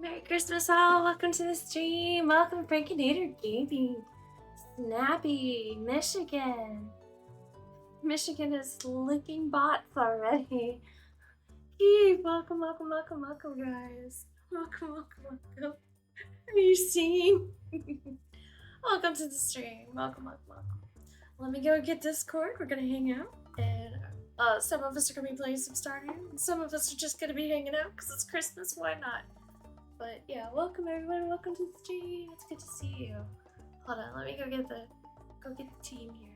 Merry Christmas all! Welcome to the stream! Welcome Frankenator Gaming! SMAPI, Michigan! Michigan is licking bots already. Keith, welcome, guys. Welcome. Are you singing? Welcome to the stream. Welcome. Let me go get Discord. We're gonna hang out, and some of us are gonna be playing some Stardew, and some of us are just gonna be hanging out because it's Christmas. Why not? But yeah, welcome everyone. Welcome to the stream. It's good to see you. Hold on, let me go get the team here.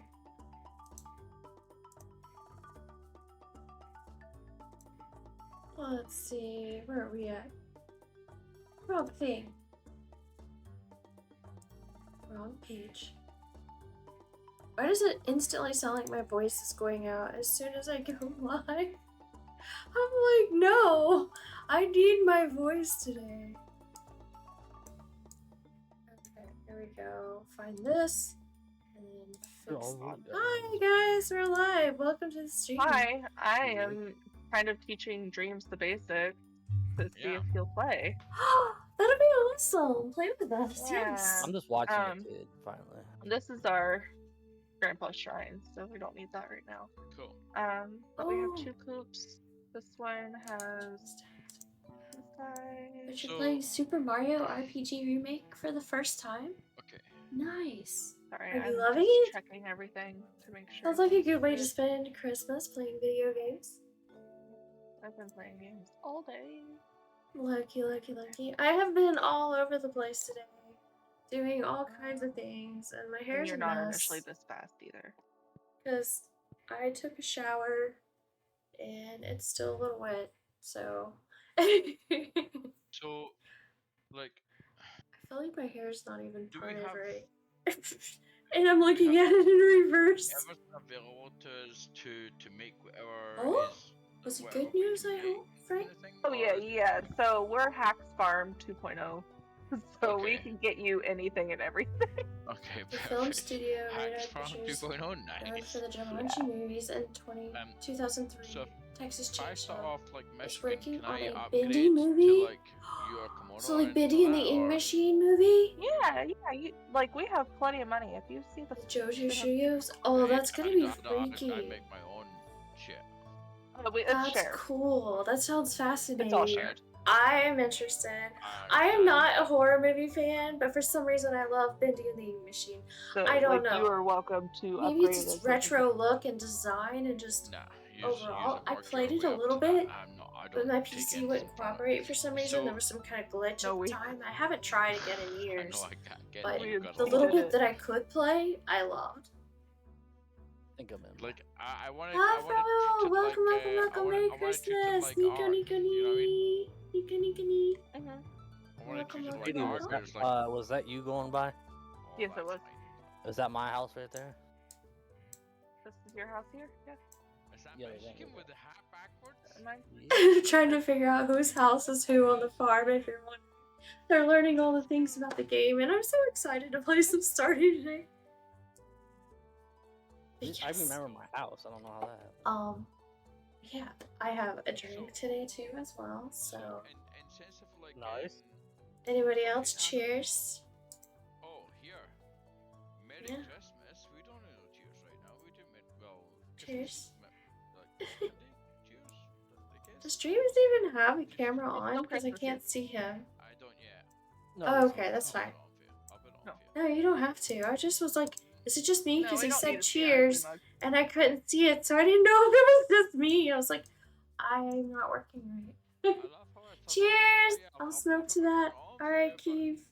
Let's see, where are we at? Wrong thing. Wrong page. Why does it instantly sound like my voice is going out as soon as I go live? I'm like, no! I need my voice today. Okay, here we go. Find this. And then fix it. Hi guys, we're live. Welcome to the stream. Hi, I am kind of teaching Dreams the basics to see if he'll play. That'd be awesome. Play with us. Yeah. Yes. I'm just watching it, kid, finally. This is our grandpa's shrine, so we don't need that right now. Cool. But we have 2 coops. This one has this side. But you're playing Super Mario RPG Remake for the first time? Okay. Nice. Sorry, Are you I'm loving just it? checking everything to make sure. Sounds like a good way to spend Christmas playing video games. I've been playing games all day. Lucky. I have been all over the place today, doing all kinds of things, and my hair's You're a not mess. initially this fast either. Because I took a shower, and it's still a little wet, so... So, like... I feel like my hair's not even parted have... right. And I'm looking at it in reverse. Everything available to us to make whatever Oh? Was it good news, I hope, Frank? Oh yeah. So we're Hacks Farm 2.0. So we can get you anything and everything. Okay, the film studio Hacks Farm 2.0, nice. for the Jumanji movies in 2003. So Texas if I start off like Michigan, working can on I a upgrade Bindi movie? to like your Kimono? So like Bindi and the Ink Machine movie? Yeah. You, like we have plenty of money. If you see the JoJo Studios? Oh, that's gonna be freaky. I make my own shit. That's shared. cool. That sounds fascinating. It's all shared. I am interested. I am not a horror movie fan, but for some reason I love Bindi and the Ink Machine. So, I don't know. You are welcome to maybe it's its retro look and design and just overall. I played it a little bit, but my PC wouldn't cooperate for some reason. There was some kind of glitch at the time. I haven't tried again in years, but the little bit that I could play, I loved. Like I wanted. Hi, to welcome, Merry Christmas, Nika. Was that you going by? Yes, it was. Is that my house right there? This is your house here? Yeah. Is that Michigan with the hat backwards? Trying to figure out whose house is who on the farm, if you're wondering. They're learning all the things about the game, and I'm so excited to play some Stardew today. Yes. I remember my house. I don't know how that happened. Yeah, I have a drink today too as well, so... Nice. Anybody else? Cheers. Oh, here. Merry Christmas. We don't know cheers right now. We do cheers. Cheers. Does Dreams even have a camera on? Because I can't see him. I don't yet. Oh, okay, that's fine. No, you don't have to. I just was like, is it just me? Because he said cheers, and I couldn't see it, so I didn't know if it was just me. I was like, I'm not working right. Cheers! I'll smoke to that. Alright, Keith.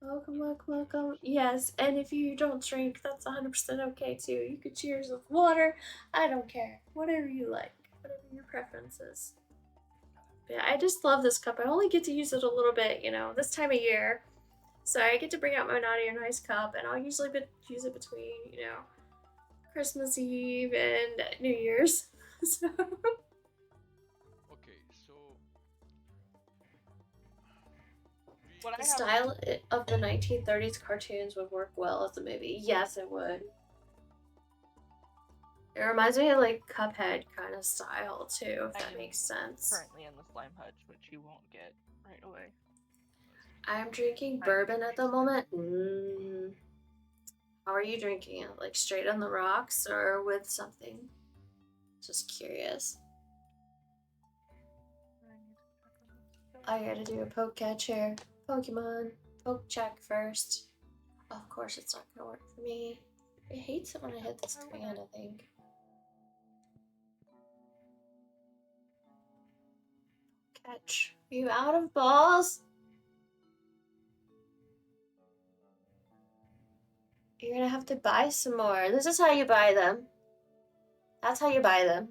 Welcome. Yes, and if you don't drink, that's 100% okay too. You could cheers with water. I don't care. Whatever you like. Whatever your preference is. But yeah, I just love this cup. I only get to use it a little bit, this time of year. So I get to bring out my Naughty or Nice cup, and I'll usually use it between, Christmas Eve and New Year's. So... Okay, so... The style of the 1930s cartoons would work well as a movie. Yes, it would. It reminds me of, like, Cuphead kind of style, too, if that makes sense. Currently in the Slime Hutch, which you won't get right away. I'm drinking bourbon at the moment. How are you drinking it? Like straight on the rocks or with something? Just curious. I gotta do a poke catch here. Pokemon. Poke check first. Of course it's not gonna work for me. It hates it when I hit this command, I think. Catch. Are you out of balls? You're gonna have to buy some more. This is how you buy them. That's how you buy them.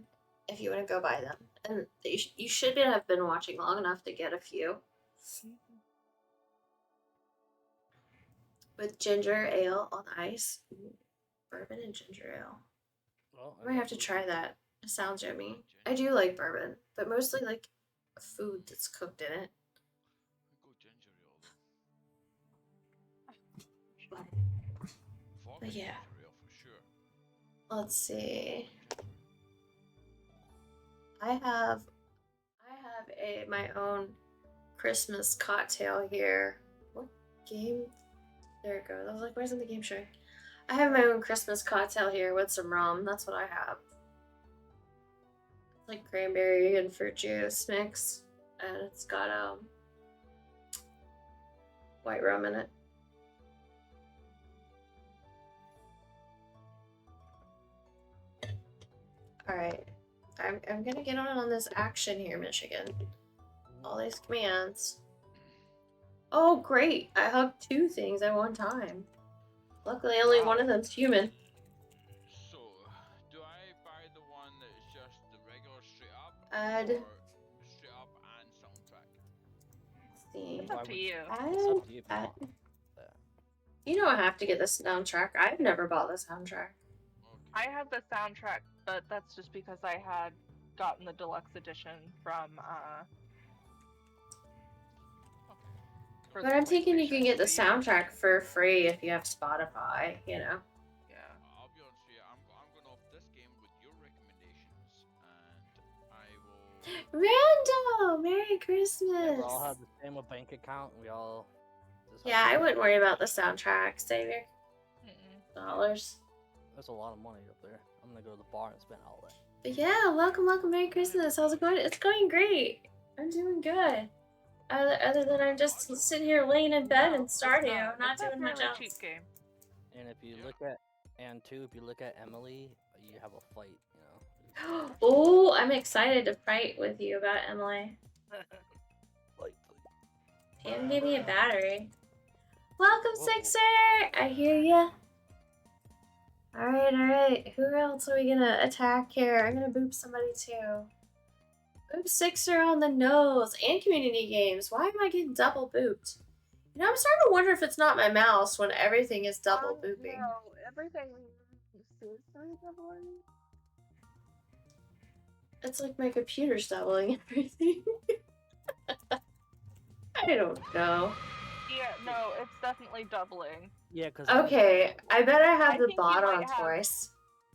If you want to go buy them. And you should have been watching long enough to get a few. With ginger ale on ice. Ooh, bourbon and ginger ale. Well, I might have to try that. It sounds yummy. I do like bourbon, but mostly like food that's cooked in it. But yeah. Let's see. I have my own Christmas cocktail here. What game? There it goes. I was like, where's in the game show? I have my own Christmas cocktail here with some rum. That's what I have. It's like cranberry and fruit juice mix, and it's got white rum in it. All right. I'm gonna get on this action here, Michigan. All these commands. Oh, great! I hugged 2 things at one time. Luckily, only one of them's human. So, do I buy the one that's just the regular straight up, Add. or straight up and soundtrack? Let's see. It's up to you. It's up to you if you want. You don't have to get the soundtrack. I've never bought the soundtrack. I have the soundtrack, but that's just because I had gotten the deluxe edition from But I'm thinking you can get the soundtrack for free if you have Spotify, you know. Yeah. I'll be honest with you, I'm going off this game with your recommendations, and I will... Randall! Merry Christmas! We all have the same bank account. We all. Yeah, I wouldn't worry about the soundtrack. Save your dollars. There's a lot of money up there. I'm gonna go to the bar and spend all that. But yeah, welcome, Merry Christmas. How's it going? It's going great. I'm doing good. Other than I'm just sitting here laying in bed in Stardew, not doing much else. Cheap game. And if you look at, if you look at Emily, you have a fight, you know. Oh, I'm excited to fight with you about Emily. Pam gave me a battery. Welcome, Sixer! I hear ya. Alright. Who else are we gonna attack here? I'm gonna boop somebody too. Boop Sixer on the nose. And community games. Why am I getting double booped? You know, I'm starting to wonder if it's not my mouse when everything is double booping. No, everything is doubling. It's like my computer's doubling everything. I don't know. Yeah, no, it's definitely doubling. Yeah, because. Okay, I bet I have the think bot you on might have- twice.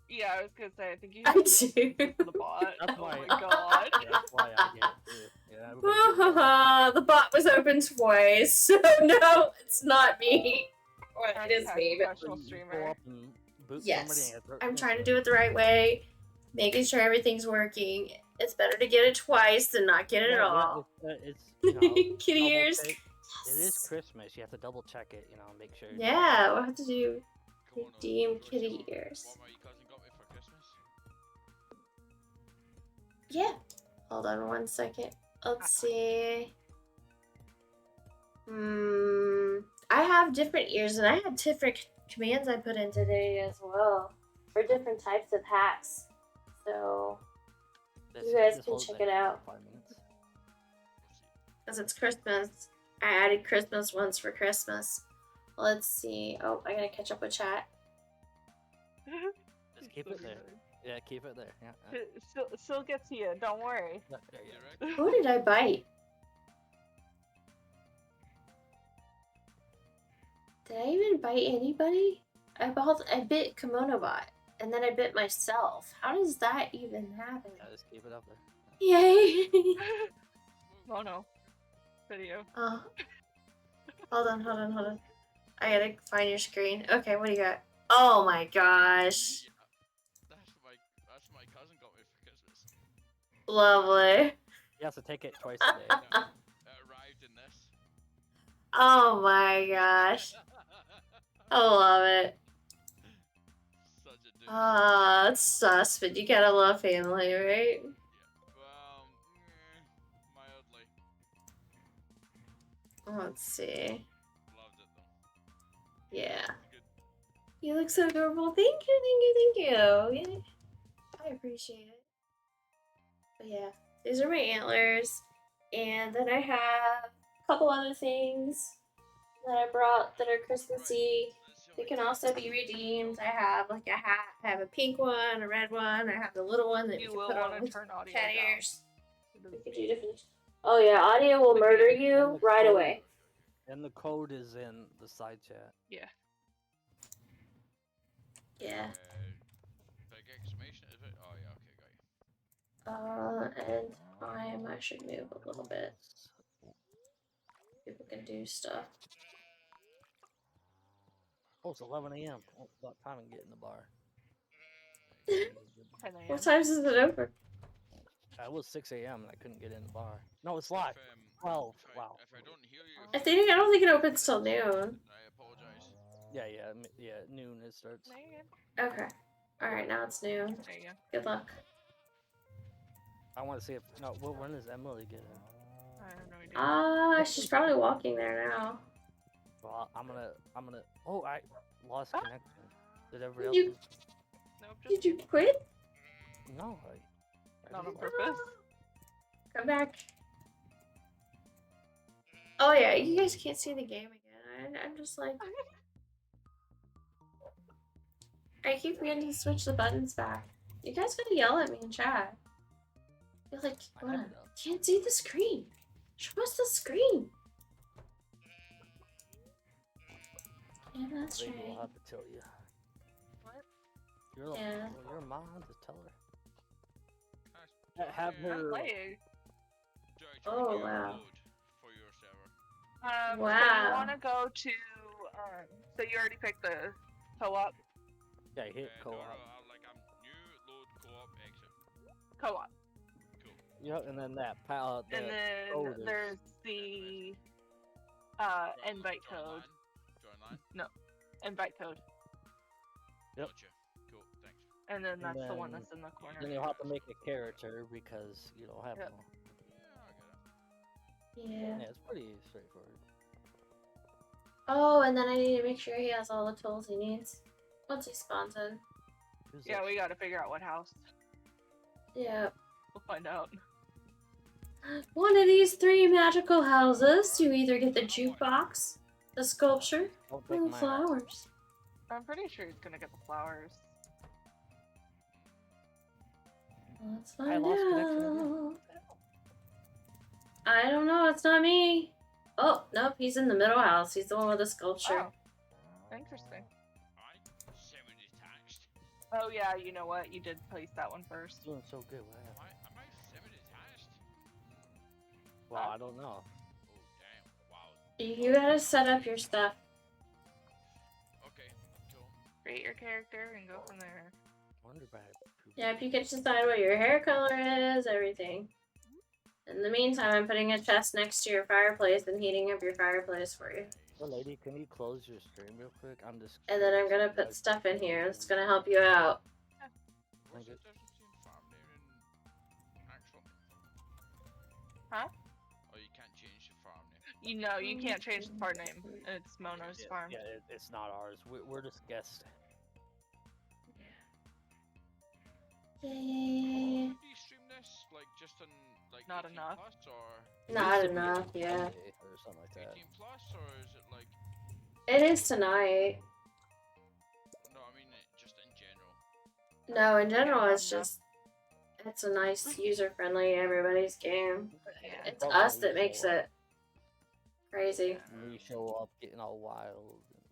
Yeah, I was gonna say, I think you I should do. the bot. That's Oh why. my god. That's why I get it too. Yeah, everybody The bot was open twice, so no, it's not me. Well, it is me, but Professional You streamer. go up and boot yes, somebody and I'm trying to do it the right way, making sure everything's working. It's better to get it twice than not get it at all. It's you know, Kitty double ears. check. Yes. It is Christmas. You have to double check it. You know, make sure. Yeah, we'll have to do Come on, redeem what's kitty your- ears. What my cousin got me for Christmas? Yeah. Hold on 1 second. Let's see. I have different ears, and I have different commands I put in today as well for different types of hats. So you guys can hold check there it out. for 5 minutes. because it's Christmas. I added Christmas ones for Christmas. Let's see. Oh, I gotta catch up with chat. Just keep it there. Yeah, keep it there. Yeah. Still get to you. Don't worry. There you go. Who did I bite? Did I even bite anybody? I bit KimonoKat, and then I bit myself. How does that even happen? Yeah, just keep it up there. Yay! Oh no. video. Oh. Hold on. I gotta find your screen. Okay, what do you got? Oh my gosh. Yeah, that's what my cousin got me for Christmas. Lovely. You have to take it twice a day. It arrived in this. Oh my gosh. I love it. Such a dude. It's sus, but you gotta love family, right? Yeah. Well, mildly. Let's see. Loved it though. Yeah. Good. You look so adorable. Thank you. Yeah, I appreciate it. But yeah, these are my antlers. And then I have a couple other things that I brought that are Christmassy. Let's see They how can many also times be I redeemed. can I have like a hat. I have a pink one, a red one. I have the little one that you You can will put want on to with turn audio cat down. ears. We can do different. Oh yeah, audio will murder And you the right code- away. And the code is in the side chat. Yeah. Yeah. Big exclamation, is it? Oh yeah, okay, got you. And time I should move a little bit. People can do stuff. Oh, it's 11 a.m. Oh, about time to get in the bar. 10 a.m. What time is it open? It was 6 a.m. and I couldn't get in the bar. No, it's live. 12. Wow. If I don't hear you, I don't think it opens till noon. I apologize. Yeah, noon it starts. Okay. Alright, now it's noon. There you go. Good luck. I want to see if when does Emily get in? I have no idea. She's probably walking there now. Well, I'm gonna. Oh, I lost connection. Did everybody else? You- Nope, Did just you quit? No, not on purpose. Come back. Oh yeah, you guys can't see the game again. I'm just like, I keep forgetting to switch the buttons back. You guys gotta yell at me in chat. You're like, I what? have it up. Can't see the screen. Show us the screen. Yeah, that's Maybe right. we'll have to tell you. What? You're a mom to tell her. Have I'm her. playing. Oh, wow. For your server. So you Wow. want to go to, so you already picked the co-op? Yeah, hit co-op. I'm new load co-op exit. Co-op. Cool. Yep, and then that And then code is- there's the, invite code. Join line. Invite code. Yep. Gotcha. Cool. Thanks. And then that's the one then- that's in the corner. Then you'll have to make a character because you don't have Yep. one. Yeah, I get it. Yeah. Yeah, it's pretty straightforward. Oh, and then I need to make sure he has all the tools he needs once he spawns in. Who's Yeah, that? we gotta figure out what house. Yeah. We'll find out. One of these three magical houses, you either get the jukebox, the sculpture, Don't or take the mine. flowers. I'm pretty sure he's gonna get the flowers. Let's I find lost connection out. again. I don't know, it's not me. Oh, nope, he's in the middle house. He's the one with the sculpture. Oh, interesting. Alright. Semi-detached. Oh yeah, you know what? You did place that one first. Doing so good. What happened? Am I semi-detached? Well, I don't know. Oh, damn. Wow. You gotta set up your stuff. Okay. Cool. Create your character and go from there. Wonder if I had poop. Yeah, if you could decide what your hair color is, everything. In the meantime, I'm putting a chest next to your fireplace and heating up your fireplace for you. Oh, lady, can you close your stream real quick? I'm just. And then I'm gonna put stuff in here that's gonna help you out. What's the Okay. difference between farm name and actual name? Huh? Oh, you can't change the farm name. You know, you can't change the farm name. It's Mono's farm. Yeah, it's not ours. We're just guests. Yeah. How often do you stream this? Like just on like Not 18 enough. plus or Not enough, yeah. Sunday or something like that. 18 plus or is it like It is tonight. no? I mean just in general. No, in general, it's just. It's a nice, user friendly, everybody's game. Yeah. It's us that makes it crazy. We show up getting all wild. And...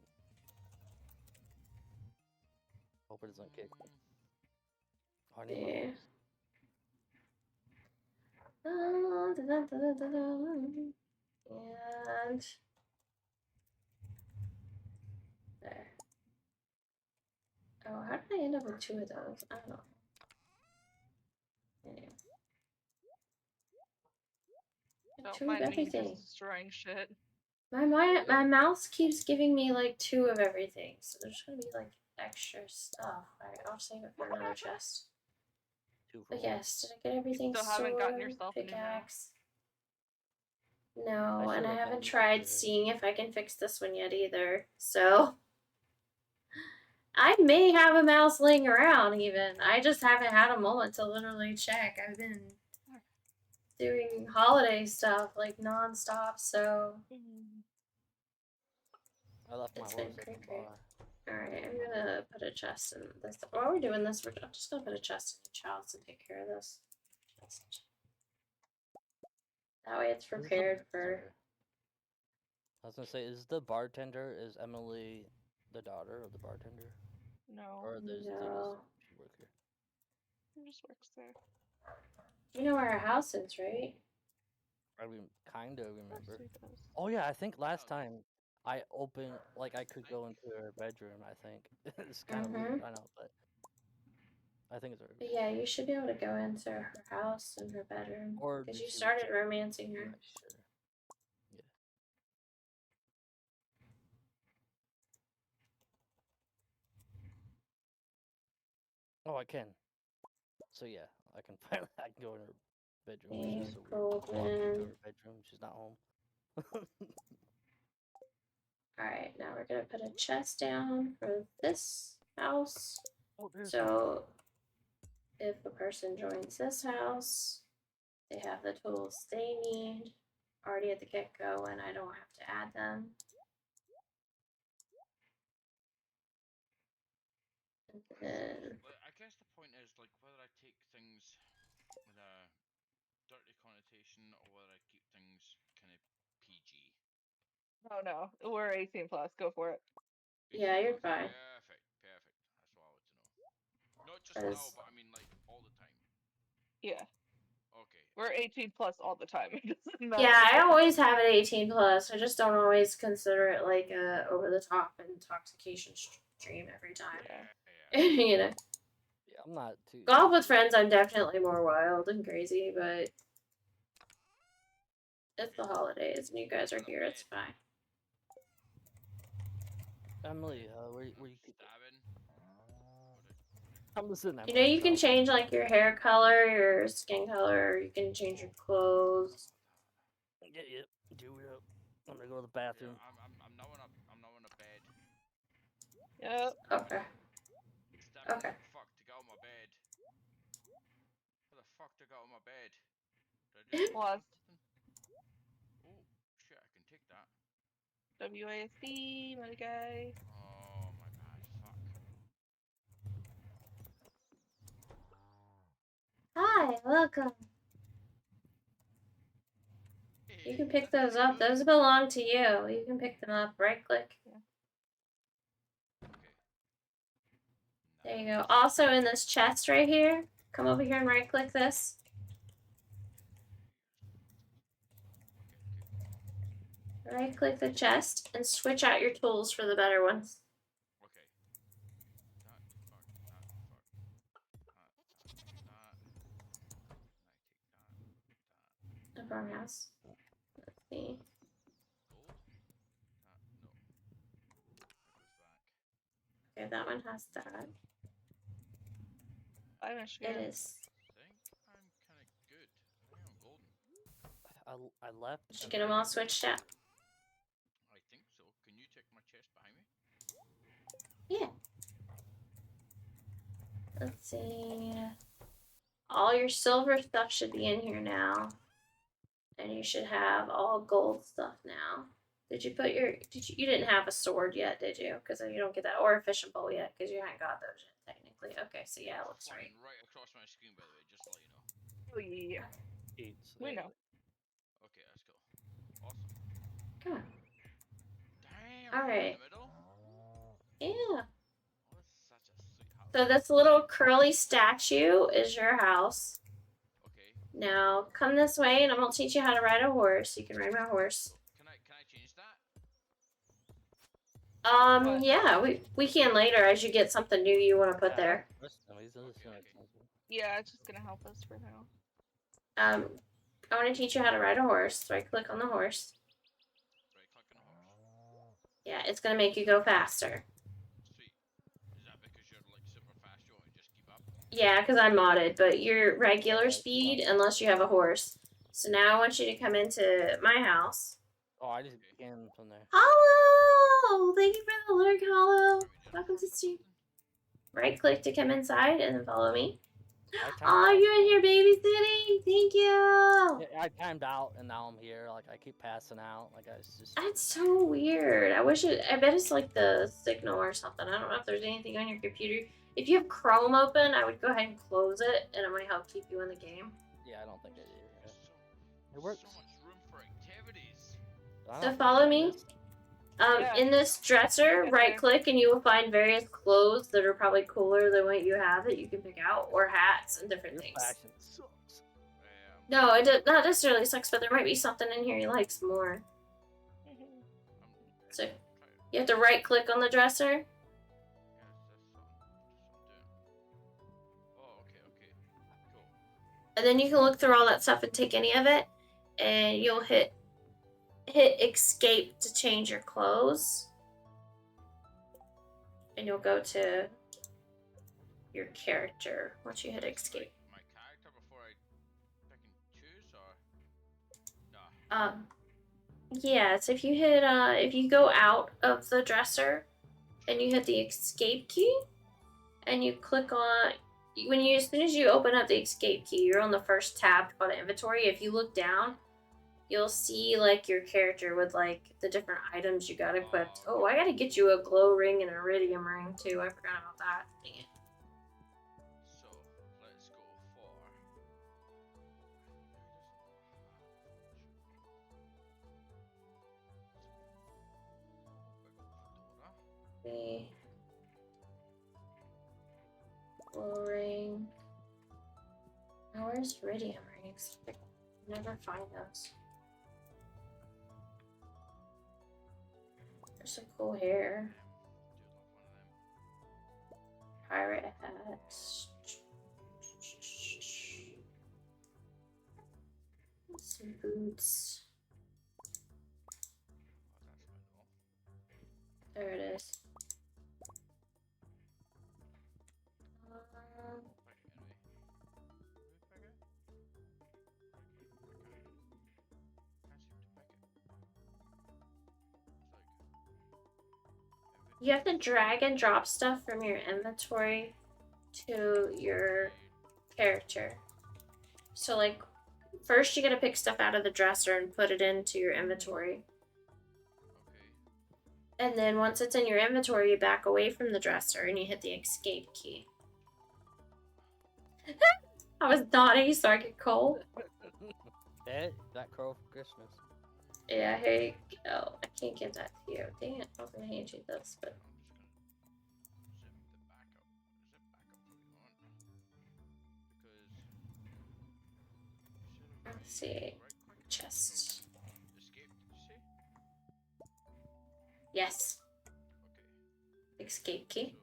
Hope it doesn't kick. Yeah. And there. Oh, how did I end up with 2 of those? I don't know. Anyway. Don't 2 of mind me everything. just destroying shit. My mouse keeps giving me like 2 of everything, so there's gonna be like extra stuff. Alright, I'll save it for another chest. 2 for But 1. yes, did I get everything? Still haven't gotten Sword, yourself a new mouse? pickaxe. No, I and I should've haven't gotten tried the- seeing if I can fix this one yet either. So I may have a mouse laying around even. I just haven't had a moment to literally check. I've been doing holiday stuff like non-stop, so I left my it's horse been at pretty the great. bar. Alright, I'm gonna put a chest in this. While we're doing this, I'm just gonna put a chest in each house and take care of this. That way it's Is the- prepared for. sorry. I was gonna say, is the bartender, is Emily the daughter of the bartender? No, Or does No. she work here? he just works there. You know where our house is, right? I kind of Yes, remember. he does. Oh yeah, I think last time I opened, like I could go into her bedroom, I think. It's kind of weird, I know, but I think it's her. But yeah, you should be able to go into her house and her bedroom. Or Because did you she started reject- romancing I'm her. not sure. Yeah. Oh, I can. So yeah, I can finally I can go in her bedroom, which is so weird. Walk into her bedroom, she's not home. Alright, now we're gonna put a chest down for this house. Oh, there's So if a person joins this house, they have the tools they need already at the get-go and I don't have to add them. And then Like, I guess the point is like whether I take things with a dirty connotation or whether I keep things kind of PG. Oh no, we're 18 plus. Go for it. yeah, you're fine. Perfect, perfect. That's what I want to know. Not just As- now, but I mean like all the time. Yeah, Okay. we're 18 plus all the time. It doesn't matter. Yeah, I always have it 18 plus. I just don't always consider it like a over the top intoxication stream every time. Yeah. You know, Yeah, I'm not too. golf with friends, I'm definitely more wild and crazy, but it's the holidays and you guys are here, it's fine. Emily, where you keep it? Stabbing. I'm listening. You know, you can change like your hair color, your skin color, you can change your clothes. Yeah, do it up. I'm gonna go to the bathroom. I'm now in a bed. Yep. Okay. Stabbing Okay. fuck to get out of my bed. How the fuck to get out of my bed? Did I just Plus Oh shit, I can take that. WASD, my guy. Oh my bad, fuck. Hi, welcome. You can pick those up. Those belong to you. You can pick them up. Right click. Okay. There you go. Also in this chest right here, come over here and right click this. Right click the chest and switch out your tools for the better ones. Okay. The farmhouse. Let's see. Gold? No. That goes back. Okay, that one has that. Bye, Michigan. It is. I think I'm kind of good. I think I'm golden. I left. Did you get them all switched out? I think so. Can you check my chest behind me? Yeah. Let's see. All your silver stuff should be in here now. And you should have all gold stuff now. Did you put your, you didn't have a sword yet, did you? Because you don't get that, or a fishing pole yet, because you haven't got those yet, technically. Okay, so yeah, it looks right. Flying right across my screen, by the way, just to let you know. Oh yeah. Cheats. We know. Okay, let's go. Awesome. Come on. Damn. All right. In the middle. Yeah. Oh, that's such a sweet house. So this little curly statue is your house. Okay. Now, come this way, and I'm going to teach you how to ride a horse. You can ride my horse. What? Yeah, we can later as you get something new you want to put there. Yeah, it's just gonna help us for now. I want to teach you how to ride a horse. Right click on the horse. Right click on the horse. Yeah, it's gonna make you go faster. Sweet. Is that because you're like super fast, you want to just keep up? Yeah, because I'm modded, but you're regular speed unless you have a horse. So now I want you to come into my house. Oh, I just came from there. Hollow! Thank you for the lurk, Hollow. Welcome to stream. Something? Right click to come inside and then follow me. I timed Oh, out. you're in here babysitting? Thank you! Yeah, I timed out and now I'm here. Like, I keep passing out. Like, I was just. That's so weird. I wish it. I bet it's like the signal or something. I don't know if there's anything on your computer. If you have Chrome open, I would go ahead and close it, and it might help keep you in the game. Yeah, I don't think it is. It works. So much room for activities. So follow me. Yeah. In this dresser, Okay. right click, and you will find various clothes that are probably cooler than what you have that you can pick out, or hats and different Your things. fashion sucks. No, it not necessarily sucks, but there might be something in here you likes more. So you have to right click on the dresser. Oh, okay, cool. And then you can look through all that stuff and take any of it, and you'll hit escape to change your clothes, and you'll go to your character once you hit escape. My character before I pick and choose, or nah? Yeah, so if you hit if you go out of the dresser and you hit the escape key and you click on as soon as you open up the escape key, you're on the first tab called inventory. If you look down, you'll see like your character with like the different items you got equipped. Oh, I gotta get you a glow ring and a iridium ring too. I forgot about that. Dang it. So let's go for. Glow ring. Now where's iridium rings? I never find those. There's some cool hair. Pirate hats. Some boots. There it is. You have to drag and drop stuff from your inventory to your character. So like, first you gotta pick stuff out of the dresser and put it into your inventory. And then once it's in your inventory, you back away from the dresser and you hit the escape key. I was naughty, so I get cold. Hey, that crow for Christmas. Yeah, here you go. I can't give that to you. Dang it, I was gonna hand you this, but... Let's see. Chest. Yes. Escape key.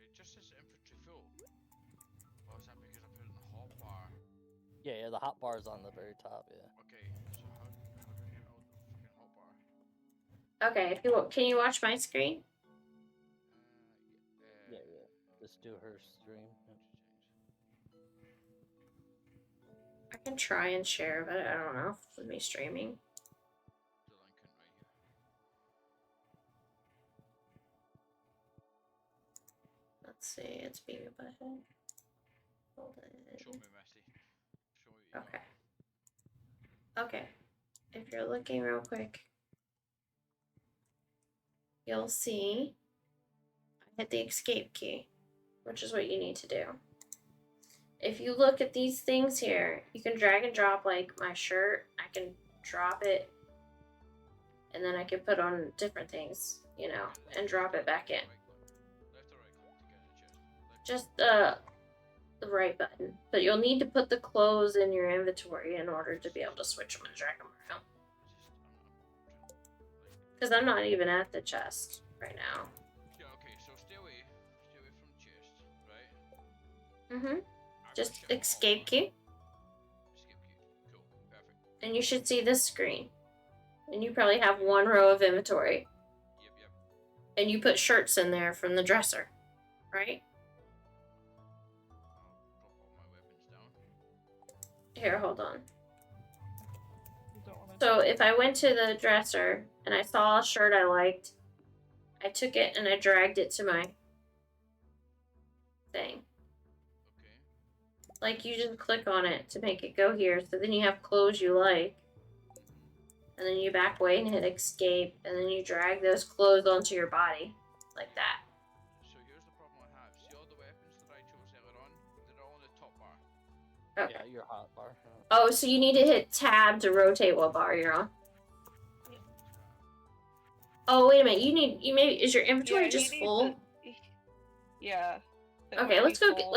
It just says infantry full. Or is that because I put it in the hot bar? Yeah, the hot bar is on the very top, yeah. Okay, so how do I get out the fucking hot bar? Okay, if you can you watch my screen? Yeah. Just do her stream. I can try and share, but I don't know with me streaming. The link in right here. Let's see, it's being a button. Hold Show it. me, Messy. Show me. You Okay. Okay. If you're looking real quick, you'll see I hit the escape key, which is what you need to do. If you look at these things here, you can drag and drop like my shirt. I can drop it and then I can put on different things, you know, and drop it back in. Left or right click to get a chest? Just the right button. But you'll need to put the clothes in your inventory in order to be able to switch them and drag them around. Because I'm not even at the chest right now. Yeah, okay, so stay away from the chest, right? Mm-hmm. I've Just got shit on escape hotbar. key. Escape key. Cool, perfect. And you should see this screen. And you probably have one row of inventory. Yep. And you put shirts in there from the dresser, right? I'll drop all my weapons down. Here, hold on. You don't wanna So if I went to the dresser and I saw a shirt I liked, I took it and I dragged it to my thing. Okay. Like, you just click on it to make it go here, so then you have clothes you like. And then you back away and hit escape, and then you drag those clothes onto your body. Like that. So here's the problem I have. See all the weapons that I chose earlier on? They're all on the top bar. Okay. Yeah, your hot bar. Oh, so you need to hit tab to rotate what bar you're on. Oh, wait a minute. Is your inventory just full? Yeah. it Okay, might let's be go full.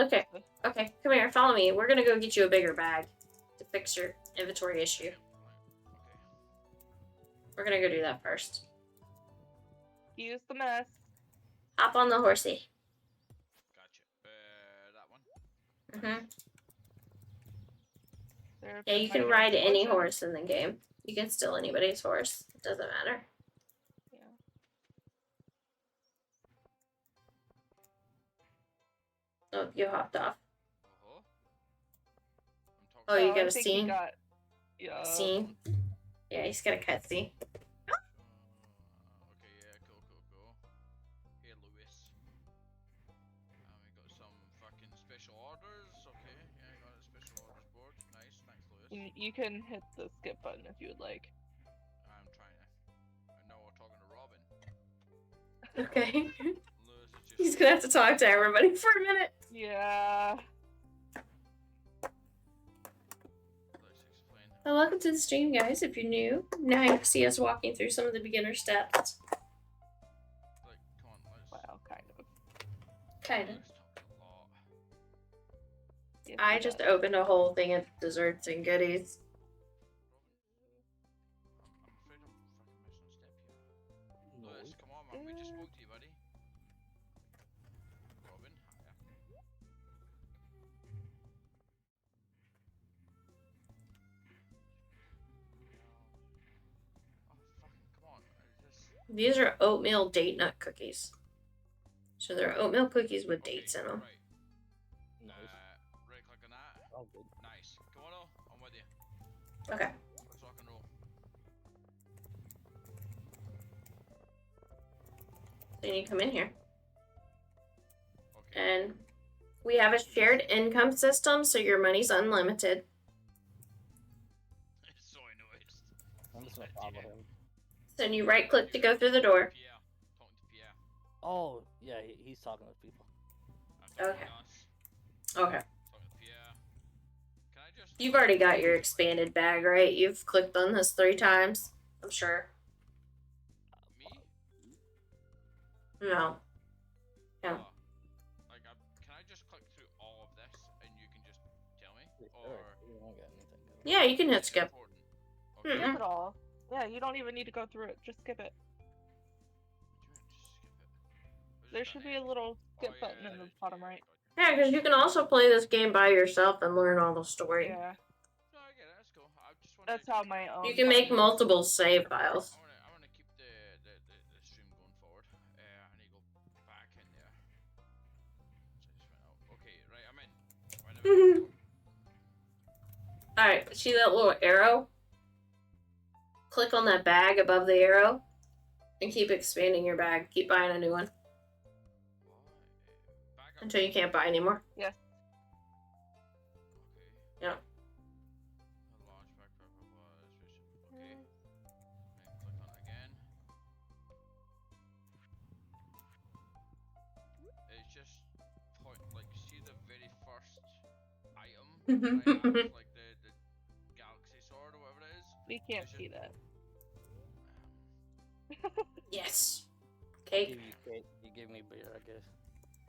Okay, come here, follow me. We're gonna go get you a bigger bag to fix your inventory issue. Okay. We're gonna go do that first. Use the mess. Hop on the horsey. Gotcha. That one. Mm-hmm. There Yeah, you my can ride any potion. horse in the game. You can steal anybody's horse. It doesn't matter. Yeah. Oh, you hopped off. Uh-huh. I'm talking Oh, you got I a think he scene? got. Yeah. Scene? Yeah, he's got a cutscene. Okay, yeah, cool. Hey, Lewis. We got some fucking special orders. Okay, yeah, I got a special orders board. Nice, thanks, Lewis. You can hit the skip button if you would like. I'm trying to. I know we're talking to Robin. Okay. Lewis is just. He's gonna have to talk to everybody for a minute. Yeah. Let's explain. Well, welcome to the stream, guys. If you're new, now you see us walking through some of the beginner steps. Like, come on, let's. Wow, kind of. Kind of. Let's talk a lot. Yes, I he just does. opened a whole thing of desserts and goodies. I'm afraid I'm fucking missing a step here. No. Lewis, come on, man. We just spoke to you, buddy. Robin, hiya. Oh, fucking, come on. These are oatmeal date nut cookies. So they're oatmeal cookies with dates in them. Right. Nice. Right click on that. Oh, good. Nice. Come on, I'm with you. Okay. Let's rock and roll. So you need to come in here. Okay. And we have a shared income system, so your money's unlimited. So I noticed. I'm just gonna follow him. Then you right click to go through the door. Pierre. Talking to Pierre. Oh, yeah, he's talking to people. I'm talking Okay. to us. Okay. Talking to Pierre. Can I just... You've already got your expanded bag, right? You've clicked on this 3 times, I'm sure. Me? No. Yeah. Like, can I just click through all of this and you can just tell me? Sure, Or... you don't got anything going. Yeah, you can hit Is it skip. important? Okay. Mm-mm. Skip it all. Yeah, you don't even need to go through it. Just skip it. There should be a little skip button in the bottom right. Yeah, because you can also play this game by yourself and learn all the story. Yeah, No, I get it. That's cool. I just want that's how my own. You can make button is. multiple save files. I want to keep the stream going forward. I need to go back in there. So I just went out. Okay, right, I'm in. Right, I'm in. Alright, see that little arrow? Click on that bag above the arrow and keep expanding your bag. Keep buying a new one Back up. until you can't buy anymore. Yes. Okay. Yeah. Launch backpack. Okay. And click on it again. It's just point like see the very first item that I have, like the galaxy sword or whatever it is. We can't It's see just- that. Yes. Give Cake. you cake, you give me beer, I guess.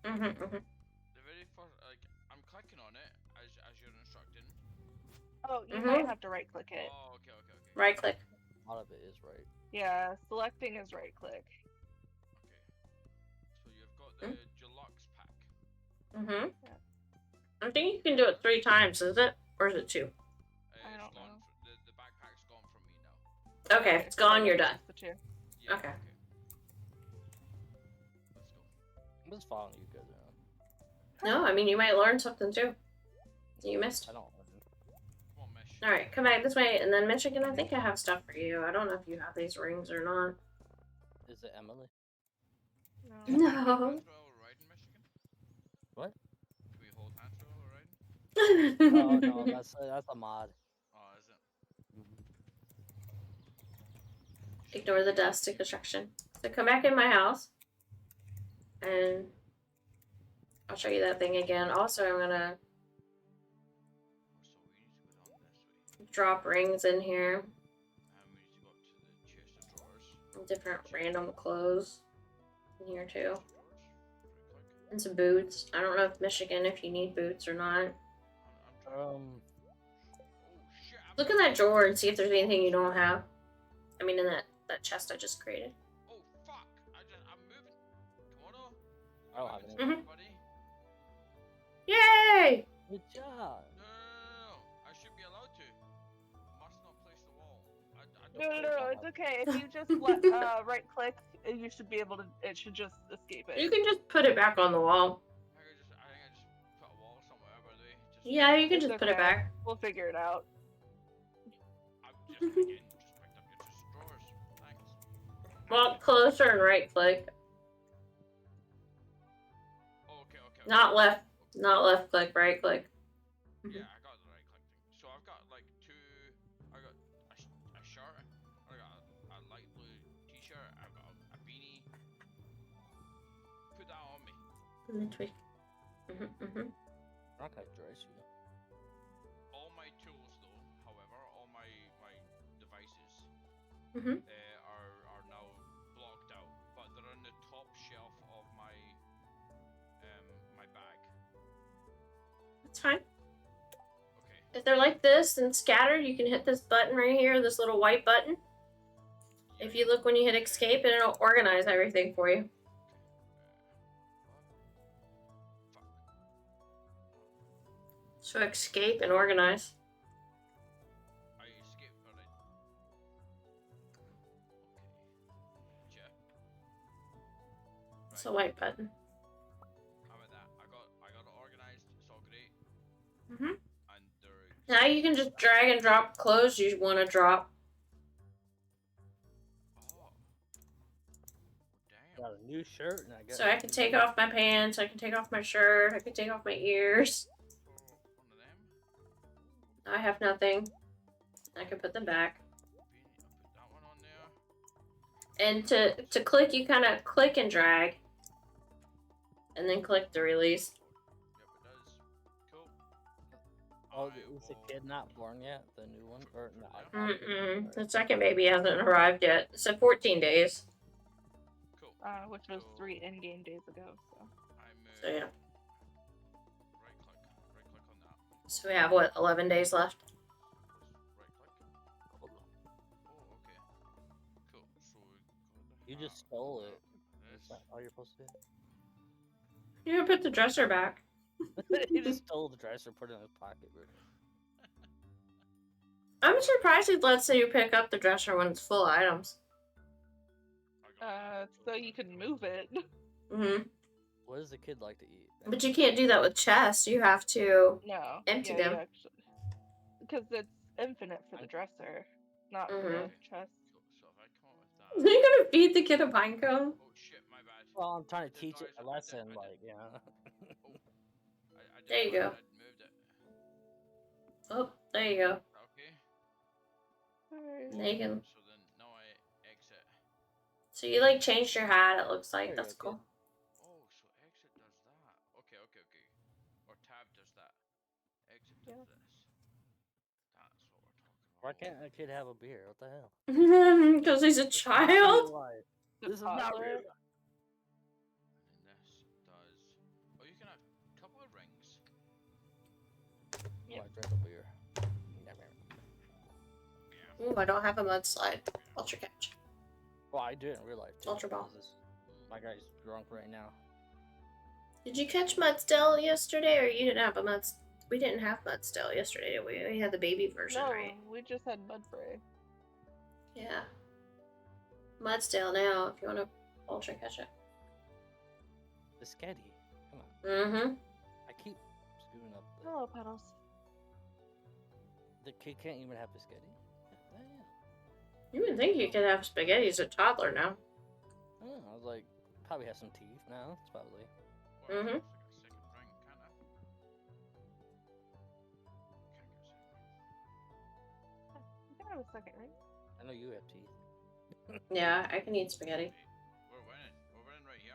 Mm-hmm. The very first, like, I'm clicking on it as you're instructing. Oh, you Mhm. might have to right click it. Oh, okay. Right click. A lot of it is right. Yeah, selecting is right click. Okay. So you've got the deluxe pack. Mm-hmm. Yeah. I think you can do it 3 times, is it? Or is it 2? I It's don't gone. know. The backpack's gone from me now. Okay, if it's gone, you're done. The 2. Yeah. Okay. Let's go. I'm just following you guys around. No, I mean, you might learn something too. That you missed. I don't. Come on, Mish. Alright, come back this way, and then Michigan, I think I have stuff for you. I don't know if you have these rings or not. Is it Emily? No. No. Hands while we're riding, Michigan? What? Can we hold hands while we're riding? Oh no, that's a mod. Oh, is it? Ignore the dust to construction. So come back in my house, and I'll show you that thing again. Also, I'm gonna So we need to go down this way. drop rings in here. And we need to go up to the chest of drawers. Different random clothes in here too. Chest of drawers. Pretty quick. And some boots. I don't know if Michigan, if you need boots or not. I'm trying. Oh shit! Look in that drawer and see if there's anything you don't have. I mean, in that chest I just created. Oh fuck! I'm moving. Kimono. I don't have any. Mhm. Buddy. Yay! Good job. No. I should be allowed to. Must not place the wall. I No, don't. no, no, it's okay. If you just right click, you should be able to. It should just escape it. You can just put it back on the wall. I think I just put a wall somewhere, by the way. Just, Yeah, you can It's just put it okay. back. We'll figure it out. I'm just again just picked up your chest of drawers. Thanks. Walk closer and right click. Oh, okay. Not left. Not left click, right click. Yeah, I got the right click thing. So I've got like 2. I got a shirt. I got a light blue t-shirt. I've got a beanie. Put that on me. And then tweak. I'm not gonna dress you. All my tools, though, however, all my devices Mhm. are now blocked out, but they're on the top shelf of my my bag. That's fine. Okay. If they're like this and scattered, you can hit this button right here, this little white button. If you look when you hit escape, and it'll organize everything for you. Fuck. So escape and organize. I escaped already. Okay. Check. It's a white button. How about that? I got it organized. It's all great. Mhm. And there. Now you can just drag and drop clothes you want to drop. Oh. Damn. Got a new shirt and I got. So I can take off my pants, I can take off my shirt, I can take off my ears. One of them. I have nothing. I can put them back. Beanie. I'll put that one on there. And to click, you kind of click and drag. And then click to release. Yep, it does. Cool. Oh, I is the will- kid not born yet? The new one or no? Mm-mm. The second baby hasn't arrived yet. It said 14 days. Cool. Which was So, 3 in-game days ago. So. So yeah. Right click on that. So we have what, 11 days left? Right click. Hold on. Oh, okay. Cool. So we got the You just hat, stole got it. Is This. that all you're supposed to do? You can put the dresser back. He just stole the dresser, put it in his pocket, bro. I'm surprised it lets you pick up the dresser when it's full of items. I got So you can move it. Mm-hmm. What does the kid like to eat? But you can't do that with chests. You have to. No. Empty yeah, them. you actually. Because it's infinite for the dresser, not for the chest. Cool. So if I come up with that. You're gonna feed the kid a pine cone? Oh shit, my bad. Well, I'm trying to Did teach it I- a lesson, I did- like, yeah. I There you did- go. I moved it. Oh, there you go. Okay. Alright. There you can. So then now I exit. So you like changed your hat, it looks like. There you That's go, cool. Oh, so exit does that. Okay. Or tab does that. Exit does Yeah. this. That's what we're talking about. Why can't a kid have a beer? What the hell? Because he's a It's not real child? life. The This is not toddler. real. And then this does. Oh, you can have a couple of rings. Oh, I drank a beer. Ooh, I don't have a mudslide. Ultra catch. Well, I do it in real life too. Ultra Ball. My guy's drunk right now. Did you catch Mudsdale yesterday, or you didn't have a We didn't have Mudsdale yesterday, did we? We had the baby version, No, right? we just had Mudbray. Yeah. Mudsdale now, if you want to ultra catch it. Biscotti. Come on. Mm-hmm. I keep screwing up. Hello, Petals. The kid can't even have biscotti. Damn. You would think you could have spaghetti as a toddler now. Oh, I was like, probably has some teeth now. It's probably. Well, Mhm. I get a second drink, can't I? Can't get a second drink. You can have a second, right? I know you have teeth. Yeah, I can eat spaghetti. Hey, we're winning. We're winning right here.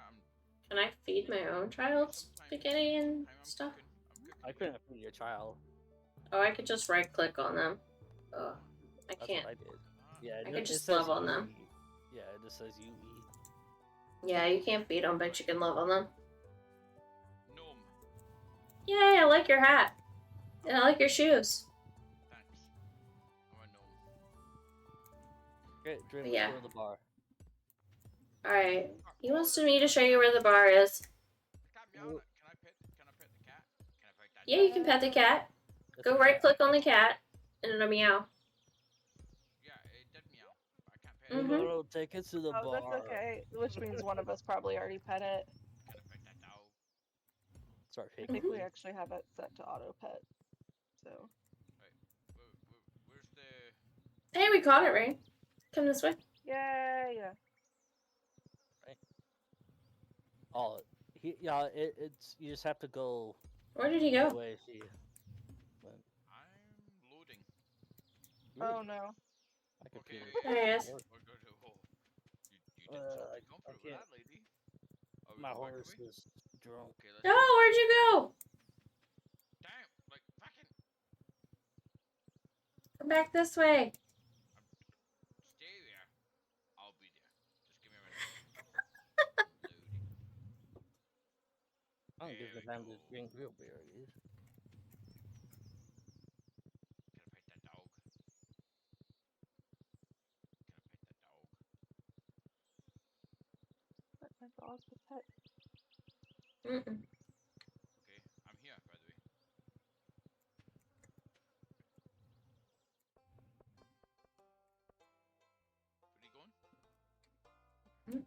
Can I feed my own child spaghetti and I'm stuff? cooking. I'm cooking. I couldn't feed your child. Oh, I could just right click on them. Oh, I That's can't. what I did. Ah, Yeah, I it could just just says love on you them. eat. Yeah, it just says you eat. Yeah, you can't feed them, but you can love on them. Gnome. Yay, I like your hat. And I like your shoes. Thanks. I'm a gnome. Okay, Dream, Yeah. let's go to the bar. Alright. He wants me to show you where the bar is. I can't be on it. Can I pet the cat? Can I pet that Yeah, dog? you can pet the cat. It's Go a right cat. click on the cat, and it'll meow. Yeah, it did meow. But I can't pet it. Mhm. No, take it to the Oh, bar. that's okay. Which means one of us probably already pet it. Can I pet that dog? Start I picking. think we actually have it set to auto pet. So. Where's the... Hey, we caught it, right? Come this way. Yeah. Oh, it's you just have to go Where did he the go? way he went. I'm loading. Oh no. My Okay. computer. There he is. We're good. Oh, you did I something comfort with can't. that lady. Are we My going back horse away? is drunk. Okay, let's No, go. where'd you go? Damn, like fucking Come back this way. stay there. I'll be there. Just give me a minute. Loading. I don't give There the we time to go. drink real berries. Can I pet that dog? Can I pet that dog? Let my dog to pet. Mm-mm. Okay, I'm here, by the way. Where are you going? Hmm?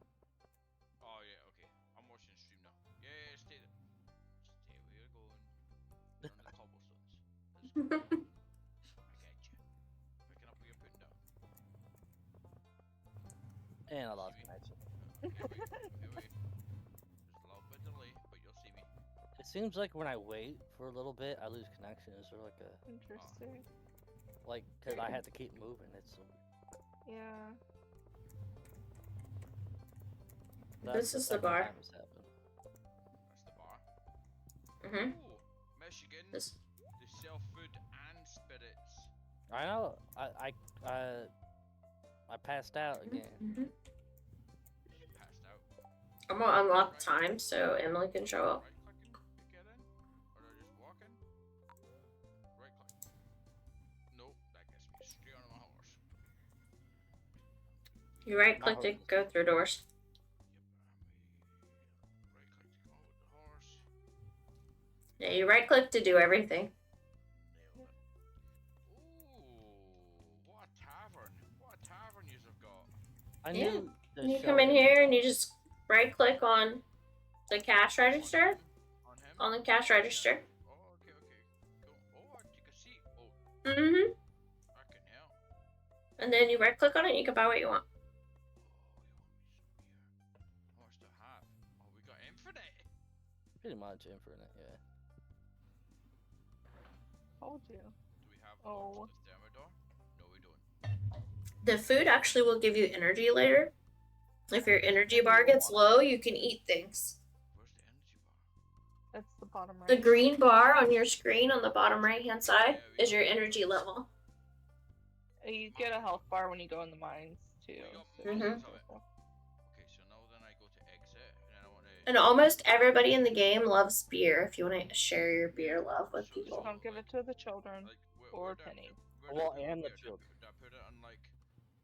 Oh yeah, okay. I'm watching the stream now. Yeah, stay there. Stay where you're going. On the cobblestones. Let's go. I got you. Picking up what you're putting down. And I lost See me? connection. Here we. There's a little bit delay, but you'll see me. It seems like when I wait for a little bit, I lose connection. Is there like a Interesting. because I had to keep moving? It's Yeah. This is the second bar. time it's happened. That's the bar. Mm-hmm. Oh, Michigan. This. They sell food and spirits. I know. I passed out again. Mm-hmm. You passed out. I'm gonna unlock time so Emily can show up. Right clicking to get in? Or they're just walking? Right click. Nope, that gets me straight on my horse. You right click to go through doors. Yep, right click to come out with the horse. Yeah, you right click to do everything. Nailed it. Ooh, what a tavern. What a tavern you've got. I Yeah. knew. the You show come in didn't- here and you just right click on the cash register. On him? On the cash register. Oh, okay. Cool. Oh, you can see. Oh, Mm-hmm. fucking hell. And then you right click on it and you can buy what you want. Oh, you want me some beer? How much do I have? Oh, we got infinite. Pretty much infinite, yeah. Told you. Do we have Oh. the thermidor? No, we don't. The food actually will give you energy later. If your energy bar gets low, you can eat things. Where's the energy bar? That's the bottom right. The green bar on your screen on the bottom right hand side is your energy level. You get a health bar when you go in the mines too. We got Mhm. millions of it. Okay, so now then I go to exit, and then I want to. And almost everybody in the game loves beer if you want to share your beer love with Just people. don't give it to the children Like, or pennies. Well, and the children. Did I put it on like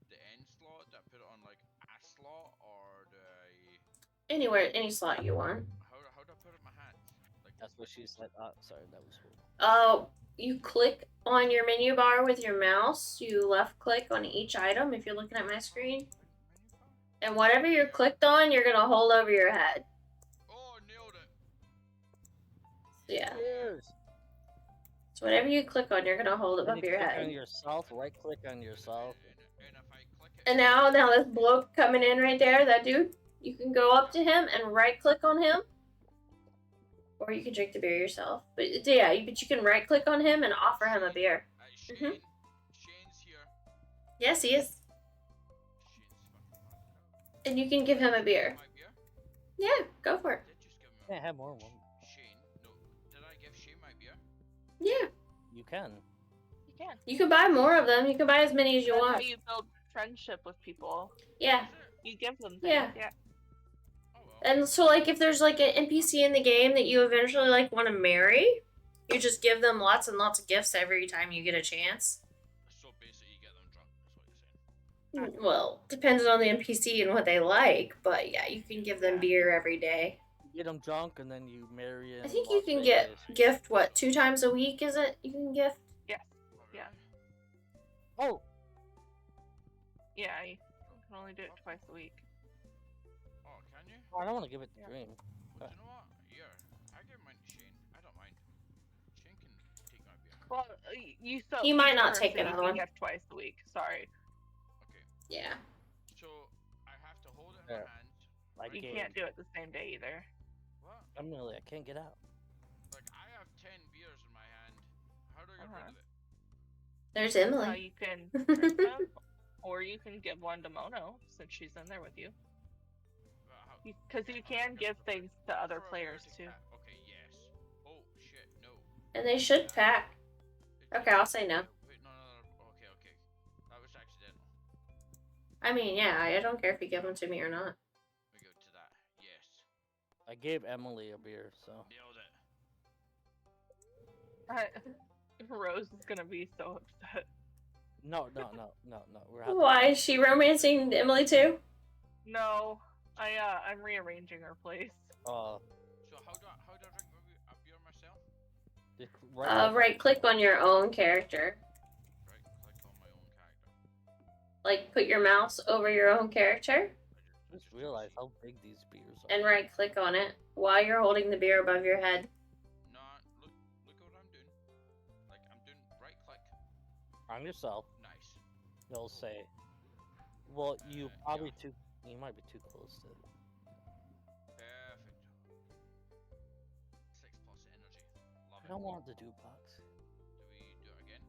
the end slot? Did I put it on like a slot or do I? Anywhere, any slot you want. How do I put it in my hand? Like That's what she said. Sorry, that was cool. You click on your menu bar with your mouse. You left click on each item if you're looking at my screen. menu bar? And whatever you're clicked on, you're gonna hold over your head. Oh, nailed it. Yeah. Cheers. So whatever you click on, you're gonna hold Then above you your click on head. yourself, right click on yourself. And if I click it. And now this bloke coming in right there, that dude, you can go up to him and right click on him. Or you can drink the beer yourself. But yeah, but you can right click on him and offer him a beer. Shane. Mhm. Shane's here. Yes, he is. Shane's fucking mad. And you can give him a beer. My beer? Yeah, go for it. Did just give me Can't have more than one. Shane. No. Did I give Shane my beer? Yeah. You can. You can. You can buy more of them. You can buy as many as you That's how want. you build friendship with people. Yeah. Is it? You give them things. Yeah. Yeah. Oh well. And so, like, if there's, like, an NPC in the game that you eventually, like, want to marry, you just give them lots and lots of gifts every time you get a chance. So basically, you get them drunk. Is what you're saying. Well, depends on the NPC and what they like, but yeah, you can give them beer every day. You get them drunk and then you marry him. I think you can get gift, what, 2 times a week, is it? You can gift? Yes. Oh, Yeah. really? Oh, Yeah. You can only do it twice a week. Oh, can you? I don't want to give it to Yeah. Dream. Well, do you know what? Yeah, I give mine to Shane. I don't mind. Shane can take my beer. Well, you still. He might each not person take you another can one. Gift twice a week. Sorry. Okay. Yeah. So I have to hold it in Yeah. my hand. Like You Gabe. can't do it the same day either. What? I can't get out. Like I have 10 beers in my hand. How do I get rid of it? There's So Emily. you can drink them, or you can give one to Mono since she's in there with you. Because you can give things to other players too. Okay, yes. Oh shit, no. And they should pack. Okay, I'll say no. Wait, no. Okay. That was accidental. I mean, yeah, I don't care if you give them to me or not. We go to that. Yes. I gave Emily a beer, so. Nailed it. Rose is gonna be so upset. No. We're having Why is she romancing Emily too? No, I'm rearranging our place. So how do I drink a beer myself? Right click on your own character. Right, click on my own character. Like, put your mouse over your own character I just realized how big these beers are. and right click on it while you're holding the beer above your head. No, look what I'm doing. Like I'm doing right click. On yourself, Nice. they'll say, well, you probably yeah. you might be too close to. Perfect. 6 plus energy. Love I it. don't want the do box. Do we do it again?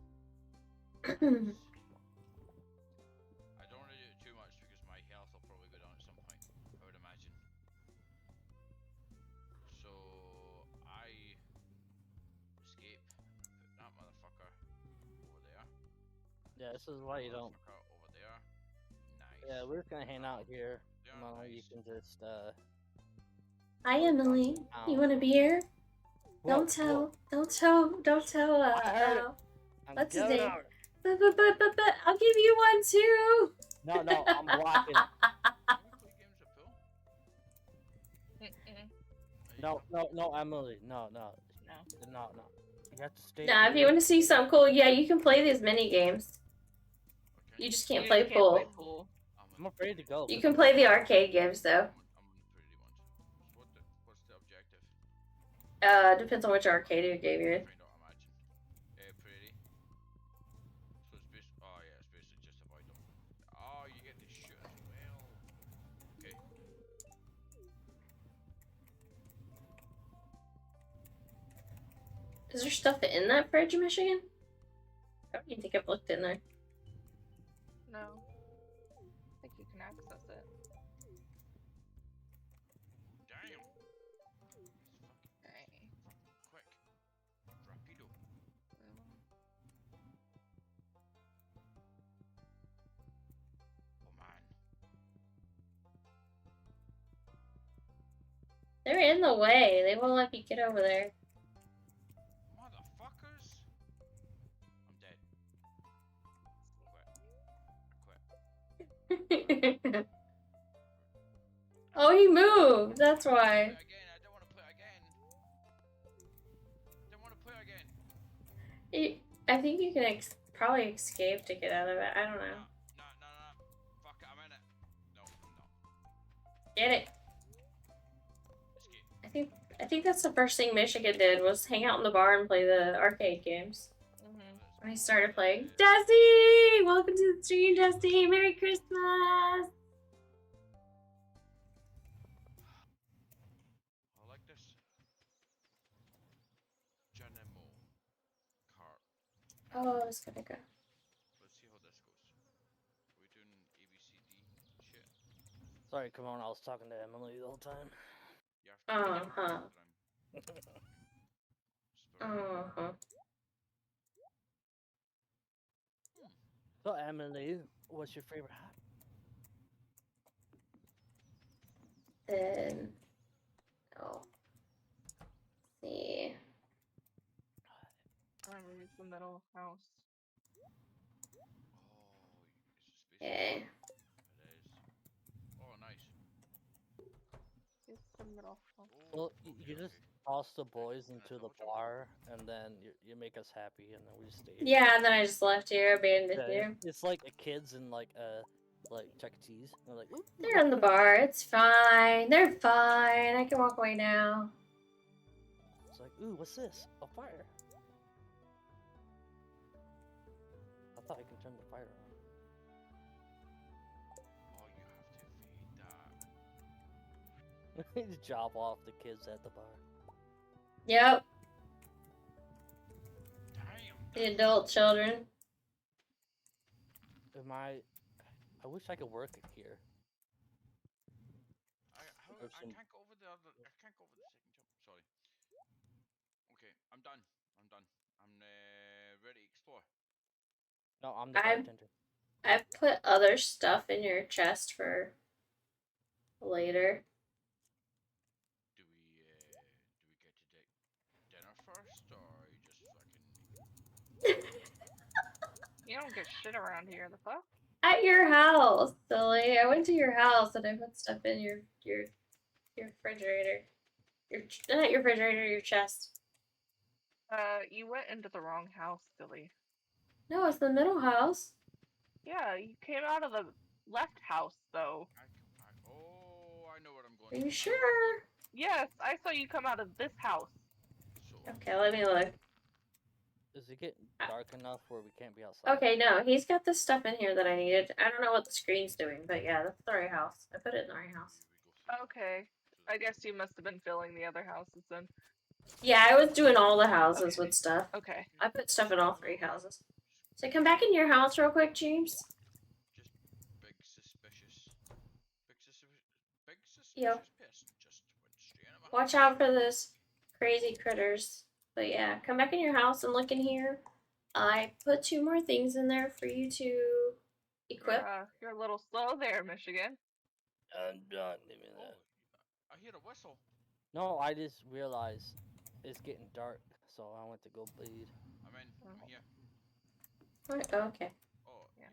I don't want to do it too much because my health will probably go down at some point, I would imagine. So I escape, put that motherfucker over there. Yeah, this is why you don't. Motherfucker over there. Nice. Yeah, we're just gonna hang out here. Yeah, Mama, you nice. can just Hi, Emily. You want a beer? Whoa, Don't tell. Don't tell. I heard it. What's his Get name? out. But, I'll give you one too. No, I'm blocking. Can we play games at pool? No, Emily. No. You have to stay. Nah, if you want to see something cool, yeah, you can play these mini games. Okay. You just can't You play can't pool. play pool. I'm afraid to go. You can play the arcade games though. I'm on the pretty ones. What's the objective? Depends on which arcade game you're in. Find out, imagine. Pretty. So it's basically, oh yeah, it's basically just avoid them. Oh, you get to shoot as well. Okay. Is there stuff in that fridge, Michigan? I don't even think I've looked in there. No. I think you can access it. Damn. Alright. Quick. Rapido. Oh man. They're in the way. They won't let me get over there. Motherfuckers. I'm dead. I quit. Oh, he moved. That's why. Again, I don't want to play again. Don't want to play again. I think you can probably escape to get out of it. I don't know. No. Fuck it, I'm in it. No, I'm not. Get it. Escape. I think that's the first thing Michigan did was hang out in the bar and play the arcade games. When I started playing. Dusty! Welcome to the stream, Dusty! Merry Christmas! I like this. Janemo cart. Oh, I was gonna go. Let's see how this goes. Are we doing ABCD shit? Sorry, come on. I was talking to Emily the whole time. You have to So, Emily, what's your favorite hat? Then, oh, see. I remember the middle house. Oh, Okay. It is. Oh, nice. It's the middle house. Well, you just toss the boys into the bar, and then you make us happy, and then we just stay. Yeah, and then I just left here, abandoned here. It's like a kids in like Chuck E. Cheese. They're like, ooh, they're in the bar. It's fine. They're fine. I can walk away now. It's like, ooh, what's this? A fire. I thought I can turn the fire on. Oh, you have to feed that. Just job off the kids at the bar. Yep. Damn. The adult children. I wish I could work it here. I can't go over the other. I can't go over the second jump. Sorry. Okay, I'm done. I'm ready to explore. No, I'm the bartender. I've put other stuff in your chest for later. Do we get to dinner first, or you just fucking? You don't get shit around here, the fuck? At your house, silly. I went to your house and I put stuff in your refrigerator. Not your refrigerator, your chest. You went into the wrong house, silly. No, it's the middle house. Yeah, you came out of the left house, though. I know what I'm going. Are you sure? Yes, I saw you come out of this house. Okay, let me look. Is it getting dark enough where we can't be outside? Okay, no, he's got the stuff in here that I needed. I don't know what the screen's doing, but yeah, that's the right house. I put it in the right house. Okay. I guess you must have been filling the other houses then. Yeah, I was doing all the houses with stuff. Okay. I put stuff in all 3 houses. So come back in your house real quick, James. Just big suspicious. Yep. Pest. Just went straight in my Watch out for those crazy critters. But yeah, come back in your house and look in here. I put 2 more things in there for you to equip. You're a little slow there, Michigan. I'm done. Give me that. I hear a whistle. No, I just realized it's getting dark, so I went to go bleed. I'm here. Okay. Oh, yeah.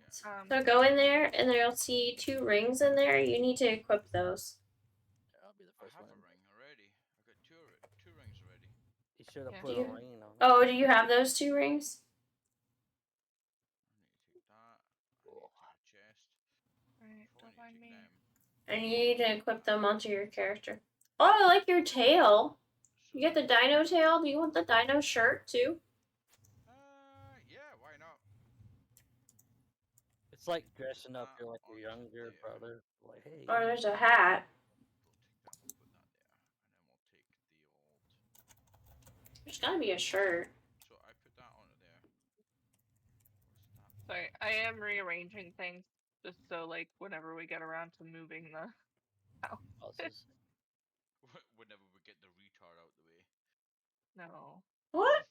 So go in there, and there you'll see 2 rings in there. You need to equip those. I'll be the first I have one. a ring already. I got two rings already. You should have Yeah. put a ring on. Oh, do you have those 2 rings? I need to take that. I need to take a chest. Alright, don't mind me. And you need to equip them onto your character. Oh, I like your tail. You get the dino tail? Do you want the dino shirt too? Yeah, why not? It's like dressing up your like your younger brother. Like, hey. Or there's a hat. We'll take that, we'll put that there. And then we'll take the old... There's gotta be a shirt. So I put that on there. Sorry, I am rearranging things just so, like, whenever we get around to moving the house. Whenever we get the retard out the way. No. What?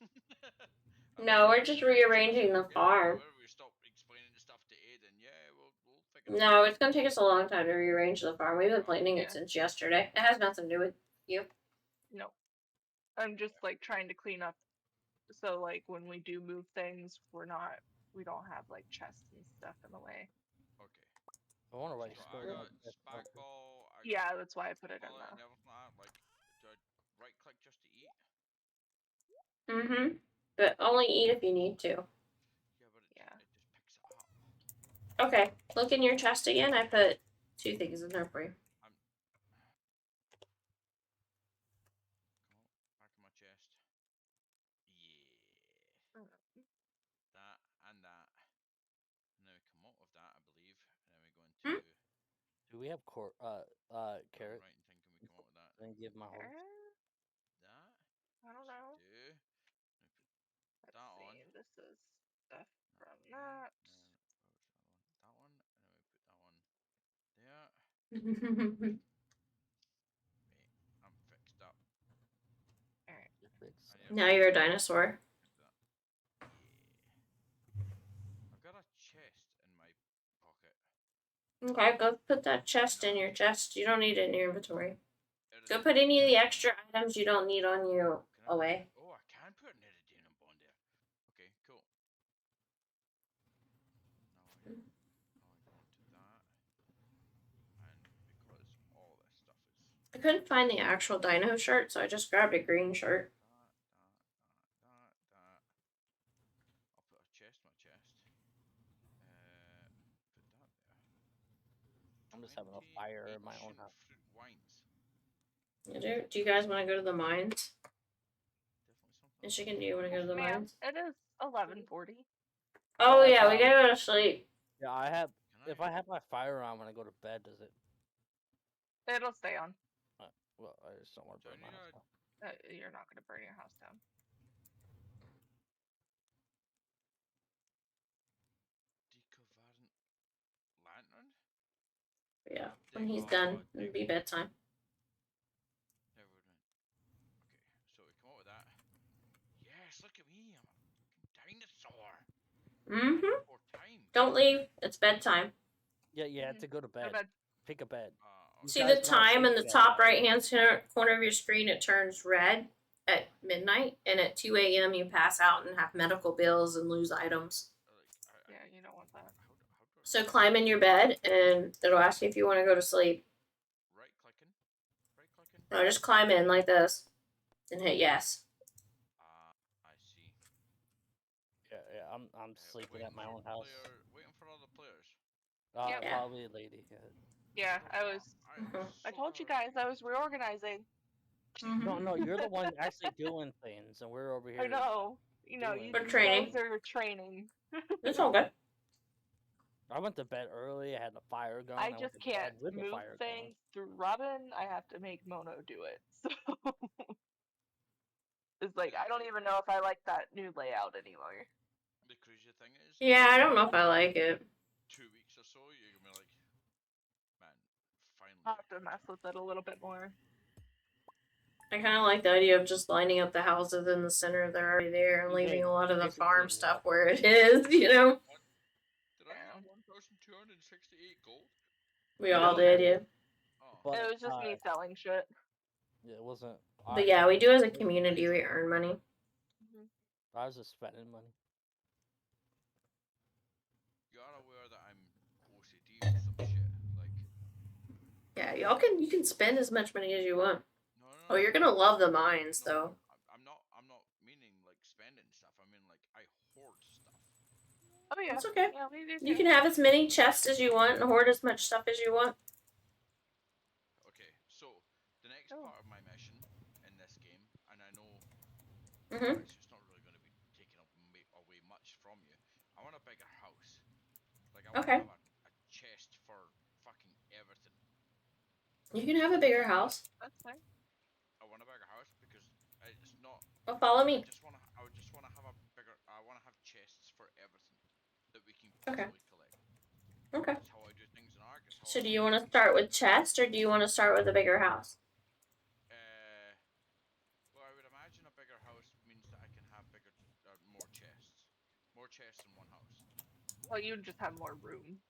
No, we're just rearranging the farm. Whenever we stop explaining the stuff to Aiden, we'll figure No, it's gonna take us a long time to rearrange the farm. We've been planning it since yesterday. It has nothing to do with you. No. I'm just, like, trying to clean up so, like, when we do move things, we don't have, like, chests and stuff in the way. Okay. I want to write So I got Spike Ball. Yeah, that's why I put it in Mullet and the. everything like that, like, do I right click just to eat? But only eat if you need to. Yeah, but Yeah. it just picks it up. Okay, look in your chest again. I put 2 things in there for you. Come on, back in my chest. Yeah. That and that. And then we come out of that, I believe. And then we go into Do we have carrot? right and thinking we come out of that. Then give my horse. That. I don't know. Do. Let's that see. on. This is stuff from That one. that. That one. And then we put that one there. Mhm. Wait, I'm fixed up. Alright. Now you're a dinosaur. Yeah. I've got a chest in my pocket. Okay, go put that chest in your chest. You don't need it in your inventory. It Go is- put any of the extra items you don't need on you Can I away. Oh, I can put an iridium bond there. Okay, cool. Now I go into that. And because all this stuff is I couldn't find the actual dino shirt, so I just grabbed a green shirt. that. I'll put a chest in my chest. Put that there. I'm just having a fire in my own Ancient house. fruit wines. Do you guys want to go to the mines? Definitely something. Michigan, do you want to go to the Ma'am, mines? it is 11:40. Oh I yeah, we thought- gotta go to sleep. Yeah, I have. Can If I have my fire on when I go to bed, does it? It'll stay on. Well, I just don't want to Do I burn my need house a- down. You're not gonna burn your house down. Decovarant lantern? Yeah, when he's done, it'll be bedtime. Never would have. Okay, so we come out with that. Yes, look at me, I'm a fucking dinosaur. Mm-hmm. Or time. Don't leave. It's bedtime. Yeah, you had to go to bed. bed. Pick a bed. Okay. See guys the want time in the sleep top right-hand corner of your screen, it turns red at midnight, and at 2 a.m. you pass out and have medical bills and lose items. Yeah, you don't want that. How do So climb in your bed, and it'll ask you if you want to go to sleep. right clicking? Right clicking? No, just climb in like this, and hit yes. I see. Yeah, I'm sleeping Waiting at my for own house. Waiting for other players. Yep. Yeah. Probably a lady. Yeah. Yeah, I was. I told you guys I was reorganizing. No, you're the one actually doing things, and we're over here. I know. You know, you For guys training. are training. It's all good. I went to bed early. I had the fire going. I went just to can't bed with the move fire things through Robin. I have to make Mono do it. So it's like I don't even know if I like that new layout anymore. The crazy thing is. Yeah, I don't know if I like it. 2 weeks or so, you're gonna be like, man, finally. I'll have to mess with it a little bit more. I kind of like the idea of just lining up the houses in the center. They're already there, and leaving a lot of the basically farm what? stuff where it is. You know, Did I have 1,268 gold? we all did, yeah. Oh. But, It was just me selling shit. Yeah, it wasn't. But yeah, we do as a community. We earn money. I was just spending money. You are aware that I'm OCD with some shit, like. Yeah, you can spend as much money as you want. No. Oh, you're gonna love the mines, though. I'm not meaning like spending stuff. I mean like I hoard stuff. Oh yeah. It's okay. Yeah, we do You too. can have as many chests as you want and hoard as much stuff as you want. Okay, so the next part of my mission in this game, and I know it's not really going to be taking up away much from you. I want a bigger house. Like I want to have a chest for fucking everything. You can have a bigger house. That's fine. I want a bigger house because it's not. Well, follow me. I would just want to have a bigger. I want to have chests for everything that we can possibly collect. Okay. That's how I do things in Ark. So do you want to start with chest, or do you want to start with a bigger house? Well, I would imagine a bigger house means that I can have more chests. More chests in one house. Well, you just have more room.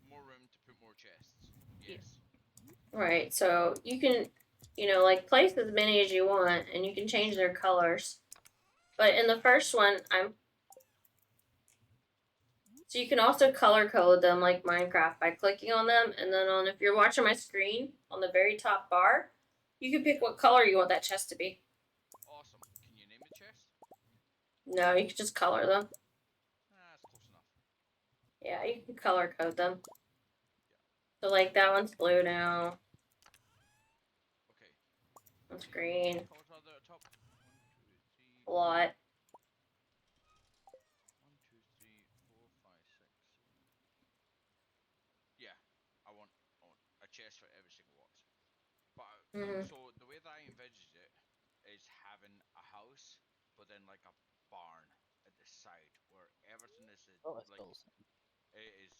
More room to put more chests. Yes. Right, so you can, like, place as many as you want, and you can change their colors. But in the first one, So you can also color code them like Minecraft by clicking on them, and then on if you're watching my screen on the very top bar, you can pick what color you want that chest to be. Awesome. Can you name a chest? No, you can just color them. That's close enough. Yeah, you can color code them. So like that one's blue now. Okay. That's green. Colors are there at top. 1, 2, 3. A lot. 1, 2, 3, 4, 5, 6. Yeah, I want a chest for every single box. But so the way that I envisaged it is having a house, but then like a barn at the side where everything is Oh, it's like those. it is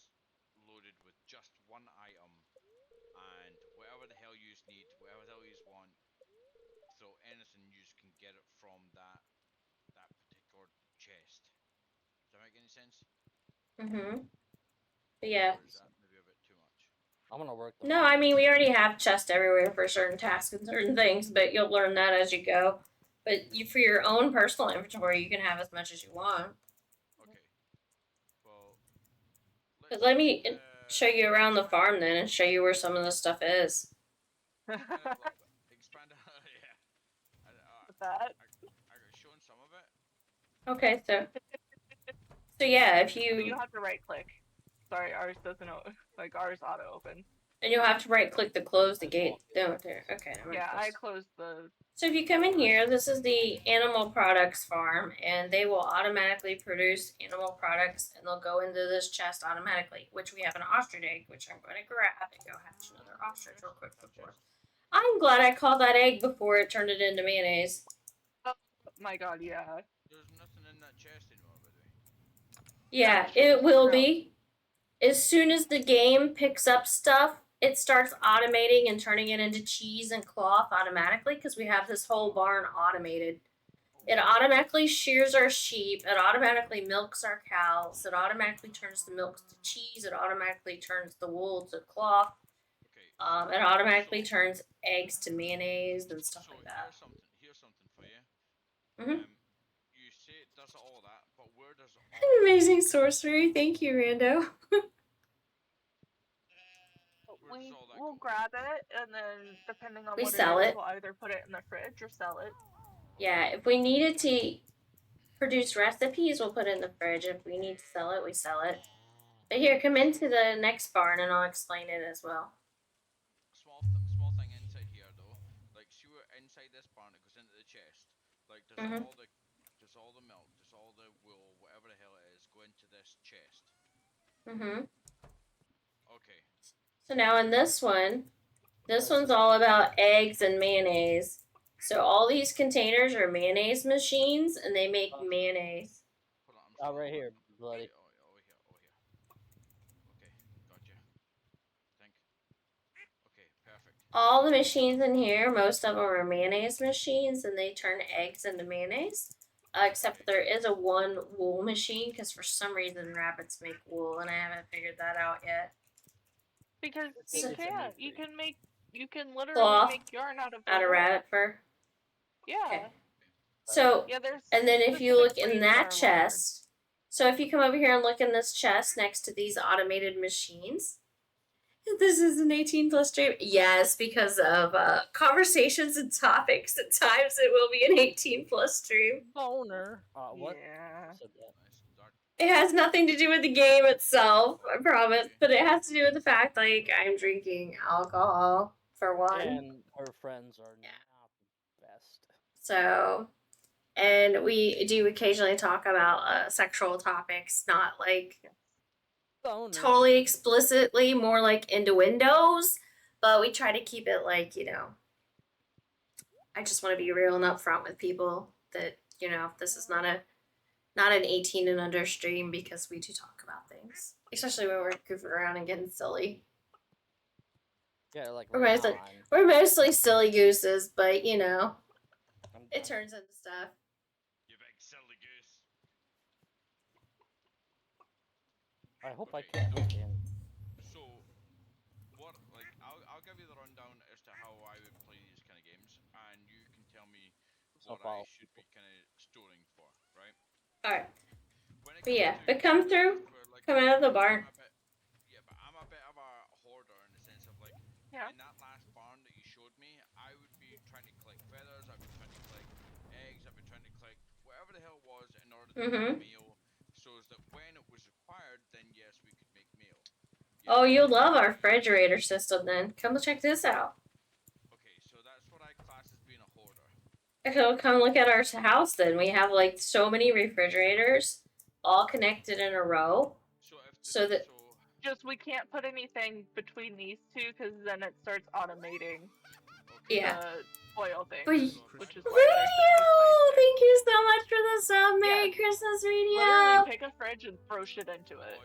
loaded with just one item, and whatever the hell you need, whatever the hell you want, so anything you can get it from that particular chest. Does that make any sense? But yeah. Or is that maybe a bit too much? I'm gonna work them. No, I mean we already have chests everywhere for certain tasks and certain things, but you'll learn that as you go. But you, for your own personal inventory, you can have as much as you want. Okay. Well, But let me show you around the farm then, and show you where some of the stuff is. Expand. Yeah. That. I got shown some of it. Okay, so yeah, if But you you have to right click. Sorry, ours doesn't like ours auto open. and you'll have to right click to close the gate. Don't there. Okay. Yeah, I closed the. So if you come in here, this is the animal products farm, and they will automatically produce animal products, and they'll go into this chest automatically, which we have an ostrich egg, which I'm going to grab and go hatch another ostrich real quick before. I'm glad I caught that egg before it turned it into mayonnaise. Oh my god, yeah. There's nothing in that chest anymore, by the way. Yeah, it will be. As soon as the game picks up stuff, it starts automating and turning it into cheese and cloth automatically because we have this whole barn automated. It automatically shears our sheep. It automatically milks our cows. It automatically turns the milk to cheese. It automatically turns the wool to cloth. Okay. It automatically turns eggs to mayonnaise and stuff like that. Here's something for you. Mm-hmm. You say it does all that, but where does all Amazing sorcery. Thank you, Rando. We'll grab it, and then depending on We what sell it is, it. we'll either put it in the fridge or sell it. Yeah, if we needed to produce recipes, we'll put it in the fridge. If we need to sell it, we sell it. But here, come into the next barn and I'll explain it as well. Small thing inside here though. Like see where inside this barn it goes into the chest. Like there's all the milk, there's all the wool, whatever the hell it is, go into this chest. Okay. So now in this one's all about eggs and mayonnaise. So all these containers are mayonnaise machines, and they make mayonnaise. Hold on, right here, bloody. Over here. Okay, gotcha. Think. Okay, perfect. All the machines in here, most of them are mayonnaise machines, and they turn eggs into mayonnaise. Except there is a one wool machine, because for some reason rabbits make wool, and I haven't figured that out yet. Because you can. You can literally Cloth make yarn out of rabbit fur. Yeah. Okay. So, yeah, there's and then if you look in that chest, so if you come over here and look in this chest next to these automated machines, this is an 18 plus stream. Yes, because of conversations and topics. At times it will be an 18 plus stream. Boner. What? Yeah. It has nothing to do with the game itself, I promise. But it has to do with the fact, like, I'm drinking alcohol, for one. And her friends are not the best. So, and we do occasionally talk about sexual topics, not like totally explicitly, more like innuendos, but we try to keep it like, I just want to be real and upfront with people that, this is not an 18 and under stream because we do talk about things, especially when we're goofing around and getting silly. Yeah, like we're mostly silly gooses, but it turns into stuff. You big silly goose. I hope I can't look in. So, what? Like, I'll give you the rundown as to how I would play these kind of games, and you can tell me what I should be kind of storing for, right? All right. But yeah, but come through. Like, Coming out of the barn. Yeah, but I'm a bit of a hoarder in the sense of like, Yeah. in that last barn that you showed me, I would be trying to collect feathers, I'd be trying to collect eggs, I'd be trying to collect whatever the hell it was in order to make meal, so as that when it was required, then yes, we could make meal. Oh, you'll love our refrigerator system then. Come check this out. Okay, so that's what I class as being a hoarder. So come look at our house then. We have like so many refrigerators all connected in a row. So that just we can't put anything between these two because then it starts automating the spoil thing, which is why Radio! Thank you so much for the sub. Merry Christmas, Radio! Literally pick a fridge and throw shit into it.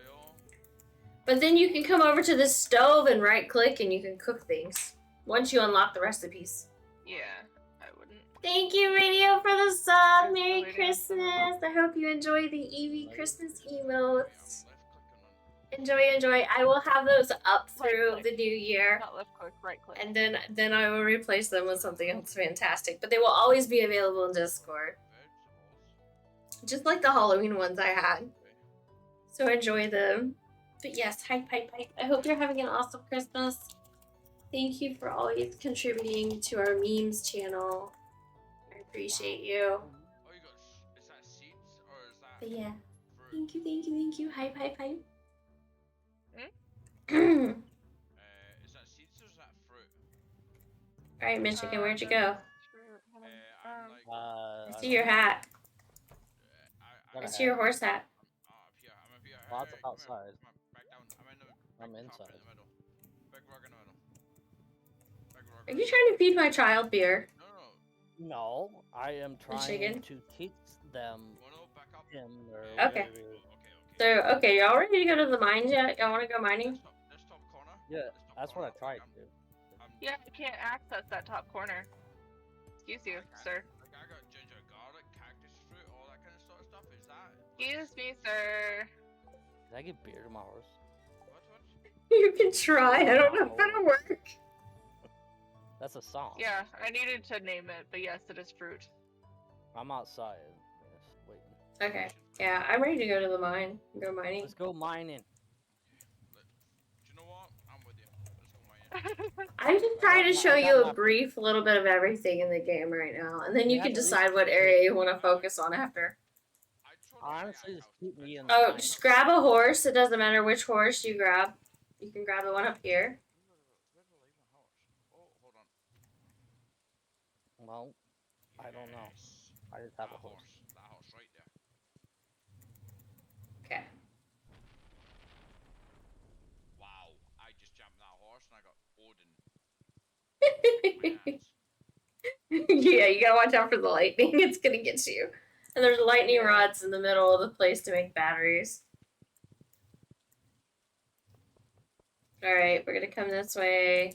But then you can come over to the stove and right click and you can cook things once you unlock the recipes. Yeah, I wouldn't. Thank you, Radio, for the sub. Merry Christmas. I hope you enjoy the Eevee Christmas emotes. Enjoy, enjoy. I will have those up through the new year. Not left click, right click. And then I will replace them with something else fantastic. But they will always be available in Discord. Just like the Halloween ones I had. So enjoy them. But yes, hype. I hope you're having an awesome Christmas. Thank you for always contributing to our memes channel. I appreciate you. Is that seeds or is that But yeah. fruit? Thank you. Hype. Is that seeds or is that fruit? Alright, Michigan, where'd you go? I I see your hat. I see your horse hat. Up here. I'm up here. Lots outside. Back down. I'm top inside. in the middle. Big rock in the middle. Big rock. Are you trying to feed my child beer? No, I am trying Michigan? to teach them Back up. him or Okay. So, okay, y'all ready to go to the mines yet? Y'all want to go mining? This top corner. Yeah, that's what I tried to do. Yeah, I can't access that top corner. Excuse you, sir. Like I got ginger, garlic, cactus fruit, all that kind of sort of stuff. Is that? Excuse me, sir. Did I get beer to my horse? What? You can try. I don't know if it'll work. That's a song. Yeah, I needed to name it, but yes, it is fruit. I'm outside. Yes, waiting. Okay. Yeah, I'm ready to go to the mine. Go mining. Let's go mining. Do you know what? I'm with you. Let's go mining. I'm just trying to show you a brief little bit of everything in the game right now, and then you can decide what area you want to focus on after. Honestly, just keep me in the Oh, mine. just grab a horse. It doesn't matter which horse you grab. You can grab the one up here. Where did I leave my horse? Oh, hold on. Well, I don't know. Yes. I just have a That horse. That horse right there. Okay. Wow. I just jumped that horse and I got Odin. Yeah, you gotta watch out for the lightning. It's gonna get you. And there's lightning rods in the middle of the place to make batteries. Alright, we're gonna come this way.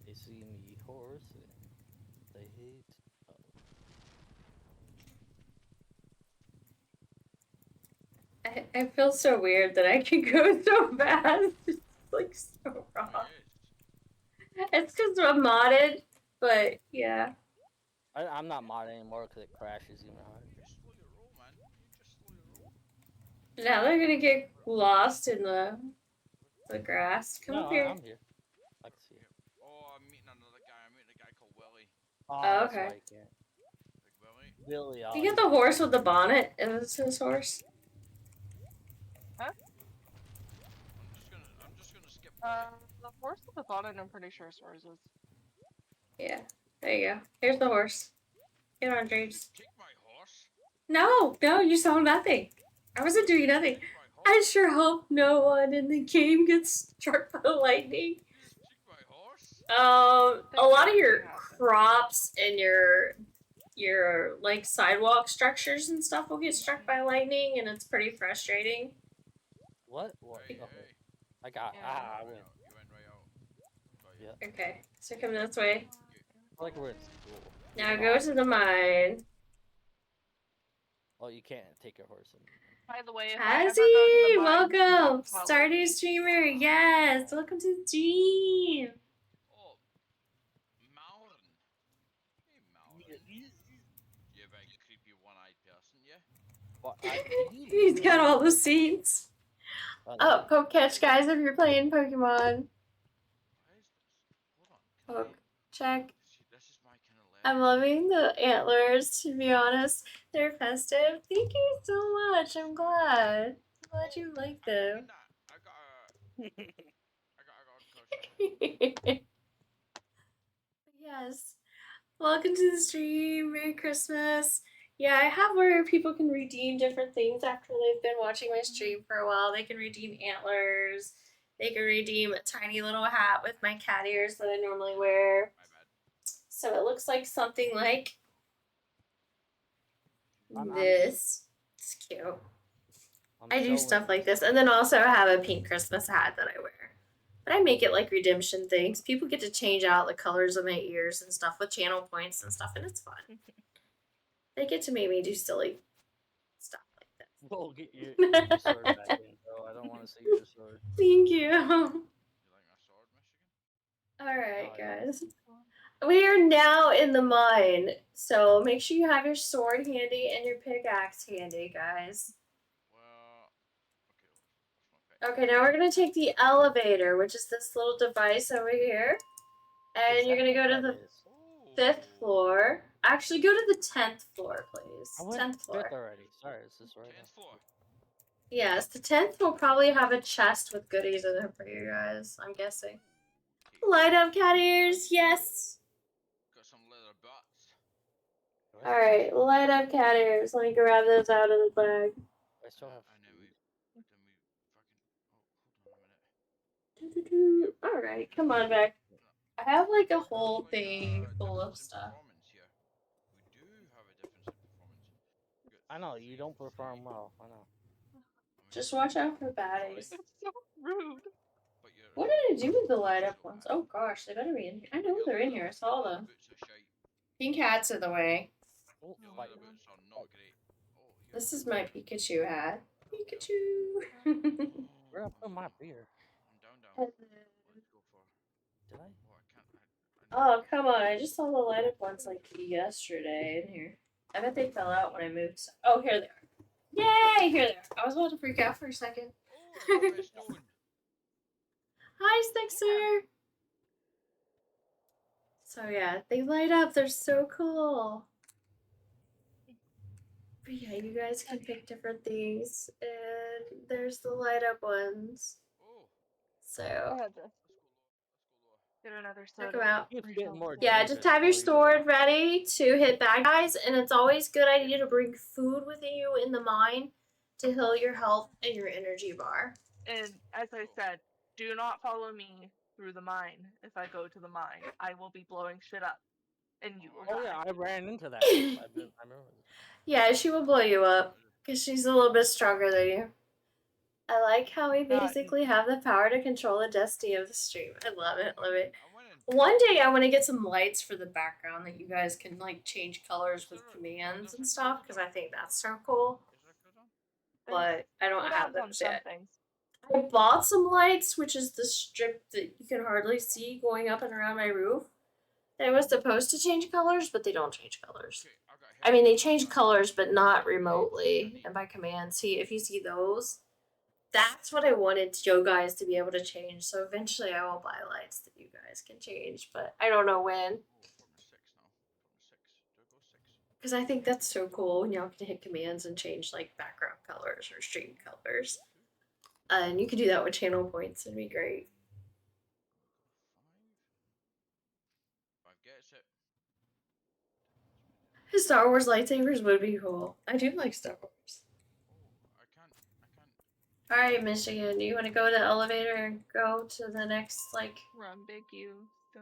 They see me horse. They hate. I feel so weird that I can go so fast. It's like so raw. It's because I'm modded, but yeah. I'm not modding anymore because it crashes even harder. Just slow your roll, man. You just slow your roll. Now they're gonna get lost in the grass. Come up here. I'm here. I can see it. Oh, I'm meeting another guy. I'm meeting a guy called Willie. Oh, Oh, that's why okay. I can't. Big Willie. Billy, You get the horse with the bonnet. Is it his horse? I'm just gonna skip. The horse with the bonnet, I'm pretty sure is yours. Yeah. There you go. Here's the horse. Get on, James. Take my horse. No, you saw nothing. I wasn't doing nothing. I sure hope no one in the game gets struck by lightning. Take my horse. A lot of your crops and your like sidewalk structures and stuff will get struck by lightning, and it's pretty frustrating. What? Hey, Oh, hey. I got. I win. You went right out. Yeah. Okay, so come this way. I like we're in school. Now go to the mine. Oh, you can't take your horse in. By the way, if I ever go to Hazzy, the mine, welcome! don't Stardew streamer, yes! Welcome to the stream! Oh, Malron. Hey, Malron. Yeah, very Well, He's got all the seeds. Oh, poke catch, guys, if you're playing Pokemon. What is this? Hold on. Poke check. See, this is my kind of I'm level. loving the antlers, to be honest. They're festive. Thank you so much. I'm glad. I'm glad you like them. I got a Yes. Welcome to the stream. Merry Christmas. Yeah, I have where people can redeem different things after they've been watching my stream for a while. They can redeem antlers. They can redeem a tiny little hat with my cat ears that I normally wear. My bad. So it looks like something like this. It's cute. I do stuff like this. And then also I have a pink Christmas hat that I wear. But I make it like redemption things. People get to change out the colors of my ears and stuff with channel points and stuff, and it's fun. They get to make me do silly stuff like this. We'll get your sword back in, bro. I don't want to see your sword. Thank you. You like my sword, Michigan? Alright, guys. We are now in the mine, so make sure you have your sword handy and your pickaxe handy, guys. Well, Okay, now we're gonna take the elevator, which is this little device over here. And you're gonna go to the 5th floor. Actually, go to the 10th floor, please. I went 10th floor. 5th already. Sorry, is this right? 10th floor. Yes, the 10th will probably have a chest with goodies in it for you guys, I'm guessing. Light up, cat ears, yes! Got some leather butts. Alright, light up, cat ears. Let me grab those out of the bag. I still have. Alright, come on back. I have like a whole thing full of stuff. We do have a difference in performance. I know, you don't perform well. I know. Just watch out for baddies. That's so rude. What did I do with the light up ones? Oh gosh, they better be in here. I know they're in here. I saw them. Pink hat's in the way. Oh, This is my Pikachu hat. Pikachu! where I put my beer? I'm down. Did I? Oh, come on. I just saw the light up ones like yesterday in here. I bet they fell out when I moved. Oh, here they are. Yay! Here they are. I was about to freak out for a second. Hi, Stixer! So yeah, they light up. They're so cool. But yeah, you guys can pick different things. And there's the light up ones. So Get another check soda. them out. More Yeah, just have your sword ready to hit bad guys. And it's always a good idea to bring food with you in the mine to heal your health and your energy bar. And as I said, do not follow me through the mine if I go to the mine. I will be blowing shit up. And you will die. Oh yeah, I ran into that. I remember. Yeah, she will blow you up. Because she's a little bit stronger than you. I like how we basically have the power to control the destiny of the stream. I love it, love it. One day I want to get some lights for the background that you guys can like change colors with commands and stuff. Because I think that's so cool. But I don't have those yet. I bought some lights, which is the strip that you can hardly see going up and around my roof. They was supposed to change colors, but they don't change colors. I mean, they change colors, but not remotely and by command. See, if you see those, that's what I wanted you guys to be able to change. So eventually I will buy lights that you guys can change, but I don't know when. Because I think that's so cool when y'all can hit commands and change like background colors or stream colors. And you can do that with channel points. It'd be great. Star Wars lightsabers would be cool. I do like Star Wars. Alright, Michigan, do you want to go to the elevator and go to the next, like... Run, big you. Go.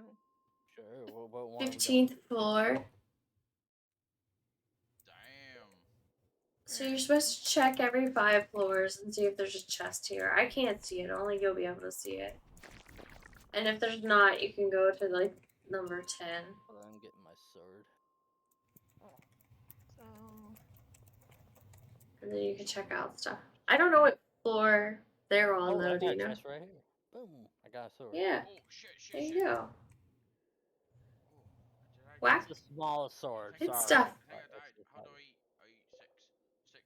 Sure, what one? 15th floor. Damn. So you're supposed to check every 5 floors and see if there's a chest here. I can't see it, only you'll be able to see it. And if there's not, you can go to, like, number 10. I'm getting my sword. So... And then you can check out stuff. I don't know what floor they're on, though, do you know? Chest right here. Boom, I got a sword. Yeah, Oh, shit, there you go. Oh, Whack. It's a small sword. It's sorry. stuff. I think I died. How do I eat? I eat 6.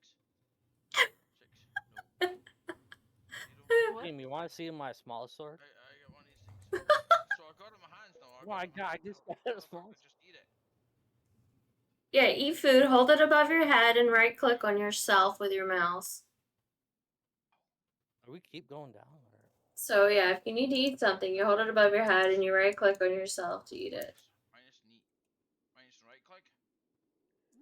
what? Jim, you want to see my small sword? I got one of these things. So I got it in my hands now. No, I just got a small. Motherfucker, just eat it. Yeah, eat food, hold it above your head, and right click on yourself with your mouse. We keep going down. Or... So yeah, if you need to eat something, you hold it above your head and you right click on yourself to eat it. Minus neat. Minus right click.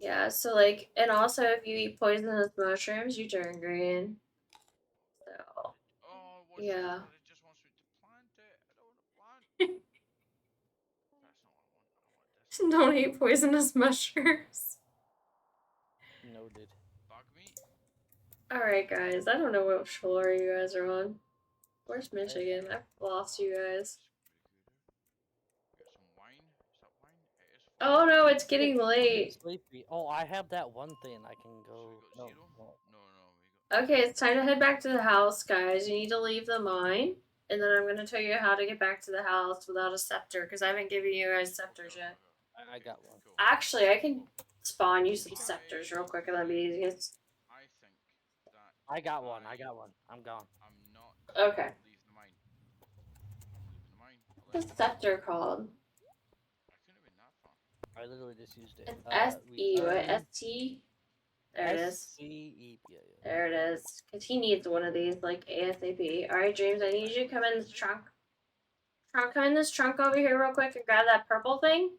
Yeah, so like, and also if you eat poisonous mushrooms, you turn green. So, Oh, it was yeah. but it just wants me to plant it. I don't want to plant. That's not what I want. I want this. Don't eat poisonous mushrooms. Noted. Bug meat. Alright, guys, I don't know what floor you guys are on. Where's Michigan? I've lost you guys. Got some wine. Is that wine? It is. Oh no, it's I'm getting late. sleepy. Oh, I have that one thing I can go. So we got No, zero? no. No, we got. Okay, it's time to head back to the house, guys. You need to leave the mine. And then I'm going to tell you how to get back to the house without a scepter, because I haven't given you guys scepters yet. I got one. Cool. Actually, I can spawn you some scepters real quick, and that'd be easiest. I think that. I got one. I got one. I'm gone. I'm not. Okay. Leave the mine. I'm leaving the mine. What's the scepter called? I couldn't have been that far. I literally just used it. It's S-E, right? S-T? There it is. S-C-E. Yeah. There it is. Because he needs one of these, like, ASAP. Alright, James, I need you to come in this trunk. Come in this trunk over here real quick and grab that purple thing.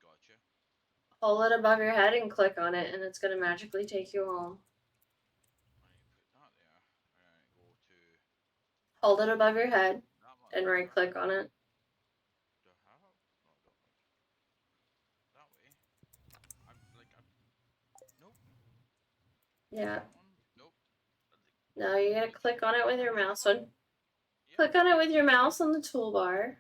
Gotcha. Hold it above your head and click on it, and it's going to magically take you home. I need to put that there. Go to Hold it above your head that one. and right click on it. Do I have it? No, I don't. That way. Nope. Yeah. That one? Nope. No, you gotta click on it with your mouse. So Yeah. click on it with your mouse on the toolbar,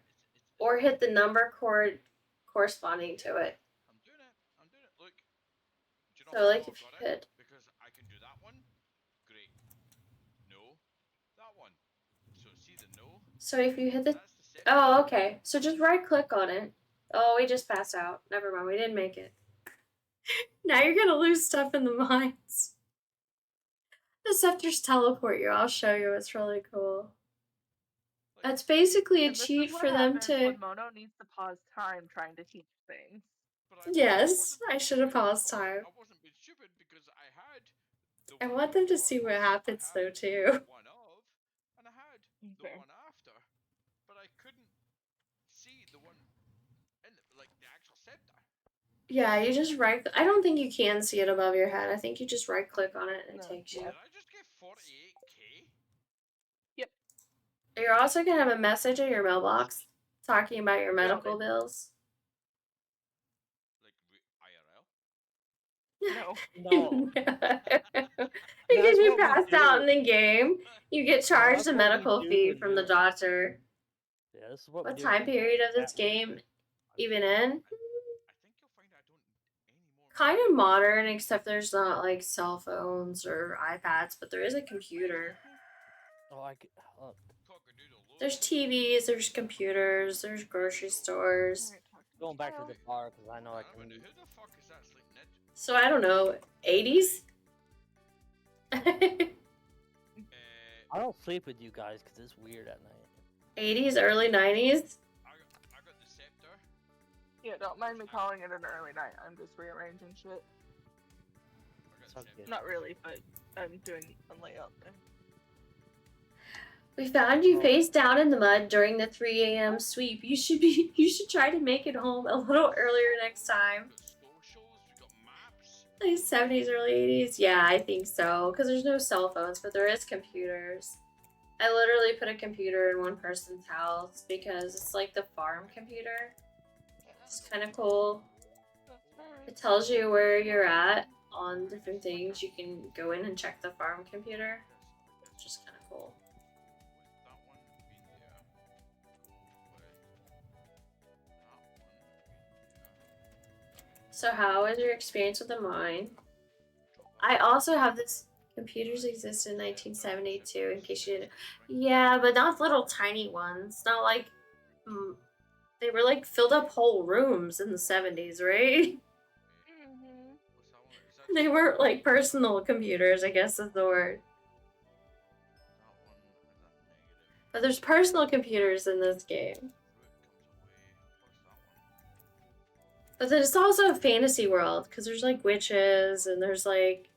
or hit the number chord corresponding to it. I'm doing it. Look. Do you know So how like I've if you got it? hit, Because I can do that one. Great. No. That one. So see the no? so if you hit the, That's the set. oh okay, so just right click on it. Oh, we just passed out. Never mind, we didn't make it. Now you're gonna lose stuff in the mines. The scepters teleport you. I'll show you. It's really cool. That's basically a And this cheat is what for them happens to. when Mono needs to pause time trying to teach things. But Yes, wasn't I being should have stupid. paused time. I wasn't being stupid because I had. The I one want them to before, see what I happens had though the too. one of, and I had Okay. the one after, but I couldn't see the one in the actual scepter. Yeah, you just right. I don't think you can see it above your head. I think you just right click on it and it No, takes you. Did I just get 48k? You're also gonna have a message in your mailbox talking about your medical bills. Like IRL? No. No. Because you what we passed do. out in the game, you get charged that's a what we medical do fee when from the you're- doctor. Yeah, this is what What we do time when period we're of this at work. game even in? I think you'll find I don't need any more. Kind of modern, except there's not like cell phones or iPads, but there is a computer. Oh, There's TVs, there's computers, there's grocery stores. going back to the bar because I know I Who can. the fuck is that sleeping Ned? So I don't know, 80s? I don't sleep with you guys because it's weird at night. 80s, early 90s? I got the scepter. Yeah, don't mind me calling it an early night. I'm just rearranging shit. I got the Sounds scepter. good. Not really, but I'm doing a layout thing. We found you face down in the mud during the 3 a.m. sweep. You should try to make it home a little earlier next time. We got socials, we got maps. Like 70s, early 80s? Yeah, I think so. Because there's no cell phones, but there is computers. I literally put a computer in one person's house because it's like the farm computer. It's kind of cool. It tells you where you're at on different things. You can go in and check the farm computer. It's just kind of cool. With that one being there. Go with that one being there. So how is your experience with the mine? I also have this. Computers existed in 1972, in case you didn't. Yeah, but not little tiny ones. Not like. They were like filled up whole rooms in the 70s, right? Mm-hmm. What's that one? Is that They weren't like personal computers, I guess is the word. that one? Is that But there's personal computers in this game. Fruit comes away. What's that one? But then it's also a fantasy world, because there's like witches and there's like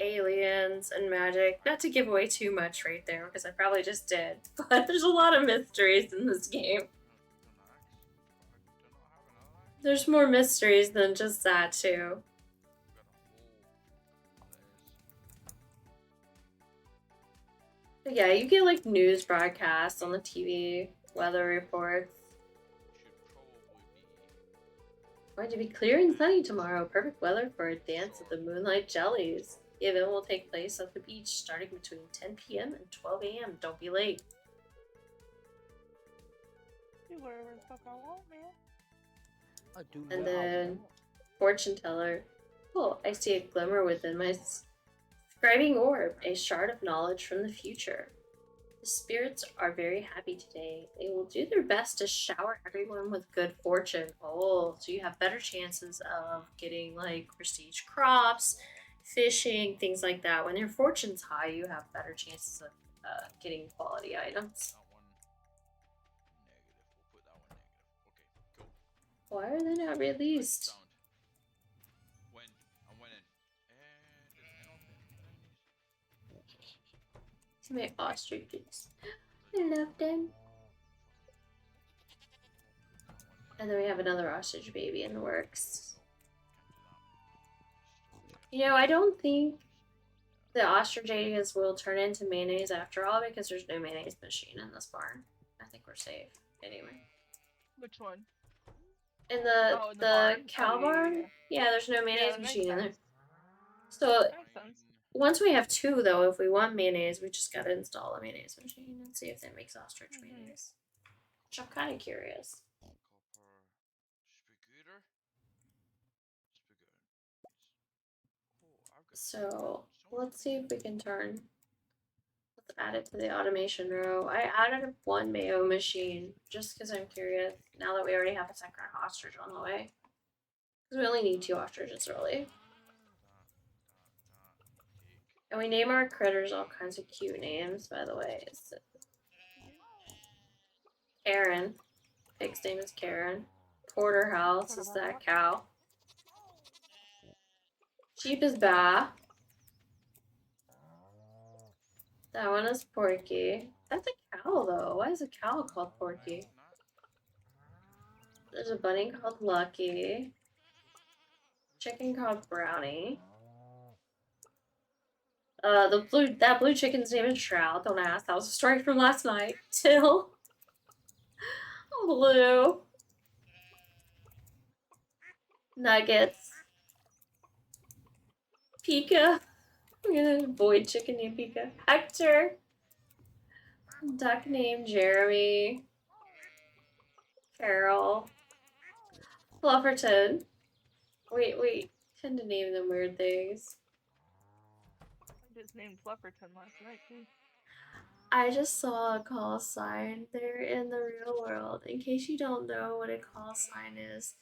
aliens and magic. Not to give away too much right there, because I probably just did. But there's a lot of mysteries in this game. An axe? Do not have another axe? There's more mysteries than just that, too. Got a hole. There's. But yeah, you get like news broadcasts on the TV, weather reports. Should probably be. Going to be clear and sunny tomorrow. Perfect weather for a dance at the Moonlight Jellies. The event will take place at the beach starting between 10 p.m. and 12 a.m. Don't be late. Do whatever the fuck I want, man. I do And what I then want. fortune teller. Cool. I see a glimmer within my scribing orb, a shard of knowledge from the future. The spirits are very happy today. They will do their best to shower everyone with good fortune. Oh, so you have better chances of getting like prestige crops, fishing, things like that. When your fortune's high, you have better chances of getting quality items. That one negative. We'll put that one negative. Okay, cool. Why are they not released? Sound. When? I'm winning. And To make ostriches. I love them. And then we have another ostrich baby in the works. You know, I don't think the ostrich eggs will turn into mayonnaise after all because there's no mayonnaise machine in this barn. I think we're safe. Anyway. Which one? In the Oh, in the the barn? cow Oh, barn? Yeah, there's no Yeah, mayonnaise that makes machine in there. sense. So That makes sense. once we have two though, if we want mayonnaise, we just gotta install a mayonnaise machine and see if that makes ostrich mayonnaise. Which I'm kinda curious. copper spaghetti. Oh, I've got So let's see if we can turn. Let's add it to the automation row. I added one mayo machine just because I'm curious. Now that we already have a second ostrich on the way, because we only need 2 ostriches really, and we name our critters all kinds of cute names. By the way, it's Karen. Pig's name is Karen. Porterhouse is that cow. Sheep is Ba. That one is Porky. That's a cow though. Why is a cow called Porky? There's a bunny called Lucky. Chicken called Brownie. That blue chicken's name is Shroud. Don't ask. That was a story from last night. Till Blue. Nuggets. Pika. I'm gonna avoid chicken named Pika. Hector. Duck named Jeremy. Carol. Flufferton. We tend to name them weird things. I just named Flufferton last night, too. I just saw a call sign there in the real world. In case you don't know what a call sign is,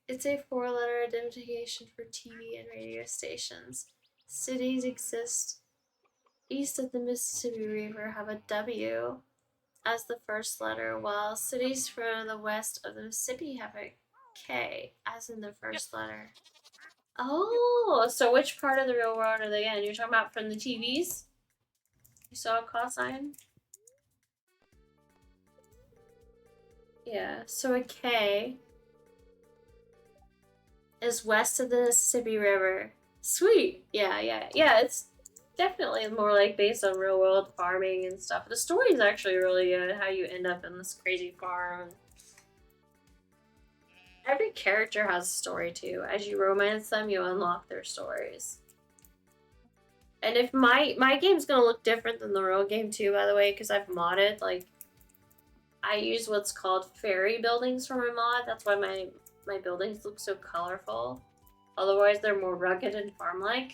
it's a 4-letter identification for TV and radio stations. Cities exist east of the Mississippi River have a W as the first letter, while cities from the west of the Mississippi have a K as in the first letter. Oh, so which part of the real world are they in? You're talking about from the TVs? You saw a call sign? Yeah, so a K is west of the Mississippi River. Sweet. Yeah, it's definitely more like based on real world farming and stuff. The story is actually really good, how you end up in this crazy farm. Every character has a story too. As you romance them, you unlock their stories. And if my game's gonna look different than the real game too, by the way, because I've modded, like, I use what's called fairy buildings for my mod. That's why my buildings look so colorful. Otherwise, they're more rugged and farm-like.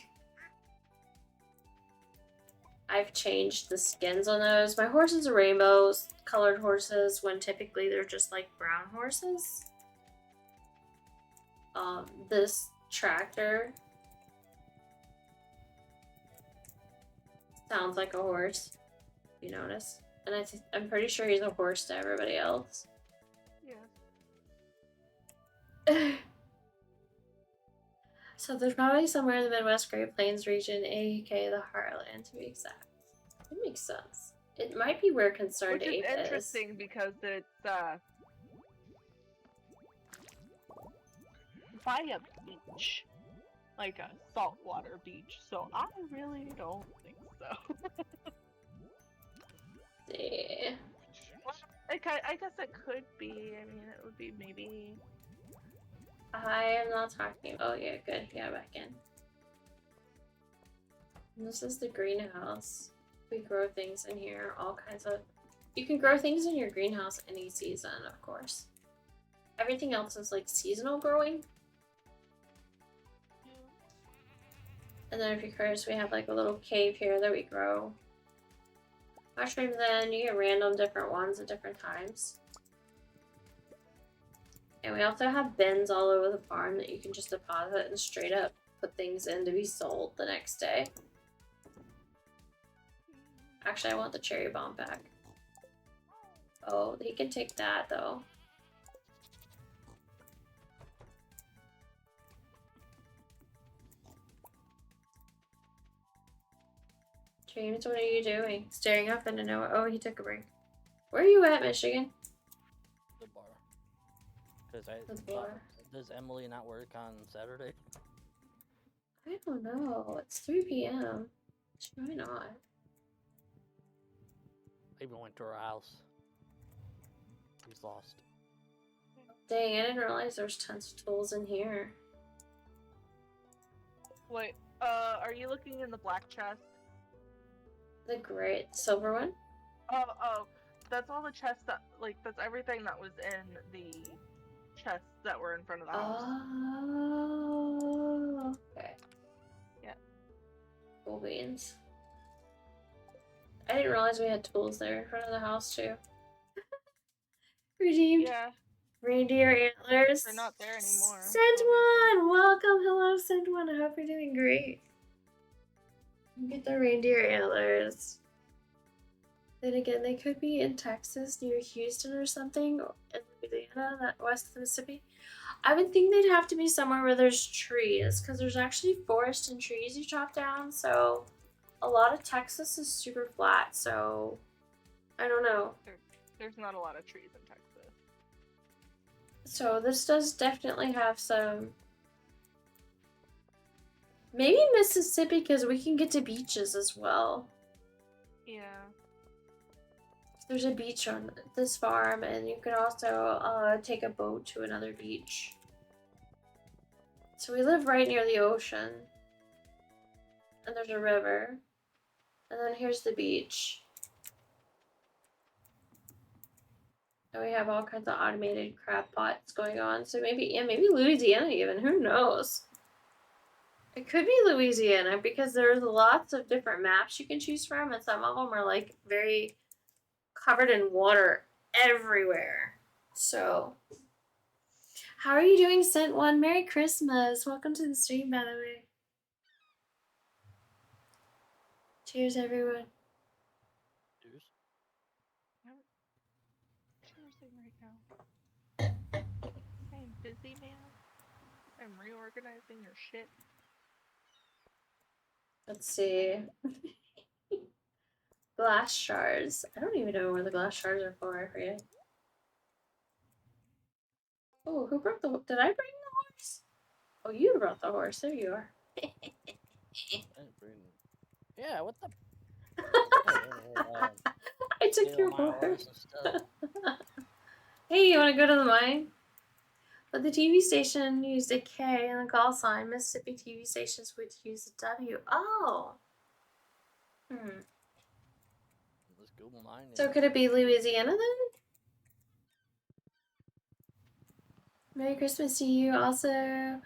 I've changed the skins on those. My horses are rainbows, colored horses, when typically they're just like brown horses. This tractor sounds like a horse, you notice. And I'm pretty sure he's a horse to everybody else. Yeah. So there's probably somewhere in the Midwest Great Plains region, aka the Heartland, to be exact. It makes sense. It might be where Concerned Which is Ape is. interesting because it's by a beach, like a saltwater beach. So I really don't think so. Yeah. I guess it could be. I mean, it would be maybe. I am not talking. Oh yeah, good. Yeah, back in. And this is the greenhouse. We grow things in here, all kinds of. You can grow things in your greenhouse any season, of course. Everything else is like seasonal growing. And then, of course, we have like a little cave here that we grow mushrooms in. You get random different ones at different times. And we also have bins all over the farm that you can just deposit and straight up put things in to be sold the next day. Actually, I want the cherry bomb back. Oh, he can take that though. James, what are you doing? Staring up into nowhere. Oh, he took a break. Where are you at, Michigan? The bar. Because The bar. Does Emily not work on Saturday? I don't know. It's 3 p.m. Why not? Maybe went to her house. He's lost. Dang, I didn't realize there's tons of tools in here. Wait, are you looking in the black chest? The great silver one? Oh, that's all the chests that, like, that's everything that was in the chests that were in front of the house. Oh, okay. Yeah. Cool beans. I didn't realize we had tools there in front of the house too. Redeemed. Yeah. Reindeer antlers. They're not there anymore. Sent one! Welcome, hello, sent one. I hope you're doing great. Get the reindeer antlers. Then again, they could be in Texas near Houston or something, or in Louisiana, that west of the Mississippi. I would think they'd have to be somewhere where there's trees, because there's actually forest and trees you chop down, so a lot of Texas is super flat, so I don't know. There's not a lot of trees in Texas. So this does definitely have some... Maybe Mississippi, because we can get to beaches as well. Yeah. There's a beach on this farm, and you can also take a boat to another beach. So we live right near the ocean. And there's a river. And then here's the beach. And we have all kinds of automated crab pots going on. So maybe, yeah, maybe Louisiana even. Who knows? It could be Louisiana because there's lots of different maps you can choose from, and some of them are like very covered in water everywhere. So, how are you doing, Sent One? Merry Christmas. Welcome to the stream, by the way. Cheers, everyone. Cheers. Cheersing right now. I'm busy, man. I'm reorganizing your shit. Let's see. Glass shards. I don't even know where the glass shards are for. I forget. Oh, who brought the... Did I bring the horse? Oh, you brought the horse. There you are. Yeah, what the... I took your horse. Hey, you want to go to the mine? But the TV station used a K and the call sign. Mississippi TV stations would use a W. Oh. Let's Google mine. So could it be Louisiana then? Merry Christmas to you also.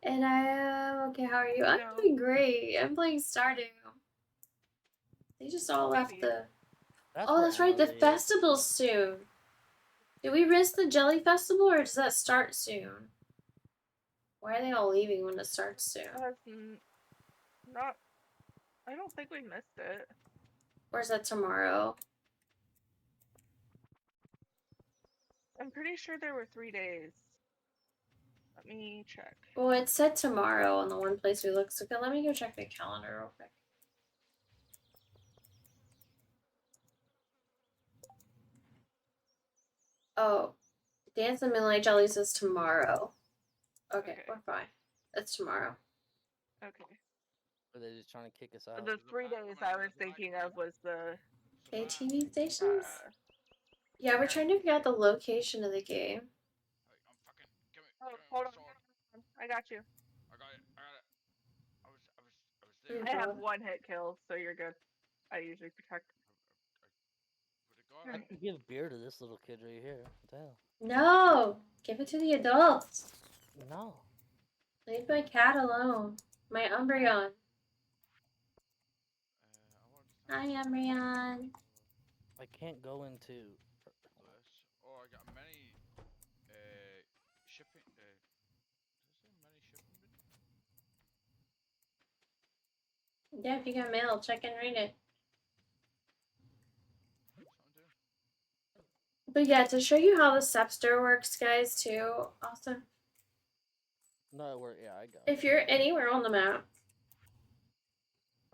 And I am... Okay, how are you? I'm doing great. I'm playing Stardew. They just all left the... Oh, that's right. The festival's soon. Do we risk the Jelly Festival or does that start soon? Why are they all leaving when it starts soon? Not... I don't think we missed it. Or is that tomorrow? I'm pretty sure there were 3 days. Let me check. Well, it said tomorrow on the one place we looked. So let me go check the calendar real quick. Oh, Dance and Midnight Jellies is tomorrow. Okay, we're fine. It's tomorrow. Okay. Are they just trying to kick us out? The 3 days I was thinking of was the KTV stations? Yeah, we're trying to figure out the location of the game. I'm fucking. Give me. Oh, Give me hold my on. sword. I got you. I got it. I got it. I was there. I have 1 hit kill, so you're good. I usually protect. Would it go? I can give beer to this little kid right here. What the hell? No! Give it to the adults. No. Leave my cat alone. My Umbreon. Hi, Umbreon. I can't go into. Oh, I got a mini shipping. Does it say mini shipping bin? Yeah, if you got mail, check and read it. But yeah, to show you how the scepter works, guys, too, also. No, yeah, I got If you're anywhere on the map,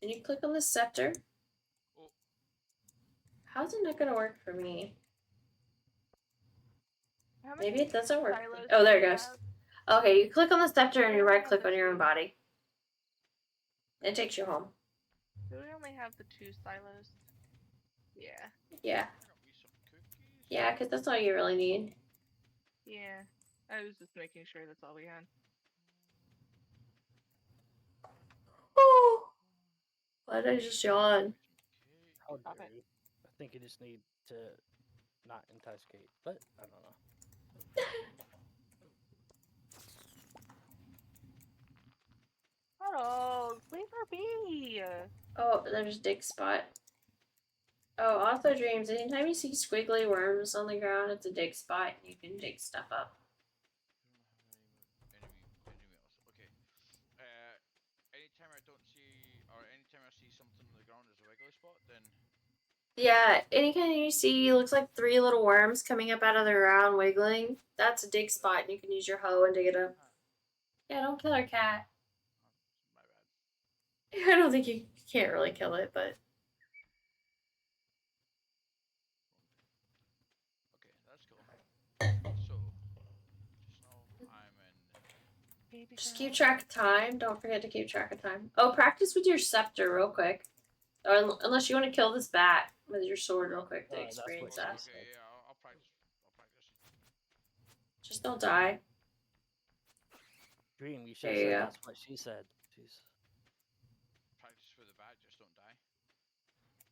and you click on the scepter, how's it not gonna work for me? Maybe it doesn't work. Oh, there it goes. Okay, you click on the scepter and you right click on your own body. It takes you home. Do we only have the 2 silos? Yeah. Yeah. Yeah, because that's all you really need. Yeah. I was just making sure that's all we had. Oh, why did I just yawn? How dare you? I think you just need to not entice Kate, but I don't know. Oh, leave her be. Oh, there's dig spot. Oh, also dreams. Anytime you see squiggly worms on the ground, it's a dig spot, and you can dig stuff up. Okay. Anytime I don't see, or anytime I see something on the ground as a wiggly spot, then. Yeah, anytime you see, looks like 3 little worms coming up out of the ground wiggling. That's a dig spot, and you can use your hoe and dig it up. Yeah, don't kill our cat. My bad. I don't think you can't really kill it, but. Okay, that's cool. So, just know I'm in. Just keep track of time. Don't forget to keep track of time. Oh, practice with your scepter real quick. Or unless you want to kill this bat with your sword real quick to experience that. Okay, yeah, I'll practice. Just don't die. Dream, you should have said that's what she said. Jeez. Practice for the bat, just don't die.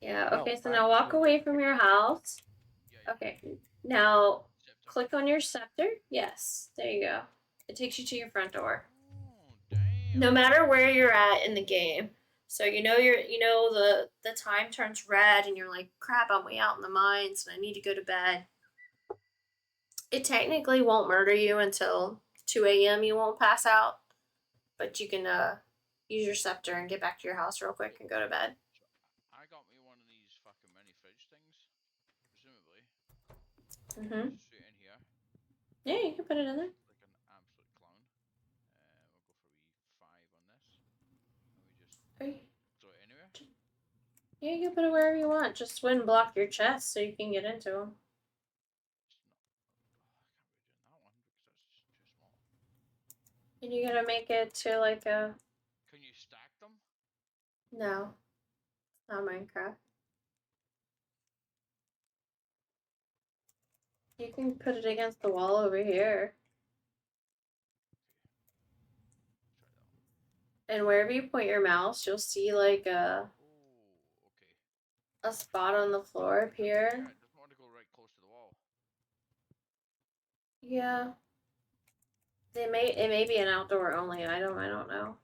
Yeah, okay, so now walk away from your house. Okay, now click on your scepter. Yes, there you go. It takes you to your front door. No matter where you're at in the game. So you know the time turns red and you're like, crap, I'm way out in the mines and I need to go to bed. It technically won't murder you until 2 a.m. You won't pass out. But you can use your scepter and get back to your house real quick and go to bed. I got me one of these fucking mini fridge things, presumably. Mm-hmm. Straight in here. Yeah, you can put it in there. Like an absolute clown. We'll go for E5 on this. And we just throw it anywhere. Yeah, you can put it wherever you want. Just wouldn't block your chest so you can get into them. And you gotta make it to like a. Can you stack them? No, it's not Minecraft. You can put it against the wall over here. And wherever you point your mouse, you'll see like a spot on the floor up here. Yeah, I just want to go right close to the wall. Yeah. It may be an outdoor only item, I don't know.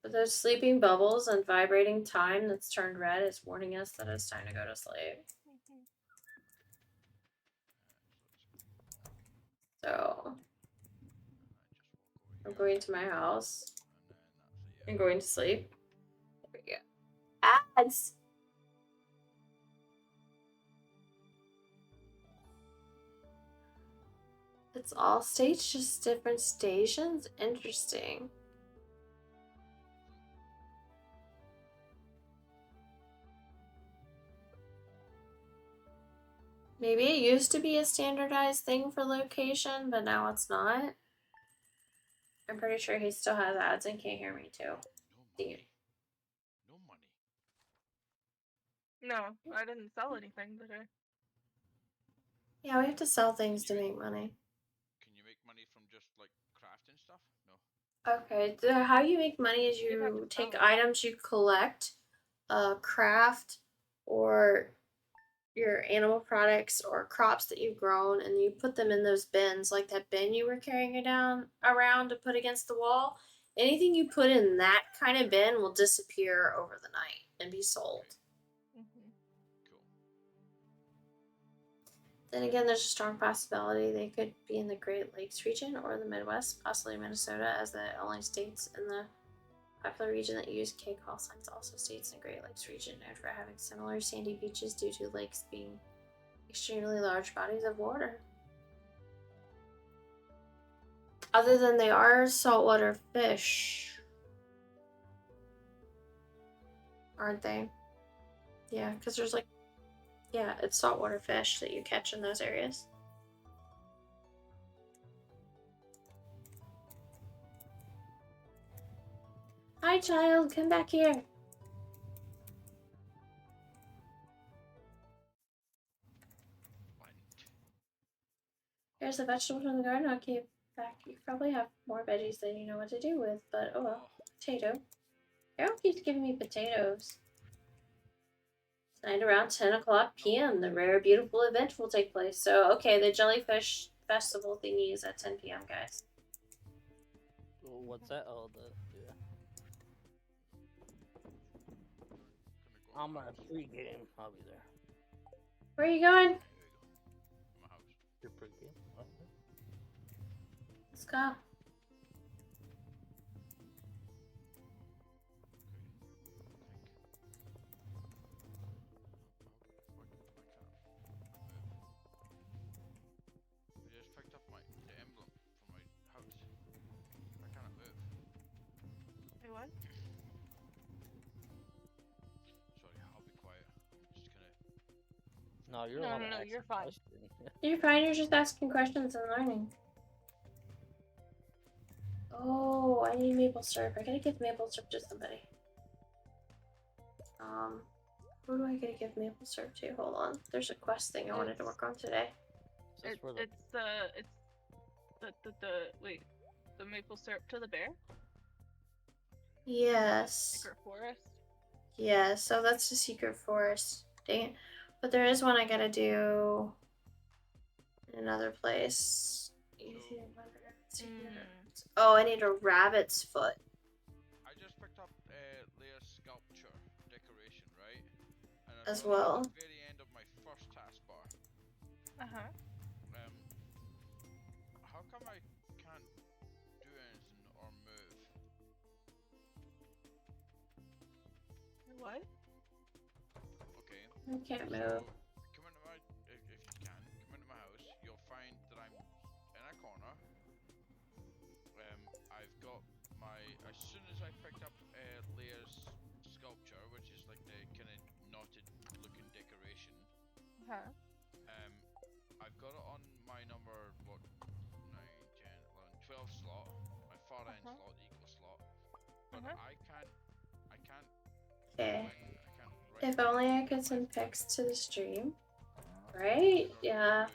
But those sleeping bubbles and vibrating time that's turned red is warning us that it's time to go to sleep. So I'm going to my house. I'm going to sleep. There we go. Ads! It's all states, just different stations? Interesting. Maybe it used to be a standardized thing for location, but now it's not. I'm pretty sure he still has ads and can't hear me too. No money. No money. No, I didn't sell anything today. Yeah, we have to sell things to make money. Can you make money from just like crafting stuff? No. Okay, how you make money is You'd have to you take sell it. items you collect, craft, or your animal products or crops that you've grown, and you put them in those bins, like that bin you were carrying around to put against the wall. Anything you put in that kind of bin will disappear over the night and be sold. Mm-hmm. Cool. Then again, there's a strong possibility they could be in the Great Lakes region or the Midwest, possibly Minnesota, as the only states in the popular region that use K call signs. Also states in the Great Lakes region known for having similar sandy beaches due to lakes being extremely large bodies of water. Other than they are saltwater fish, aren't they? Yeah, because there's like, yeah, it's saltwater fish that you catch in those areas. Hi, child, come back here. Here's a vegetable from the garden. I'll keep back. You probably have more veggies than you know what to do with, but oh well. Potato. Carol keeps giving me potatoes. Tonight around 10 o'clock p.m., the rare beautiful event will take place. So, okay, the jellyfish festival thingy is at 10 p.m., guys. What's that? Oh, yeah. I'm a pre-game. I'll be there. Where are you going? There you go. My house. Your pre-game? Okay. Let's go. I just picked up the emblem from my house. I cannot move. Hey, what? Sorry, I'll be quiet. I'm just gonna. No, you're No, allowed no, to no, ask you're a fine. question. You're fine, you're just asking questions and learning. Oh, I need maple syrup. I gotta give maple syrup to somebody. Who do I gotta give maple syrup to? Hold on. There's a quest thing I wanted to work on today. It's wait, the maple syrup to the bear? Yes. Secret forest? Yeah, so that's the secret forest. Dang it. But there is one I gotta do in another place. Oh, I need a rabbit's foot. I just picked up Leah's sculpture decoration, right? And As got it well. at the very end of my first taskbar. Uh-huh. How come I can't do anything or move? What? Okay. I can't So, move. come into my, if you can, come into my house. You'll find that I'm in a corner. I've got as soon as I picked up Leah's sculpture, which is like the kind of knotted looking decoration. Uh-huh. I've got it on my number, 9, 10, 11, 12 slot, my far end slot, the equal slot. But I can't. Okay. Right. If only I could send pics to the stream. Right? Yeah.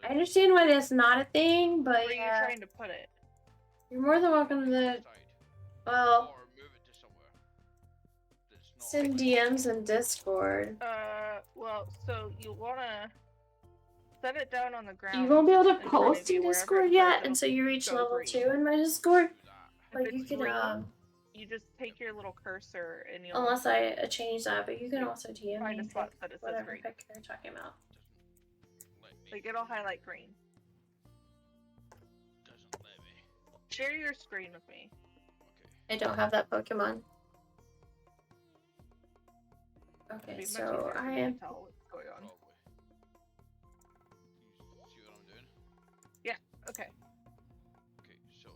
I understand why that's not a thing, but where yeah. are you trying to put it? You're more than welcome to, well, or move it to somewhere that's not send DMs in Discord. Well, so you wanna set it down on the ground. You won't be able to in front post of you, in wherever Discord it yet says until you reach go level green. 2 in my Discord. do that. But you it's can, green, you just take your little cursor and you'll unless I change that, but you can also DM find me a and spot pick that it says whatever green. pick you're talking about. Doesn't let me. Like it'll highlight green. Doesn't let me. Share your screen with me. Okay. I don't have that Pokemon. Okay, It'd be much so easier for I me am. to tell what's going on. Probably. You see what I'm doing? Yeah. Okay. Okay, so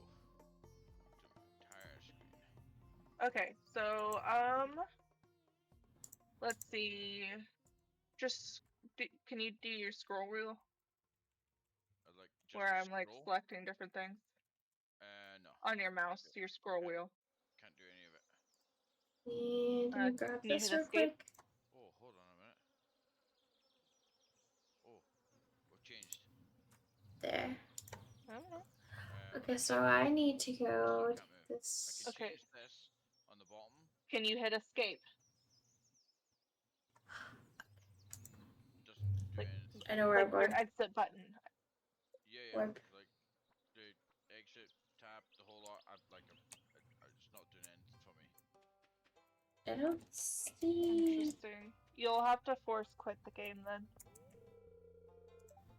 the entire screen. Okay, so let's see. Just can you do your scroll wheel Like just where I'm like scroll. selecting different things No. on your mouse, your scroll Can't- wheel? Can't do any of it. And can you grab Can you this hit real escape? quick? Oh, hold on a minute. Oh, what changed? There. I don't know. Okay, so I need to go to Can't move. I this. can Okay. change this on the bottom. Can you hit escape? Doesn't do Like, anything. I know where I'm like your going. exit button. Yeah, Warp. like the exit tab, the whole lot. It's not doing anything for me. I don't see. Interesting. You'll have to force quit the game then.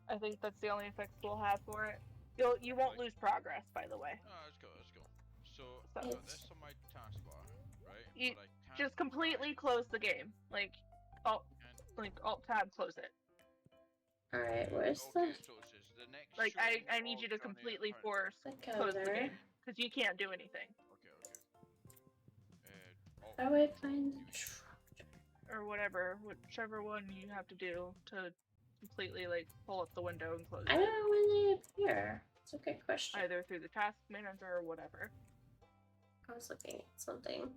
I think that's the only effects we'll have for it. You won't lose progress, by the way. Oh, let's go, let's go. So So- I got this on my taskbar, right? You But I can't just completely close the game. Like alt tab, close it. Alright, where's Okay, so it says the next. Like I showing need you to of Johnny completely Apprentice. force the close the counter? game because you can't do anything. Okay, okay. Alt How do I control, find you the mean? Or whatever, whichever one you have to do to completely like pull up the window and close I it. don't know when they appear. It's a good question. Either through the task manager or whatever. I was looking at something.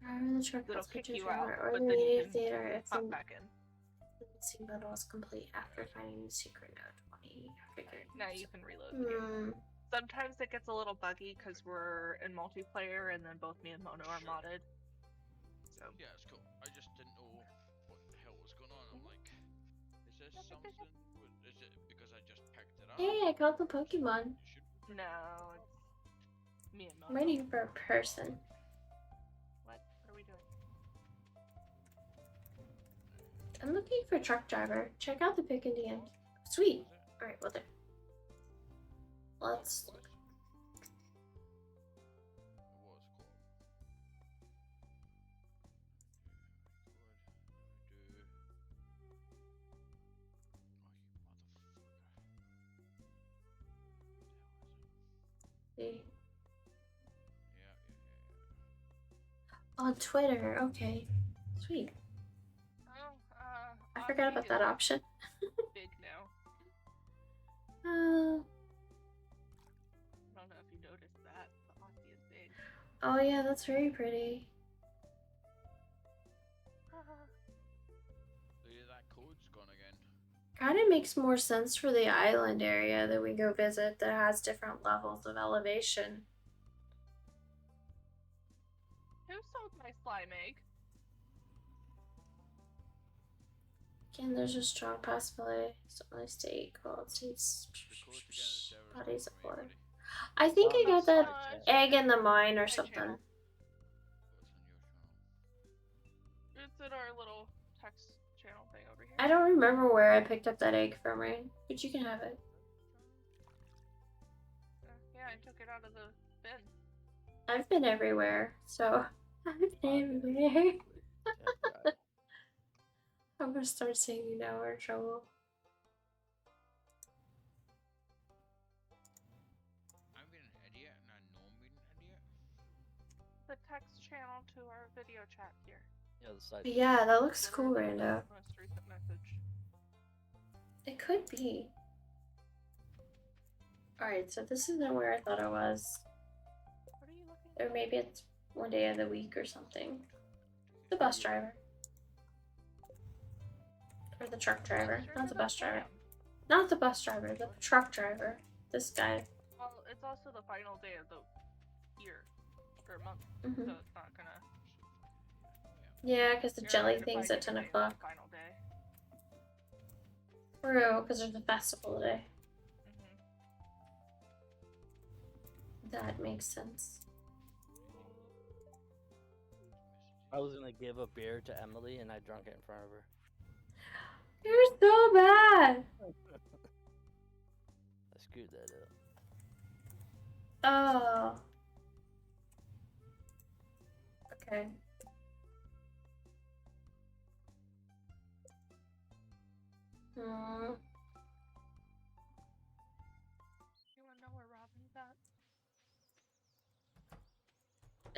Driver the truck It'll will kick switch you driver out, or but the then you media can theater if the hop back in. missing bundle is complete after finding the secret note 20. Now you can reload the game. Sometimes it gets a little buggy because we're in multiplayer and then both me and Mono are Sure. modded. So Yeah, it's cool. I just didn't know what the hell was going on. I'm like, is this something? Is it because I just picked it up? Hey, I caught the Pokemon. You should. no, it's me and I'm Mono. waiting for a person. What are we doing? I'm looking for truck driver. Check out the pick in the end. Sweet. Alright, well there. Let's look. It was cool. See. Yeah. On Twitter, okay. Sweet. Oh, I forgot about that option. Big now. Oh. I don't know if you noticed that, but Aussie is big. Oh yeah, that's very pretty. Yeah, that code's gone again. Kind of makes more sense for the island area that we go visit that has different levels of elevation. Who sold my slime egg? Again, there's a strong possibility. So let's stay cold. States The code to get the server's bodies not of for me, water. buddy. I think I got that egg in the mine or My something. channel. What's on your channel? It's in our little text channel thing over here. I don't remember where I picked up that egg from, right? But you can have it. Yeah, I took it out of the bin. I've been everywhere, so I've been everywhere. I'm gonna start singing now. We're in trouble. I'm being an idiot, and I know I'm being an idiot. The text channel to our video chat here. Yeah, the side. Yeah, that looks cool, Literally the Rando. most recent message. It could be. Alright, so this isn't where I thought it was. What are you looking Or for? maybe it's one day of the week or something. The bus driver. Or the truck driver. Sure Not the that bus driver. Sam. Not the bus driver, the truck driver. This guy. Well, it's also the final day of the year. Or month. Mhm. So it's not gonna... Yeah, because the You're jelly not gonna thing's find at 10 anything on the o'clock. final day. True, because there's a festival today. Mm-hmm. That makes sense. I was gonna give a beer to Emily and I drank it in front of her. You're so bad! I screwed that up. Oh. Okay.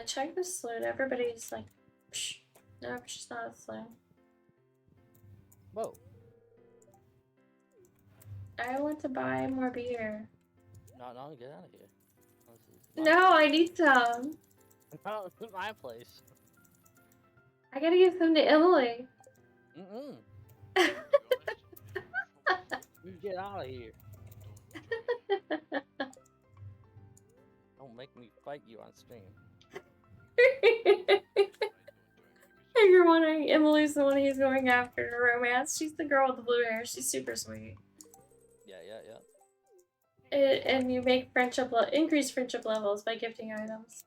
I checked the saloon. Everybody's like, psh. Nope, she's not at the saloon. Whoa. I want to buy more beer. No, get out of here. No, I need some. No, this is my place. I gotta give some to Emily. Mm-mm. To be honest, You get out of here. don't enjoy it. Don't make me fight you on stream. I don't enjoy it because You're wondering, Emily's the one he's going after in a romance. She's the girl with the blue hair. She's super sweet. Yeah. And you make increase friendship levels by gifting items.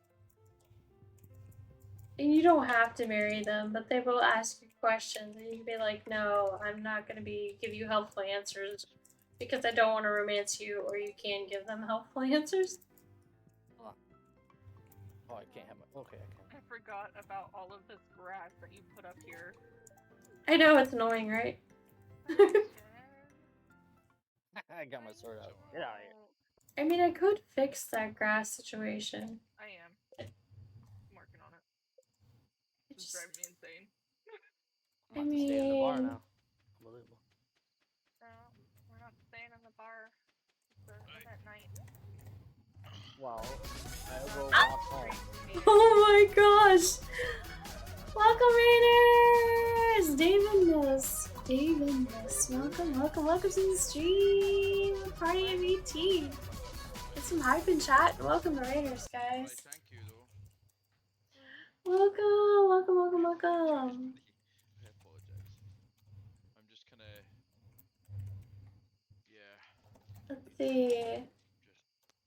And you don't have to marry them, but they will ask you questions, and you can be like, "No, I'm not gonna give you helpful answers because I don't want to romance you." Or you can give them helpful answers. Oh, I can't have my. Okay, I can. I forgot about all of this grass that you put up here. I know it's annoying, right? I got my sword out. Get out of here. I mean, I could fix that grass situation. I am. I'm working on it. It's driving me insane. I'm about to stay in the bar now. Unbelievable. No, we're not staying in the bar. It's at night. Well, I will walk home. Oh my gosh! Welcome, Raiders! Davidness. Welcome to the stream! Party of ET! Get some hype in chat. Welcome to Raiders, Right, guys. thank you though. Welcome. I apologize. I'm just kind of, yeah. Let's see. Just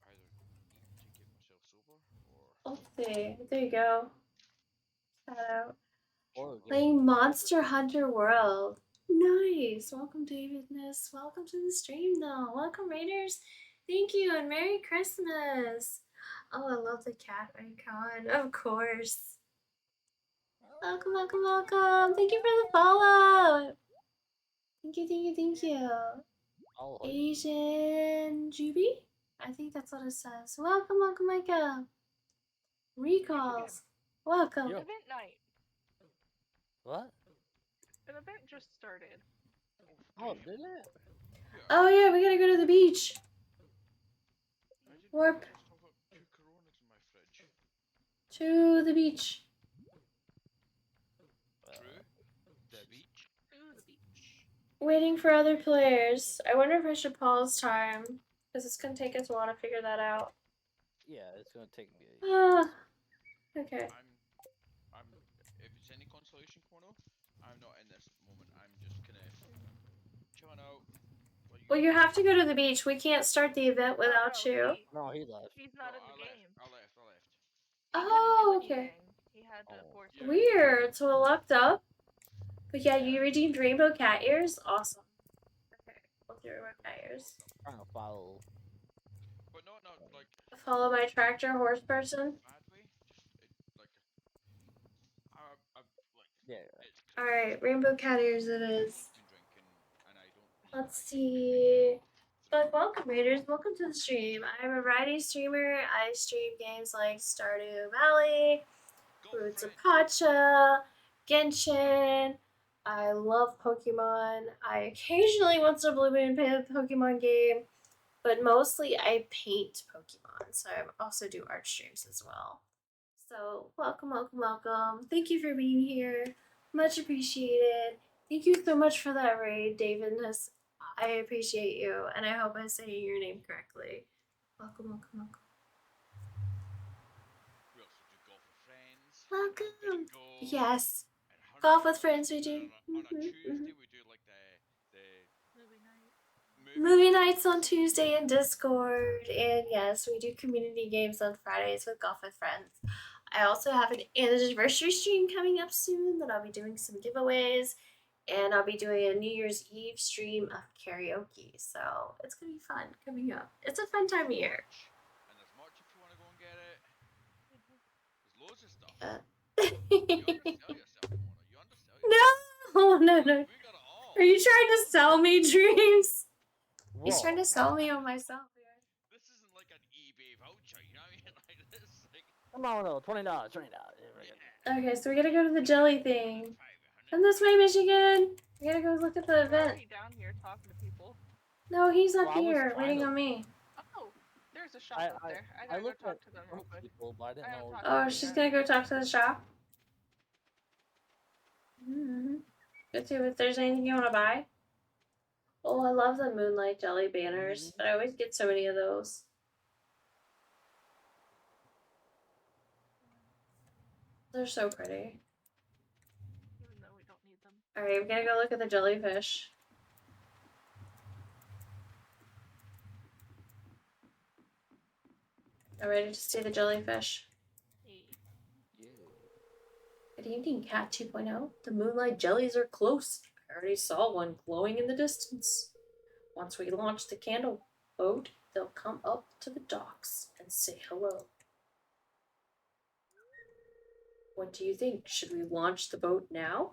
either eat to get myself sober, or Let's see. There you go. Shout out. Or Playing Monster Hunter World. Nice. Welcome, Davidness. Welcome to the stream, though. Welcome, Raiders. Thank you, and Merry Christmas. Oh, I love the cat icon. Of course. Welcome. Thank you for the follow. Thank you. I'll Asian GB? I think that's what it says. Welcome. Recalls. Welcome. Yo. Event night. What? An event just started. Oh, did it? Oh yeah, we gotta go to the beach. I didn't Warp. realize I still got 2 Coronas in my fridge. To the beach. True. The beach. To the beach. Waiting for other players. I wonder if I should pause time, because it's gonna take us a while to figure that out. Yeah, it's gonna take me. Okay. I'm. If it's any consolation, Kimono, I'm not in this moment. I'm just kind of chilling out. Well, you have to go to the beach. We can't start the event without you. No, he left. He's not in I the game. left. He couldn't Oh, do okay. anything. He had to force it. Weird. So it locked up. But yeah, you redeemed rainbow cat ears. Awesome. Okay, we'll do rainbow cat ears. I'm trying to follow. But not like. Follow my tractor horse person. Bad way. Just like. Like. Yeah. All right, rainbow cat ears it is. Been drinking, and I don't. Let's see. But welcome, Raiders. Welcome to the stream. I'm a variety streamer. I stream games like Stardew Valley, Roots of Pacha, Genshin. I love Pokemon. I occasionally, once in a blue moon, play a Pokemon game, but mostly I paint Pokemon. So I also do art streams as well. So welcome. Thank you for being here. Much appreciated. Thank you so much for that raid, Davidness. I appreciate you, and I hope I'm saying your name correctly. Welcome. We also do golf with friends. Welcome. Go Yes. and Golf with friends we do. On a Tuesday we do like the Movie night. Movie nights on Tuesday in Discord, and yes, we do community games on Fridays with Golf with Friends. I also have an anniversary stream coming up soon that I'll be doing some giveaways, and I'll be doing a New Year's Eve stream of karaoke, so it's gonna be fun coming up. It's a fun time of year. And there's merch if you want to go and get it. There's loads of stuff. You undersell yourself, Mona. You undersell yourself. No. We got it all. Are you trying to sell me dreams? Whoa. He's trying to sell me on myself here. This isn't like an eBay voucher, you know what I mean? Like this, like. Kimono, $20, $20. Okay, so we gotta go to the jelly thing. Come this way, Michigan. We gotta go look at the We're event. already down here talking to people. No, he's up Well, I was here trying waiting to- on me. Oh, there's a shop up there. I gotta go looked talk at to them real some quick. people, but I didn't I haven't know. talked to Oh, them she's yet. gonna go talk to the shop. Let's see if there's anything you want to buy. Oh, I love the moonlight jelly banners, but I always get so many of those. They're so pretty. Even though we don't need them. Alright, we gotta go look at the jellyfish. I'm ready to see the jellyfish. Yeah. Good evening, Cat 2.0. The moonlight jellies are close. I already saw one glowing in the distance. Once we launch the candle boat, they'll come up to the docks and say hello. What do you think? Should we launch the boat now?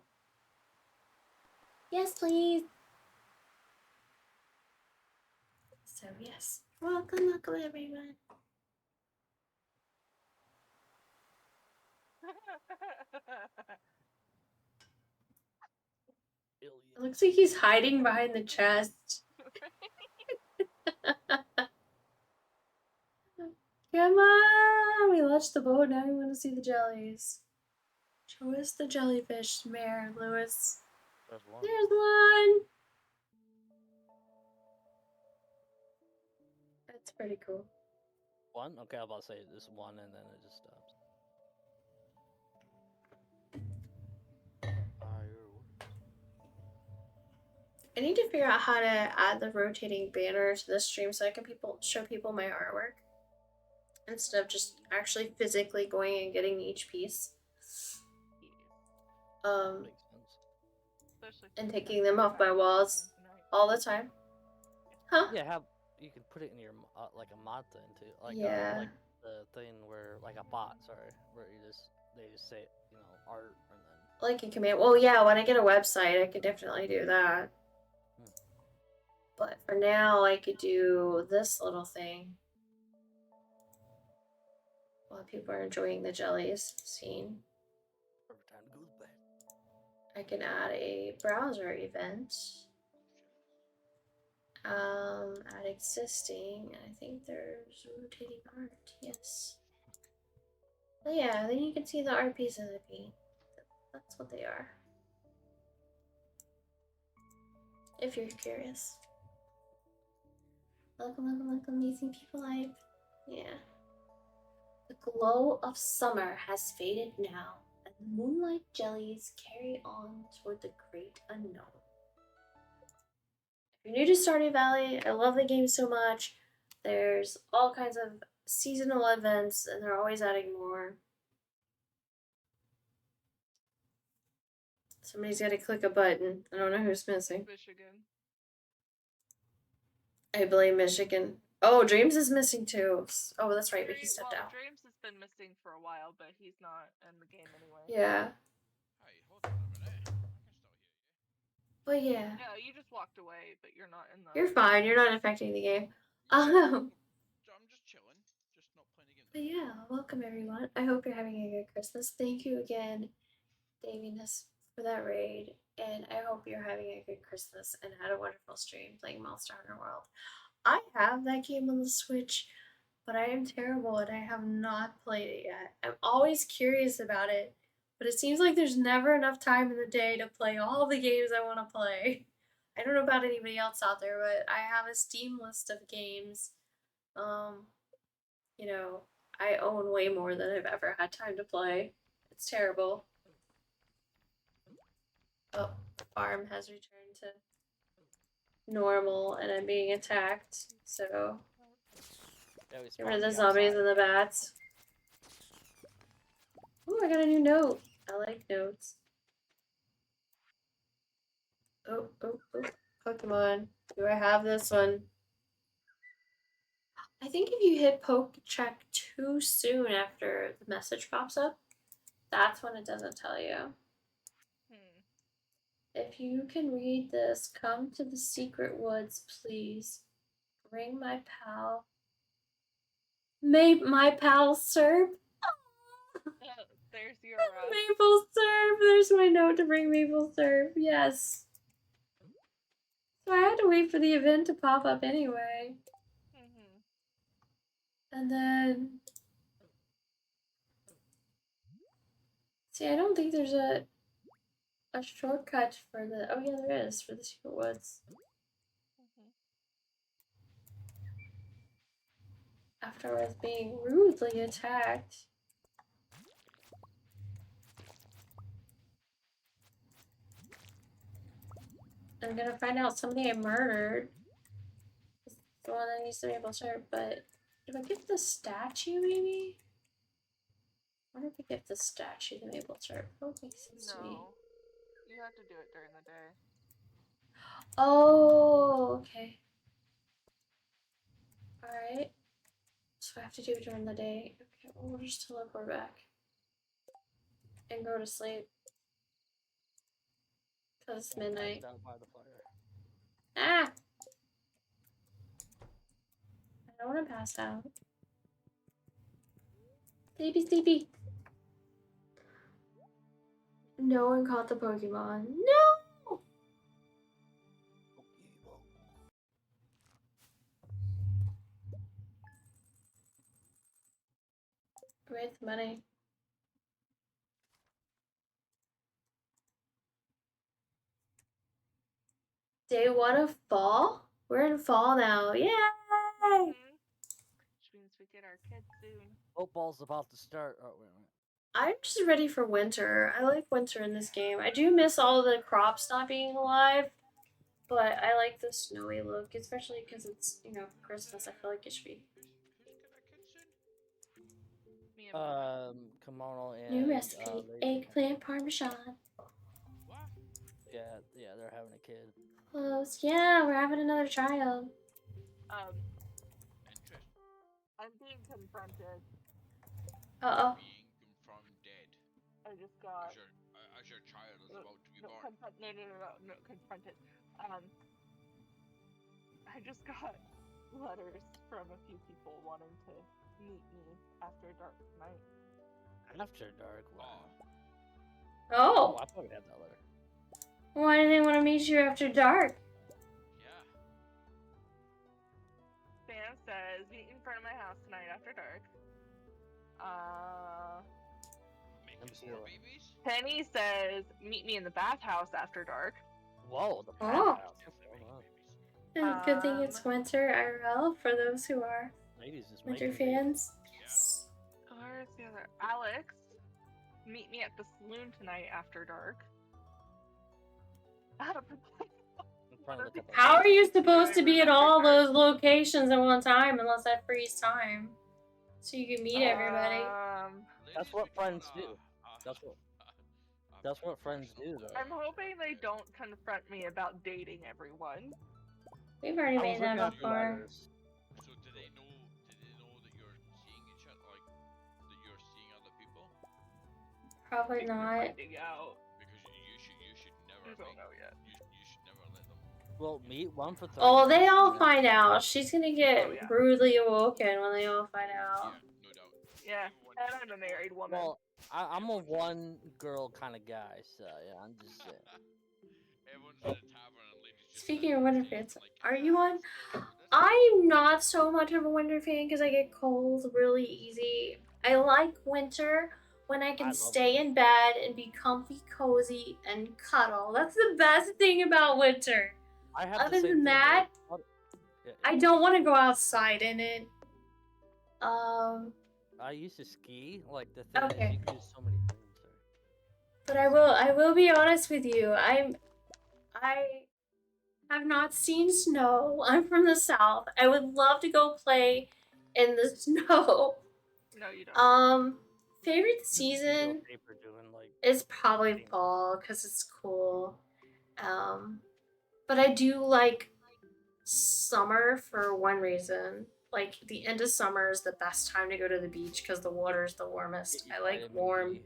Yes, please. So yes. Welcome everyone. It looks like he's hiding behind the chest. Come on! We launched the boat, now we want to see the jellies. Show us the jellyfish, Mayor Lewis. There's one. There's one! That's pretty cool. One? Okay, I was about to say this one and then it just stops. I need to figure out how to add the rotating banner to the stream so I can show people my artwork. Instead of just actually physically going and getting each piece. Makes sense. And taking them off my walls all the time. Huh? Yeah, you can put it in your like a mod thing too, like like the thing where like a bot, where they just say art and then like a command. Well, yeah, when I get a website, I could definitely do that. But for now, I could do this little thing while people are enjoying the jellies scene. Every time it goes bad. I can add a browser event. Add existing. I think there's rotating art. Yes. But yeah, then you can see the art pieces of the paint. That's what they are. If you're curious. Welcome, amazing people live. Yeah. The glow of summer has faded now, and the moonlight jellies carry on toward the great unknown. If you're new to Stardew Valley, I love the game so much. There's all kinds of seasonal events, and they're always adding more. Somebody's got to click a button. I don't know who's missing. Michigan. I blame Michigan. Oh, Dreams is missing too. Oh, that's right, but he stepped out. Dreams has been missing for a while, but he's not in the game anyway. Yeah. Hey, hold on a minute. I can still hear you. But yeah. Yeah, you just walked away, but you're not in the... You're fine. You're not affecting the game. I'm just chilling. Just not playing the game. But yeah, welcome everyone. I hope you're having a good Christmas. Thank you again, Davinus, for that raid. And I hope you're having a good Christmas and had a wonderful stream playing Monster Hunter World. I have that game on the Switch, but I am terrible and I have not played it yet. I'm always curious about it, but it seems like there's never enough time in the day to play all the games I want to play. I don't know about anybody else out there, but I have a Steam list of games. You know, I own way more than I've ever had time to play. It's terrible. Oh, the farm has returned to normal and I'm being attacked, so get rid of the zombies and the bats. Ooh, I got a new note. I like notes. Oh, Pokemon. Do I have this one? I think if you hit poke check too soon after the message pops up, that's when it doesn't tell you. If you can read this, come to the secret woods, please. Bring my pal. My pal Serb. There's your maple syrup. There's my note to bring maple syrup. Yes. So I had to wait for the event to pop up anyway. And then... See, I don't think there's a shortcut for the... Oh yeah, there is, for the Secret Woods. After I was being rudely attacked. I'm gonna find out somebody I murdered. It's the one that needs to be able to serve, but... Do I get the statue, maybe? I wonder if I get the statue the maple syrup. That makes sense to me. You have to do it during the day. Oh, okay. Alright. So I have to do it during the day. Okay, well, we'll just teleport back. And go to sleep. Because it's midnight. Down by the fire. Ah! I don't want to pass out. Sleepy, sleepy. No one caught the Pokemon. No! Where's the money? Day 1 of fall? We're in fall now. Yay! Which means we get our kids soon. Football's about to start. Oh, wait a minute. I'm just ready for winter. I like winter in this game. I do miss all the crops not being alive, but I like the snowy look, especially because it's, you know, Christmas. I feel like it should be. Kimono and New recipe, eggplant parmesan. What? Yeah, they're having a kid. Close. Yeah, we're having another child. Interesting. I'm being confronted. Uh-oh. Being confronted. I just got... As your child is about to be born. No, confronted. I just got letters from a few people wanting to meet me after dark tonight. After dark? Wow. Oh! I thought we had that letter. Why do they want to meet you after dark? Yeah. Sam says, meet in front of my house tonight after dark. Making more babies? Penny says, meet me in the bathhouse after dark. Whoa, the Oh. bathhouse. Good thing it's winter IRL for those who are Ladies just winter making fans. Yes. Where's the other? Alex, meet me at the saloon tonight after dark. How are you supposed to be at all those locations at one time unless I freeze time? So you can meet everybody. That's what friends do. That's what friends do, though. I'm hoping they don't confront me about dating everyone. We've already made that before. So do they know that you're seeing each other, like that you're seeing other people? Probably not. Because you should never. You don't know yet. You should never let them. Well, meet one for 30. Oh, they all find out. She's gonna get rudely awoken when they all find out. Yeah, no doubt. Yeah, and I'm a married woman. Well, I'm a one girl kind of guy, so yeah, I'm just saying. Everyone's in a tavern and ladies just. Speaking of winter fans, are you one? I'm not so much of a winter fan because I get cold really easy. I like winter when I can stay in bed and be comfy, cozy, and cuddle. That's the best thing about winter. Other than that, I don't want to go outside in it. I used to ski. Like the thing is, you can do so many things. But I will be honest with you. I have not seen snow. I'm from the south. I would love to go play in the snow. No, you don't. Favorite season is probably fall because it's cool. But I do like summer for one reason. Like the end of summer is the best time to go to the beach because the water is the warmest. I like warm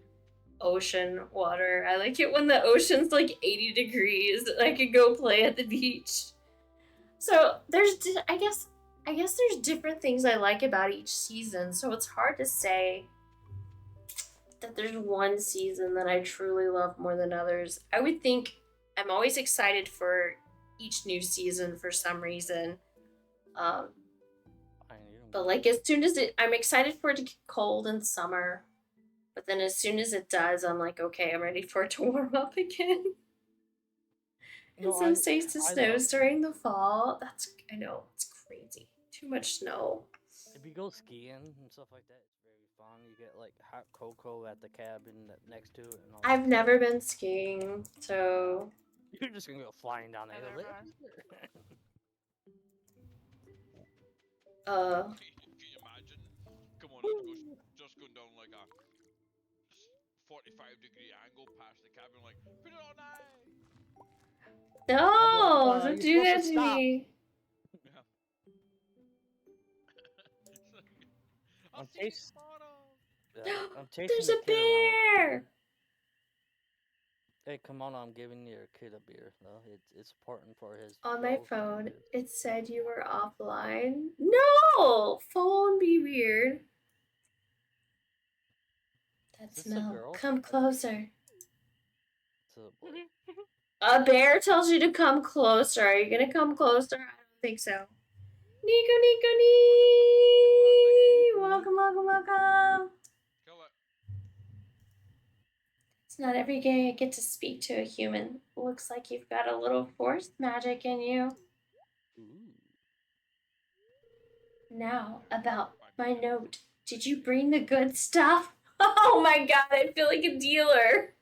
ocean water. I like it when the ocean's like 80 degrees and I could go play at the beach. So I guess there's different things I like about each season, so it's hard to say that there's one season that I truly love more than others. I would think I'm always excited for each new season for some reason. But like as soon as I'm excited for it to get cold in summer. But then as soon as it does, I'm like, okay, I'm ready for it to warm up again. And some states it snows during the fall. I know, it's crazy. Too much snow. If you go skiing and stuff like that, it's very fun. You get like hot cocoa at the cabin next to it. And all I've never been skiing, so you're just gonna go flying down the hill. Can you imagine? Come on, just going down like a 45-degree angle past the cabin, like, put it on ice! No, don't do that to me. I'm chasing. There's a bear! Hey, Kimono, I'm giving your kid a beer, though. It's important for his... On my phone, it said you were offline. No! Phone be weird. That smell. Come closer. A bear tells you to come closer. Are you gonna come closer? I don't think so. Nico, Nico, Nee! Welcome, welcome, welcome. It's not every day I get to speak to a human. Looks like you've got a little force magic in you. Now, about my note. Did you bring the good stuff? Oh my god, I feel like a dealer.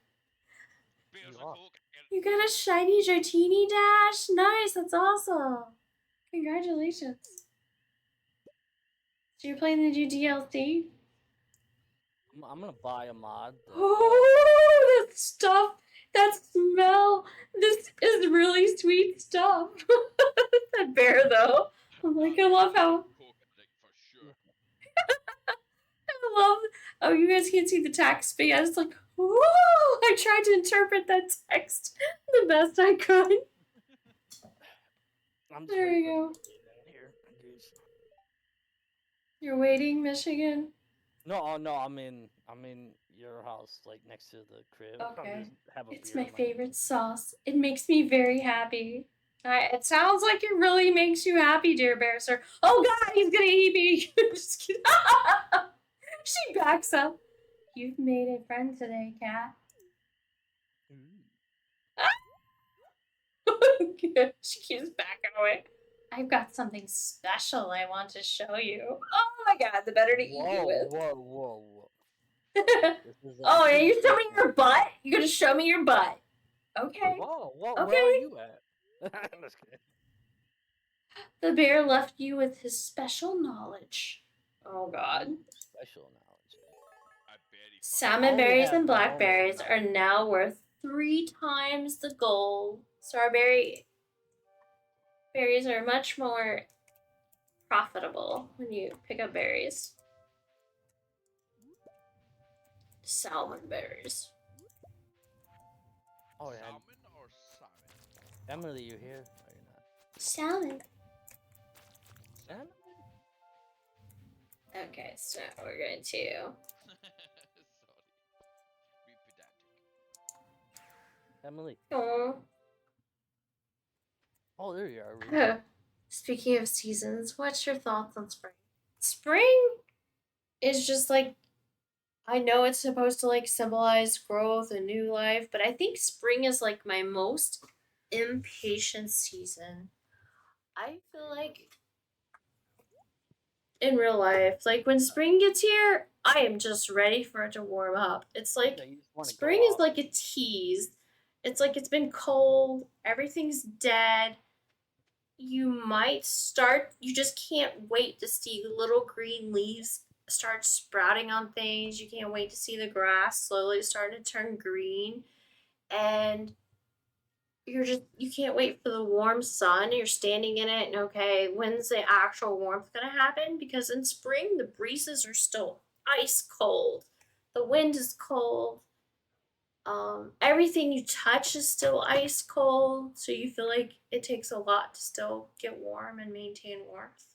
You got a shiny Jotini dash? Nice, that's awesome. Congratulations. So you're playing the new DLC? I'm gonna buy a mod. Oh, that stuff, that smell. This is really sweet stuff. That bear, though. I'm like, I love how... I love... Oh, you guys can't see the text, but yeah, it's like, whoa! I tried to interpret that text the best I could. There you go. You're waiting, Michigan? No, I'm in your house, like next to the crib. Okay. It's my favorite sauce. It makes me very happy. It sounds like it really makes you happy, dear bear sir. Oh god, he's gonna eat me. Just kidding. She backs up. You've made a friend today, cat. She keeps backing away. I've got something special I want to show you. Oh my god, the better to eat you with. Whoa. Oh, and you're showing your butt? You're gonna show me your butt. Okay. Whoa, okay. Where are you at? Just kidding. The bear left you with his special knowledge. Oh god. Special knowledge. Salmon berries and blackberries are now worth 3 times the gold. So our berries are much more profitable when you pick up berries. Salmon berries. Oh yeah. Salmon or salmon? Emily, you here? Or you not? Salmon. Salmon? Okay, so we're going to... Emily. Oh. Oh, there you are. Speaking of seasons, what's your thoughts on spring? Spring is just like, I know it's supposed to like symbolize growth and new life, but I think spring is like my most impatient season. I feel like in real life, like when spring gets here, I am just ready for it to warm up. It's like spring is like a tease. It's like it's been cold, everything's dead. You might start, you just can't wait to see little green leaves start sprouting on things. You can't wait to see the grass slowly starting to turn green. And you can't wait for the warm sun. You're standing in it and okay, when's the actual warmth gonna happen? Because in spring, the breezes are still ice cold. The wind is cold. Everything you touch is still ice cold, so you feel like it takes a lot to still get warm and maintain warmth.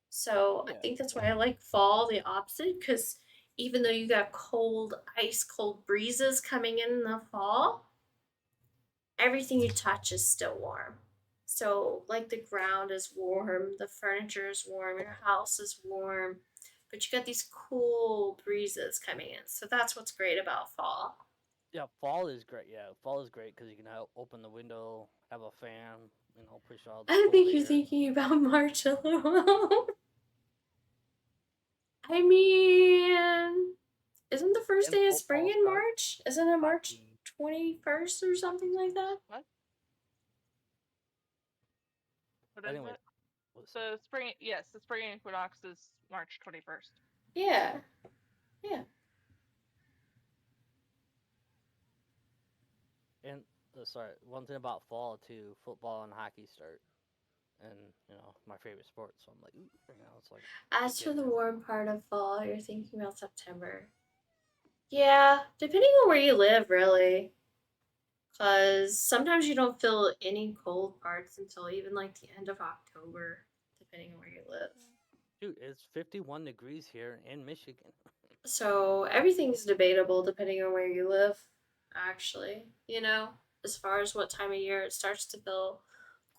So I think that's why I like fall the opposite, because even though you got cold, ice cold breezes coming in the fall, everything you touch is still warm. So, like, the ground is warm, the furniture is warm, your house is warm, but you got these cool breezes coming in. So that's what's great about fall. Yeah, fall is great. Yeah, fall is great because you can open the window, have a fan, push all the I cold think you're air. thinking about March a little. I mean, isn't the first day of spring in March? Isn't it March 21st or something like that? What? What is Anyway, it? The spring, yes, the spring equinox is March 21st. Yeah. Yeah. And sorry, one thing about fall too, football and hockey start, and my favorite sport. So I'm like, it's like. As for the warm part of fall, you're thinking about September. Yeah, depending on where you live, really. Because sometimes you don't feel any cold parts until even like the end of October, depending on where you live. Dude, it's 51 degrees here in Michigan. So everything's debatable depending on where you live, actually. As far as what time of year it starts to feel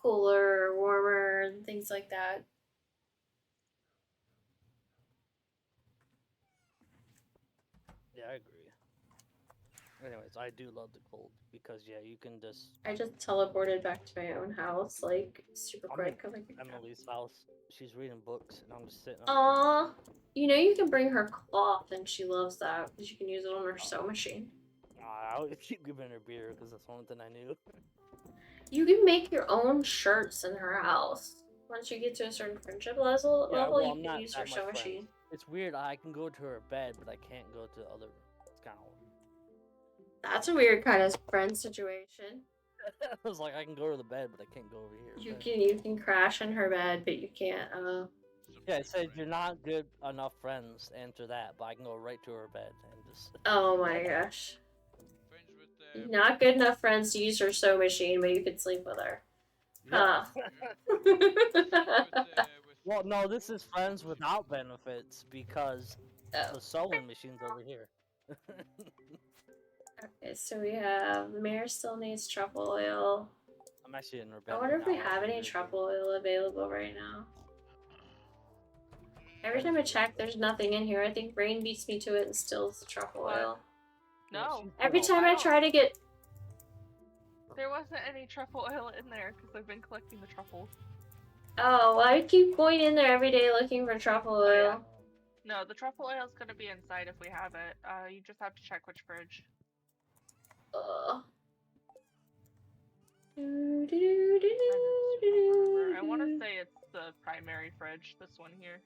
cooler or warmer and things like that. Yeah, I agree. Anyways, I do love the cold because you can just. I just teleported back to my own house like super quick. I'm in Emily's house. She's reading books, and I'm just sitting. Aww, you can bring her cloth, and she loves that because you can use it on her sewing machine. I would keep giving her beer because that's the only thing I knew. You can make your own shirts in her house. Once you get to a certain friendship level, you can use her sewing machine. It's weird. I can go to her bed, but I can't go to other. It's kind of. That's a weird kind of friend situation. I was like, I can go to the bed, but I can't go over here. You can crash in her bed, but you can't. Yeah, it said you're not good enough friends. Enter that, but I can go right to her bed and just. Oh my gosh. Not good enough friends to use her sewing machine, but you could sleep with her. Yeah. Well, no, this is friends without benefits because the sewing machine's over here. Okay, so we have the mayor still needs truffle oil. I'm actually in her bed. I wonder if we have any truffle oil available right now. Every time I check, there's nothing in here. I think Rain beats me to it and steals the truffle oil. No. Every time I try to get... There wasn't any truffle oil in there because I've been collecting the truffles. Oh, well, I keep going in there every day looking for truffle oil. Yeah. No, the truffle oil is going to be inside if we have it. You just have to check which fridge. I want to say it's the primary fridge, this one here.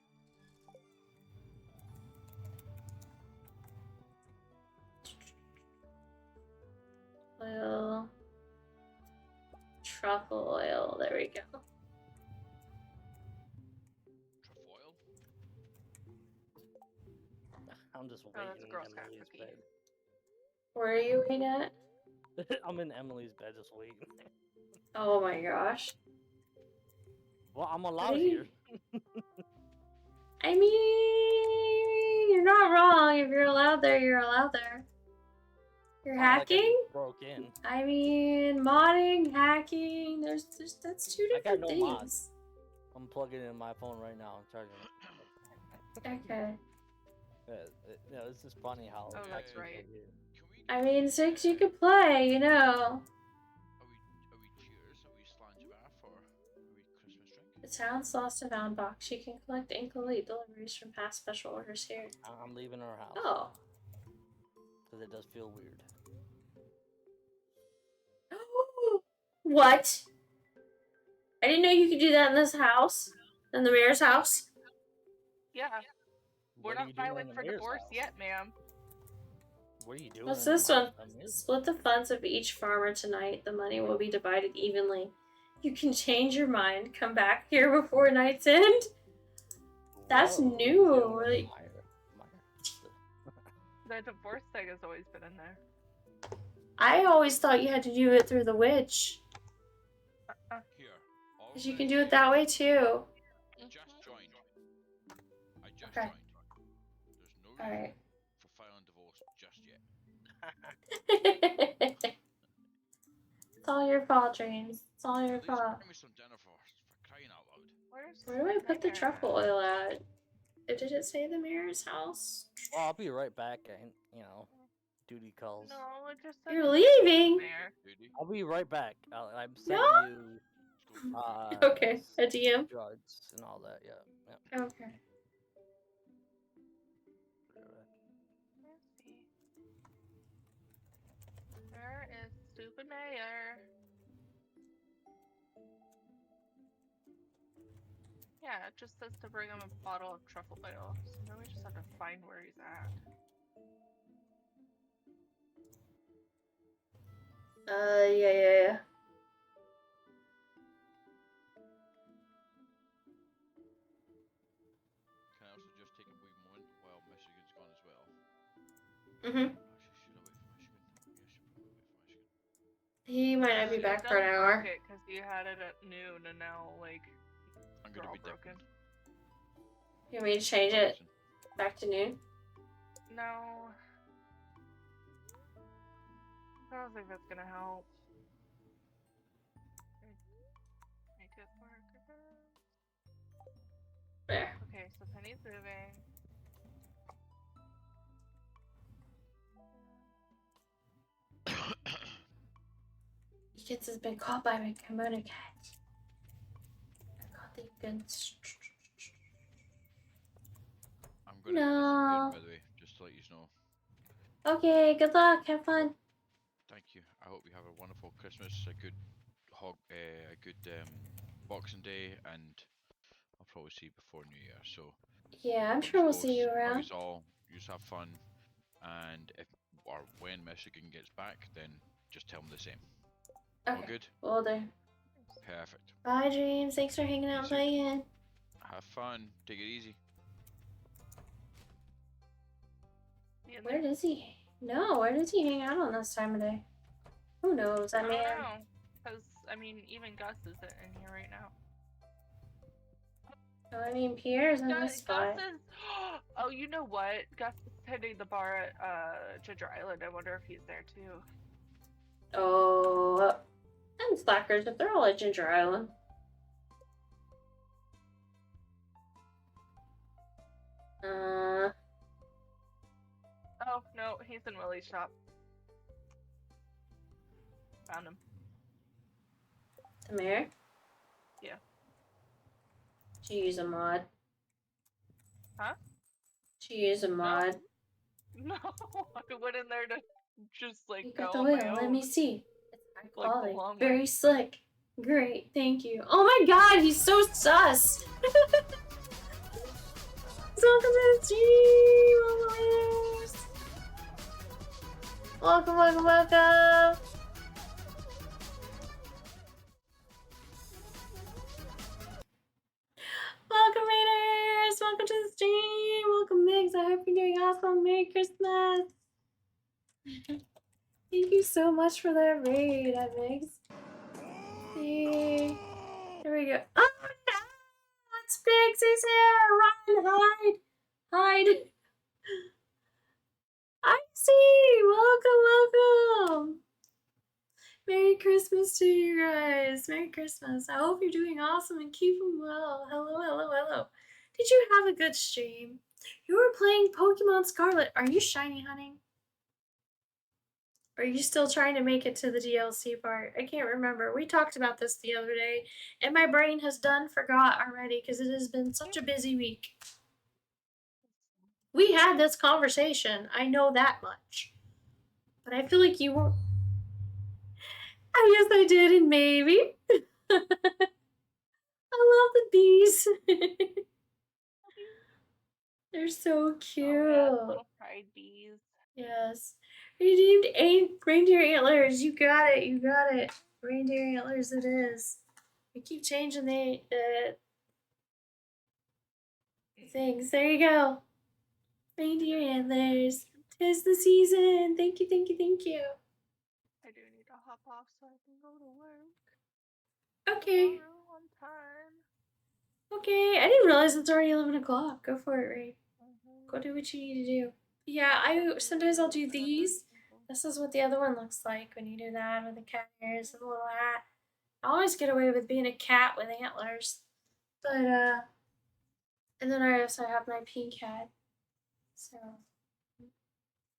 Oil. Truffle oil, there we go. Truffle oil? I'm just waiting that's a Girl Scout Emily's cookie. bed. Where are you waiting at? I'm in Emily's bed just waiting. Oh my gosh. Well, I'm allowed here. I mean, you're not wrong. If you're allowed there, you're allowed there. You're hacking? Like broke in. I mean, modding, hacking, that's two different things. Mods. I'm plugging in my phone right now. I'm charging it. Okay. Yeah, this is funny how. Oh, that's right. I mean, 6 you could play, Are we cheers? Are we slange bath or are we Christmas drink? The town's lost a found box. You can collect incomplete deliveries from past special orders here. I'm leaving her house. Oh. Because it does feel weird. What? I didn't know you could do that in this house. In the mayor's house. Yeah. We're not filing for divorce yet, ma'am. What are you doing? What's this one? Split the funds of each farmer tonight. The money will be divided evenly. You can change your mind. Come back here before night's end. That's new. Really. The divorce thing has always been in there. I always thought you had to do it through the witch. Here. Because you can do it that way too. Just joined. I just joined. There's no reason. Alright. fault, James. It's all your At least fault. bring me some dinner for crying out loud. Where do I put the truffle oil at? Did it say the mayor's house? Well, I'll be right back. And duty calls. No, it just said You're to give it to the leaving? mayor. Duty. I'll be right back. I'm No? sending you. Okay, a DM. Drugs and all that. Yeah. Okay. Let's see. Where is stupid mayor? Yeah, it just says to bring him a bottle of truffle oil. So now we just have to find where he's at. Yeah. Can I also just take a wee moment while Michigan's gone as well? Mm-hmm. Actually, should I wait for Michigan? Yeah, should probably wait for Michigan. He might not be It back does for an hour. broke it because you had it at noon and now like I'm they're gonna all be broken. You want me to change it back to noon? No. I don't think that's gonna help. Make it work. There. Okay, so Penny's moving. Kids has been caught by my KimonoKat. I caught the goods. I'm gonna be No. disappearing, by the way, just to let you know. Okay, good luck. Have fun. Thank you. I hope you have a wonderful Christmas, a good Boxing Day, and I'll probably see you before New Year. So Yeah, I'm sure we'll see you around. all. You just have fun, and if or when Michigan gets back, then just tell them the same. Okay. All good. Will do. Perfect. Bye, Dreams. Thanks for hanging out and playing. Have fun. Take it easy. Where does he? No, where does he hang out on this time of day? Who knows? I mean, don't know. Because, I mean, even Gus isn't in here right now. Pierre's in this spot. Gus is... Oh, you know what? Gus is attending the bar at Ginger Island. I wonder if he's there too. Oh, and slackers if they're all at Ginger Island. Oh, no, he's in Willie's shop. Found him. The mayor? Yeah. Did you use a mod? Huh? Did you use a mod? No, I went in there to just like You go got the on wheel. my own. Let me see. It's high Like, quality. long Very way. slick. Great. Thank you. Oh my god, he's so sus. Welcome to the stream, welcome. Welcome. Welcome, Raiders! Welcome to the stream! Welcome, Migs! I hope you're doing awesome! Merry Christmas! Thank you so much for that raid, Migs. See? Here we go. Oh no! It's Pixie's here! Run! Hide! I see! Welcome! Merry Christmas to you guys! Merry Christmas! I hope you're doing awesome and keeping well. Hello. Did you have a good stream? You were playing Pokemon Scarlet. Are you shiny hunting? Or are you still trying to make it to the DLC part? I can't remember. We talked about this the other day, and my brain has forgot already because it has been such a busy week. We had this conversation. I know that much. But I feel like you were... I guess I did, and maybe. I love the bees. They're so cute. Oh, little pride bees. Yes. Redeemed 8 reindeer antlers. You got it. Reindeer antlers it is. We keep changing the things. There you go. Reindeer antlers. 'Tis the season. Thank you. I do need to hop off so I can go to work. Okay. On time. Okay. I didn't realize it's already 11 o'clock. Go for it, Ray. Go do what you need to do. Yeah, sometimes I'll do these. This is what the other one looks like when you do that with the cat ears and the little hat. I always get away with being a cat with antlers. But, and then I also have my pink cat. So,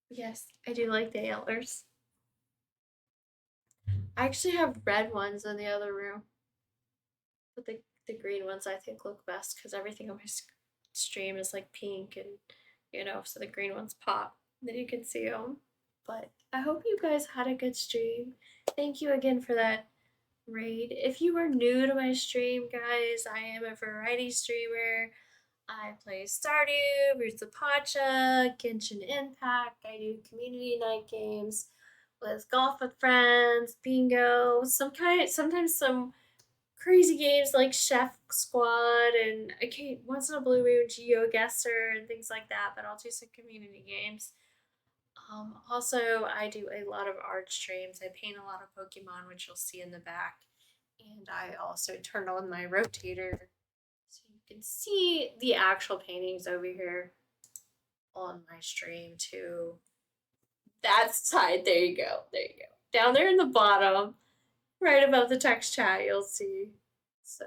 yes, I do like the antlers. I actually have red ones in the other room. But the green ones I think look best because everything on my stream is like pink and, you know, so the green ones pop. Then you can see them. But I hope you guys had a good stream. Thank you again for that raid. If you are new to my stream, guys, I am a variety streamer. I play Stardew, Roots of Pacha, Genshin Impact. I do community night games with golf with friends, bingo, sometimes some crazy games like Chef Squad and once in a blue moon GeoGuessr and things like that. But I'll do some community games. Also, I do a lot of art streams. I paint a lot of Pokemon, which you'll see in the back. And I also turn on my rotator so you can see the actual paintings over here on my stream too. That side, there you go, there you go. Down there in the bottom, right above the text chat, you'll see. So,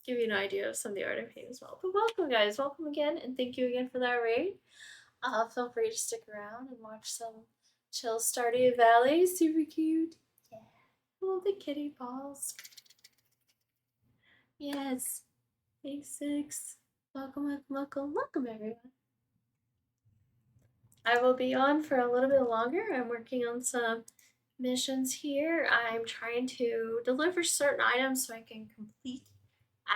give you an idea of some of the art I paint as well. But welcome, guys, welcome again, and thank you again for that raid. Feel free to stick around and watch some chill Stardew Valley. Super cute. Yeah. Oh, the kitty balls. Yes. Thanks, Six. Welcome, welcome, everyone. I will be on for a little bit longer. I'm working on some missions here. I'm trying to deliver certain items so I can complete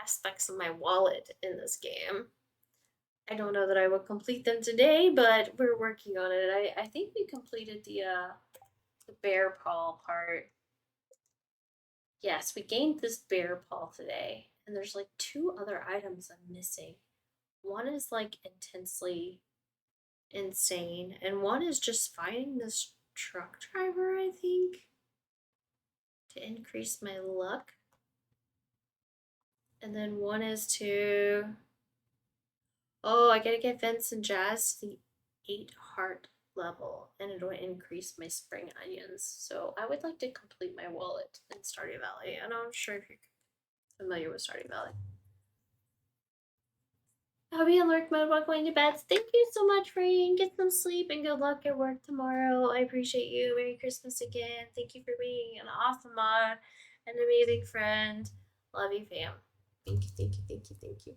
aspects of my wallet in this game. I don't know that I will complete them today, but we're working on it. I think we completed the bear paw part. Yes, we gained this bear paw today, and there's like 2 other items I'm missing. One is like intensely insane, and one is just finding this truck driver, I think, to increase my luck. And then one is to... Oh, I gotta get Vince and Jazz to the 8 heart level, and it'll increase my spring onions. So I would like to complete my wallet in Stardew Valley. I'm not sure if you're familiar with Stardew Valley. I'll be in lurk mode while going to bed. Thank you so much, Rain. Get some sleep and good luck at work tomorrow. I appreciate you. Merry Christmas again. Thank you for being an awesome mod, an amazing friend. Love you, fam. Thank you, thank you, thank you, thank you.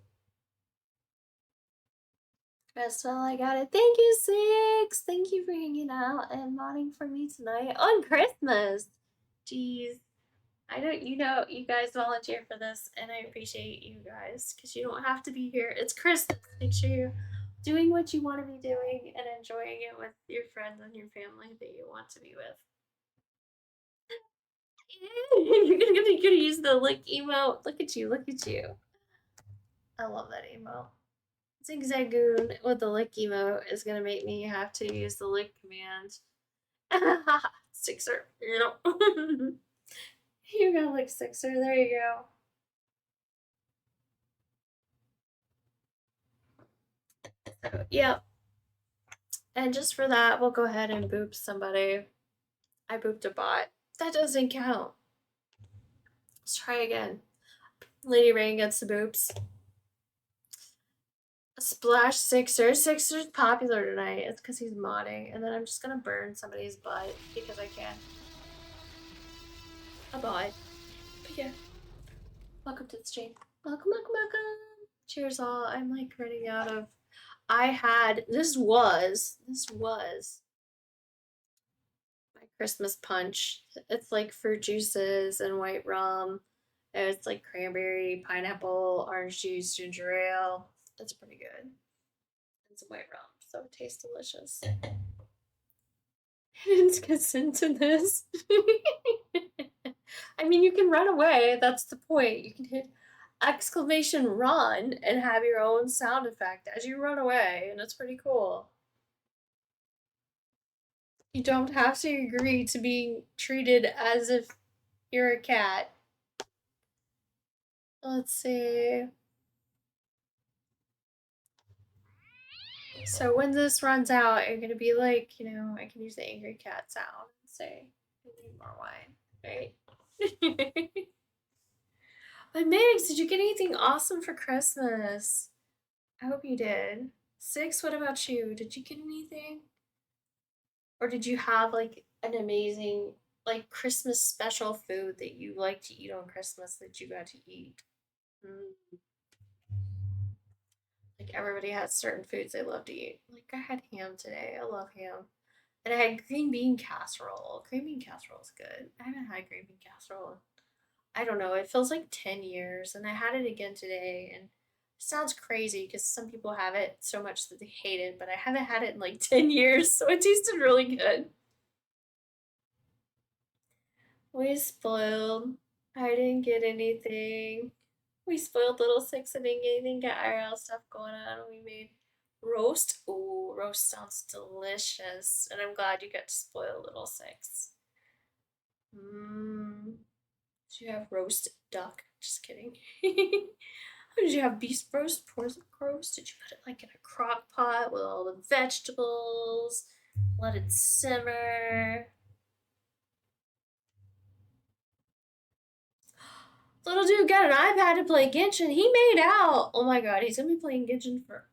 That's all I got. Thank you, Six. Thank you for hanging out and modding for me tonight on Christmas. Jeez. I don't, you know, you guys volunteer for this, and I appreciate you guys because you don't have to be here. It's Christmas. Make sure you're doing what you want to be doing and enjoying it with your friends and your family that you want to be with. You're gonna use the lick emote. Look at you, look at you. I love that emote. Zigzagoon with the lick emote is gonna make me have to use the lick command. Sixer, you know. You got like Sixer, there you go. So, yep. And just for that, we'll go ahead and boop somebody. I booped a bot. That doesn't count. Let's try again. Lady Rain gets the boops. Splash Sixer. Sixer's popular tonight. It's because he's modding. And then I'm just gonna burn somebody's butt because I can. A bot. But yeah. Welcome to the stream. Welcome, welcome, welcome. Cheers all. I'm like running out of... This was my Christmas punch. It's like fruit juices and white rum. It's like cranberry, pineapple, orange juice, ginger ale. It's pretty good. And some white rum, so it tastes delicious. I didn't get into this. I mean, you can run away. That's the point. You can hit exclamation run and have your own sound effect as you run away, and it's pretty cool. You don't have to agree to being treated as if you're a cat. Let's see. So when this runs out, you're gonna be like, you know, I can use the angry cat sound and say, I need more wine, right? But Migs, did you get anything awesome for Christmas? I hope you did. Six, what about you? Did you get anything? Or did you have like an amazing like Christmas special food that you like to eat on Christmas that you got to eat? Mm. Like everybody has certain foods they love to eat. Like I had ham today. I love ham. And I had green bean casserole. Green bean casserole is good. I haven't had green bean casserole. I don't know. It feels like 10 years. And I had it again today. And it sounds crazy because some people have it so much that they hate it. But I haven't had it in like 10 years. So it tasted really good. We spoiled. I didn't get anything. We spoiled little six. I didn't get anything. Got IRL stuff going on. We made roast. Ooh, roast sounds delicious. And I'm glad you got to spoil little six. Mmm. Did you have roast duck? Just kidding. Did you have beef roast, pork roast? Did you put it like in a crock pot with all the vegetables? Let it simmer. Little dude got an iPad to play Genshin. He made out. Oh my god, he's gonna be playing Genshin forever.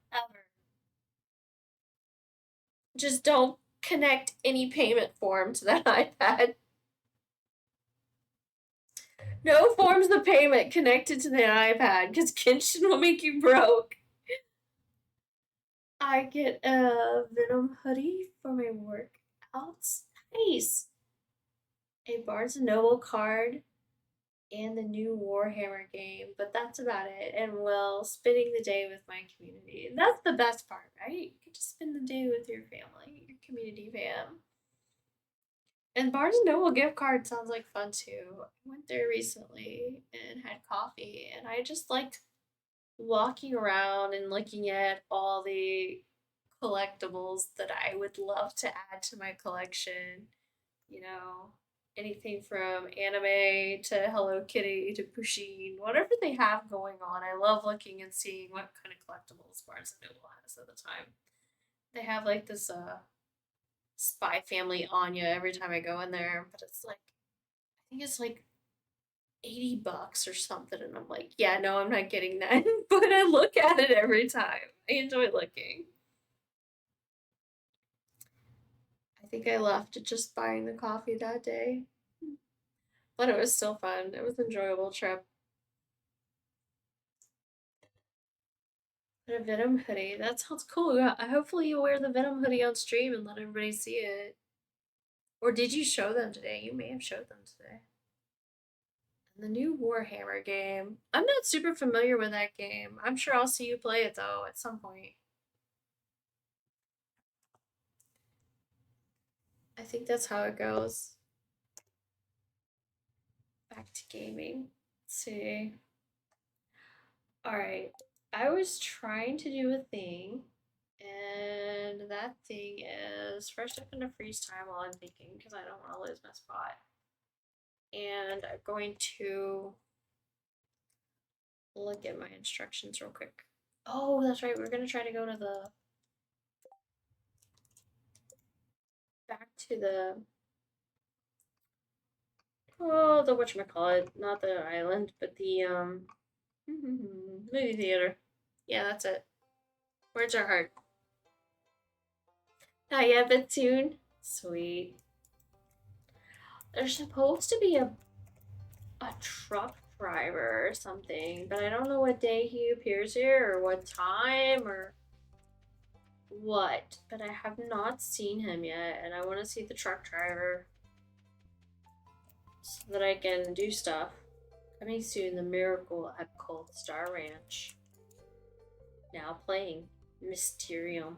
Just don't connect any payment form to that iPad. No forms of payment connected to the iPad because Genshin will make you broke. I get a Venom hoodie for my workouts. Nice. A Barnes & Noble card and the new Warhammer game, but that's about it. And well, spending the day with my community. And that's the best part, right? You get to spend the day with your family, your community fam. And Barnes & Noble gift card sounds like fun too. I went there recently and had coffee, and I just liked walking around and looking at all the collectibles that I would love to add to my collection. You know, anything from anime to Hello Kitty to Pusheen, whatever they have going on. I love looking and seeing what kind of collectibles Barnes & Noble has at the time. They have like this Spy Family Anya every time I go in there, but it's like, I think it's like $80 or something, and I'm like, yeah, no, I'm not getting that. But I look at it every time. I enjoy looking. I think I left it just buying the coffee that day. But it was still fun. It was an enjoyable trip. And a Venom hoodie. That sounds cool. Hopefully you'll wear the Venom hoodie on stream and let everybody see it. Or did you show them today? You may have showed them today. The new Warhammer game. I'm not super familiar with that game. I'm sure I'll see you play it though at some point. I think that's how it goes. Back to gaming. Let's see. Alright. I was trying to do a thing. And that thing is first I'm gonna freeze time while I'm thinking because I don't want to lose my spot. And I'm going to look at my instructions real quick. Oh, that's right. We're gonna try to go to the back to the the whatchamacallit, not the island, but the movie theater. Yeah, that's it. Where's our heart? Not yet, but soon. Sweet. There's supposed to be a truck driver or something, but I don't know what day he appears here or what time or what, but I have not seen him yet, and I want to see the truck driver so that I can do stuff. Coming soon, the miracle at Cold Star Ranch. Now playing Mysterium.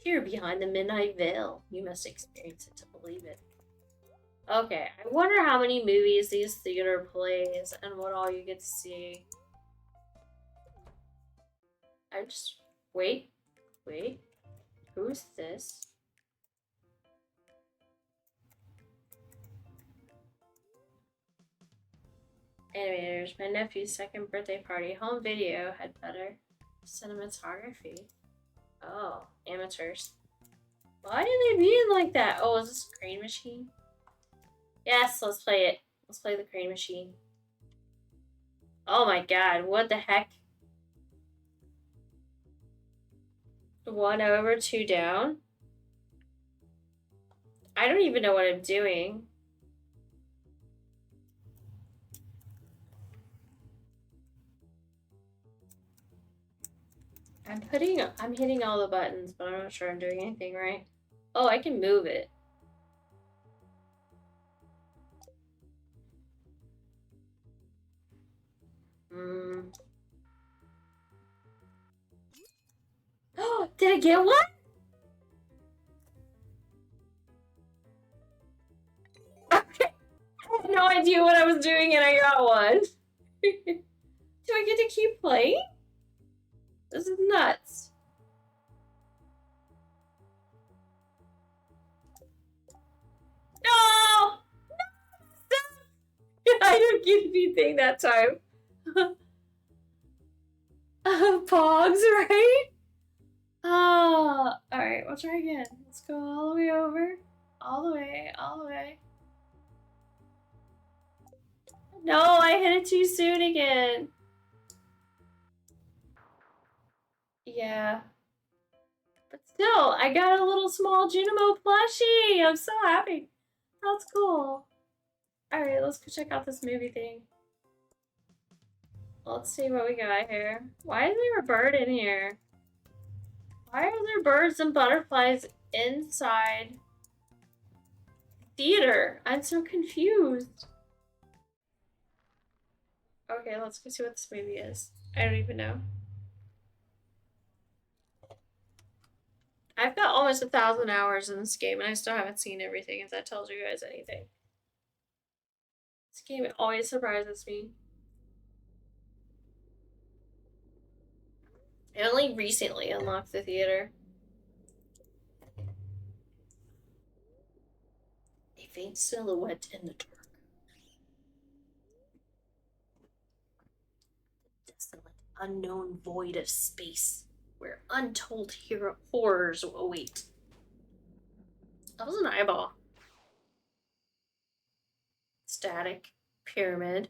Here behind the Midnight Veil. You must experience it to believe it. Okay, I wonder how many movies these theater plays and what all you get to see. I just... Wait. Who's this? Animators, my nephew's second birthday party. Home video had better cinematography. Oh, amateurs. Why do they be like that? Oh, is this a crane machine? Yes, let's play it. Let's play the crane machine. Oh my god, what the heck? 1 over, 2 down? I don't even know what I'm doing. I'm hitting all the buttons, but I'm not sure I'm doing anything right. Oh, I can move it. Oh, did I get one? Okay. I had no idea what I was doing and I got one. Do I get to keep playing? This is nuts. No! I don't get anything that time. Pogs, right? Oh, alright, we'll try again. Let's go all the way over. All the way, all the way. No, I hit it too soon again. Yeah. But still, I got a little small Junimo plushie. I'm so happy. That's cool. Alright, let's go check out this movie thing. Let's see what we got here. Why is there a bird in here? Why are there birds and butterflies inside theater? I'm so confused. Okay, let's go see what this movie is. I don't even know. I've got almost 1,000 hours in this game and I still haven't seen everything, if that tells you guys anything. This game always surprises me. I only recently unlocked the theater. A faint silhouette in the dark. The desolate, unknown void of space, where untold horrors await. That was an eyeball. Static. Pyramid.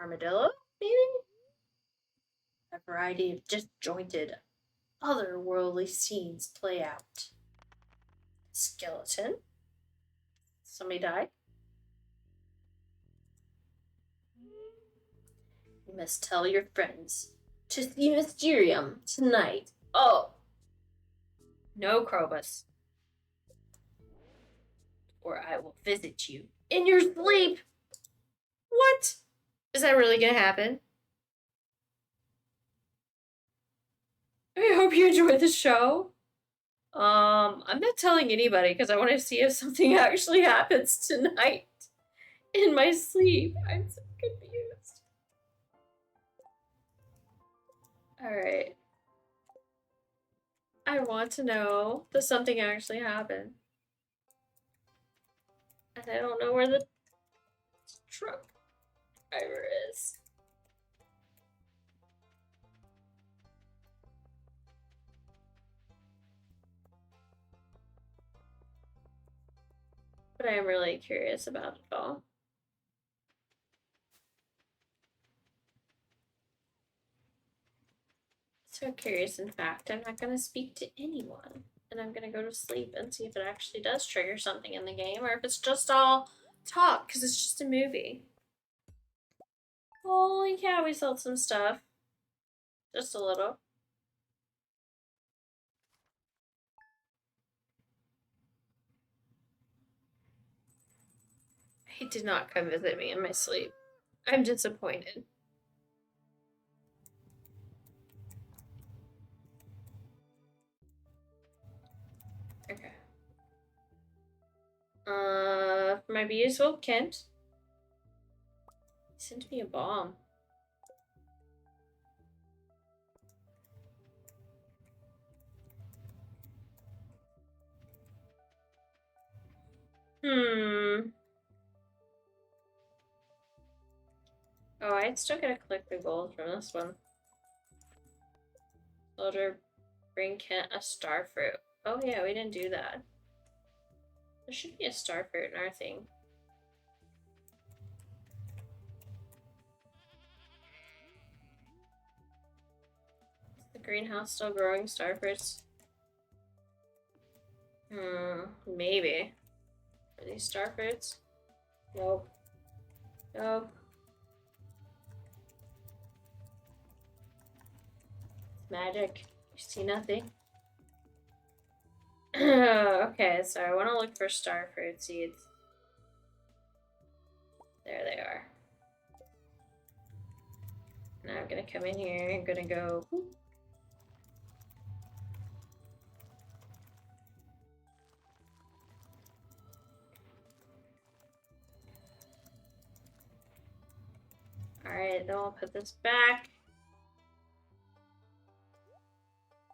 Armadillo, maybe? A variety of disjointed, otherworldly scenes play out. Skeleton. Somebody died. You must tell your friends to see Mysterium tonight. Oh! No, Krobus. Or I will visit you in your sleep! What? Is that really gonna happen? I hope you enjoy the show. I'm not telling anybody because I want to see if something actually happens tonight in my sleep. I'm so confused. Alright. I want to know, does something actually happen? And I don't know where the truck driver is. But I am really curious about it all. So curious, in fact, I'm not going to speak to anyone. And I'm going to go to sleep and see if it actually does trigger something in the game, or if it's just all talk, because it's just a movie. Holy cow, we sold some stuff. Just a little. He did not come visit me in my sleep. I'm disappointed. Okay. For my beautiful Kent. He sent me a bomb. Oh, I'd still gotta collect the gold from this one. Soldier, bring Kent a star fruit. Oh yeah, we didn't do that. There should be a star fruit in our thing. greenhouse still growing star fruits? Maybe. Are these star fruits? Nope. Nope. Magic. You see nothing? Okay, so I want to look for star fruit seeds. There they are. Now I'm gonna come in here and gonna go. Alright, then we'll put this back.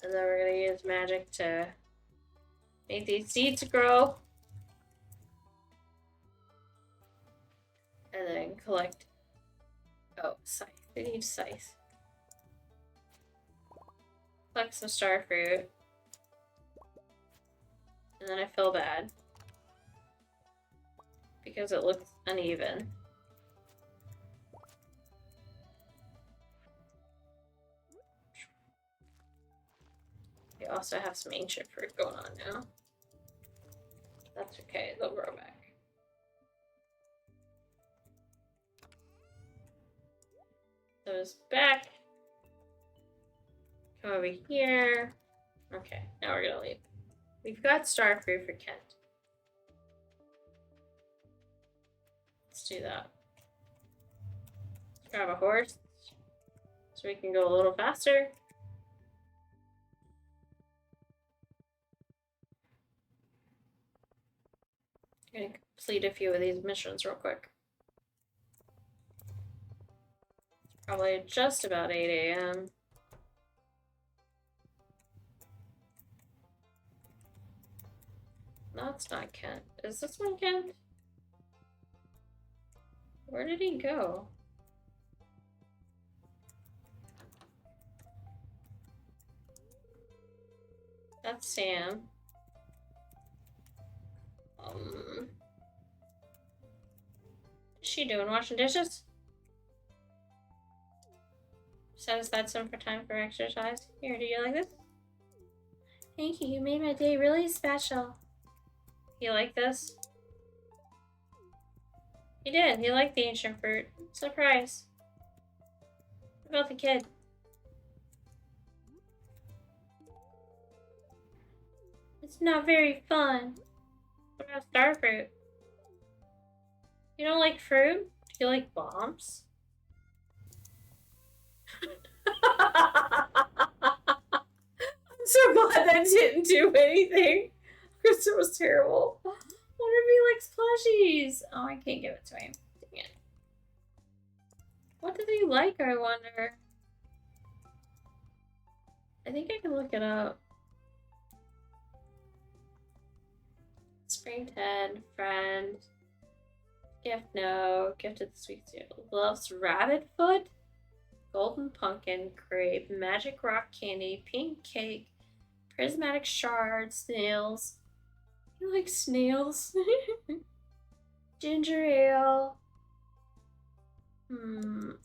And then we're gonna use magic to make these seeds grow. And then collect. Oh, scythe. We need scythe. Collect some star fruit. And then I feel bad. Because it looks uneven. We also have some ancient fruit going on now. That's okay, they'll grow back. Those back. Come over here. Okay, now we're gonna leave. We've got star fruit for Kent. Let's do that. Let's grab a horse so we can go a little faster. I'm gonna complete a few of these missions real quick. It's probably just about 8 a.m. No, it's not Kent. Is this one Kent? Where did he go? That's Sam. What's she doing? Washing dishes? Set aside some for time for exercise. Here, do you like this? Thank you. You made my day really special. You like this? He did. He liked the ancient fruit. Surprise. What about the kid? It's not very fun. What about star fruit? You don't like fruit? Do you like bombs? I'm so glad that didn't do anything. Because it was terrible. I wonder if he likes plushies. Oh, I can't give it to him. Dang it. What do they like, I wonder? I think I can look it up. Springtime, friend. Gift, no. Gifted sweet cereal. Loves rabbit foot. Golden pumpkin, grape, magic rock candy, pink cake, prismatic shard, snails. You like snails? Ginger ale.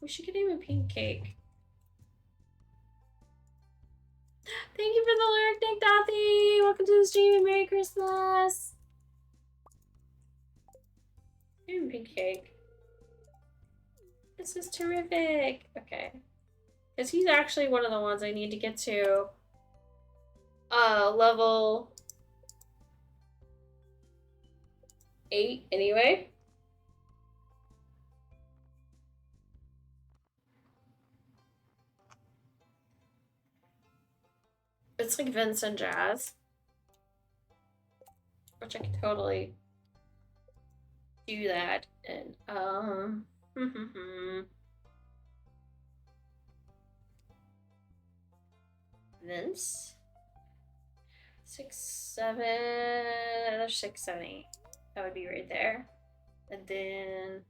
We should get him a pink cake. Thank you for the lyric, Nick Dothy. Welcome to the stream and Merry Christmas. Give him a pink cake. This is terrific. Okay. Because he's actually one of the ones I need to get to level 8 anyway. It's like Vincent Jazz. Which I can totally do that. And, Vince? 6, 7, there's 6, 7, 8. That would be right there. And then,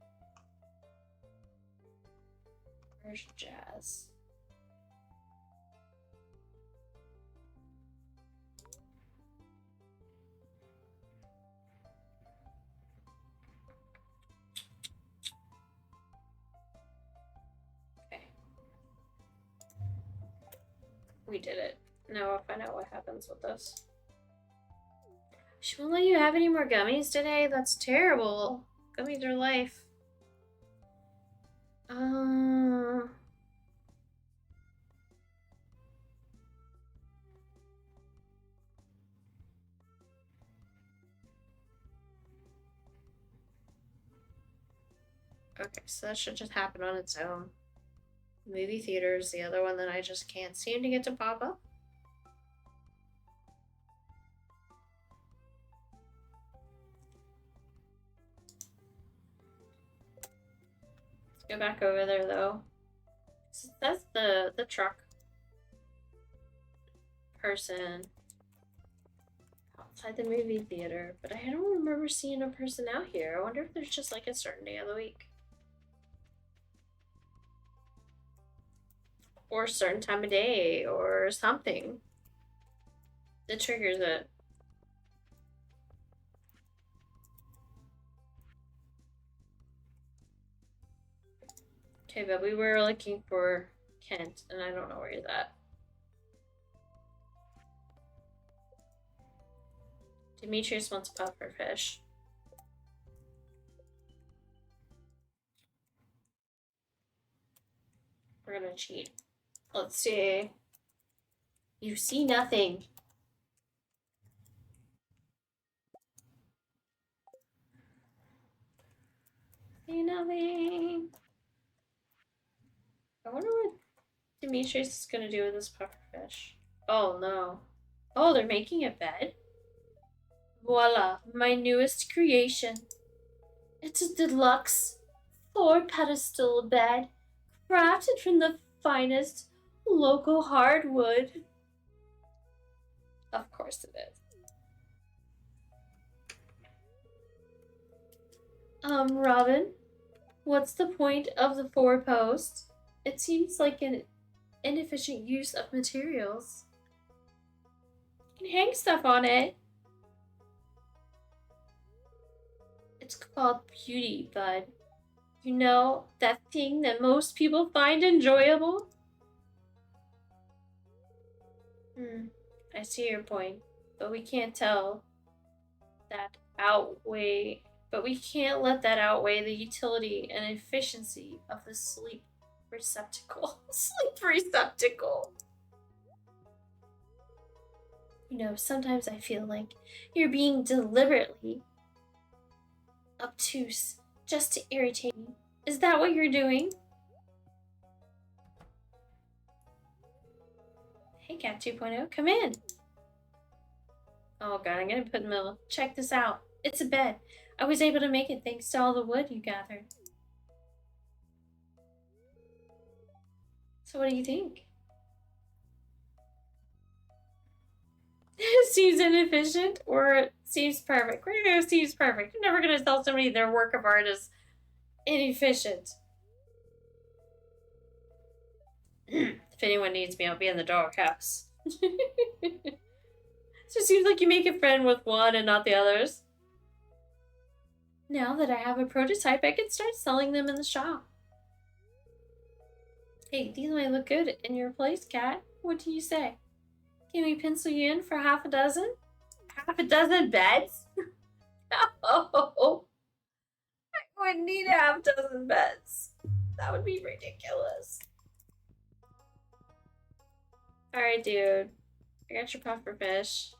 where's Jazz? We did it. Now we'll find out what happens with this. She won't let you have any more gummies today? That's terrible. Gummies are life. Okay, so that should just happen on its own. Movie theater is the other one that I just can't seem to get to pop up. Let's go back over there though. That's the truck person outside the movie theater, but I don't remember seeing a person out here. I wonder if there's just like a certain day of the week. Or a certain time of day, or something that triggers it. Okay, but we were looking for Kent, and I don't know where he's at. Demetrius wants puffer fish. We're gonna cheat. Let's see. You see nothing. See nothing. I wonder what Demetrius is gonna do with this pufferfish. Oh no. Oh, they're making a bed? Voila, my newest creation. It's a deluxe 4-pedestal bed, crafted from the finest local hardwood. Of course it is. Robin, what's the point of the 4-post? It seems like an inefficient use of materials. You can hang stuff on it. It's called beauty, bud. You know, that thing that most people find enjoyable? I see your point, but we can't let that outweigh the utility and efficiency of the sleep receptacle. Sleep receptacle. You know, sometimes I feel like you're being deliberately obtuse just to irritate me. Is that what you're doing? Hey, Cat 2.0, come in. Oh god, I'm gonna put Mill. Check this out. It's a bed. I was able to make it thanks to all the wood you gathered. So what do you think? It seems inefficient, or it seems perfect. We're gonna go seems perfect. You're never gonna tell somebody their work of art is inefficient. If anyone needs me, I'll be in the doghouse. It just seems like you make a friend with one and not the others. Now that I have a prototype, I can start selling them in the shop. Hey, these might look good in your place, Cat. What do you say? Can we pencil you in for half a dozen? Half a dozen beds? No! I wouldn't need a half dozen beds. That would be ridiculous. Alright, dude. I got your puffer fish.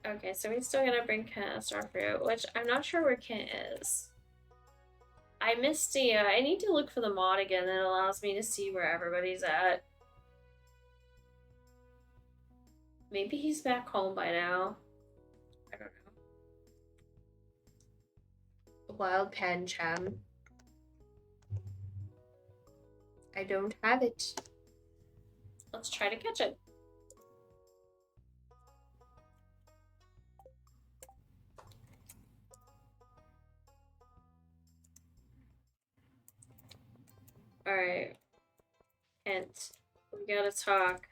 Okay, so we still gotta bring Kent a starfruit, which I'm not sure where Kent is. I missed the, I need to look for the mod again that allows me to see where everybody's at. Maybe he's back home by now. I don't know. Wild Pancham. I don't have it. Let's try to catch it. Alright. Kent, we gotta talk.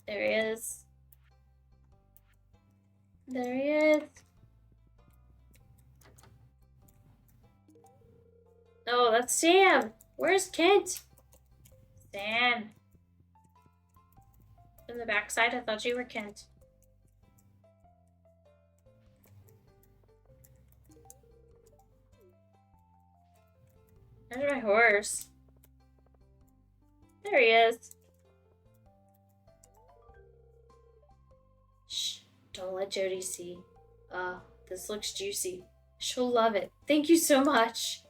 There he is. There he is. Oh, that's Sam. Where's Kent? Sam. In the backside, I thought you were Kent. There's my horse. There he is. Shh, don't let Jody see. This looks juicy. She'll love it. Thank you so much.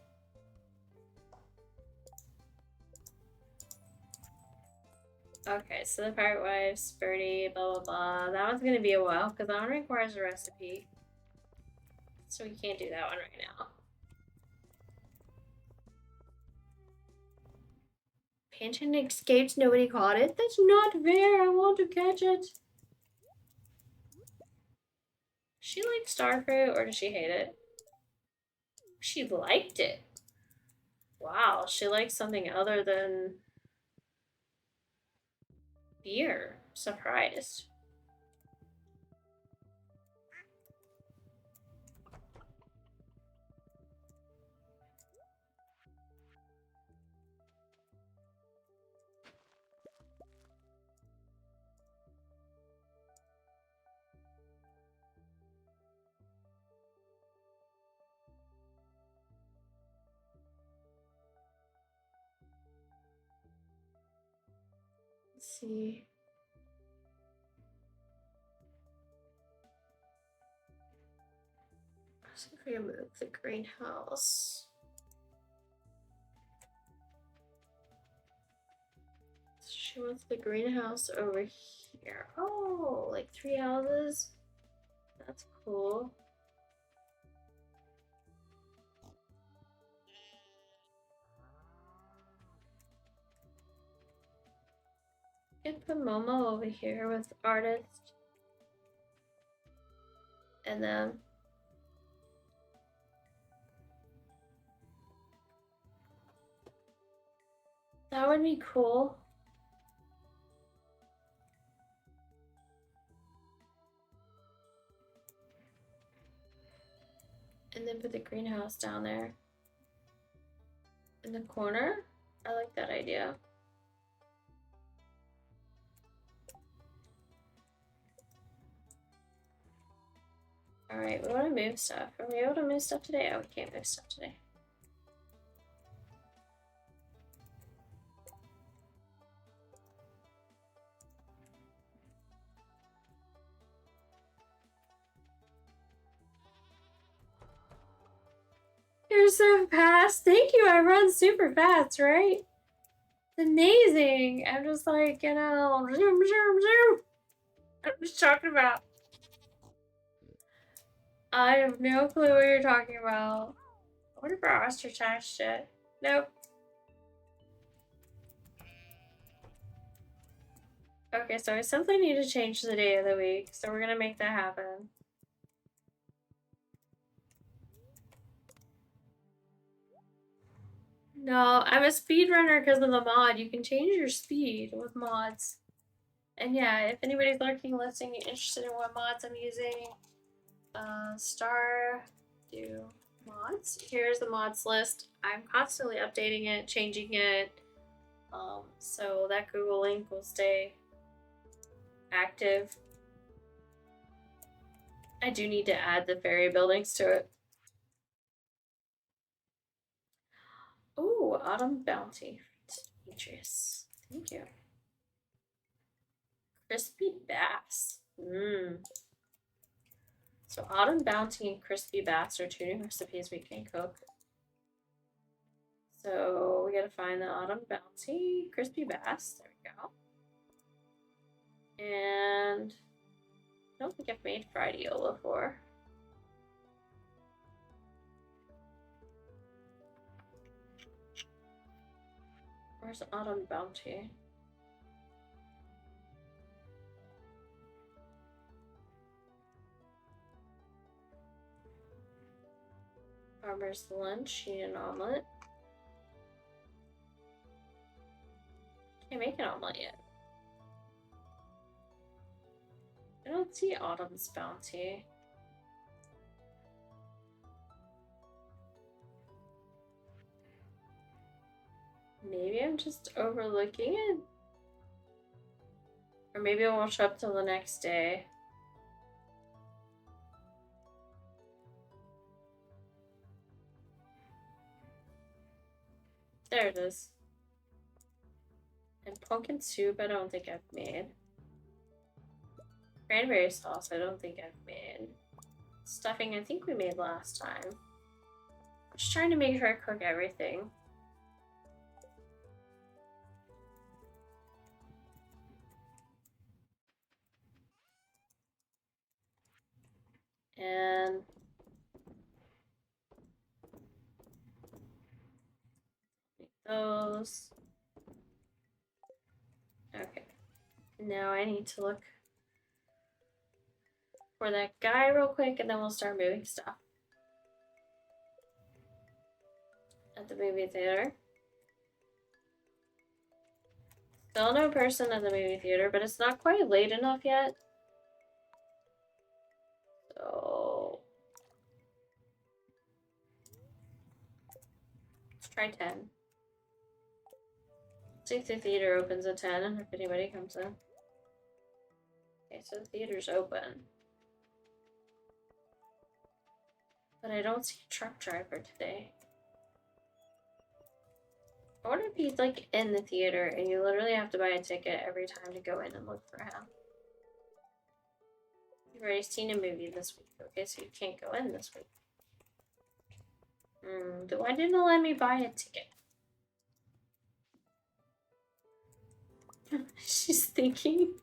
Okay, so the pirate wives, birdie, blah blah blah. That one's gonna be a while because that one requires a recipe. So we can't do that one right now. Panton escaped, nobody caught it. That's not fair. I want to catch it. She liked starfruit, or does she hate it? She liked it. Wow, she likes something other than beer. Surprised. Let's see. So if we move the greenhouse. She wants the greenhouse over here. Oh, like 3 houses? That's cool. You can put Momo over here with artist. And then that would be cool. And then put the greenhouse down there in the corner. I like that idea. Alright, we want to move stuff. Are we able to move stuff today? Oh, we can't move stuff today. You're so fast. Thank you. I run super fast, right? It's amazing. I'm just like, you know, zoom, zoom, zoom. I'm just talking about. I have no clue what you're talking about. I wonder if our ostrich hatched yet. Nope. Okay, so I simply need to change the day of the week, so we're gonna make that happen. No, I'm a speedrunner because of the mod. You can change your speed with mods. And yeah, if anybody's lurking, listening, interested in what mods I'm using, Stardew mods. Here's the mods list. I'm constantly updating it, changing it, so that Google link will stay active. I do need to add the fairy buildings to it. Ooh, Autumn Bounty. Demetrius. Thank you. Crispy bass. So Autumn Bounty and Crispy Bass are 2 new recipes we can cook. So we gotta find the Autumn Bounty, Crispy Bass. There we go. And I don't think I've made fried eel before. Where's Autumn Bounty? Farmer's lunch, eat an omelet. Can't make an omelet yet. I don't see Autumn's Bounty. I'm just overlooking it. Or maybe it won't show up till the next day. There it is. And pumpkin soup, I don't think I've made. Cranberry sauce, I don't think I've made. Stuffing, I think we made last time. I'm just trying to make her cook everything. And make those. Okay. Now I need to look for that guy real quick, and then we'll start moving stuff. At the movie theater. Still no person at the movie theater, but it's not quite late enough yet. So let's try 10. See if the theater opens at 10 and if anybody comes in. Okay, so the theater's open. But I don't see a truck driver today. I wonder if he's like in the theater and you literally have to buy a ticket every time to go in and look for him. You've already seen a movie this week, okay, so you can't go in this week. Why didn't it let me buy a ticket? She's thinking.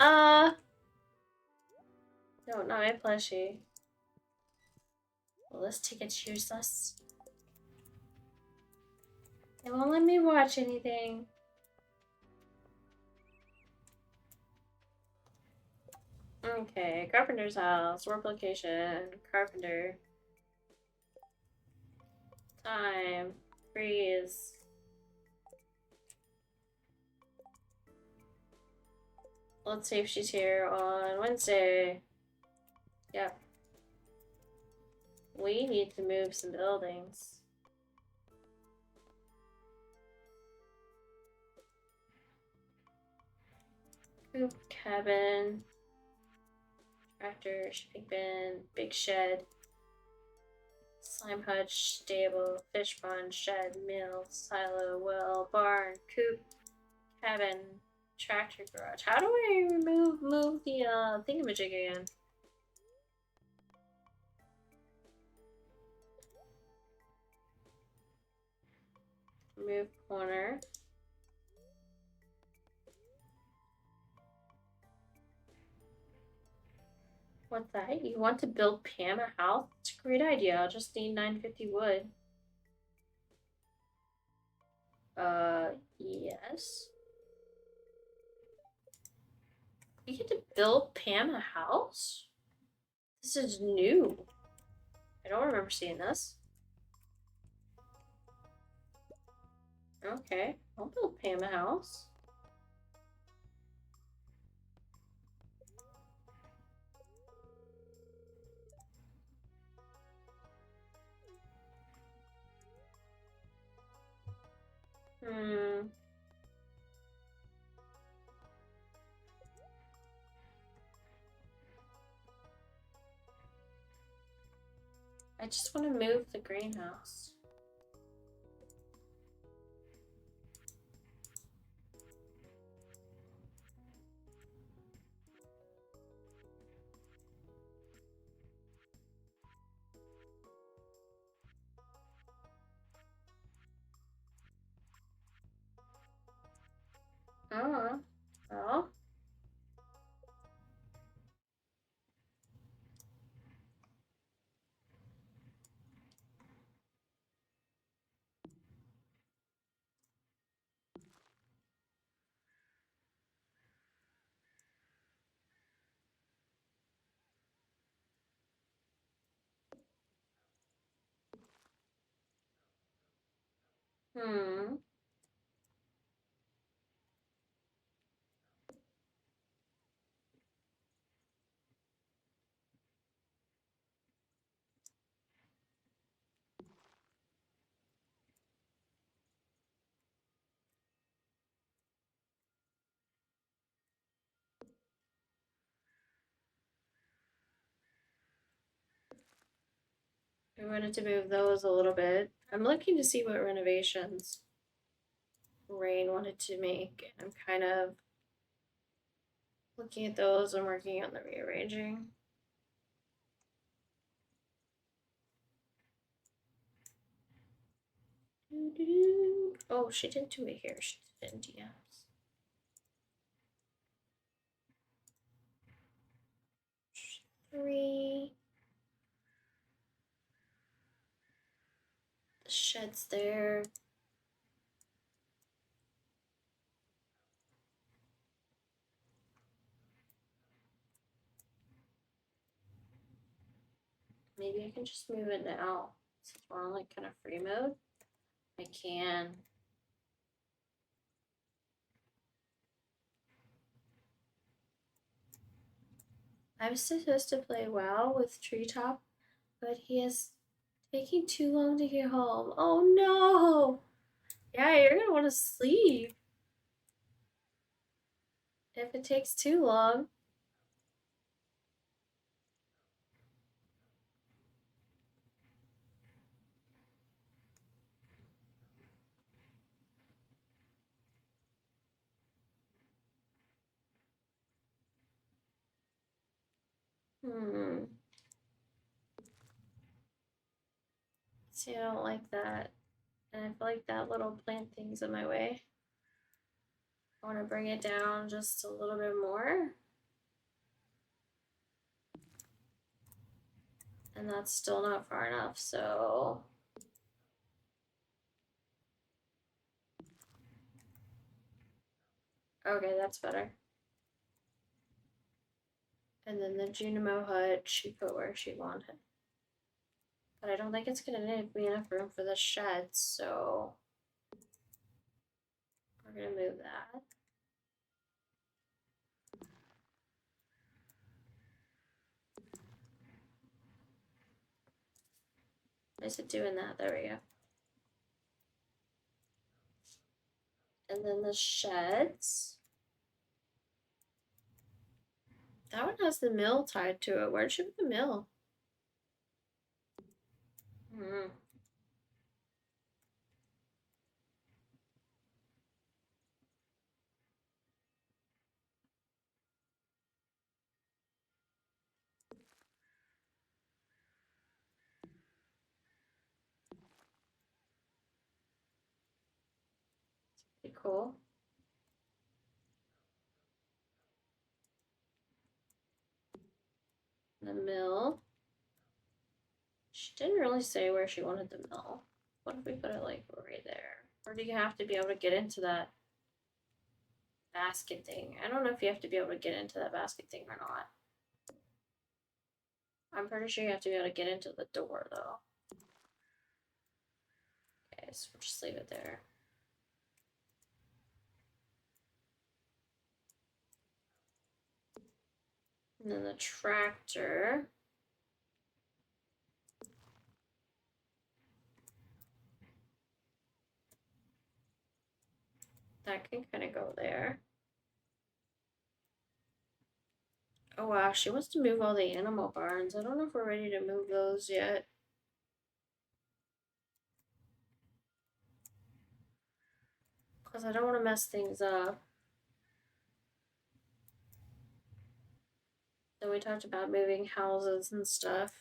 No, not my plushie. Well, this ticket's useless. It won't let me watch anything. Okay, carpenter's house, work location, carpenter. Time, freeze. Let's see if she's here on Wednesday. Yep. We need to move some buildings. Coop, cabin, tractor, shipping bin, big shed, slime hutch, stable, fish pond, shed, mill, silo, well, barn, coop, cabin, tractor garage. How do I move the thingamajig again? Move corner. What's that? You want to build Pam a house? It's a great idea. I'll just need 950 wood. Yes. You get to build Pam a house? This is new. I don't remember seeing this. Okay, I'll build Pam a house. I just want to move the greenhouse. Oh, well. Hmm. I wanted to move those a little bit. I'm looking to see what renovations Rain wanted to make. I'm kind of looking at those and working on the rearranging. Oh, she didn't do it here. She did it in DMs. Three. The shed's there. Maybe I can just move it now. Since we're on like kind of free mode. I can. I was supposed to play WoW with Treetop, but he is taking too long to get home. Oh no! Yeah, you're gonna want to sleep if it takes too long. See, I don't like that. And I feel like that little plant thing's in my way. I want to bring it down just a little bit more. And that's still not far enough, so... Okay, that's better. And then the Junimo hut, she put where she wanted. But I don't think it's gonna need me enough room for the shed, so... We're gonna move that. Is it doing that? There we go. And then the sheds. That one has the mill tied to it. Where'd she put the mill? Pretty cool. The mill. She didn't really say where she wanted the mill. What if we put it like right there? Or do you have to be able to get into that basket thing? I don't know if you have to be able to get into that basket thing or not. I'm pretty sure you have to be able to get into the door though. Okay, so we'll just leave it there. And then the tractor. That can kind of go there. Oh wow, she wants to move all the animal barns. I don't know if we're ready to move those yet. Because I don't want to mess things up. Then we talked about moving houses and stuff.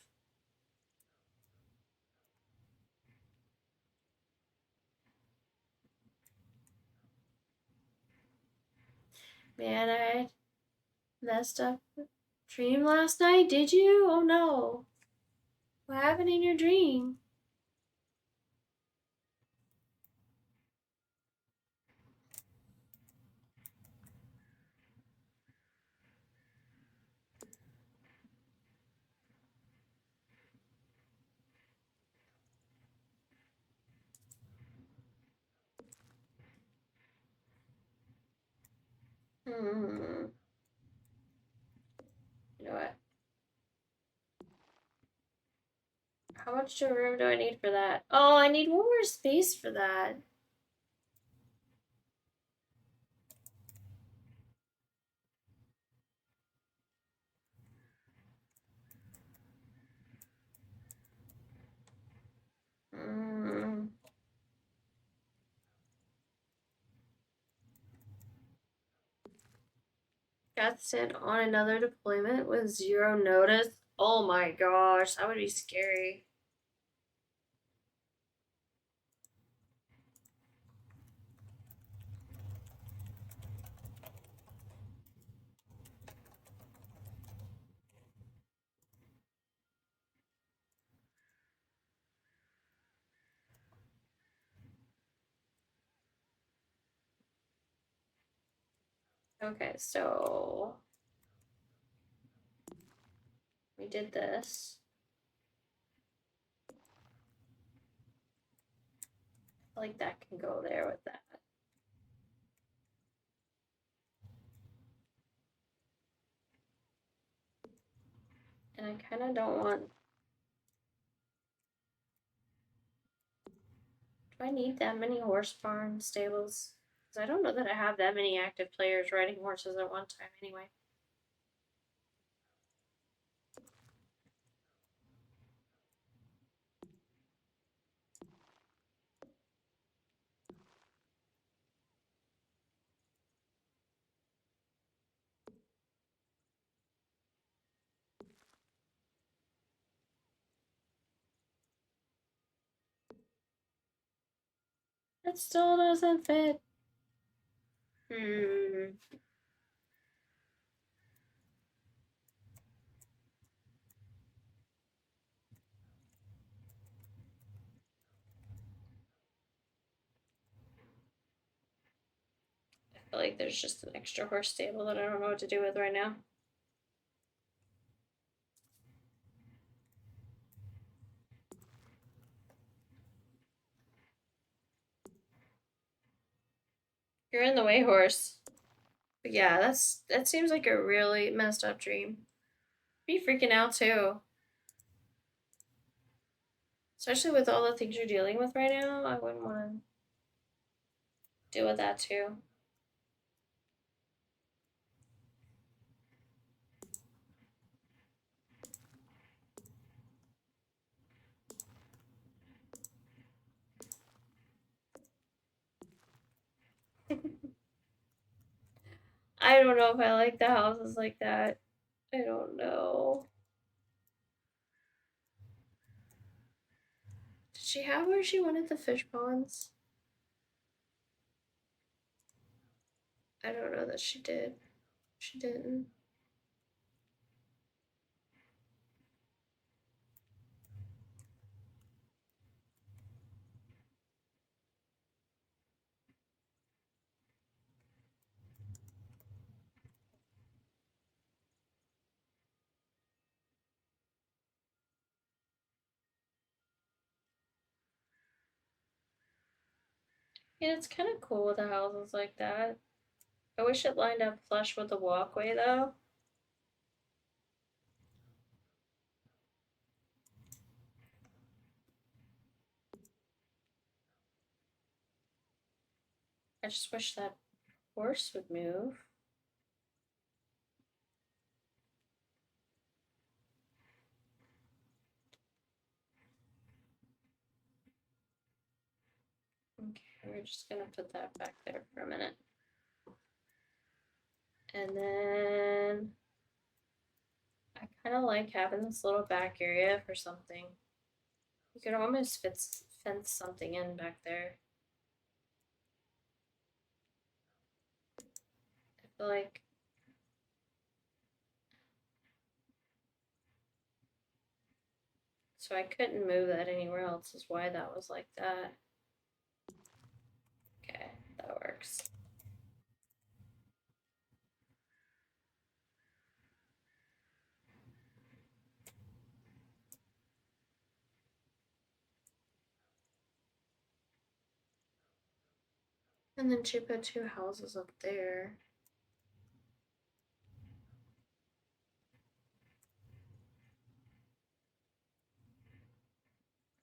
Man, I messed up dream last night. Did you? Oh no. What happened in your dream? You know what? How much room do I need for that? Oh, I need one more space for that. cat sent on another deployment with 0 notice. Oh my gosh, that would be scary. Okay, so we did this. I feel like that can go there with that. And I kind of don't want... Do I need that many horse barn stables? Because I don't know that I have that many active players riding horses at one time anyway. It still doesn't fit. I feel like there's just an extra horse stable that I don't know what to do with right now. You're in the way, horse. But yeah, that seems like a really messed up dream. Be freaking out too. Especially with all the things you're dealing with right now, I wouldn't want to deal with that too. I don't know if I like the houses like that. I don't know. Did she have where she wanted the fish ponds? I don't know that she did. She didn't. Yeah, it's kind of cool with the houses like that. I wish it lined up flush with the walkway though. I just wish that horse would move. Okay, we're just gonna put that back there for a minute. And then I kind of like having this little back area for something. You could almost fence something in back there. I feel like so I couldn't move that anywhere else is why that was like that. Okay, that works. And then she put 2 houses up there.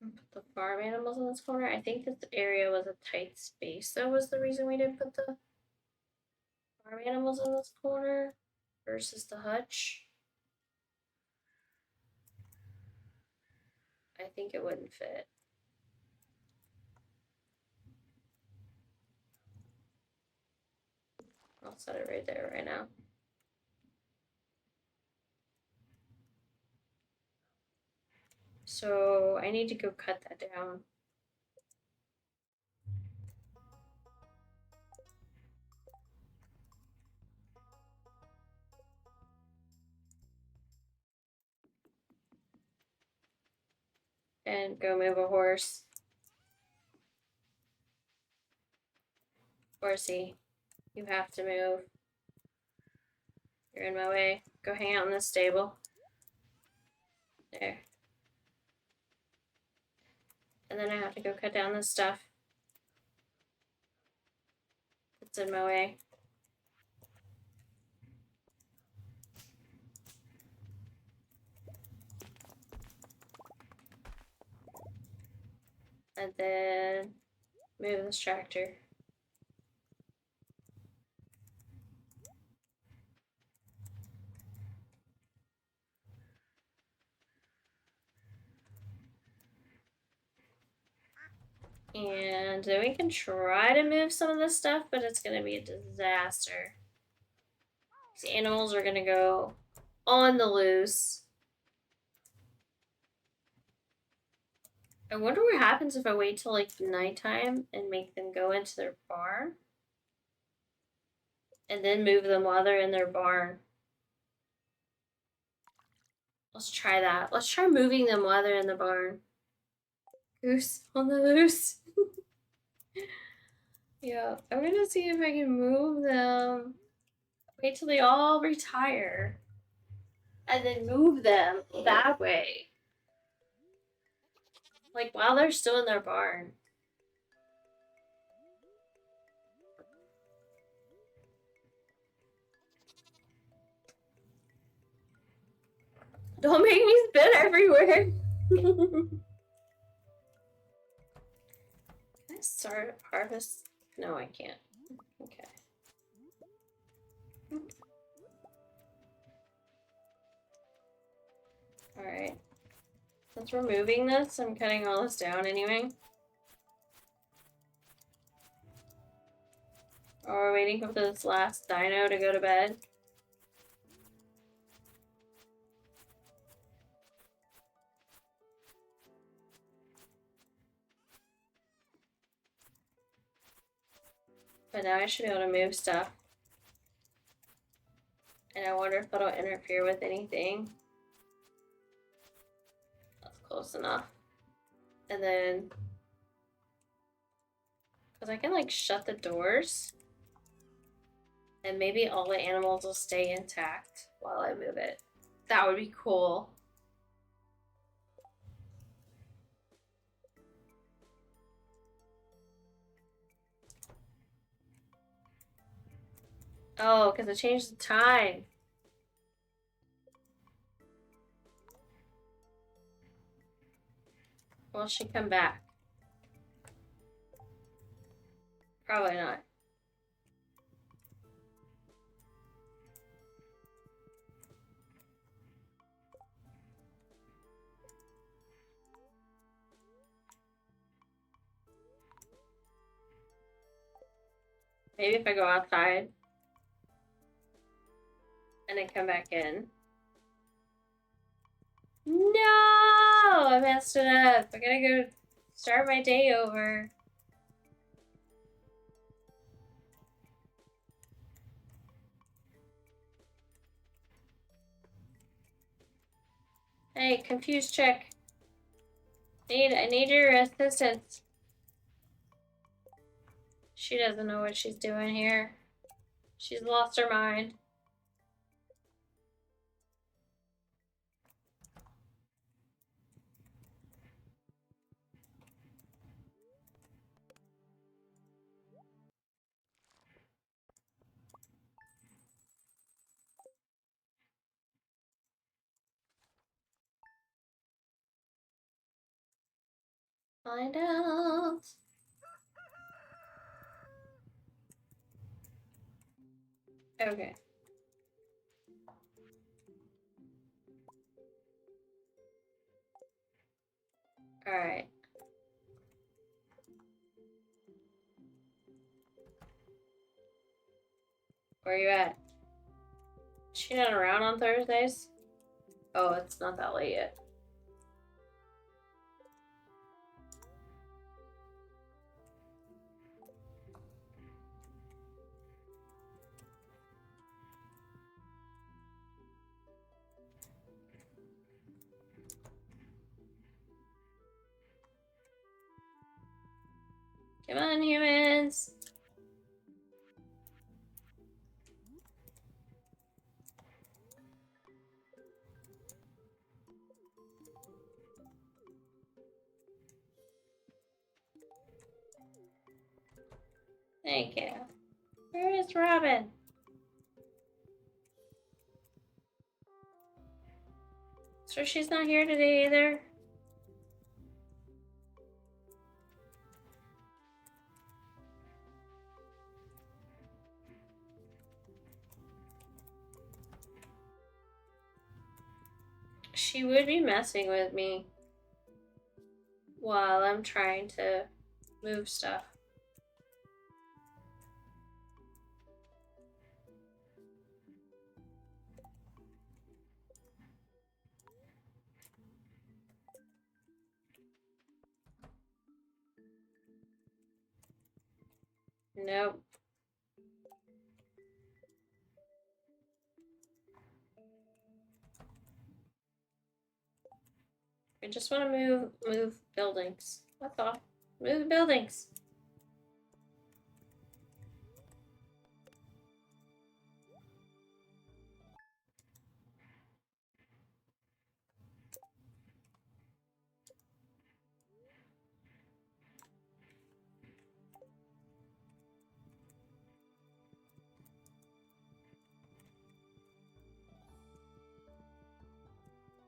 And put the farm animals in this corner. I think this area was a tight space. That was the reason we didn't put the farm animals in this corner versus the hutch. I think it wouldn't fit. I'll set it right there right now. So I need to go cut that down. And go move a horse. Horsey, you have to move. You're in my way. Go hang out in the stable. There. And then I have to go cut down this stuff that's in my way. And then move this tractor. And then we can try to move some of this stuff, but it's going to be a disaster. These animals are going to go on the loose. I wonder what happens if I wait till like nighttime and make them go into their barn. And then move them while they're in their barn. Let's try that. Let's try moving them while they're in the barn. Goose on the loose. Yeah, I'm gonna see if I can move them. Wait till they all retire. And then move them that way. Like while they're still in their barn. Don't make me spin everywhere. Can I start harvest? No, I can't. Okay. Alright. Since we're moving this, I'm cutting all this down anyway. Or we're waiting for this last dino to go to bed. But now I should be able to move stuff. And I wonder if that'll interfere with anything. That's close enough. And then, because I can like shut the doors. And maybe all the animals will stay intact while I move it. That would be cool. Oh, because I changed the time. Will she come back? Probably not. Maybe if I go outside and then come back in. No! I messed it up. I gotta go start my day over. Hey, confused chick. I need your assistance. She doesn't know what she's doing here. She's lost her mind. Find out. Okay. Alright. Where are you at? She not around on Thursdays? Oh, it's not that late yet. Come on, humans. Thank you. Where is Robin? So she's not here today either? She would be messing with me while I'm trying to move stuff. Nope. I just want to move buildings. That's all. Move buildings.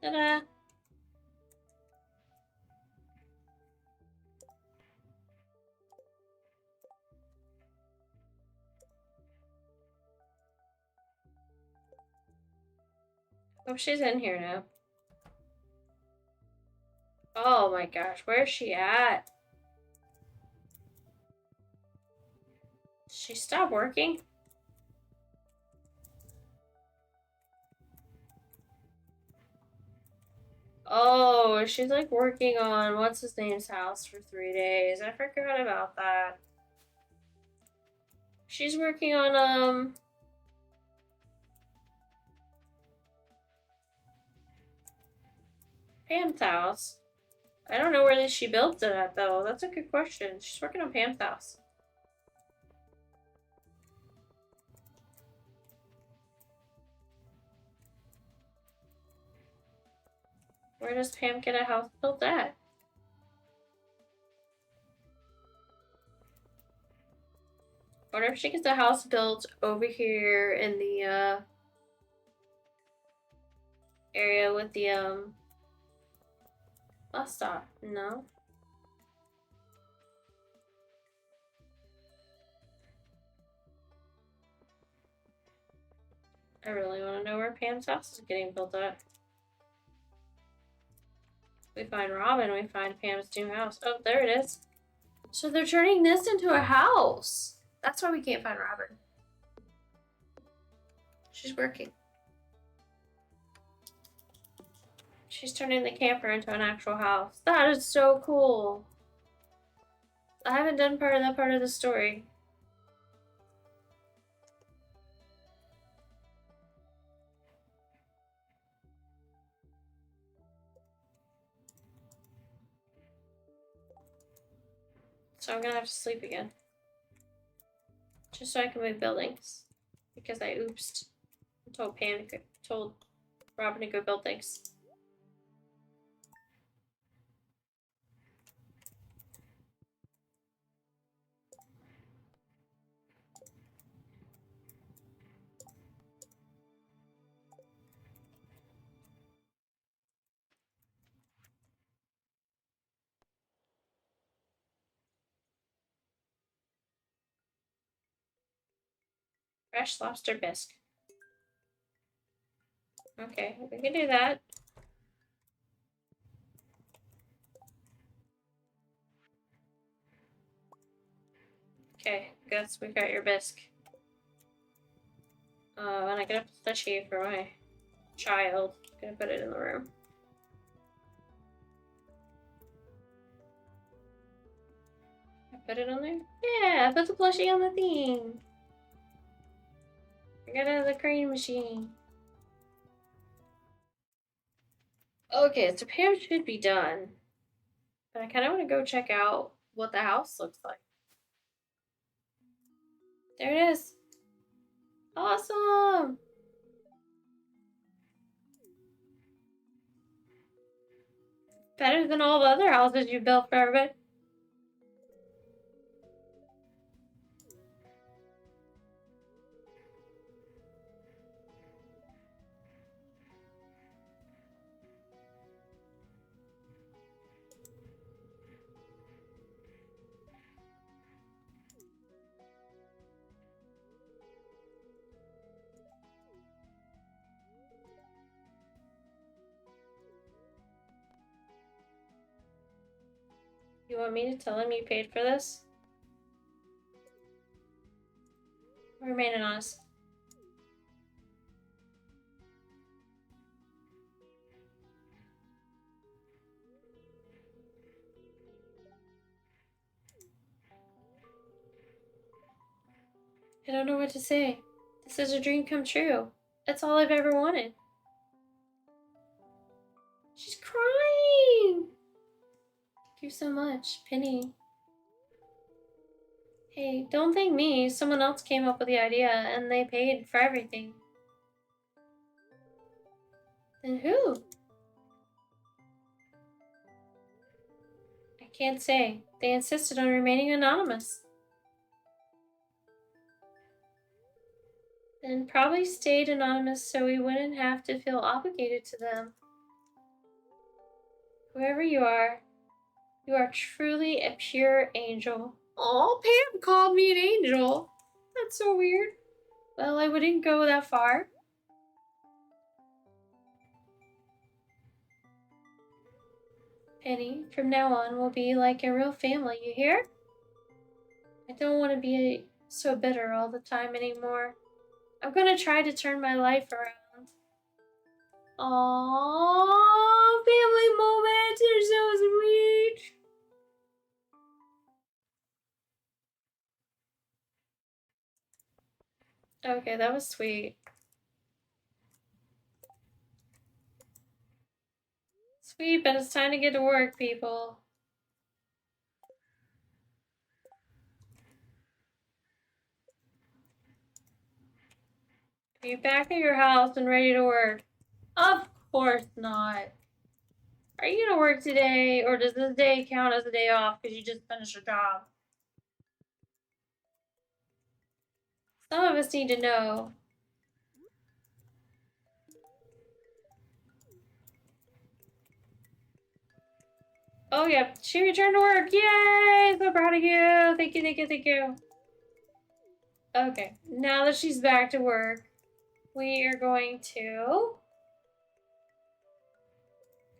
Ta-da! Hope she's in here now. Oh my gosh, where's she at? Did she stop working? Oh, she's like working on what's his name's house for 3 days. I forgot about that. She's working on Pam's house. I don't know where she built it at though. That's a good question. She's working on Pam's house. Where does Pam get a house built at? Wonder if she gets a house built over here in the area with the bus stop. No. I really want to know where Pam's house is getting built at. We find Robin, we find Pam's new house. Oh, there it is. So they're turning this into a house. That's why we can't find Robin. She's working. She's turning the camper into an actual house. That is so cool. I haven't done that part of the story. So I'm gonna have to sleep again. Just so I can move buildings. Because I oopsed. I told Robin to go build things. Fresh lobster bisque. Okay, we can do that. Okay, guess we got your bisque. And I got a plushie for my child. Gonna put it in the room. I put it on there? Yeah, I put the plushie on the thing. I got it out of the crane machine. Okay, so Pam should be done. But I kind of want to go check out what the house looks like. There it is. Awesome! Better than all the other houses you built for everybody. You want me to tell him you paid for this? Remain anonymous. I don't know what to say. This is a dream come true. That's all I've ever wanted. She's crying! Thank you so much, Penny. Hey, don't thank me. Someone else came up with the idea and they paid for everything. Then who? I can't say. They insisted on remaining anonymous. Then probably stayed anonymous so we wouldn't have to feel obligated to them. Whoever you are truly a pure angel. Aw, Pam called me an angel. That's so weird. Well, I wouldn't go that far. Penny, from now on, we'll be like a real family, you hear? I don't want to be so bitter all the time anymore. I'm gonna try to turn my life around. Aww, family moments are so sweet. Okay, that was sweet. Sweet, but it's time to get to work, people. Are you back at your house and ready to work? Of course not. Are you gonna work today, or does this day count as a day off because you just finished a job? Some of us need to know. Oh, yeah, she returned to work. Yay! So proud of you. Thank you, thank you, thank you. Okay, now that she's back to work, we are going to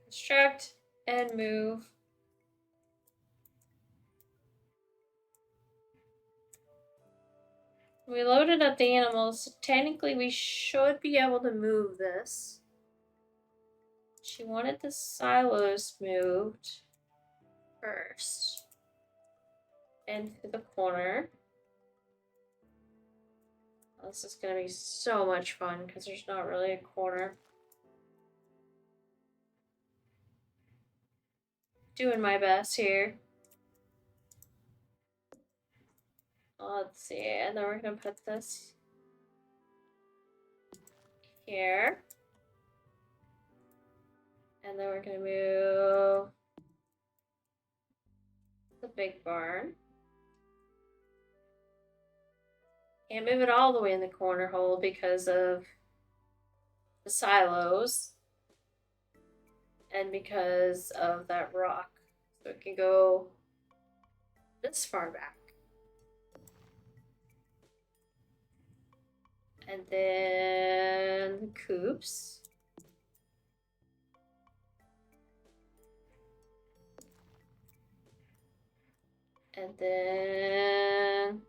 construct and move. We loaded up the animals, so technically we should be able to move this. She wanted the silos moved first. Into the corner. This is gonna be so much fun because there's not really a corner. Doing my best here. Let's see, and then we're gonna put this here. And then we're gonna move the big barn. Can't move it all the way in the corner hole because of the silos. And because of that rock. So it can go this far back. And then the coops. And then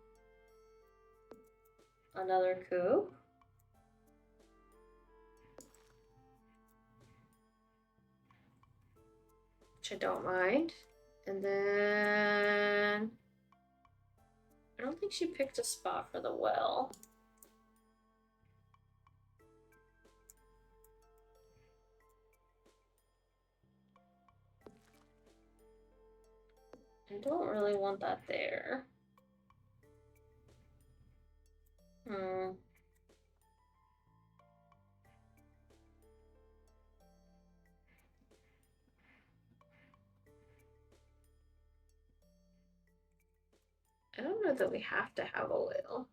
another coop. Which I don't mind. And then I don't think she picked a spot for the well. I don't really want that there. Hmm. I don't know that we have to have oil.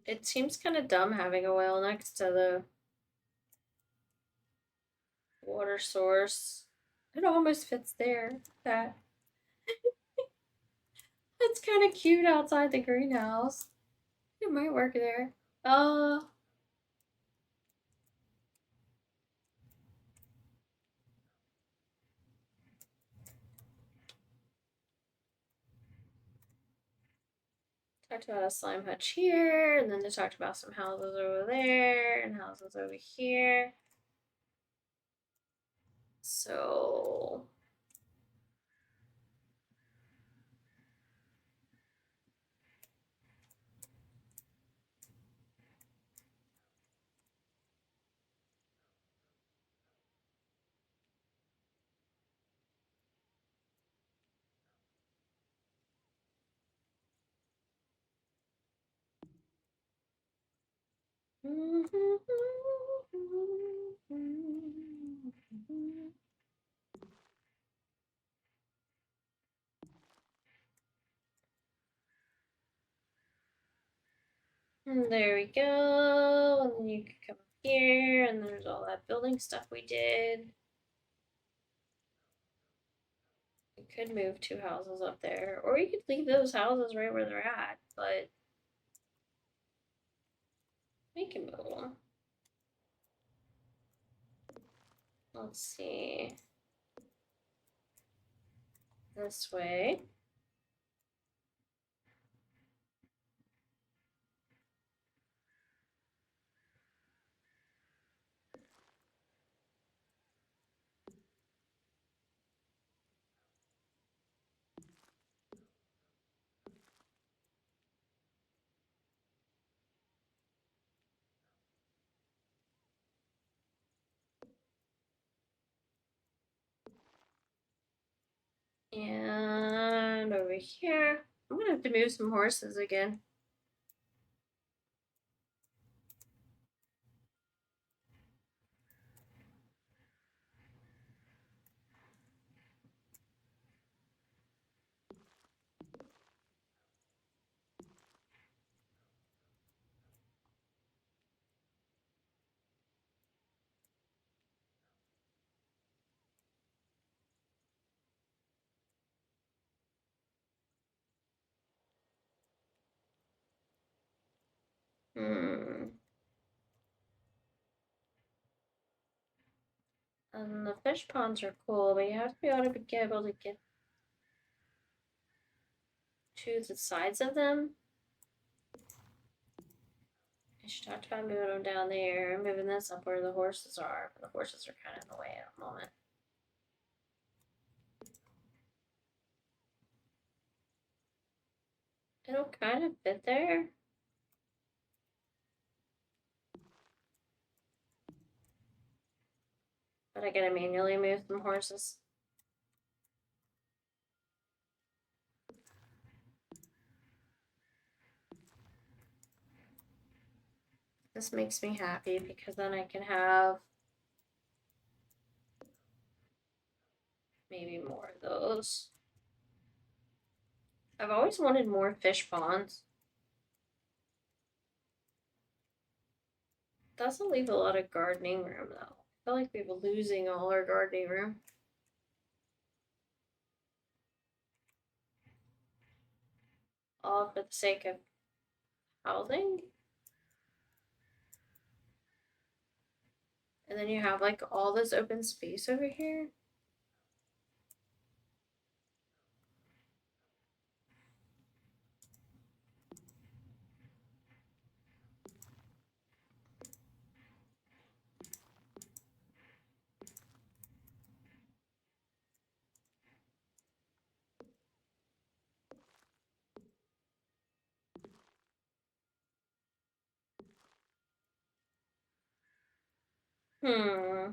It seems kind of dumb having a well next to the water source. It almost fits there. That it's kind of cute outside the greenhouse. It might work there. Talked about a slime hutch here, and then they talked about some houses over there and houses over here. So and there we go. And then you can come here, and there's all that building stuff we did. We could move 2 houses up there, or you could leave those houses right where they're at, but we can move them. Let's see. This way. And over here. I'm gonna have to move some horses again. And the fish ponds are cool, but you have to be able to get to the sides of them. I should talk about moving them down there and moving this up where the horses are. But the horses are kind of in the way at the moment. It'll kind of fit there. But I gotta manually move some horses. This makes me happy because then I can have maybe more of those. I've always wanted more fish ponds. Doesn't leave a lot of gardening room though. I feel like we're losing all our gardening room. All for the sake of housing. And then you have like all this open space over here. Hmm.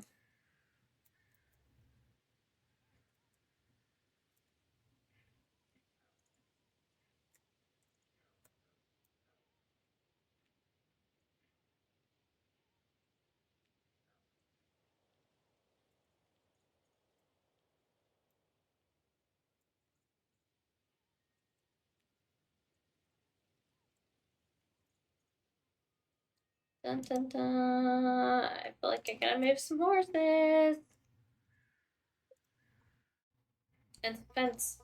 Dun dun dun. I feel like I gotta move some horses. And some fence.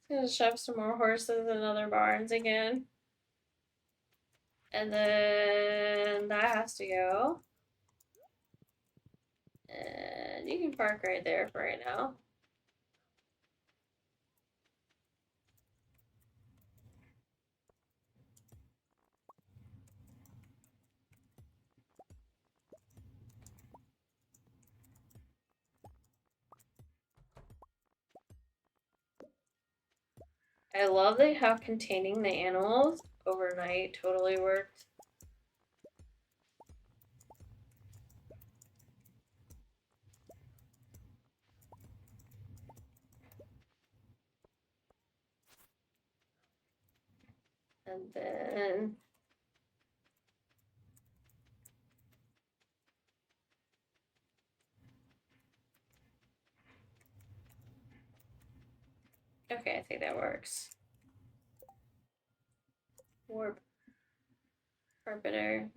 Gonna shove some more horses in other barns again. And then that has to go. And you can park right there for right now. I love how containing the animals overnight totally worked. And then okay, I think that works. Warp carpenter.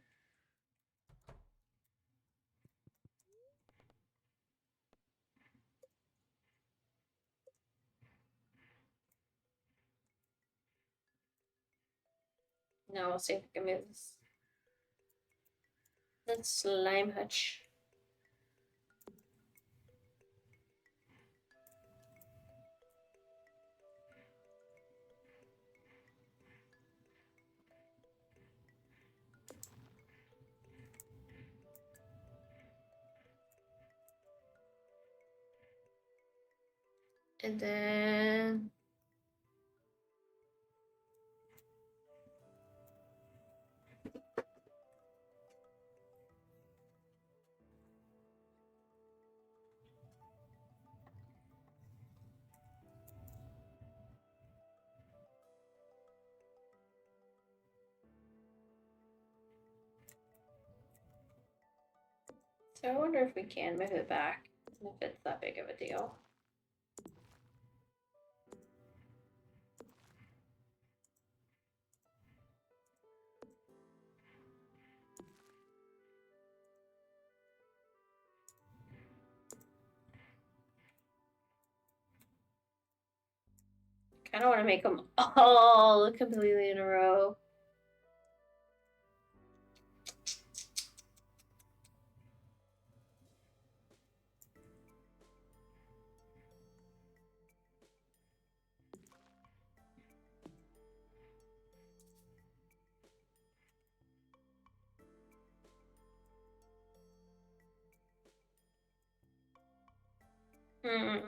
Now we'll see if we can move this. The slime hutch. And then so I wonder if we can move it back, if it's that big of a deal. I don't want to make them all completely in a row. Hmm.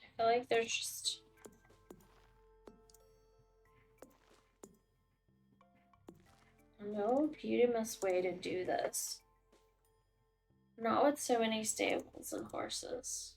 I feel like there's just no beautimous way to do this. Not with so many stables and horses.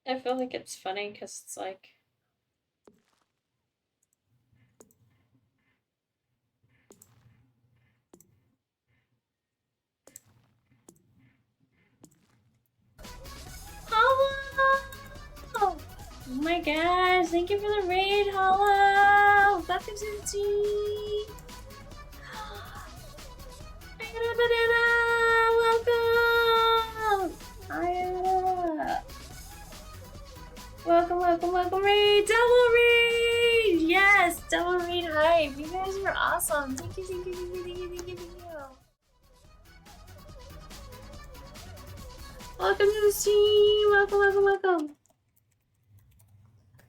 I feel like it's funny because it's like. Hollow! Oh my gosh, thank you for the raid, Hollow! Welcome to the team! I got a banana! Welcome! Hiya! Welcome, raid! Double raid! Yes, double raid hype! You guys are awesome! Thank you. Welcome to the stream! Welcome!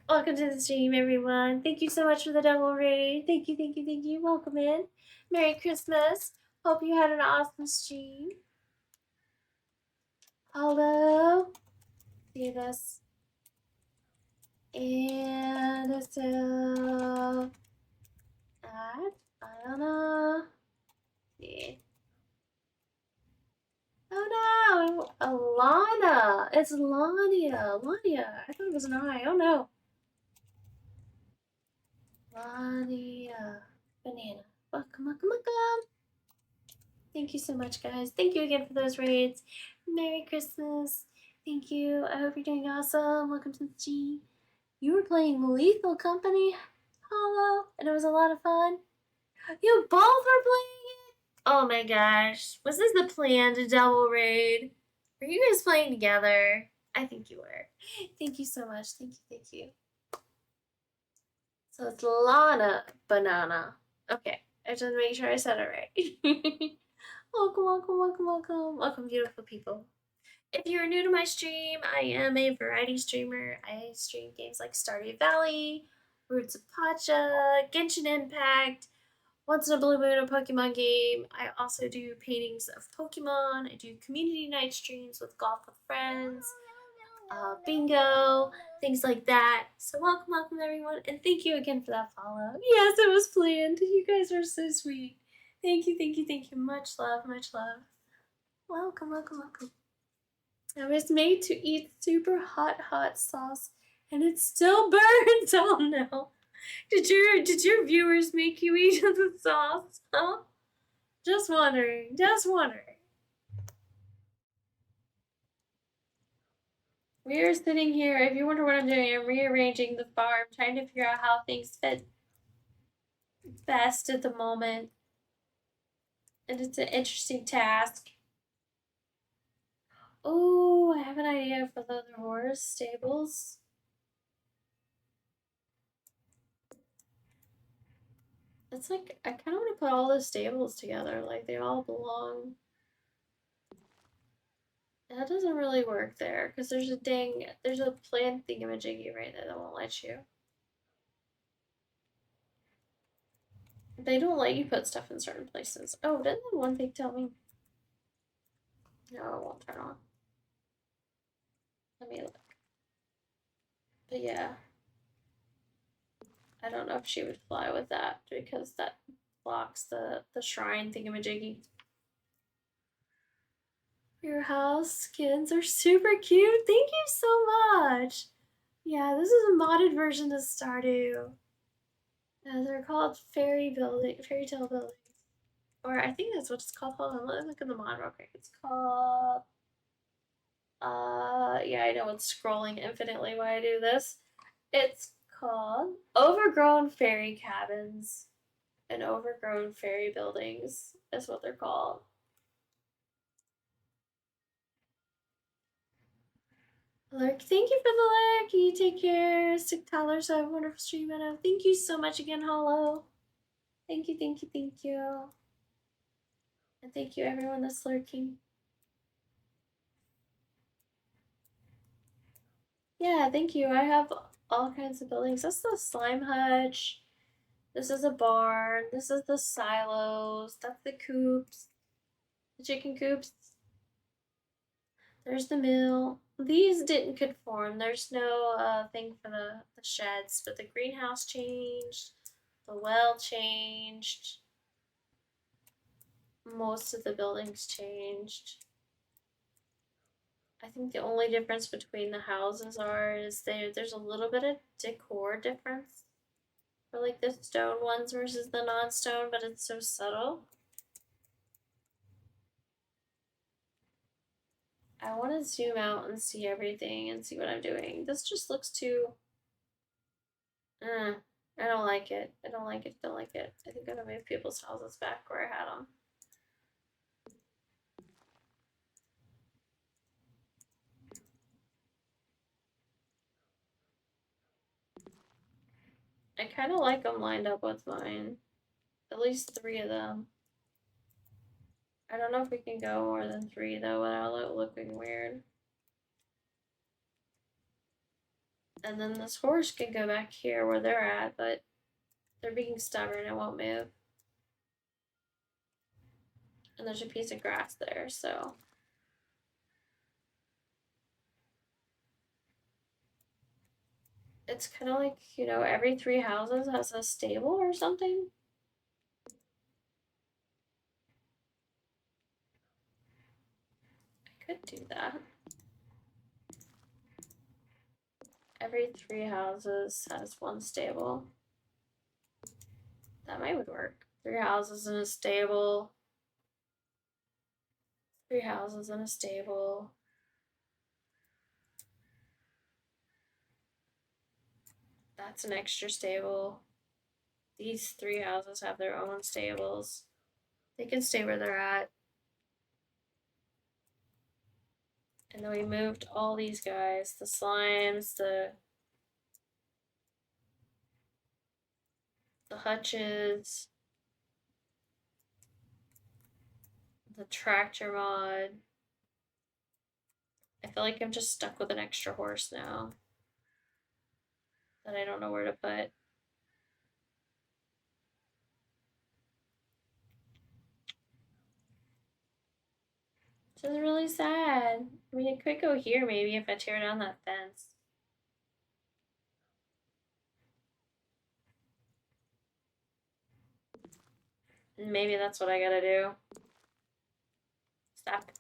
Welcome to the stream, everyone. Thank you so much for the double raid. Thank you. Welcome in. Merry Christmas. Hope you had an awesome stream. Hello. See this. And so that I don't know. See. Oh no, Alana. It's Lania. I thought it was an I. Oh no. Lania. Banana. Welcome. Thank you so much, guys. Thank you again for those raids. Merry Christmas. Thank you. I hope you're doing awesome. Welcome to the G. You were playing Lethal Company, Hollow, and it was a lot of fun. You both were playing it? Oh my gosh. Was this the plan to double raid? Were you guys playing together? I think you were. Thank you so much. Thank you. So it's Lana Banana. Okay. I just want to make sure I said it right. Welcome, beautiful people. If you're new to my stream, I am a variety streamer. I stream games like Stardew Valley, Roots of Pacha, Genshin Impact, once in a blue moon a Pokemon game. I also do paintings of Pokemon. I do community night streams with golf with friends, bingo, things like that. So welcome everyone, and thank you again for that follow. Yes, it was planned. You guys are so sweet. Thank you. Much love. Welcome. I was made to eat super hot sauce, and it still burns. Oh no! Did your viewers make you eat the sauce? Huh? Just wondering. We are sitting here. If you wonder what I'm doing, I'm rearranging the farm, trying to figure out how things fit best at the moment. And it's an interesting task. Oh, I have an idea for the other horse stables. It's like, I kind of want to put all the stables together, like they all belong. That doesn't really work there, because there's a plant thingamajiggy right there that won't let you. They don't let you put stuff in certain places. Oh, didn't that one thing tell me? No, it won't turn on. Let me look. But yeah. I don't know if she would fly with that, because that blocks the shrine thingamajiggy. Your house skins are super cute. Thank you so much. Yeah, this is a modded version of Stardew. They're called fairy tale buildings. Or I think that's what it's called. Hold on, let me look at the mod real quick. It's called yeah, I know it's scrolling infinitely while I do this. It's called Overgrown Fairy Cabins and Overgrown Fairy Buildings is what they're called. Lurk, thank you for the lurk. You take care. $6. Have a wonderful stream, Anna. Thank you so much again, Hollow. Thank you. And thank you everyone that's lurking. Yeah, thank you. I have all kinds of buildings. That's the slime hutch. This is a barn. This is the silos. That's the coops. The chicken coops. There's the mill. These didn't conform. There's no thing for the sheds, but the greenhouse changed. The well changed. Most of the buildings changed. I think the only difference between the houses is there's a little bit of decor difference for like the stone ones versus the non-stone, but it's so subtle. I want to zoom out and see everything and see what I'm doing. This just looks too... I don't like it. I don't like it. Don't like it. I think I'm gonna move people's houses back where I had them. I kind of like them lined up with mine. At least 3 of them. I don't know if we can go more than 3 though without looking weird. And then this horse can go back here where they're at, but they're being stubborn and won't move. And there's a piece of grass there, so. It's kind of like, you know, every 3 houses has a stable or something. I could do that. Every 3 houses has 1 stable. That might work. 3 houses in a stable. 3 houses in a stable. That's an extra stable. These 3 houses have their own stables. They can stay where they're at. And then we moved all these guys, the slimes, the hutches, the tractor mod. I feel like I'm just stuck with an extra horse now that I don't know where to put. This is really sad. I mean, it could go here maybe if I tear down that fence. Maybe that's what I gotta do. Stop.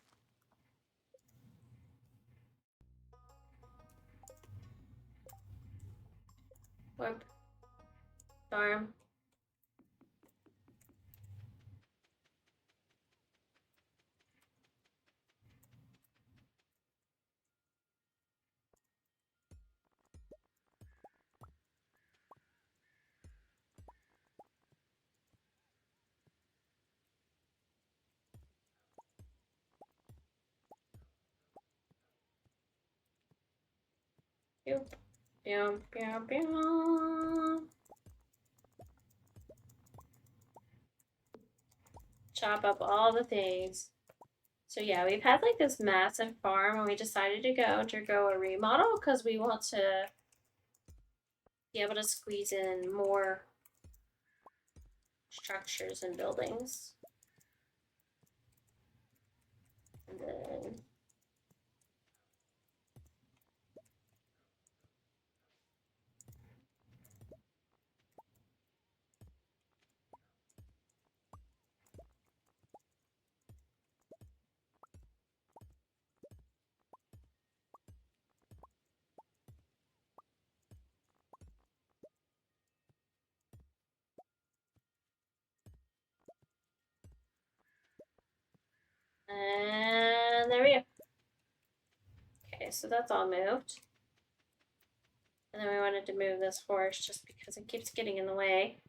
Whoop. Darn. Boop. Boom, boom, boom. Chop up all the things. So yeah, we've had like this massive farm and we decided to go a remodel because we want to be able to squeeze in more structures and buildings. And then there we go. Okay, so that's all moved. And then we wanted to move this horse just because it keeps getting in the way.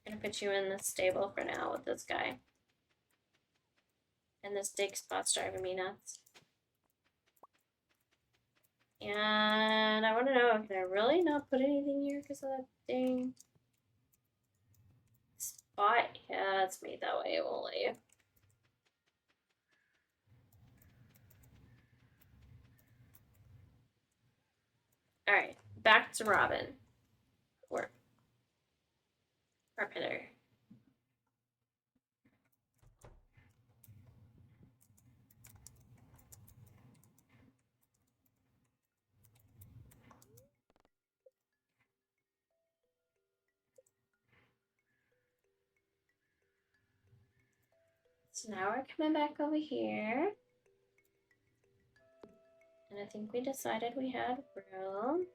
I'm gonna put you in the stable for now with this guy. And this dig spot's driving me nuts. And I want to know, can I really not put anything here because of that dang spot? Yeah, it's made that way. It won't let you. Alright, back to Robin. Or Carpenter. So now we're coming back over here. And I think we decided we had room.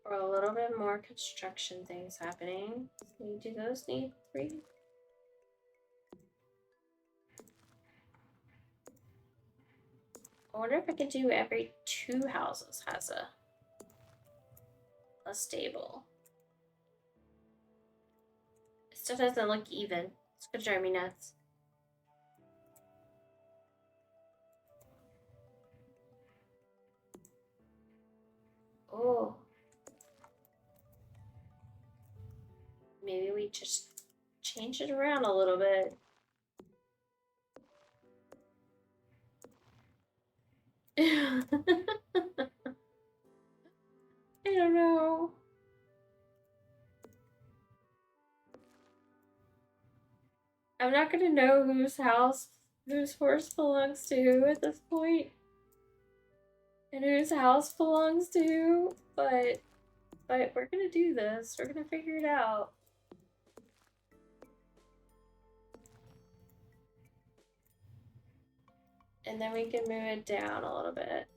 For a little bit more construction things happening. Do those need 3? I wonder if I could do every 2 houses has a stable. It still doesn't look even. It's gonna drive me nuts. Oh. Maybe we just change it around a little bit. I don't know. I'm not gonna know whose horse belongs to who at this point. And whose house belongs to who, but we're gonna do this. We're gonna figure it out. And then we can move it down a little bit.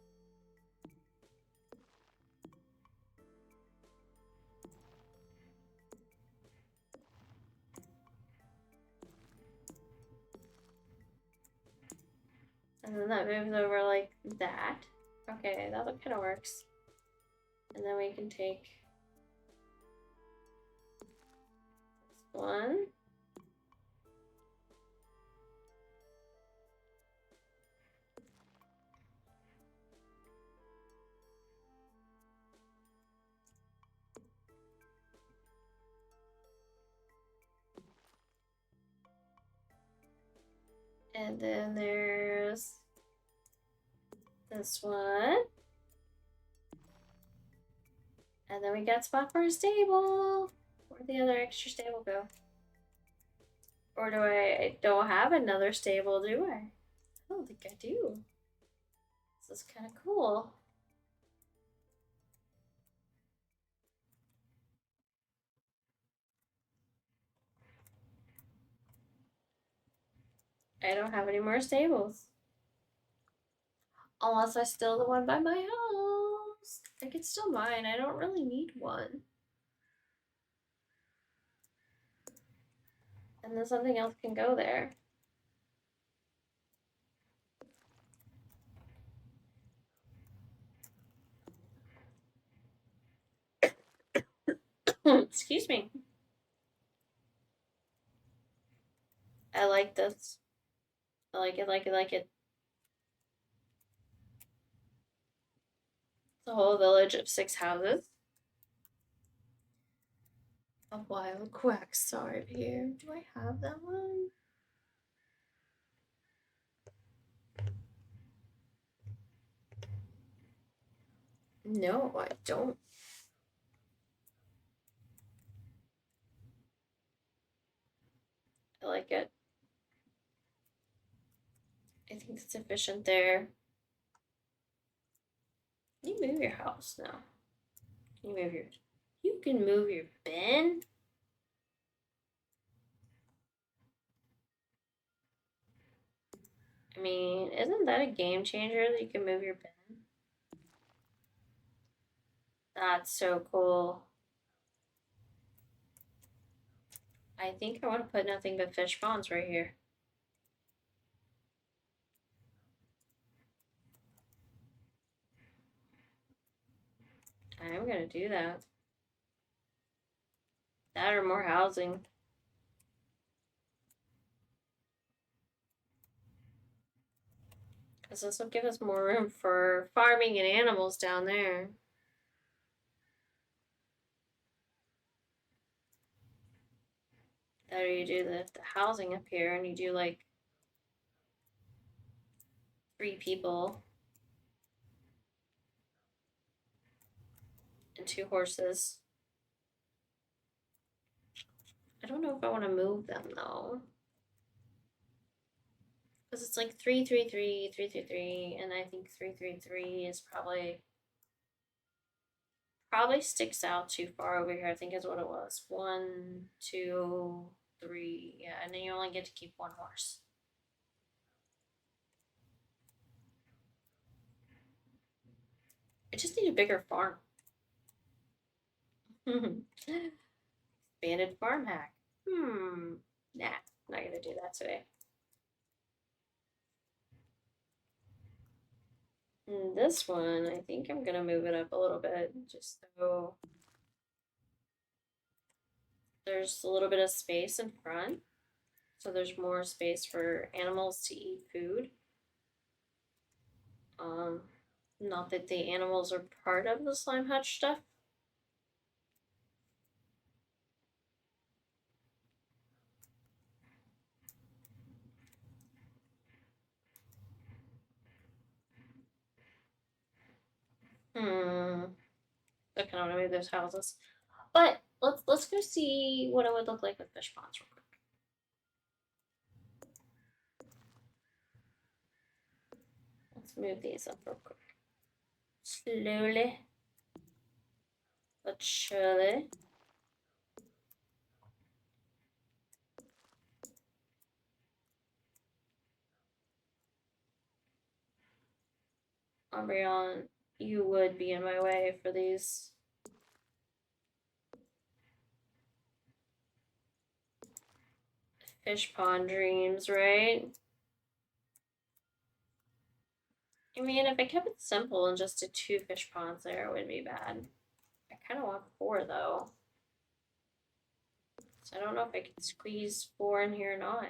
And then that moves over like that. Okay, that kind of works. And then we can take this one. And then there's this one. And then we got spot for a stable. Where'd the other extra stable go? Or do I don't have another stable, do I? I don't think I do. This is kind of cool. I don't have any more stables. Unless I steal the one by my house. I can still mine. I don't really need one. And then something else can go there. Excuse me. I like this. I like it, like it, like it. It's a whole village of 6 houses. A wild quack sard here. Do I have that one? No, I don't. I like it. I think it's efficient there. Can you move your house now? Can you move your... You can move your bin? I mean, isn't that a game changer that you can move your bin? That's so cool. I think I want to put nothing but fish ponds right here. I'm gonna do that. That or more housing. Because this will give us more room for farming and animals down there. Or you do the housing up here and you do like 3 people and 2 horses. I don't know if I want to move them though. Because it's like 3, 3, 3, 3, 3, 3, and I think 3, 3, 3 is probably sticks out too far over here. I think is what it was. 1, 2, 3, yeah, and then you only get to keep 1 horse. I just need a bigger farm. Expanded farm hack. Nah, I'm not gonna do that today. And this one, I think I'm gonna move it up a little bit, just so there's a little bit of space in front. So there's more space for animals to eat food. Not that the animals are part of the slime hutch stuff. I kind of want to move those houses. But let's go see what it would look like with fish ponds real quick. Let's move these up real quick. Slowly. But surely. Umbreon, you would be in my way for these. Fish pond dreams, right? I mean, if I kept it simple and just did 2 fish ponds there, it wouldn't be bad. I kind of want 4 though. So I don't know if I can squeeze 4 in here or not.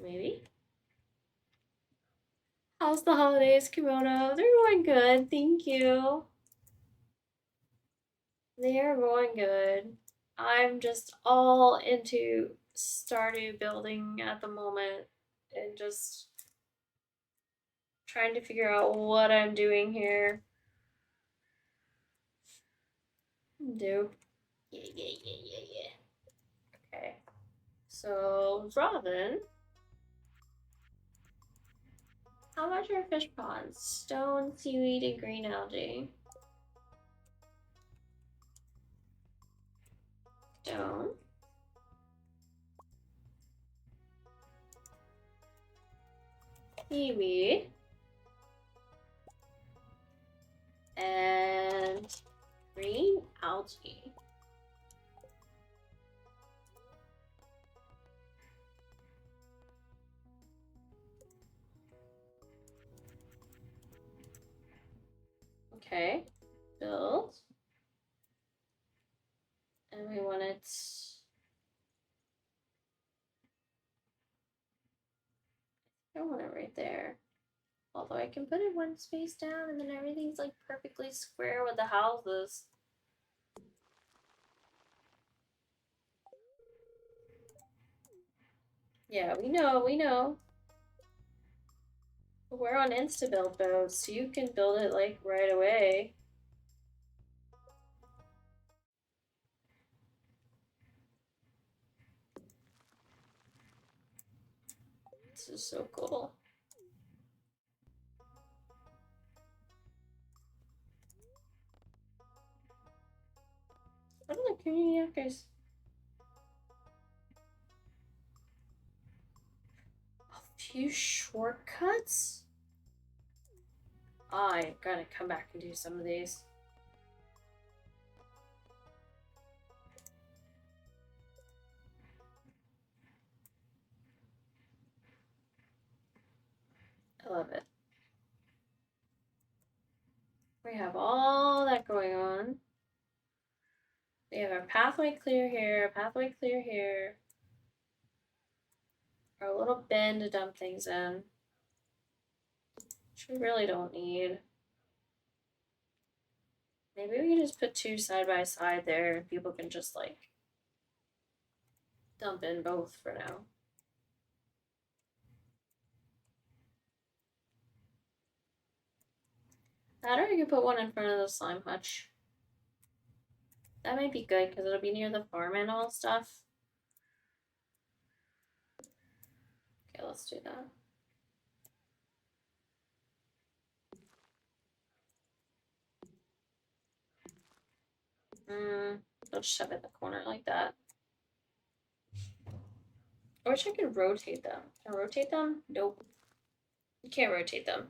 Maybe? How's the holidays, Kimono? They're going good, thank you. They are going good. I'm just all into Stardew building at the moment and just trying to figure out what I'm doing here. Yeah. Okay. So, Robin, how about your fish ponds? Stone, seaweed, and green algae. Stone. Seaweed. And green algae. Okay. Build. And we want it. I want it right there. Although I can put it 1 space down and then everything's like perfectly square with the houses. Yeah, we know. We're on insta-build mode, so you can build it like right away. This is so cool. What are the community hackers? A few shortcuts? I gotta come back and do some of these. I love it. We have all that going on. We have our pathway clear here, pathway clear here. Our little bin to dump things in. Which we really don't need. Maybe we can just put 2 side by side there and people can just like dump in both for now. That or you can put one in front of the slime hutch. That might be good because it'll be near the farm animal stuff. Okay, let's do that. I'll just shove it in the corner like that. I wish I could rotate them. Can I rotate them? Nope. You can't rotate them.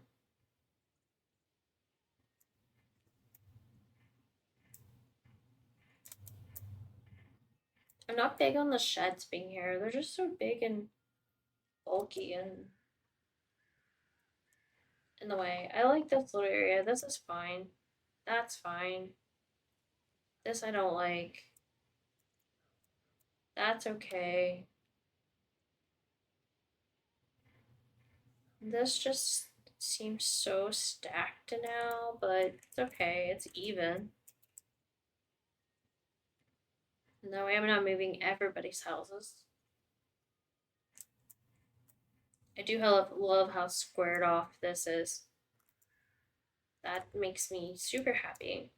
I'm not big on the sheds being here. They're just so big and bulky and in the way. I like this little area. This is fine. That's fine. This I don't like. That's okay. This just seems so stacked now, but it's okay. It's even. No way I'm not moving everybody's houses. I do love how squared off this is. That makes me super happy.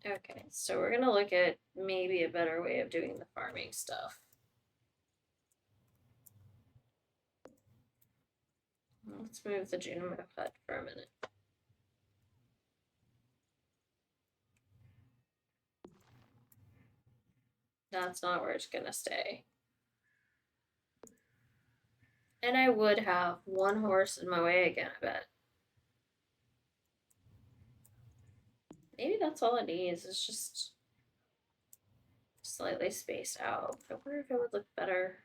Okay, so we're gonna look at maybe a better way of doing the farming stuff. Let's move the KimonoKat for a minute. That's not where it's gonna stay. And I would have one horse in my way again, I bet. Maybe that's all it needs, it's just slightly spaced out. I wonder if it would look better.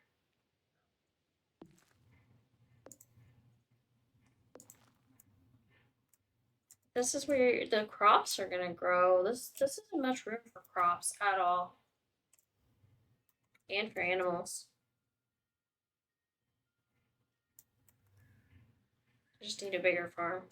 This is where the crops are gonna grow. This isn't much room for crops at all. And for animals. I just need a bigger farm.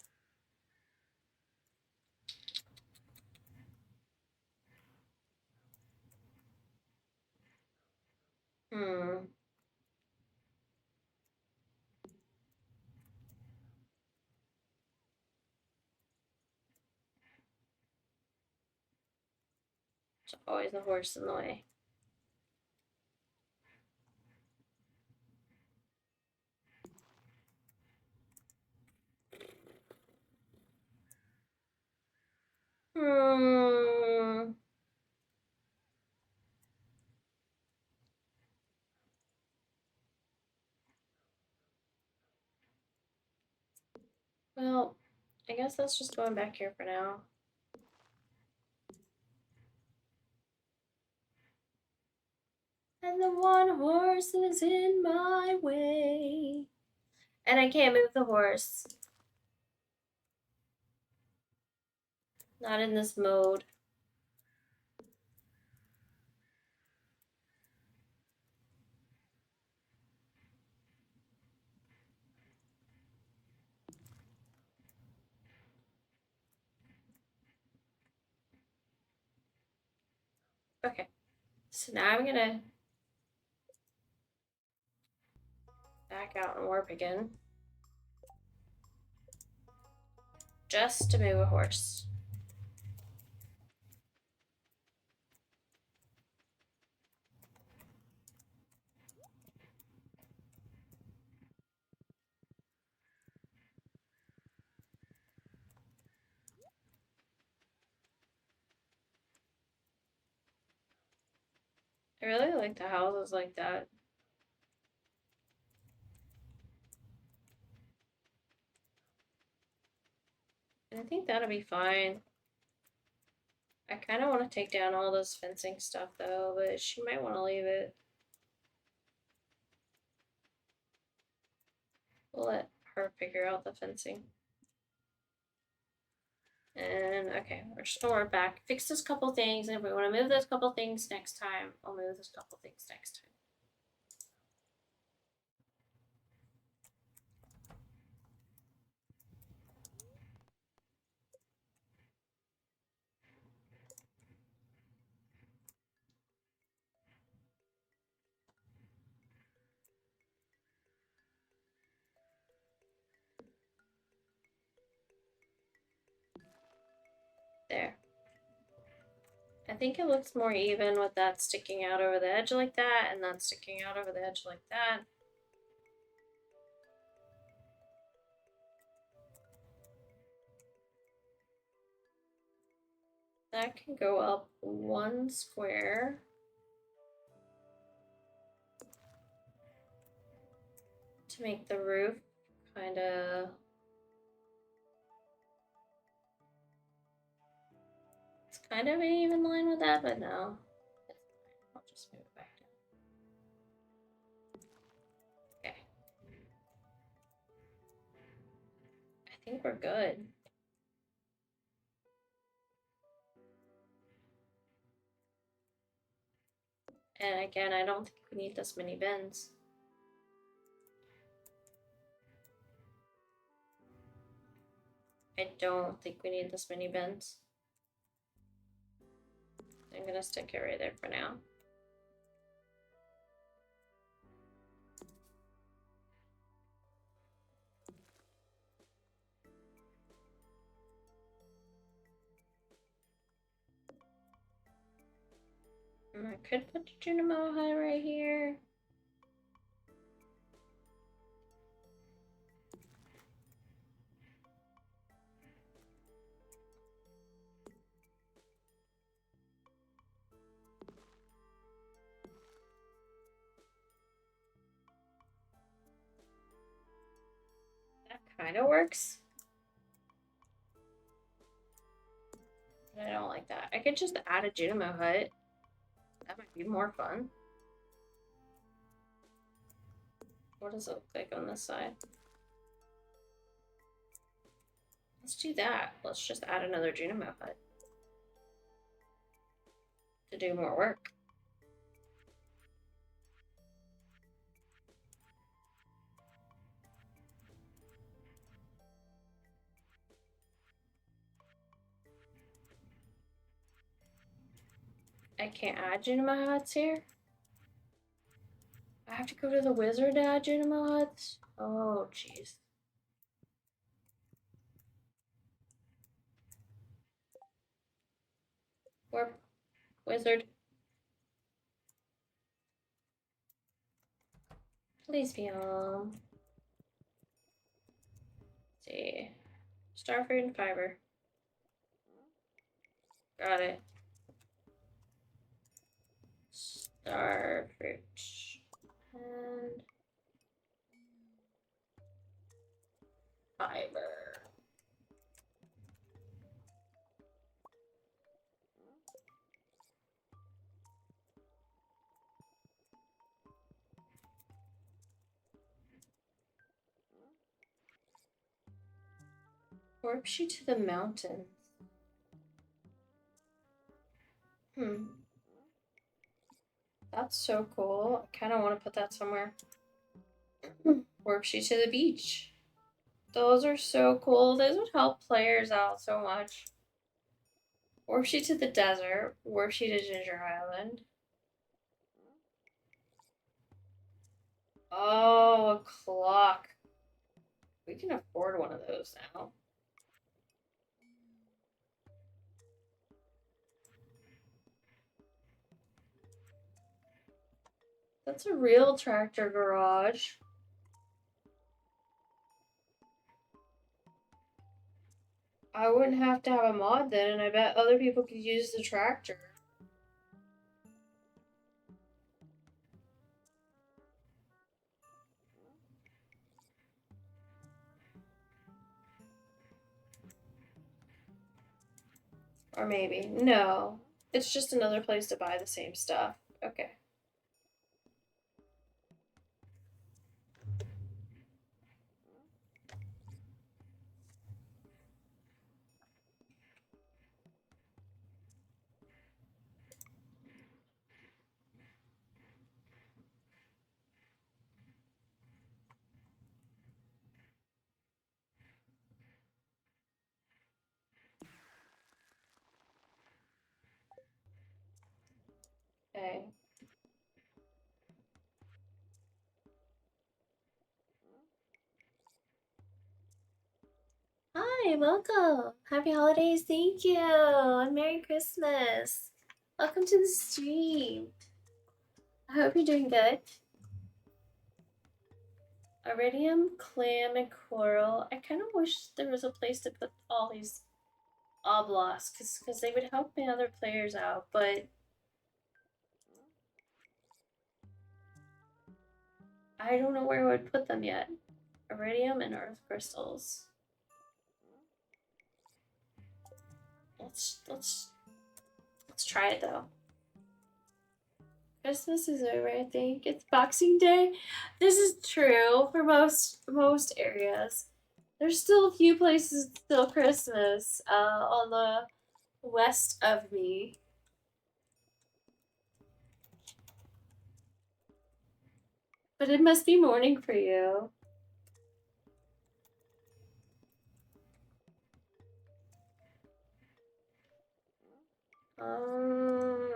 There's always a horse in the way. Well, I guess that's just going back here for now. And the one horse is in my way. And I can't move the horse. Not in this mode. Okay. So now I'm gonna back out and warp again. Just to move a horse. I really like the houses like that. And I think that'll be fine. I kind of want to take down all this fencing stuff though, but she might want to leave it. We'll let her figure out the fencing. And okay, we're just gonna work back, fix this couple things, and if we want to move those couple things next time, I'll move those couple things next time. There. I think it looks more even with that sticking out over the edge like that, and that sticking out over the edge like that. That can go up one square. To make the roof Kinda... It's kind of an even line with that, but no. It's fine. I'll just move it back down. Okay. I think we're good. And again, I don't think we need this many bins. I don't think we need this many bins. I'm gonna stick it right there for now. And I could put the Junimoha right here. That kind of works. But I don't like that. I could just add a Junimo hut. That might be more fun. What does it look like on this side? Let's do that. Let's just add another Junimo hut to do more work. I can't add Junimo huts here. I have to go to the wizard to add Junimo huts? Oh, jeez. Warp. Wizard. Please be home. Let's see. Starfruit and fiber. Got it. Starfruit. And fiber. Warp she to the mountains. That's so cool. I kind of want to put that somewhere. Warp she to the beach. Those are so cool. Those would help players out so much. Warp she to the desert. Warp she to Ginger Island. Oh, a clock. We can afford one of those now. That's a real tractor garage. I wouldn't have to have a mod then, and I bet other people could use the tractor. Or maybe. No. It's just another place to buy the same stuff. Okay. Okay. Hi, welcome. Happy holidays, thank you. And Merry Christmas. Welcome to the stream. I hope you're doing good. Iridium, clam, and coral. I kind of wish there was a place to put all these obelisks because they would help my other players out, but I don't know where I would put them yet. iridium and earth crystals. Let's try it though. Christmas is over, I think. It's Boxing Day. This is true for most areas. There's still a few places still Christmas on the west of me. But it must be morning for you.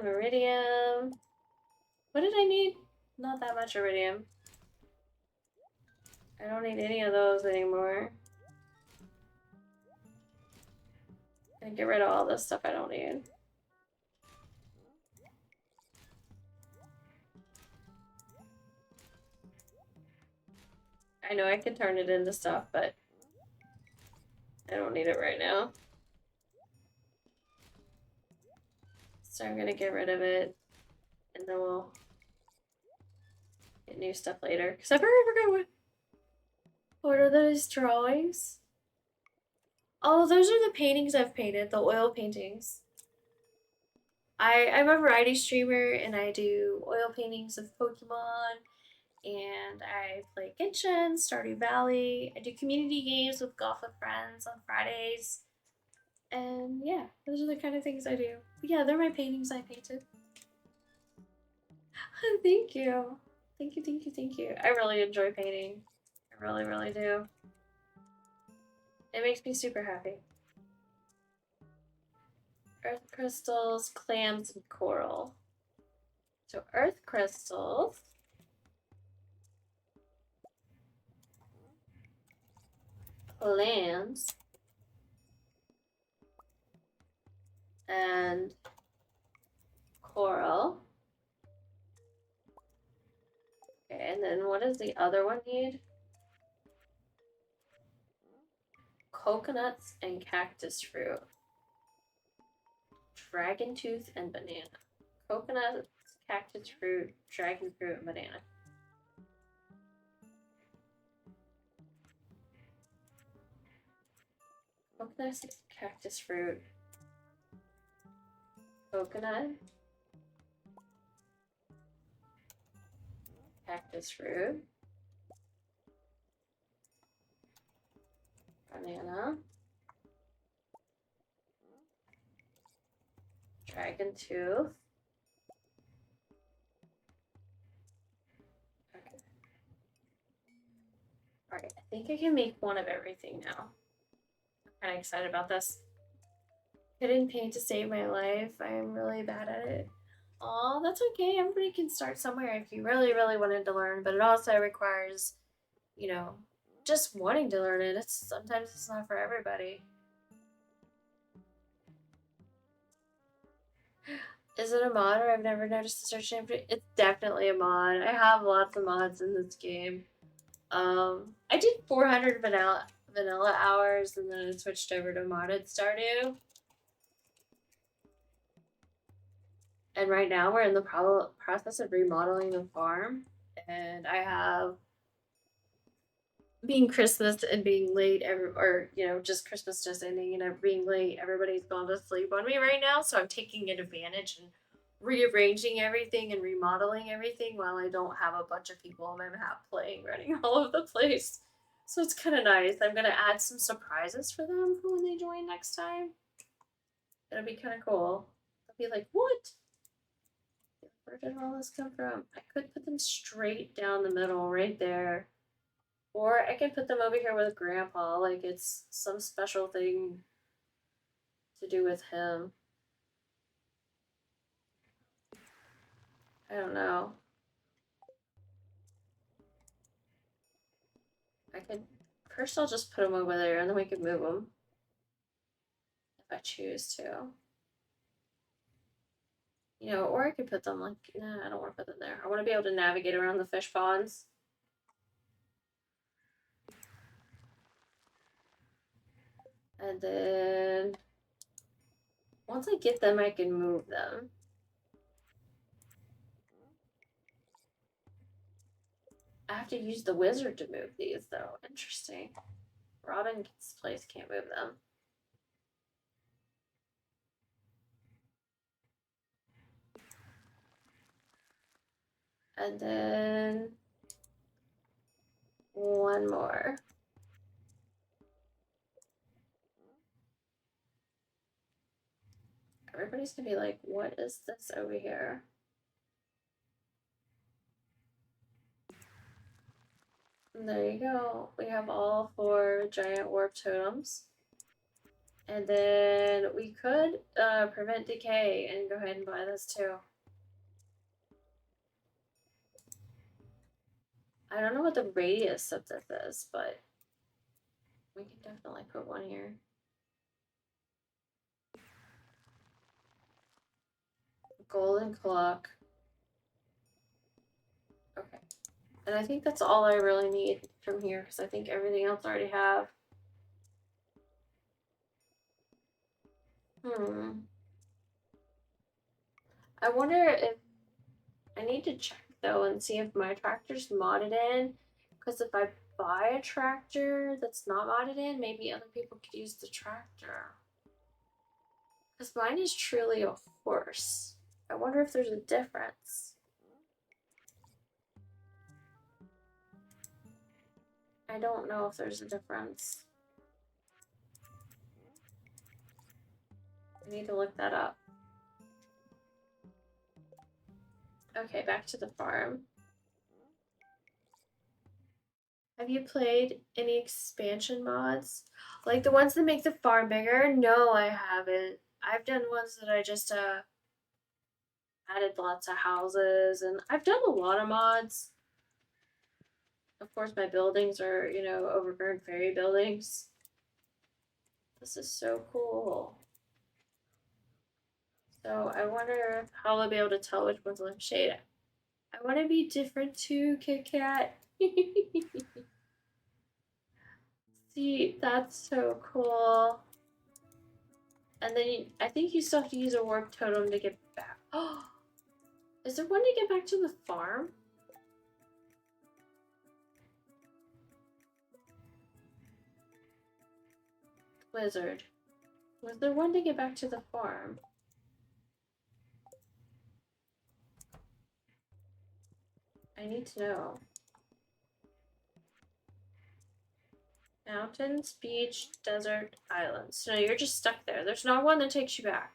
Iridium. What did I need? Not that much iridium. I don't need any of those anymore. I'm gonna get rid of all this stuff I don't need. I know I can turn it into stuff, but I don't need it right now. So I'm gonna get rid of it, and then we'll get new stuff later. Because I forgot what are those drawings? Oh, those are the paintings I've painted, the oil paintings. I'm a variety streamer, and I do oil paintings of Pokemon, and I play Genshin, Stardew Valley. I do community games with Golf with Friends on Fridays. And yeah, those are the kind of things I do. But yeah, they're my paintings I painted. Thank you. Thank you, thank you, thank you. I really enjoy painting. I really, really do. It makes me super happy. Earth crystals, clams, and coral. So earth crystals. Clams. And coral. Okay, and then what does the other one need? Coconuts and cactus fruit. Dragon tooth and banana. Coconuts, cactus fruit, dragon fruit, and banana. Coconuts, cactus fruit. Coconut. Cactus fruit. Banana. Dragon tooth. Okay. Alright, I think I can make one of everything now. I'm kind of excited about this. Couldn't paint to save my life. I'm really bad at it. Aw, that's okay. Everybody can start somewhere if you really, really wanted to learn, but it also requires, you know, just wanting to learn it. Sometimes it's not for everybody. Is it a mod or I've never noticed the search name? It's definitely a mod. I have lots of mods in this game. I did 400 vanilla hours and then I switched over to modded Stardew. And right now we're in the process of remodeling the farm. And I have, being Christmas and being late, or, you know, just Christmas just ending and being late, everybody's gone to sleep on me right now. So I'm taking advantage and rearranging everything and remodeling everything while I don't have a bunch of people on my map playing, running all over the place. So it's kind of nice. I'm going to add some surprises for them for when they join next time. It'll be kind of cool. They'll be like, what? Where did all this come from? I could put them straight down the middle right there. Or I can put them over here with Grandpa, like it's some special thing to do with him. I don't know. First I'll just put them over there and then we can move them. If I choose to. You know, or I could put them like, nah, I don't want to put them there. I want to be able to navigate around the fish ponds. And then once I get them, I can move them. I have to use the wizard to move these, though. Interesting. Robin's place can't move them. And then one more. Everybody's gonna be like, what is this over here? And there you go. We have all 4 giant warp totems. And then we could prevent decay and go ahead and buy this too. I don't know what the radius of this is, but we can definitely put one here. Golden clock. Okay. And I think that's all I really need from here, because I think everything else I already have. I wonder if... I need to check, though, and see if my tractor's modded in. Because if I buy a tractor that's not modded in, maybe other people could use the tractor. Because mine is truly a horse. I wonder if there's a difference. I don't know if there's a difference. I need to look that up. Okay, back to the farm. Have you played any expansion mods? Like the ones that make the farm bigger? No, I haven't. I've done ones that I just added lots of houses, and I've done a lot of mods. Of course, my buildings are, you know, overgrown fairy buildings. This is so cool. So I wonder how I'll be able to tell which one's left shade. I want to be different too, Kit Kat. See, that's so cool. And then I think you still have to use a warp totem to get back. Oh, is there one to get back to the farm? Wizard. Was there one to get back to the farm? I need to know. Mountains, beach, desert, islands. So you're just stuck there. There's not one that takes you back.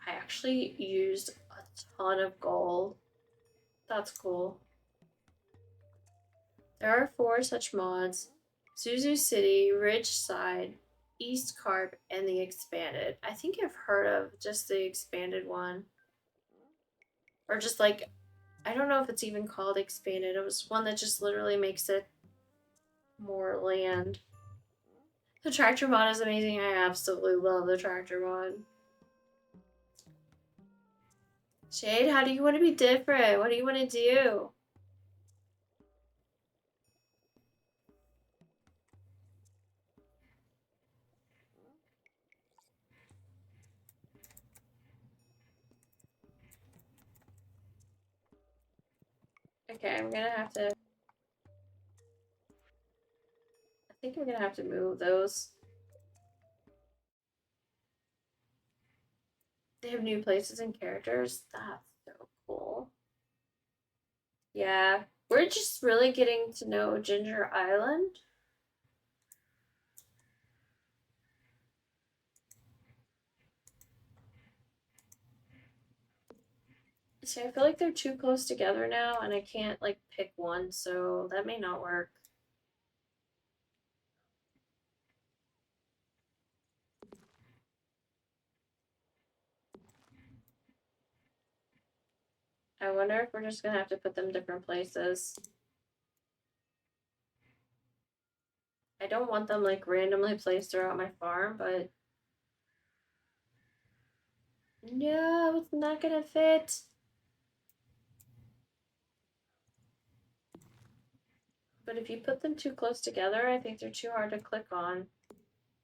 I actually used a ton of gold. That's cool. There are 4 such mods. Zuzu City, Ridgeside, East Carp, and the Expanded. I think I've heard of just the Expanded one. Or just like, I don't know if it's even called Expanded. It was one that just literally makes it more land. The tractor mod is amazing. I absolutely love the tractor mod. Shade, how do you want to be different? What do you want to do? Okay, I'm gonna have to... I think I'm gonna have to move those. They have new places and characters. That's so cool. Yeah, we're just really getting to know Ginger Island. See, I feel like they're too close together now, and I can't, like, pick one, so that may not work. I wonder if we're just gonna have to put them different places. I don't want them, like, randomly placed throughout my farm, but... No, it's not gonna fit. But if you put them too close together, I think they're too hard to click on.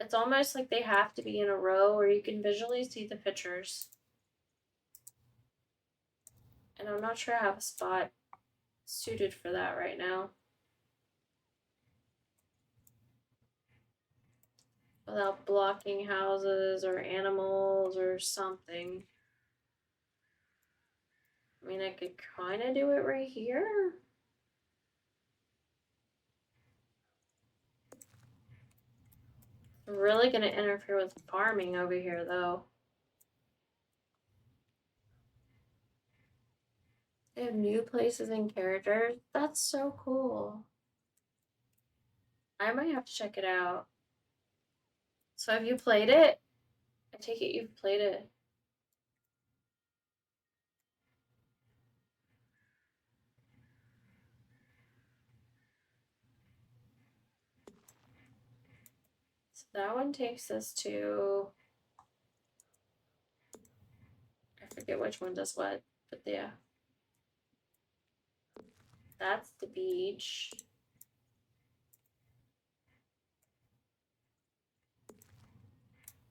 It's almost like they have to be in a row where you can visually see the pictures. And I'm not sure I have a spot suited for that right now. Without blocking houses or animals or something. I mean, I could kind of do it right here. It's really going to interfere with farming over here, though. They have new places and characters. That's so cool. I might have to check it out. So have you played it? I take it you've played it. So that one takes us to... I forget which one does what, but yeah. That's the beach.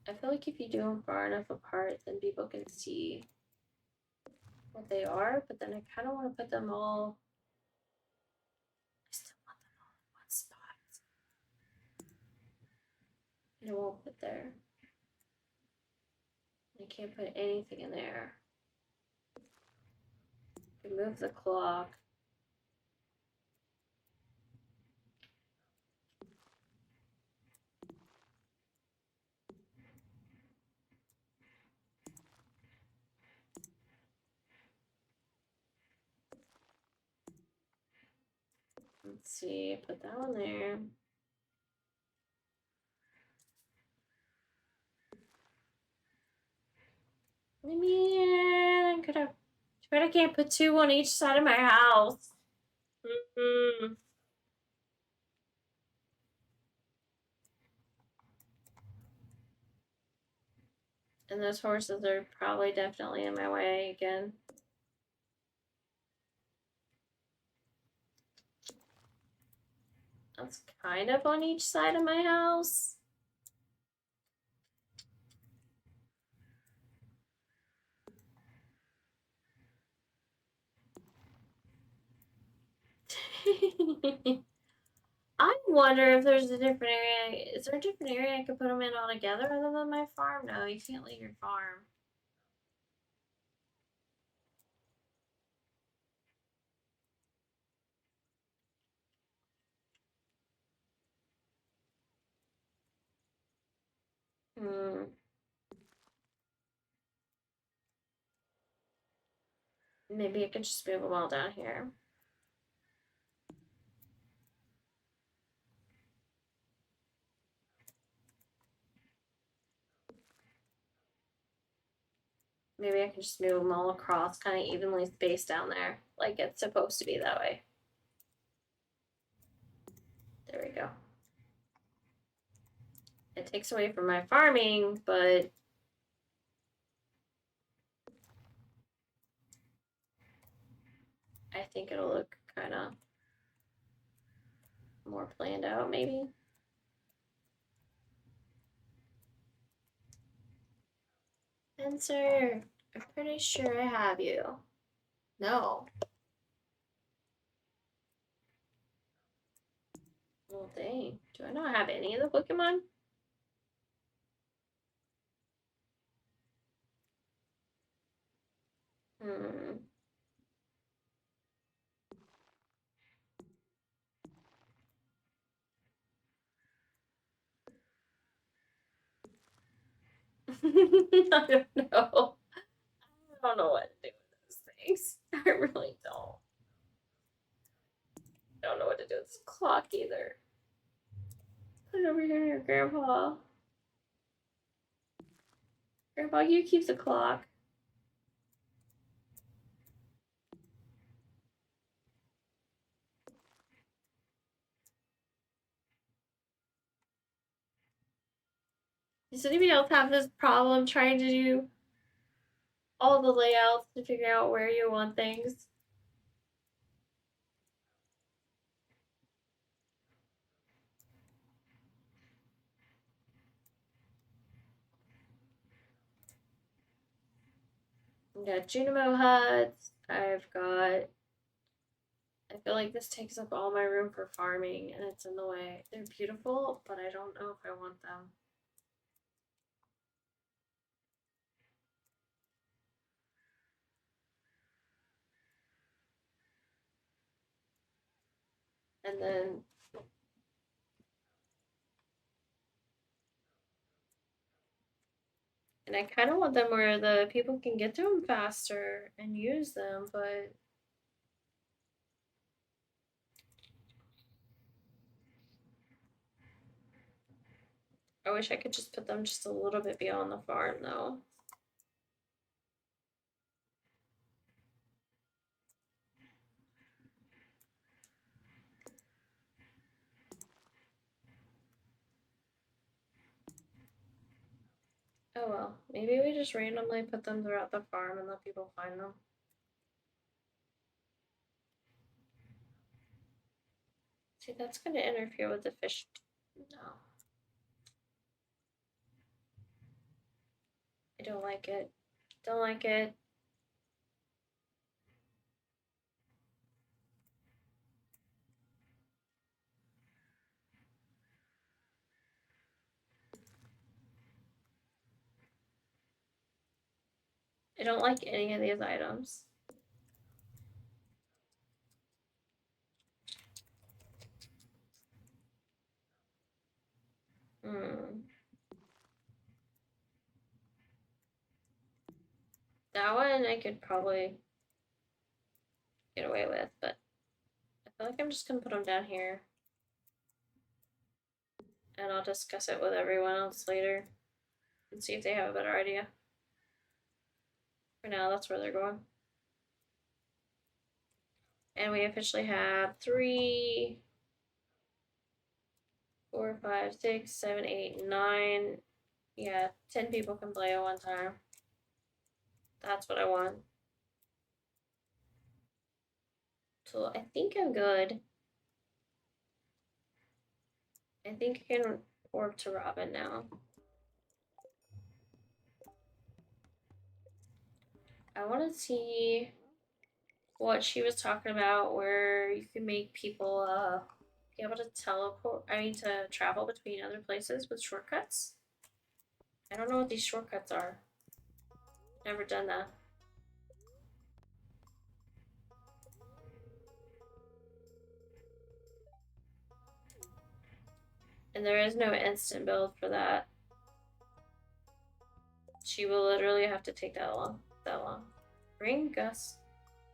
I feel like if you do them far enough apart, then people can see what they are, but then I kind of want to put them all... I still want them all in one spot. And I won't put there. I can't put anything in there. Remove the clock. Let's see, put that one there. I mean, I could have... Too bad I can't put two on each side of my house. And those horses are probably definitely in my way again. That's kind of on each side of my house. I wonder if there's a different area. Is there a different area I could put them in all together other than my farm? No, you can't leave your farm. Maybe I could just move them all down here. Maybe I can just move them all across, kind of evenly spaced down there, like it's supposed to be that way. There we go. It takes away from my farming, but I think it'll look kind of more planned out, maybe. Spencer, I'm pretty sure I have you. No. Well, dang. Do I not have any of the Pokemon? I don't know. I don't know what to do with those things. I really don't. I don't know what to do with this clock either. Put it over here near Grandpa. Grandpa, you keep the clock. Does anybody else have this problem trying to do all the layouts to figure out where you want things? We got Junimo huts. I've got... I feel like this takes up all my room for farming, and it's in the way. They're beautiful, but I don't know if I want them. And then... And I kind of want them where the people can get to them faster and use them, but... I wish I could just put them just a little bit beyond the farm, though. Oh well, maybe we just randomly put them throughout the farm and let people find them. See, that's going to interfere with the fish. No. I don't like it. Don't like it. I don't like any of these items. That one I could probably get away with, but I feel like I'm just gonna put them down here. And I'll discuss it with everyone else later and see if they have a better idea. For now, that's where they're going. And we officially have 3, 4, 5, 6, 7, 8, 9. Yeah, 10 people can play at one time. That's what I want. So I think I'm good. I think I can warp to Robin now. I want to see what she was talking about, where you can make people be able to to travel between other places with shortcuts. I don't know what these shortcuts are. Never done that. And there is no instant build for that. She will literally have to take that long. Bring Gus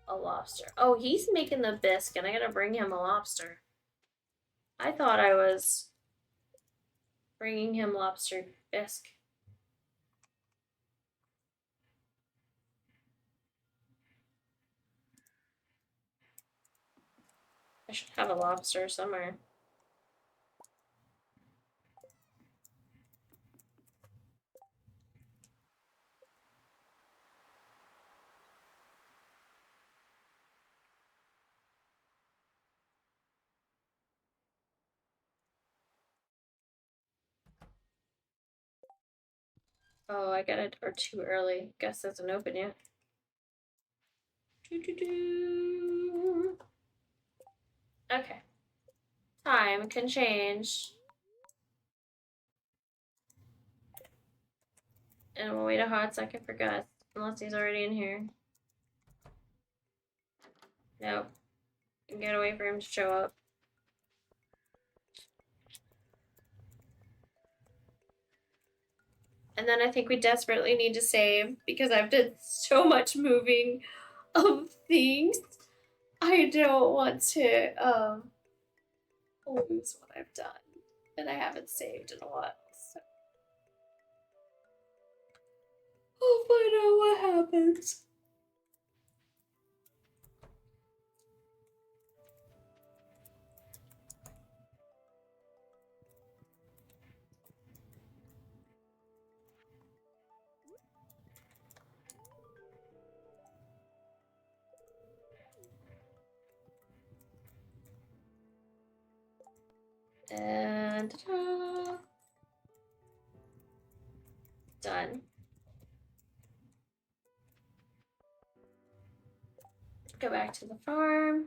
a lobster. Oh, he's making the bisque, and I gotta bring him a lobster. I thought I was bringing him lobster bisque. I should have a lobster somewhere. Oh, I got it, or too early. Guess doesn't open yet. Okay. Time can change. And we'll wait a hot second for Gus, unless he's already in here. Nope. And gotta wait for him to show up. And then I think we desperately need to save because I've done so much moving of things. I don't want to lose what I've done. And I haven't saved in a while. So I'll find out what happens. And ta-da! Done. go back to the farm.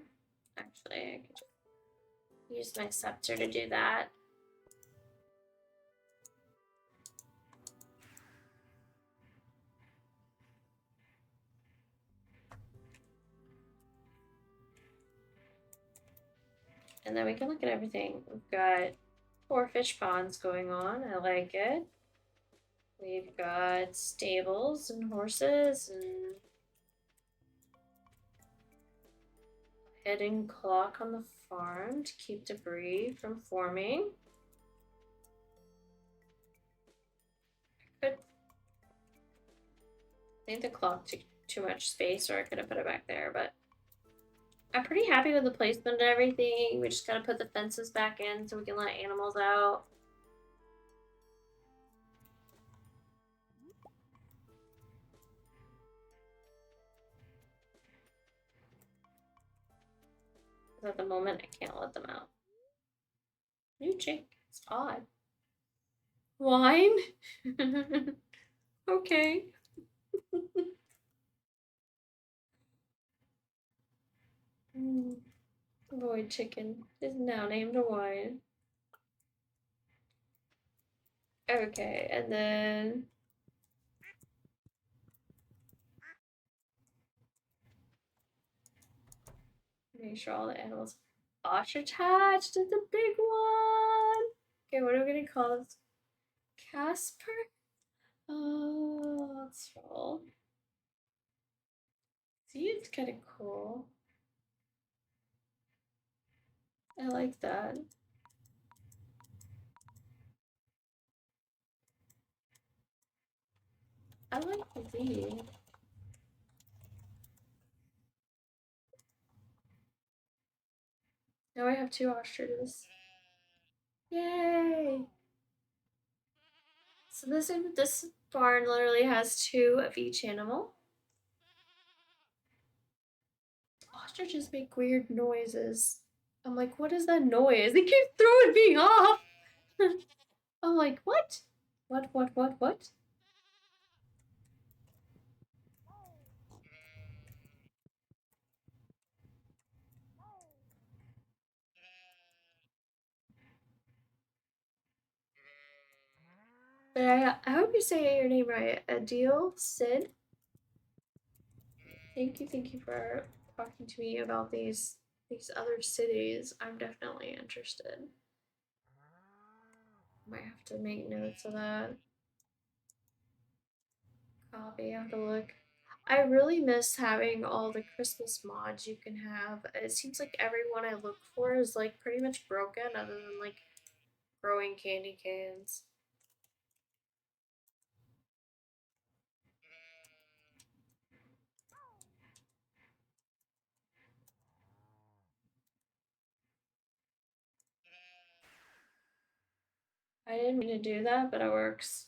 Actually, I could use my scepter to do that. And then we can look at everything. We've got 4 fish ponds going on. I like it. We've got stables and horses and a hidden clock on the farm to keep debris from forming. I think the clock took too much space, or I could have put it back there, but I'm pretty happy with the placement and everything. We just gotta put the fences back in so we can let animals out. At the moment, I can't let them out. New chick. It's odd. Wine? Okay. Void chicken is now named Hawaiian. Okay, and then make sure all the animals ostrich hatched. It's a big one. Okay, what are we gonna call this? Casper? Oh, let's roll. See, it's kind of cool. I like that. I like the Z. Now I have 2 ostriches. Yay! So this barn literally has 2 of each animal. Ostriches make weird noises. I'm like, what is that noise? They keep throwing me off! I'm like, what? What? But I hope you say your name right. Adil Sid. Thank you for talking to me about these other cities. I'm definitely interested. Might have to make notes of that. Copy, I have to look. I really miss having all the Christmas mods you can have. It seems like every one I look for is like pretty much broken other than like growing candy canes. I didn't mean to do that, but it works.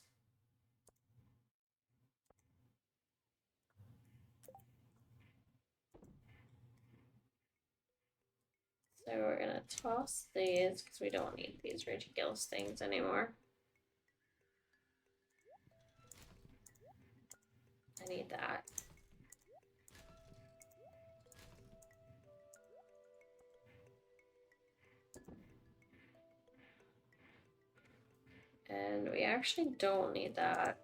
So we're gonna toss these because we don't need these ridiculous things anymore. I need that. And we actually don't need that.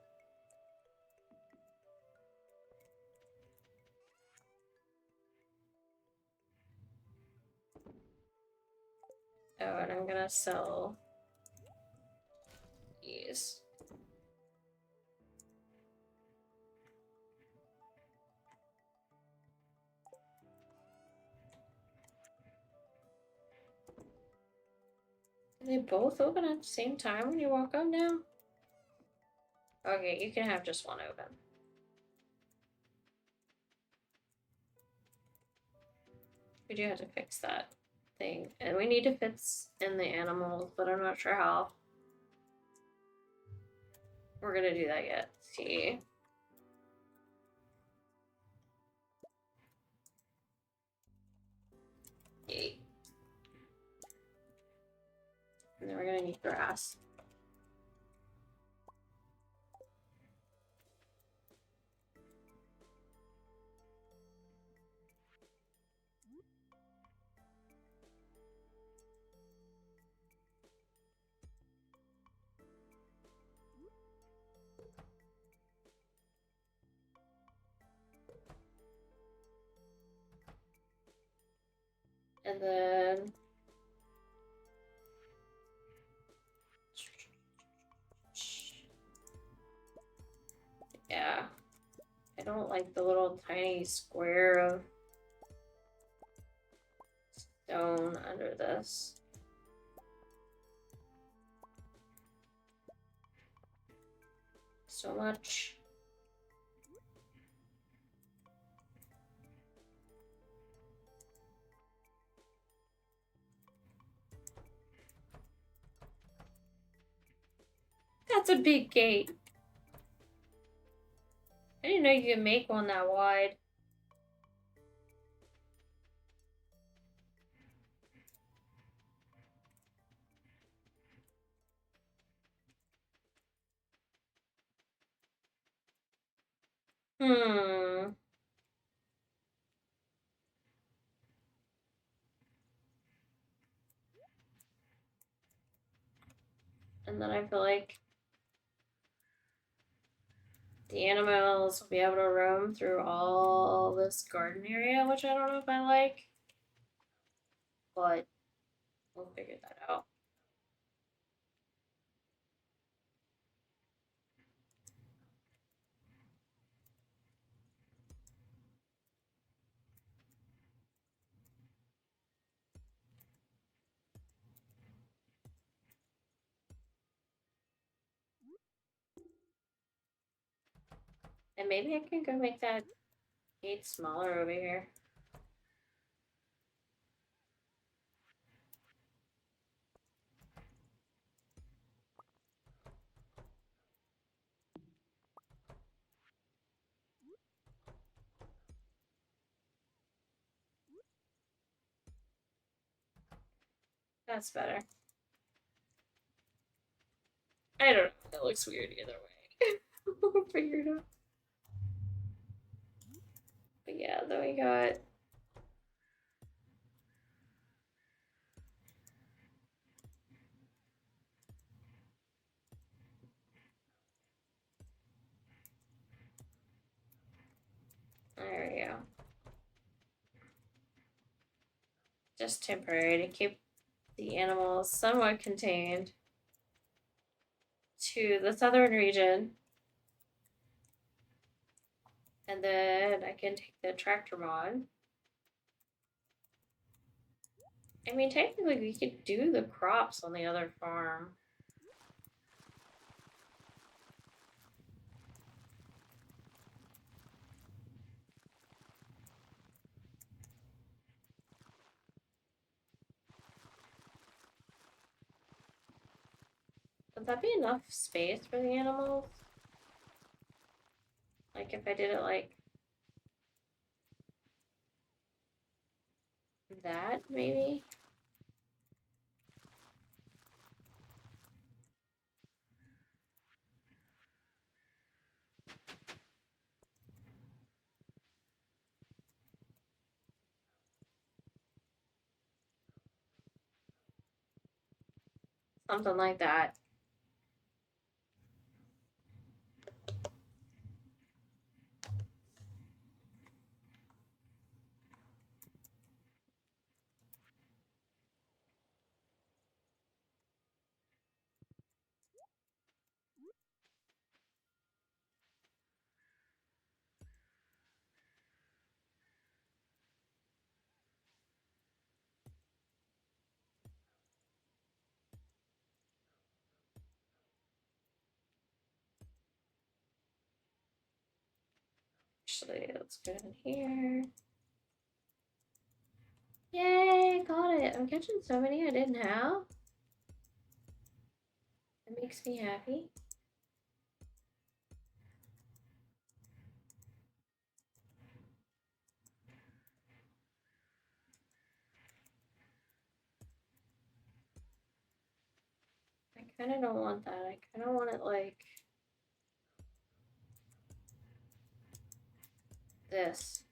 Oh, and I'm gonna sell these. Are they both open at the same time when you walk up now? Okay, you can have just one open. We do have to fix that thing. And we need to fit in the animals, but I'm not sure how. We're gonna do that yet. See. Yay. And then we're gonna need grass. And then yeah, I don't like the little tiny square of stone under this. So much. That's a big gate. I didn't know you could make one that wide. Hmm. And then I feel like the animals will be able to roam through all this garden area, which I don't know if I like. But we'll figure that out. And maybe I can go make that gate smaller over here. That's better. I don't know. It looks weird either way. We'll figure it out. But yeah, then we got there we go. Just temporary to keep the animals somewhat contained to the southern region. And then I can take the tractor mod. I mean, technically we could do the crops on the other farm. Would that be enough space for the animals? Like if I did it like that, maybe? Something like that. Actually, let's go in here. Yay, got it. I'm catching so many I didn't have. It makes me happy. I kind of don't want that. I kind of want it like this.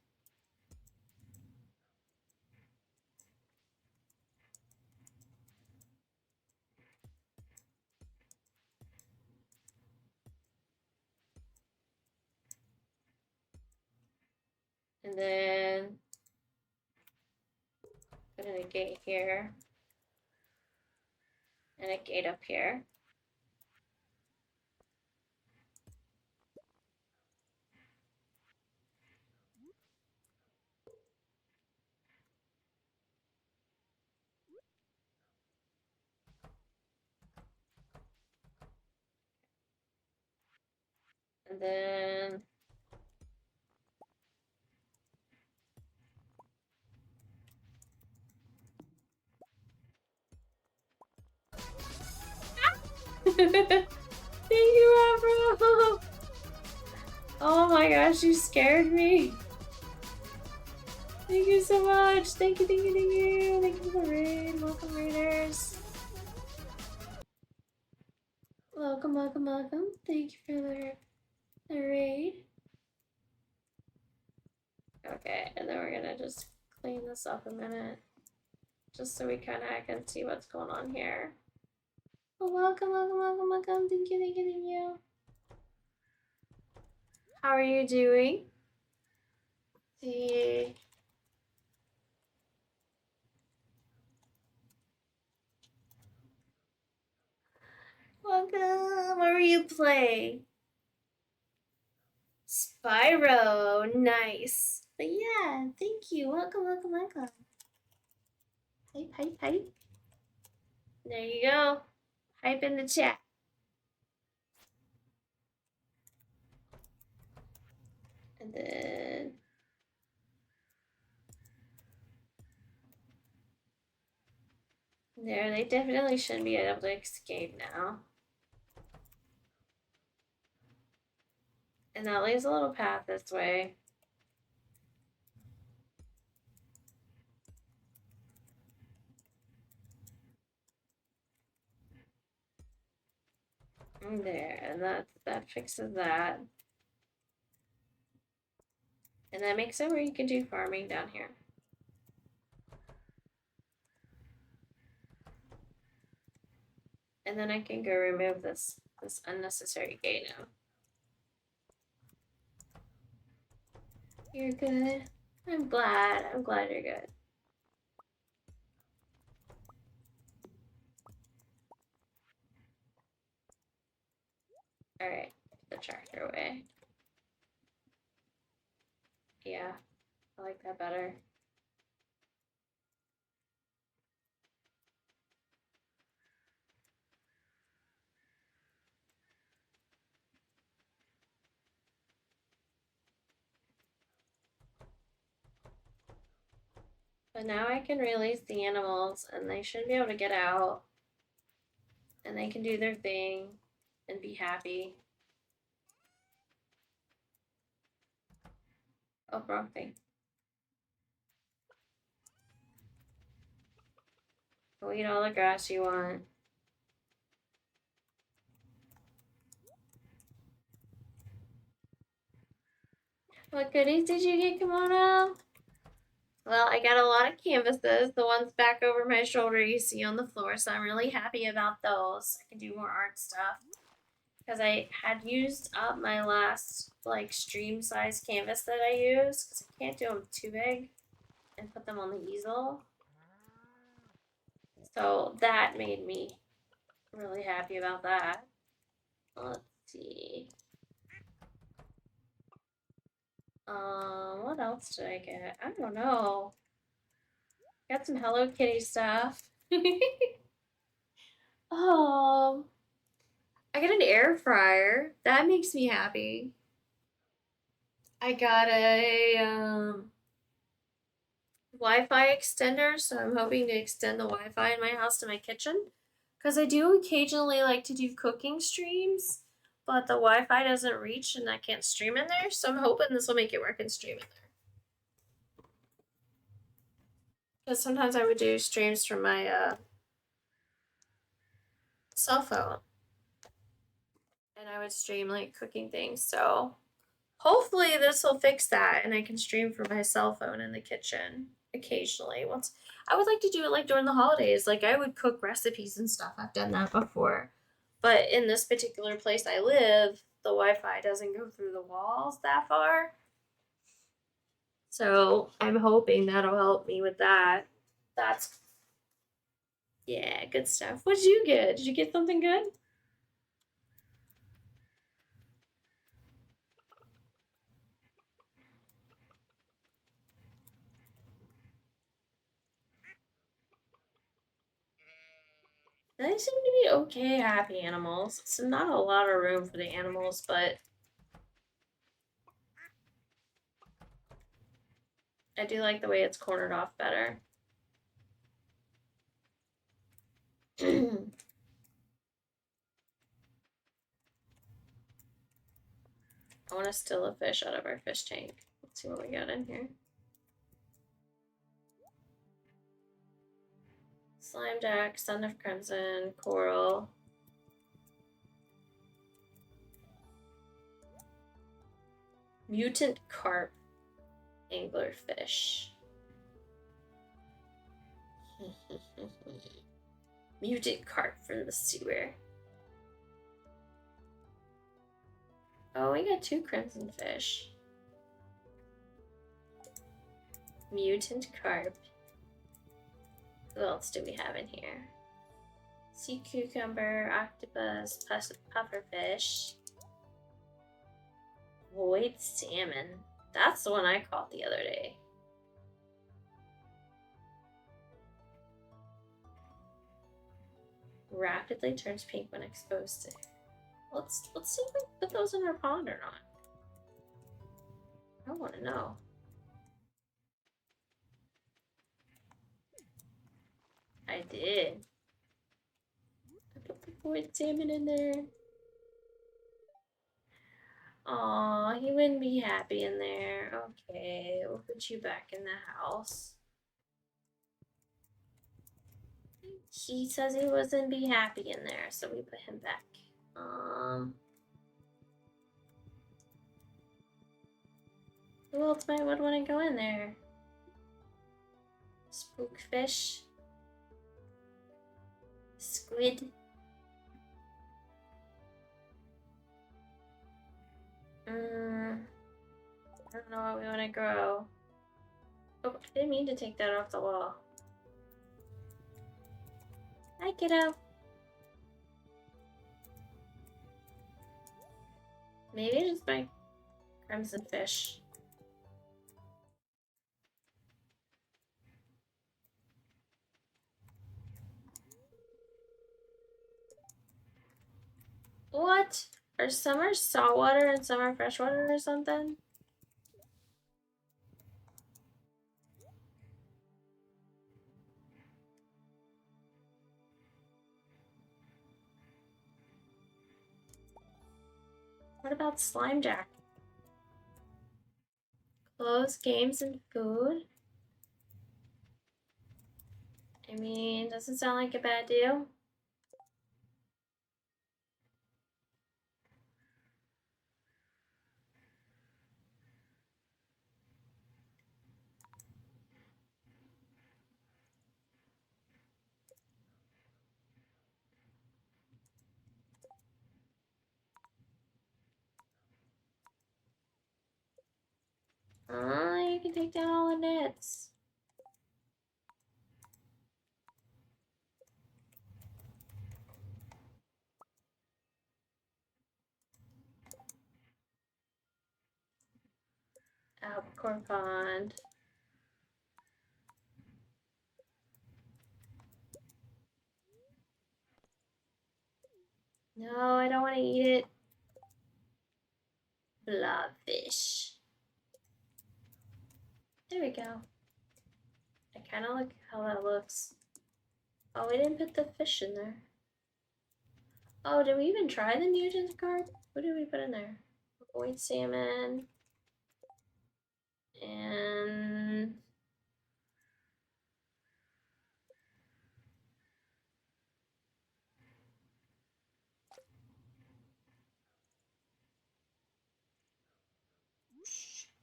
And then put in a gate here. And a gate up here. And then thank you, Afro. Oh my gosh, you scared me. Thank you so much. Thank you, thank you, thank you. Thank you for the raid. Welcome, raiders. Welcome, welcome, welcome. Thank you for the raid. Okay, and then we're gonna just clean this up a minute. Just so we kind of can see what's going on here. Oh, welcome, welcome, welcome, welcome. Thank you, thank you, thank you. How are you doing? See. Welcome. What were you playing? Spyro. Nice. But yeah, thank you. Welcome, welcome, welcome. Hype, hype, hype. There you go. Hype in the chat. And then there, they definitely shouldn't be able to escape now. And that leaves a little path this way. And there, and that fixes that. And that makes it where you can do farming down here. And then I can go remove this unnecessary gate now. You're good. I'm glad you're good. Alright, put the tractor away. Yeah, I like that better. But now I can release the animals and they should be able to get out. And they can do their thing and be happy. Oh, wrong thing. Go eat all the grass you want. What goodies did you get, Kimono? Well, I got a lot of canvases. The ones back over my shoulder you see on the floor, so I'm really happy about those. I can do more art stuff. Because I had used up my last, like, stream size canvas that I use. Because I can't do them too big and put them on the easel. So that made me really happy about that. Let's see. What else did I get? I don't know. Got some Hello Kitty stuff. Oh, I got an air fryer. That makes me happy. I got a Wi-Fi extender, so I'm hoping to extend the Wi-Fi in my house to my kitchen. Because I do occasionally like to do cooking streams, but the Wi-Fi doesn't reach and I can't stream in there, so I'm hoping this will make it work and stream in there. Because sometimes I would do streams from my cell phone. And I would stream like cooking things, so hopefully this will fix that and I can stream from my cell phone in the kitchen occasionally. Once I would like to do it like during the holidays, like I would cook recipes and stuff. I've done that before. But in this particular place I live, the Wi-Fi doesn't go through the walls that far. So I'm hoping that'll help me with that. That's Yeah, good stuff. What did you get? Did you get something good? They seem to be okay happy animals. It's not a lot of room for the animals, but I do like the way it's cornered off better. I want to steal a fish out of our fish tank. Let's see what we got in here. Slime Jack, Son of Crimson, Coral. Mutant Carp, Anglerfish. Mutant Carp from the sewer. Oh, we got 2 Crimson Fish. Mutant Carp. Who else do we have in here? Sea Cucumber, Octopus, Pufferfish. Void Salmon. That's the one I caught the other day. Rapidly turns pink when exposed to. Let's see if we can put those in our pond or not. I want to know. I did. I put the void salmon in there. Aw, he wouldn't be happy in there. Okay, we'll put you back in the house. He says he wasn't be happy in there, so we put him back. Who else might would want to go in there? Spookfish. Squid. I don't know what we want to grow. Oh, I didn't mean to take that off the wall. Hi, kiddo. Maybe just my crimson fish. What? Are some saltwater and some freshwater or something? What about Slime Jack? Clothes, games, and food? I mean, doesn't sound like a bad deal. You can take down all the nets. Albacore pond. No, I don't want to eat it. Blobfish. There we go. I kind of like how that looks. Oh, we didn't put the fish in there. Oh, did we even try the mutant carp? What did we put in there? Void salmon. And...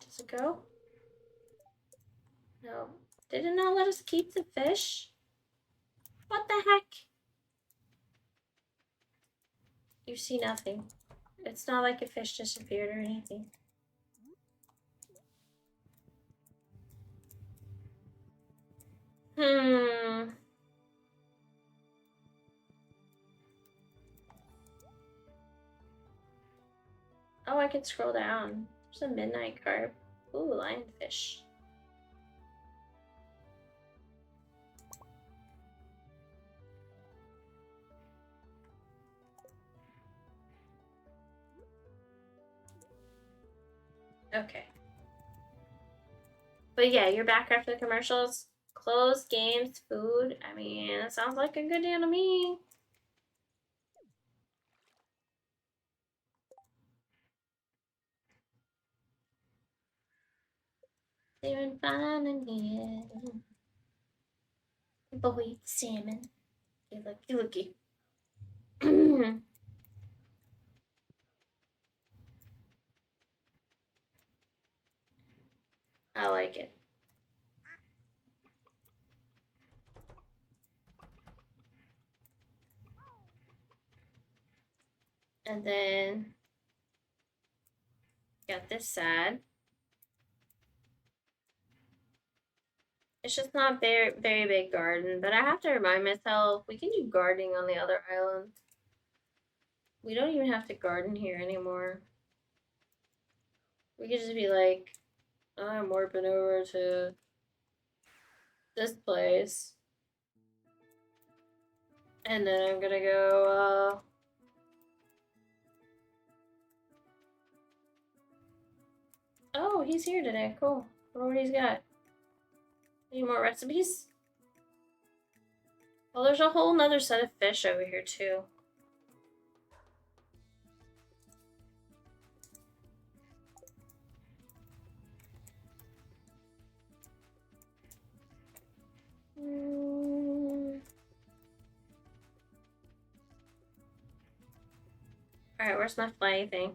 Does it go? No. Did it not let us keep the fish? What the heck? You see nothing. It's not like a fish disappeared or anything. Oh, I can scroll down. There's a midnight carp. Ooh, lionfish. Okay. But yeah, you're back after the commercials. Clothes, games, food. I mean, it sounds like a good deal to me. Even fine in here. Boy, salmon. Okay, looky. I like it. And then got this side. It's just not very big garden, but I have to remind myself we can do gardening on the other island. We don't even have to garden here anymore. We could just be like, I'm warping over to this place. And then I'm gonna go, Oh, he's here today. Cool. I wonder what he's got. Any more recipes? Well, there's a whole nother set of fish over here, too. Alright, where's my flying thing?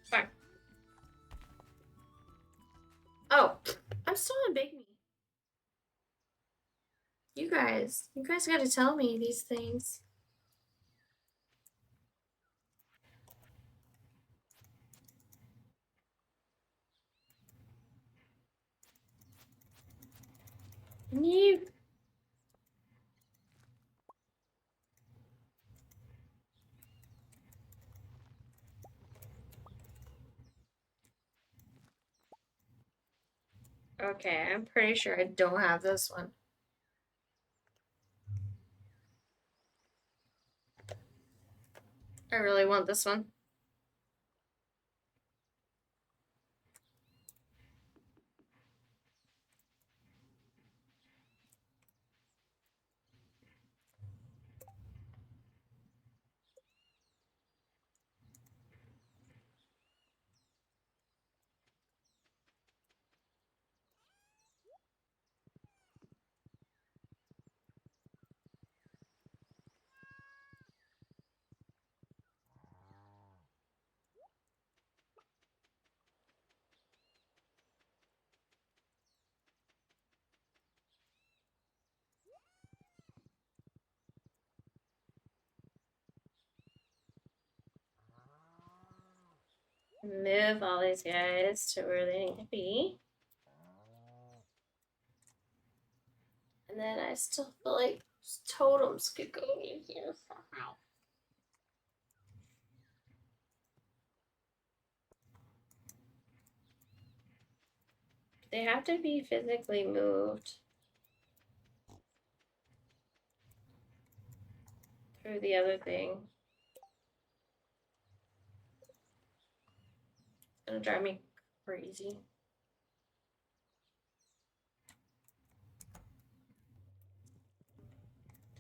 Fine. Oh, I'm still on Bake Me. You guys gotta tell me these things. You. Okay, I'm pretty sure I don't have this one. I really want this one. Move all these guys to where they need to be. And then I still feel like totems could go in here somehow. They have to be physically moved through the other thing. It's gonna drive me crazy.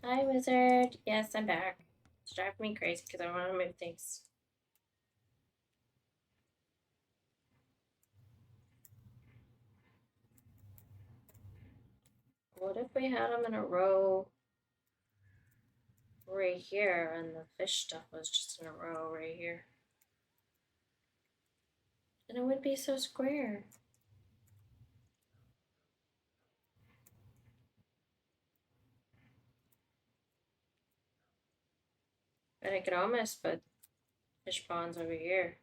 Hi, wizard. Yes, I'm back. It's driving me crazy because I want to move things. What if we had them in a row right here and the fish stuff was just in a row right here? And it would be so square. But I could almost put fish ponds over here.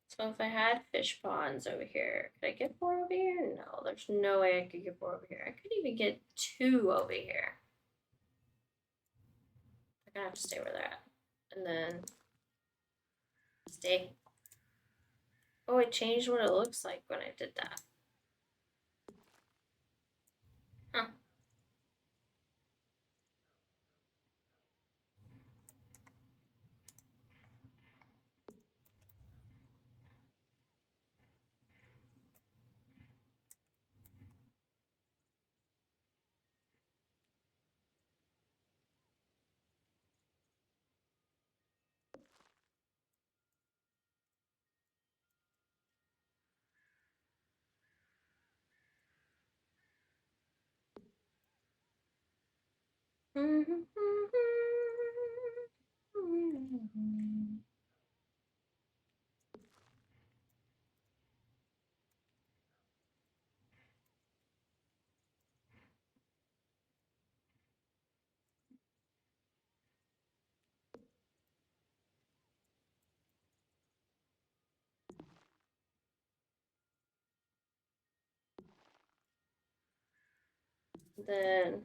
So if I had fish ponds over here, could I get 4 over here? No, there's no way I could get 4 over here. I could even get 2 over here. I'm gonna have to stay where they're at. And then stay. Oh, it changed what it looks like when I did that. Huh. Then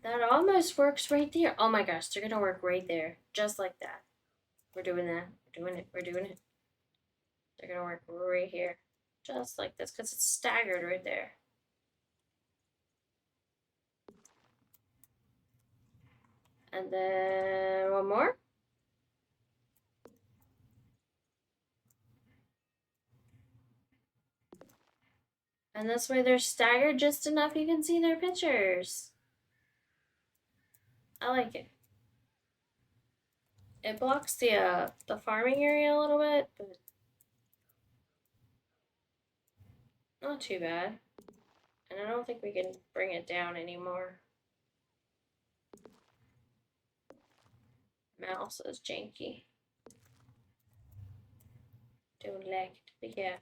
that almost works right there. Oh my gosh, they're gonna work right there. Just like that. We're doing that. We're doing it. We're doing it. They're gonna work right here. Just like this, because it's staggered right there. And then one more. And this way they're staggered just enough you can see their pictures. I like it. It blocks the farming area a little bit, but not too bad. And I don't think we can bring it down anymore. Mouse is janky. Don't like it, but yeah,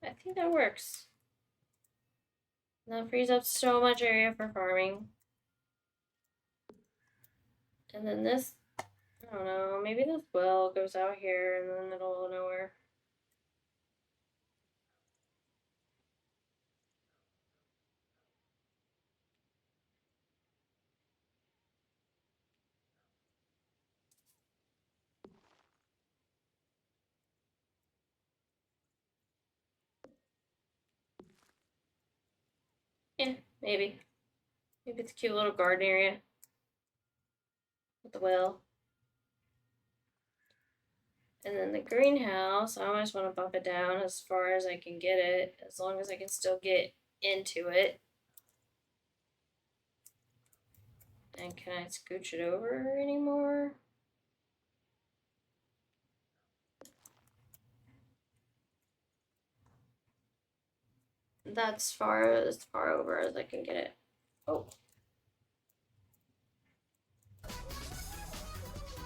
I think that works. And that frees up so much area for farming. And then this, I don't know, maybe this well goes out here in the middle of nowhere. Yeah, maybe. Maybe it's a cute little garden area with the well. And then the greenhouse, I always want to bump it down as far as I can get it, as long as I can still get into it. And can I scooch it over anymore? That's as far over as I can get it. Oh.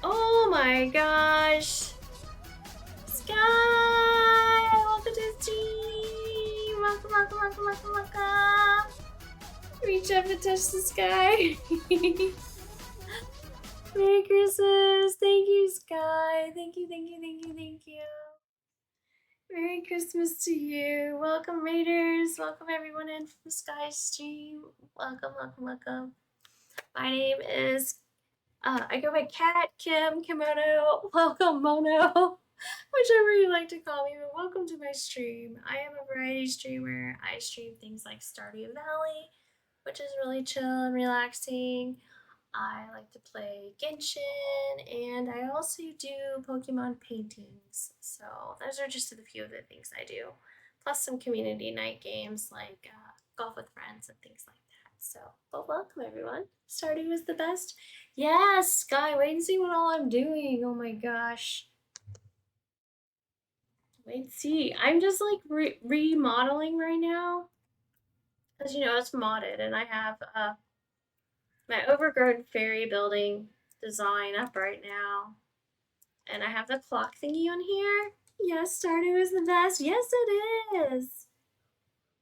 Oh my gosh. Sky! Welcome to the stream! Welcome, welcome, welcome, welcome, welcome! Reach up and touch the sky. Merry Christmas! Thank you, Sky. Thank you, thank you, thank you, thank you. Merry Christmas to you. Welcome, Raiders. Welcome, everyone in from the Sky stream. Welcome, welcome, welcome. My name is, I go by Kat, Kim, Kimono. Welcome, Mono. Whichever you like to call me, but welcome to my stream. I am a variety streamer. I stream things like Stardew Valley, which is really chill and relaxing. I like to play Genshin, and I also do Pokemon paintings. So those are just a few of the things I do. Plus some community night games like Golf with Friends and things like that. So, but welcome everyone. Stardew is the best. Yes, Sky, wait and see what all I'm doing. Oh my gosh. Wait and see. I'm just like remodeling right now. As you know, it's modded, and I have my overgrown fairy building design up right now. And I have the clock thingy on here. Yes, Stardew is the best. Yes, it is.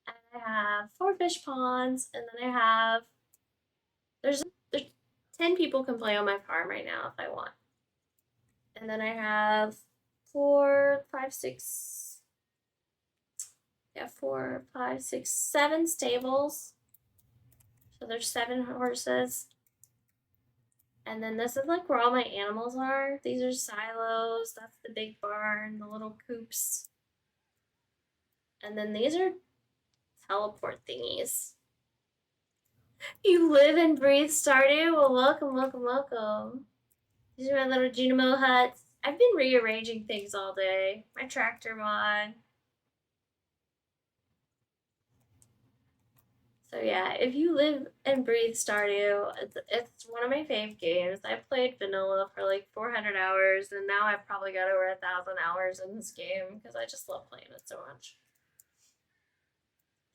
And I have 4 fish ponds, and then I have there's 10 people can play on my farm right now if I want. And then I have 4, 5, 6. Yeah, 4, 5, 6, 7 stables. So there's 7 horses. And then this is like where all my animals are. These are silos. That's the big barn, the little coops. And then these are teleport thingies. You live and breathe Stardew? Well, welcome, welcome, welcome. These are my little Junimo huts. I've been rearranging things all day. My tractor mod. So yeah, if you live and breathe Stardew, it's one of my fave games. I played vanilla for like 400 hours, and now I've probably got over 1,000 hours in this game because I just love playing it so much.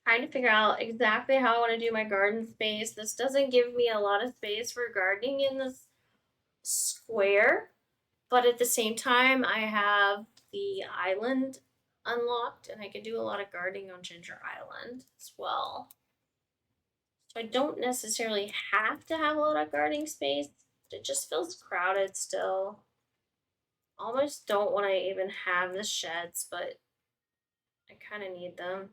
Trying to figure out exactly how I want to do my garden space. This doesn't give me a lot of space for gardening in this square, but at the same time, I have the island unlocked, and I can do a lot of gardening on Ginger Island as well. So I don't necessarily have to have a lot of gardening space. It just feels crowded still. Almost don't want to even have the sheds, but I kind of need them.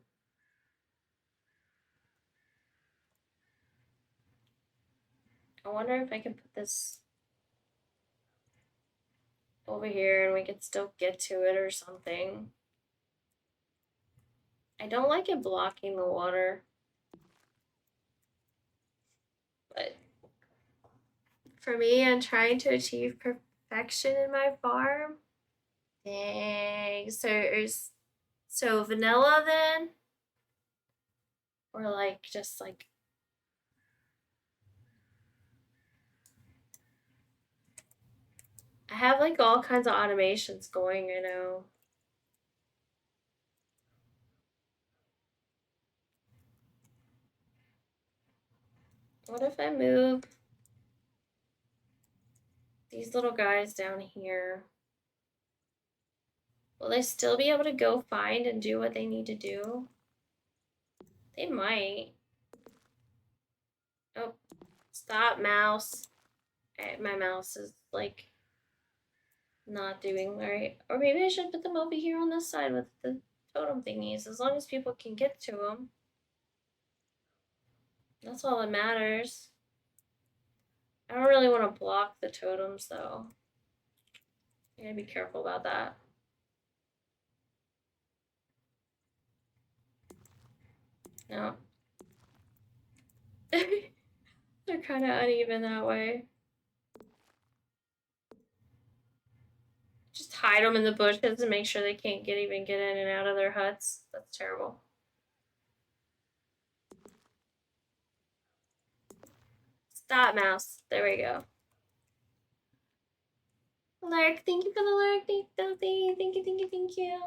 I wonder if I can put this over here and we could still get to it or something. I don't like it blocking the water. But for me, I'm trying to achieve perfection in my farm. Dang. So vanilla then? Or like just like I have like all kinds of automations going, you know. What if I move these little guys down here? Will they still be able to go find and do what they need to do? They might. Oh, stop, mouse. My mouse is like not doing right. Or maybe I should put them over here on this side with the totem thingies, as long as people can get to them. That's all that matters. I don't really want to block the totems though. I gotta be careful about that. No. They're kind of uneven that way. Just hide them in the bushes and make sure they can't even get in and out of their huts. That's terrible. Stop, mouse. There we go. Lurk, thank you for the lurk. Thank you, thank you, thank you, thank you.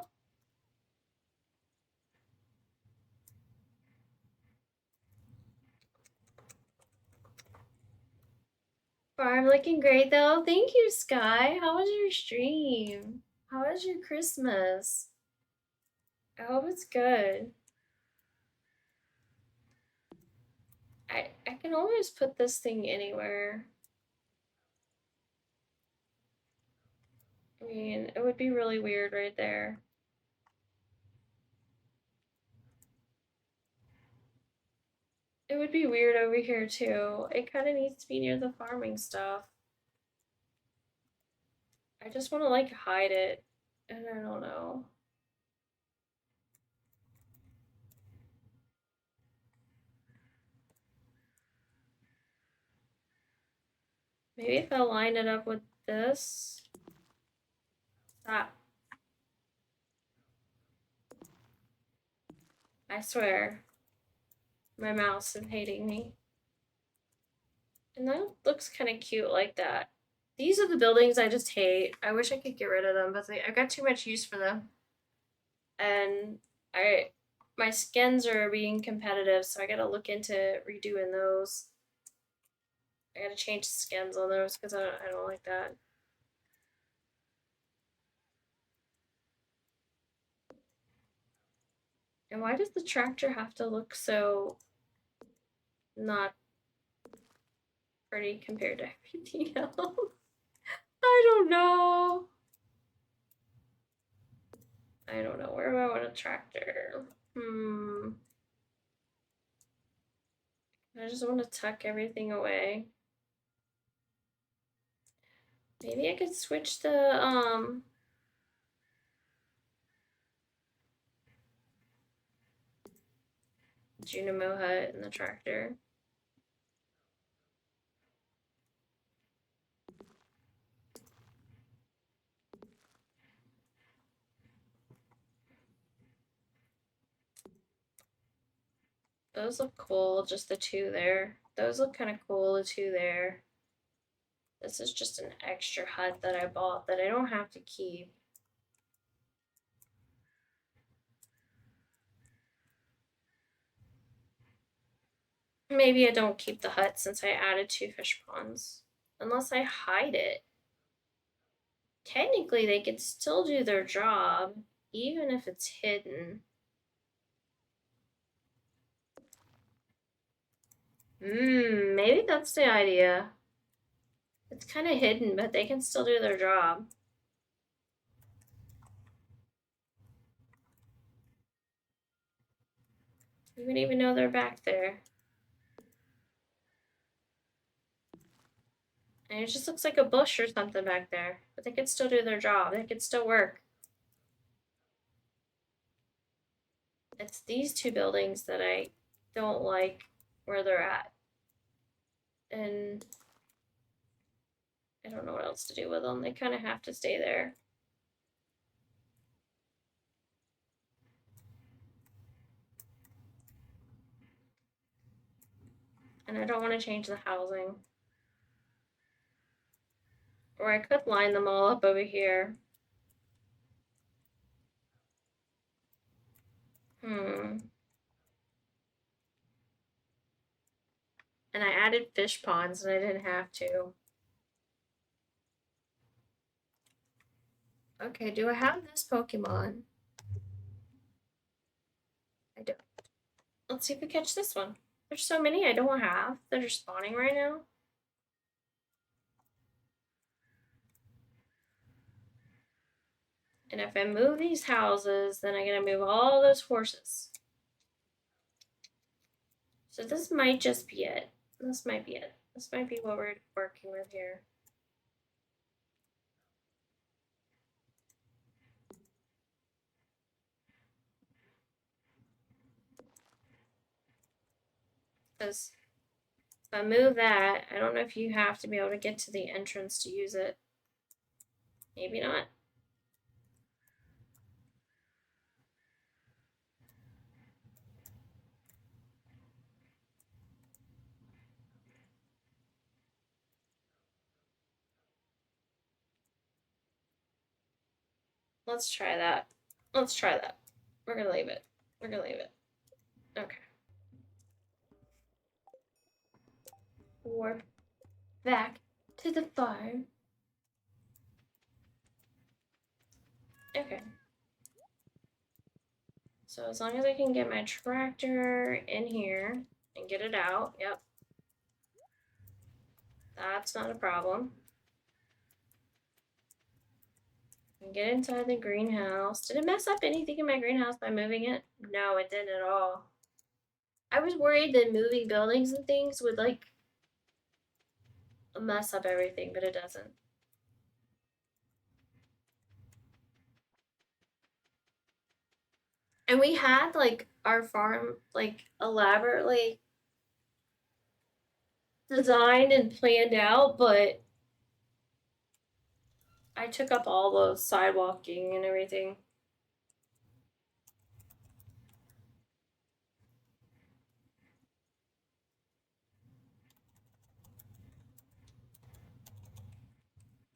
Farm looking great though. Thank you, Sky. How was your stream? How was your Christmas? I hope it's good. I can always put this thing anywhere. I mean, it would be really weird right there. It would be weird over here too. It kind of needs to be near the farming stuff. I just want to like hide it, and I don't know. Maybe if I line it up with this. Stop. I swear. My mouse is hating me. And that looks kind of cute like that. These are the buildings I just hate. I wish I could get rid of them, but I got too much use for them. And my skins are being competitive, so I gotta look into redoing those. I gotta change the skins on those because I don't like that. And why does the tractor have to look so not pretty compared to everything else? I don't know. I don't know. Where do I want a tractor? I just want to tuck everything away. Maybe I could switch the Junimo hut and the tractor. Those look cool, just the two there. Those look kind of cool, the two there. This is just an extra hut that I bought that I don't have to keep. Maybe I don't keep the hut since I added 2 fish ponds. Unless I hide it. Technically, they could still do their job, even if it's hidden. Maybe that's the idea. It's kind of hidden, but they can still do their job. You wouldn't even know they're back there. And it just looks like a bush or something back there. But they could still do their job. They could still work. It's these 2 buildings that I don't like where they're at. And I don't know what else to do with them. They kind of have to stay there. And I don't want to change the housing. Or I could line them all up over here. And I added fish ponds and I didn't have to. Okay, do I have this Pokemon? I don't. Let's see if we catch this one. There's so many I don't have that are spawning right now. And if I move these houses, then I'm going to move all those horses. So this might just be it. This might be it. This might be what we're working with here. Because if I move that, I don't know if you have to be able to get to the entrance to use it. Maybe not. Let's try that. Let's try that. We're gonna leave it. We're gonna leave it. Okay. Warp back to the farm. Okay. So as long as I can get my tractor in here and get it out, yep. That's not a problem. And get inside the greenhouse. Did it mess up anything in my greenhouse by moving it? No, it didn't at all. I was worried that moving buildings and things would like mess up everything, but it doesn't. And we had like our farm like elaborately designed and planned out, but I took up all the sidewalking and everything.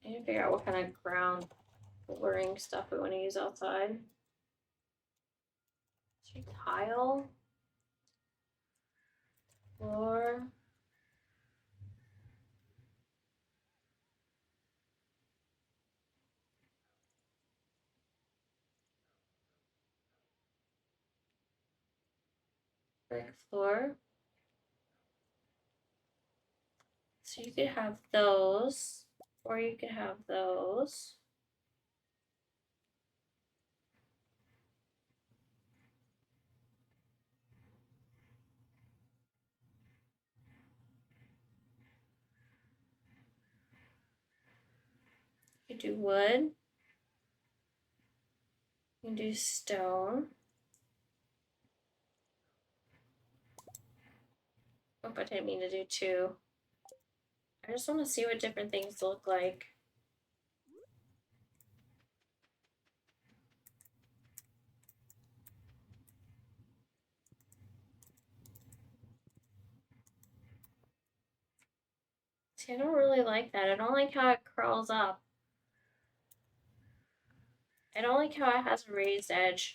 I need to figure out what kind of ground flooring stuff we want to use outside. Should we tile? Floor? brick floor. So you could have those, or you could have those. You could do wood. You can do stone. Oh, I didn't mean to do two. I just want to see what different things look like. See, I don't really like that. I don't like how it curls up. I don't like how it has a raised edge.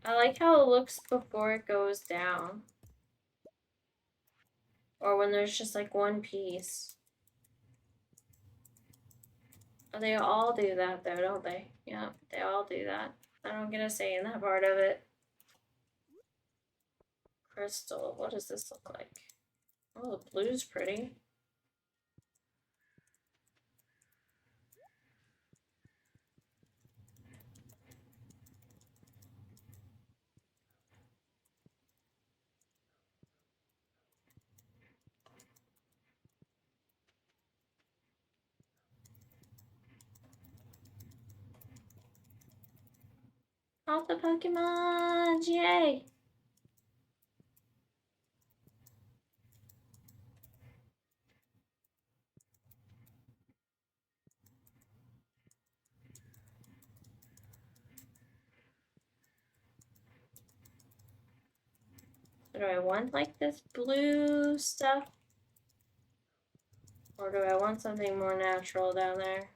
I like how it looks before it goes down. Or when there's just like one piece. Oh, they all do that though, don't they? Yeah, they all do that. I don't get a say in that part of it. Crystal, what does this look like? Oh, the blue's pretty. All the Pokemon! Yay! So do I want like this blue stuff? Or do I want something more natural down there?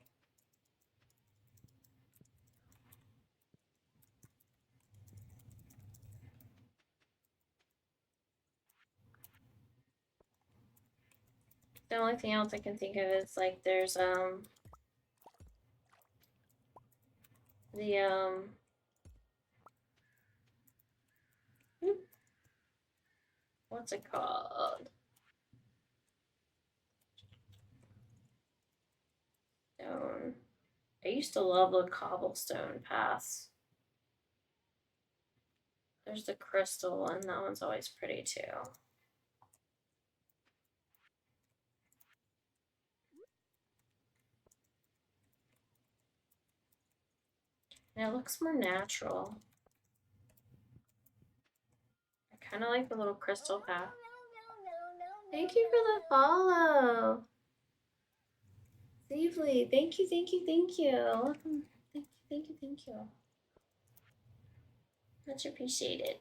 The only thing else I can think of is like there's what's it called? Stone. I used to love the cobblestone paths. There's the crystal one, that one's always pretty too. And it looks more natural. I kind of like the little crystal path. Thank you for the follow. Thieveley, thank you, thank you, thank you. Welcome. Thank you, thank you, thank you. Much appreciated.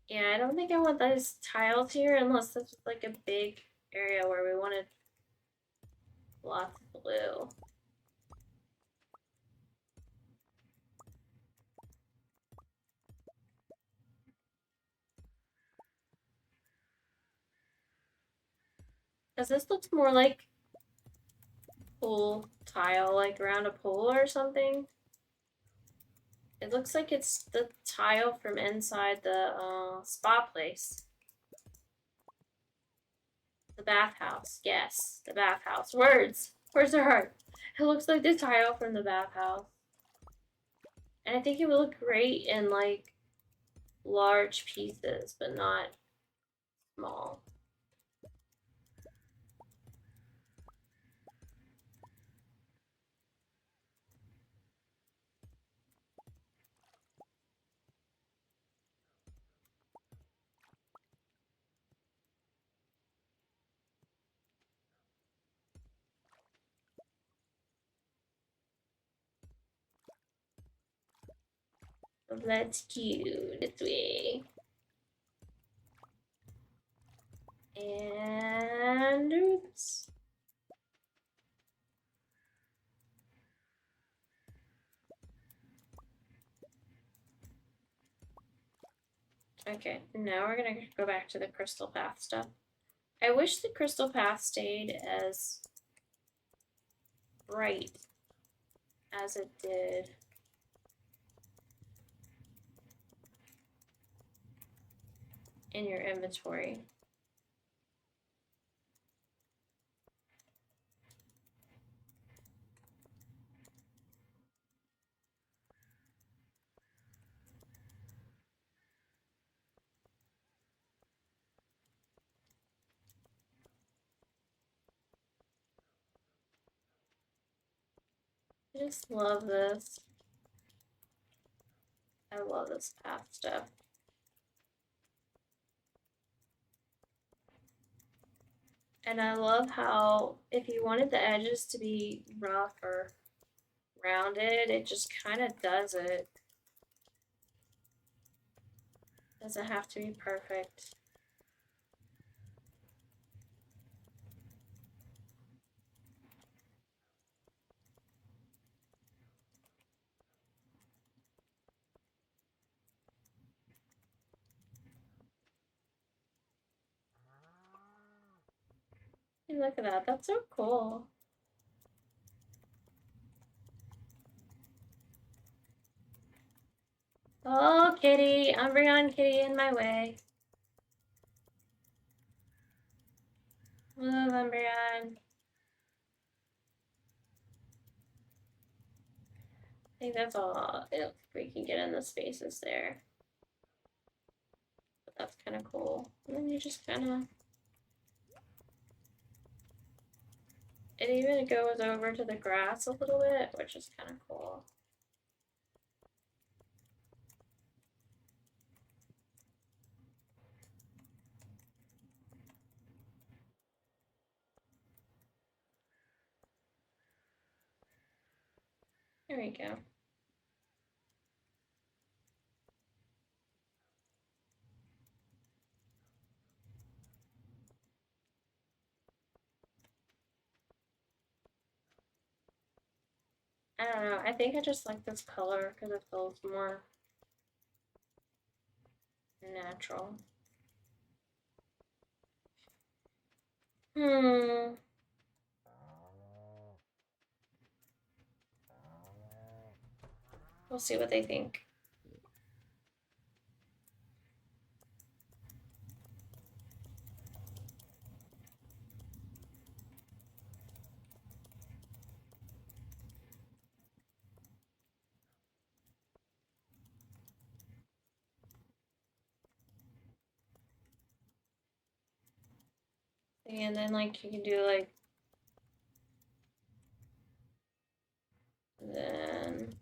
Yeah, I don't think I want those tiles here unless it's like a big area where we wanted lots of blue. Because this looks more like pool tile, like around a pool or something. It looks like it's the tile from inside the spa place. The bathhouse. Yes, the bathhouse. Words. Words are hard. It looks like the tile from the bathhouse. And I think it would look great in like large pieces, but not small. Let's do this way. And oops. Okay, now we're gonna go back to the crystal path stuff. I wish the crystal path stayed as bright as it did. In your inventory. I just love this. I love this path stuff. And I love how if you wanted the edges to be rough or rounded, it just kind of does it. Doesn't have to be perfect. Hey, look at that. That's so cool. Oh, kitty. Umbreon kitty in my way. Move, Umbreon. I think that's all. If we can get in the spaces there. But that's kind of cool. And then you just kind of... It even goes over to the grass a little bit, which is kind of cool. There we go. I don't know. I think I just like this color because it feels more natural. We'll see what they think. And then like you can do like then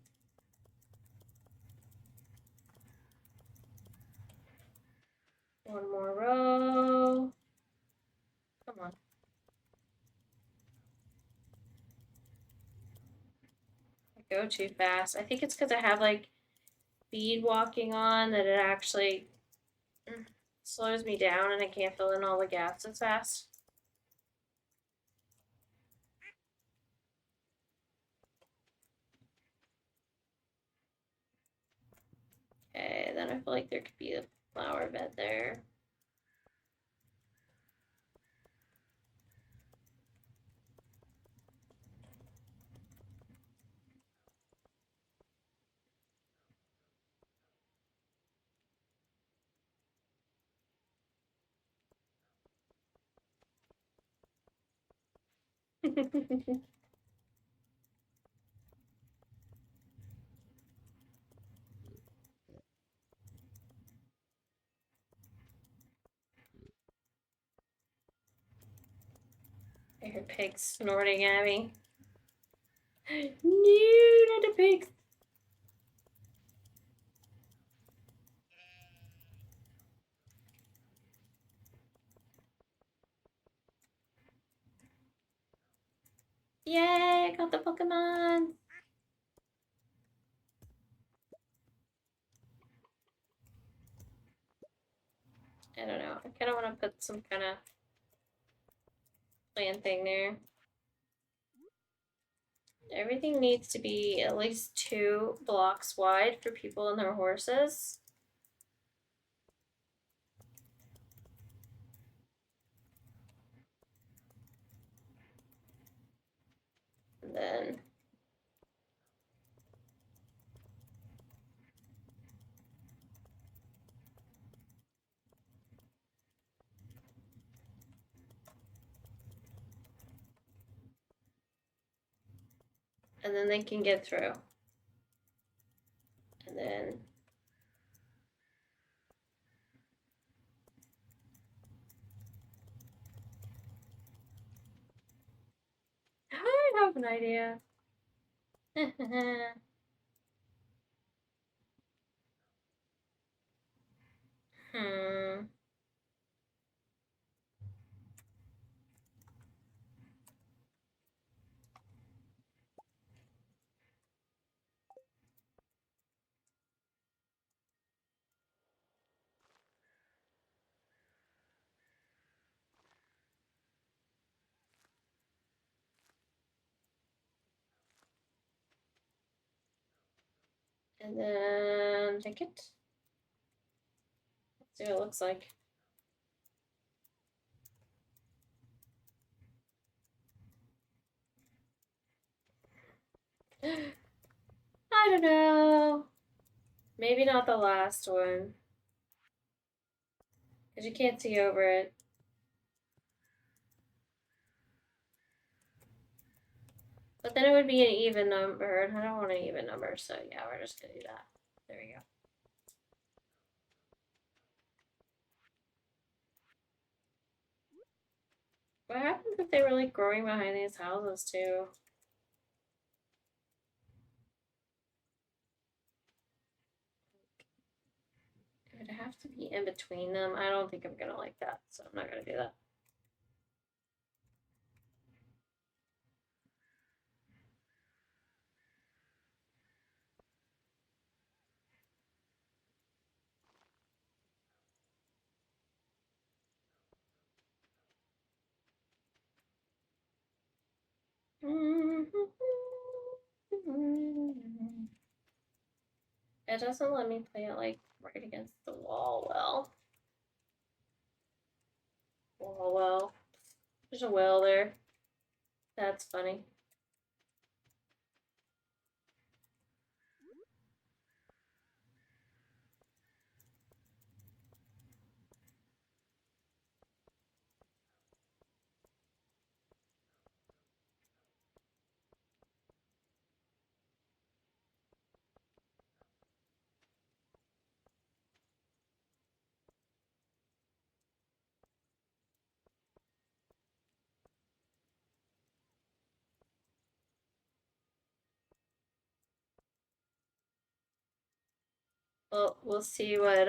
one more row. Come on. I go too fast. I think it's because I have like speed walking on that it actually slows me down and I can't fill in all the gaps as fast. Okay, then I feel like there could be a flower bed there. I hear pigs snorting at me. No, not a pig. Yay, I got the Pokemon. I don't know. I kind of want to put some kind of plant thing there. Everything needs to be at least 2 blocks wide for people and their horses. And then they can get through. And then I have an idea. And then take it. Let's see what it looks like. I don't know. Maybe not the last one. Because you can't see over it. But then it would be an even number, and I don't want an even number, so yeah, we're just gonna do that. There we go. What happens if they were like growing behind these houses too? It would have to be in between them. I don't think I'm gonna like that, so I'm not gonna do that. It doesn't let me play it like right against the wall well. Well. There's a well there. That's funny. Well, we'll see what,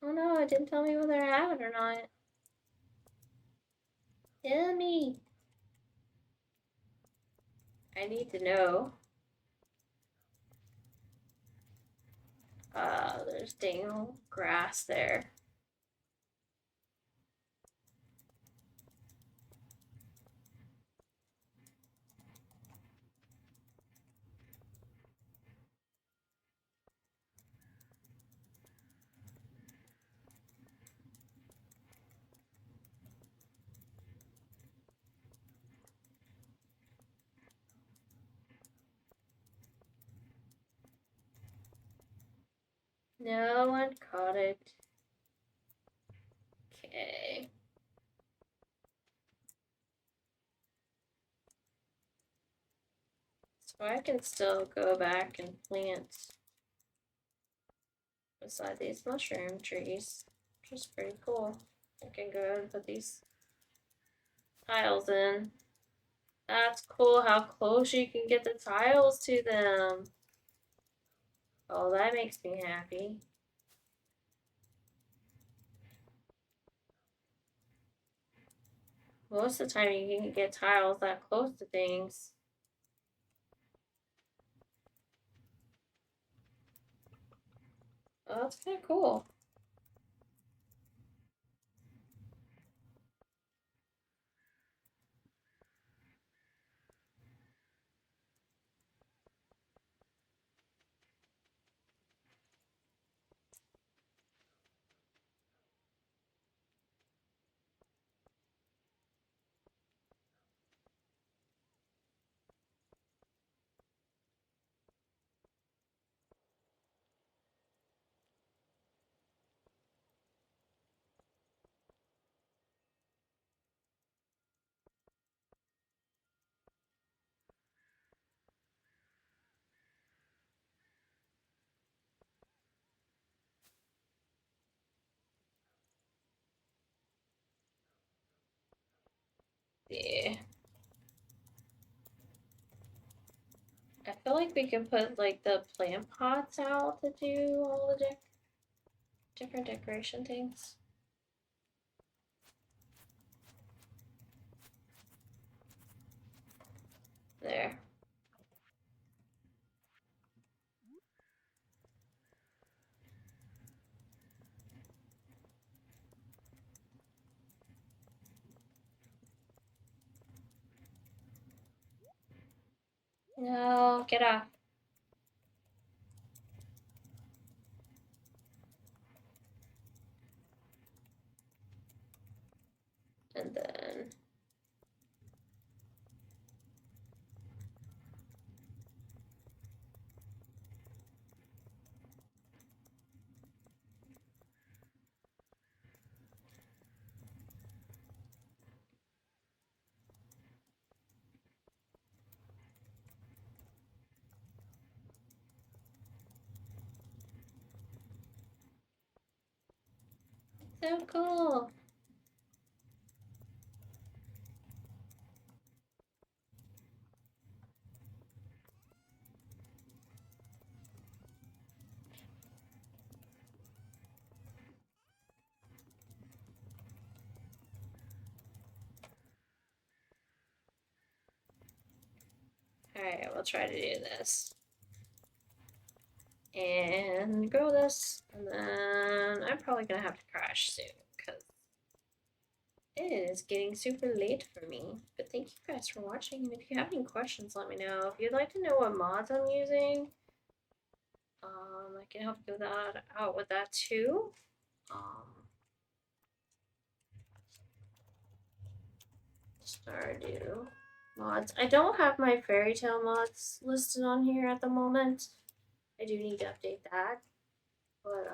Oh no, it didn't tell me whether I have it or not. Tell me. I need to know. There's dang old grass there. No one caught it. Okay. So I can still go back and plant beside these mushroom trees, which is pretty cool. I can go and put these tiles in. That's cool how close you can get the tiles to them. Oh, that makes me happy. Most of the time you can get tiles that close to things. Oh, that's kind of cool. Yeah. I feel like we can put like the plant pots out to do all the different decoration things. There. No, get off. And then so cool. Alright, we'll try to do this. And grow this. And then I'm probably gonna have to crash soon because it is getting super late for me. But thank you guys for watching. And if you have any questions, let me know. If you'd like to know what mods I'm using, I can help you that out with that too. Stardew mods. I don't have my fairy tale mods listed on here at the moment. I do need to update that. But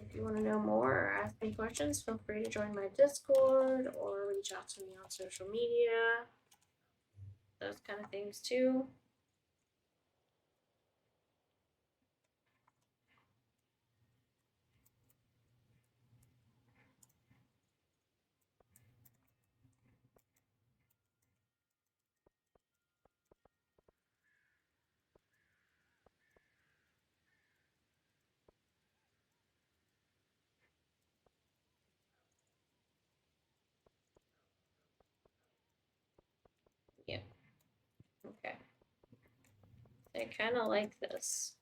if you want to know more or ask me questions, feel free to join my Discord or reach out to me on social media. Those kind of things too. Yeah. Okay. I kind of like this.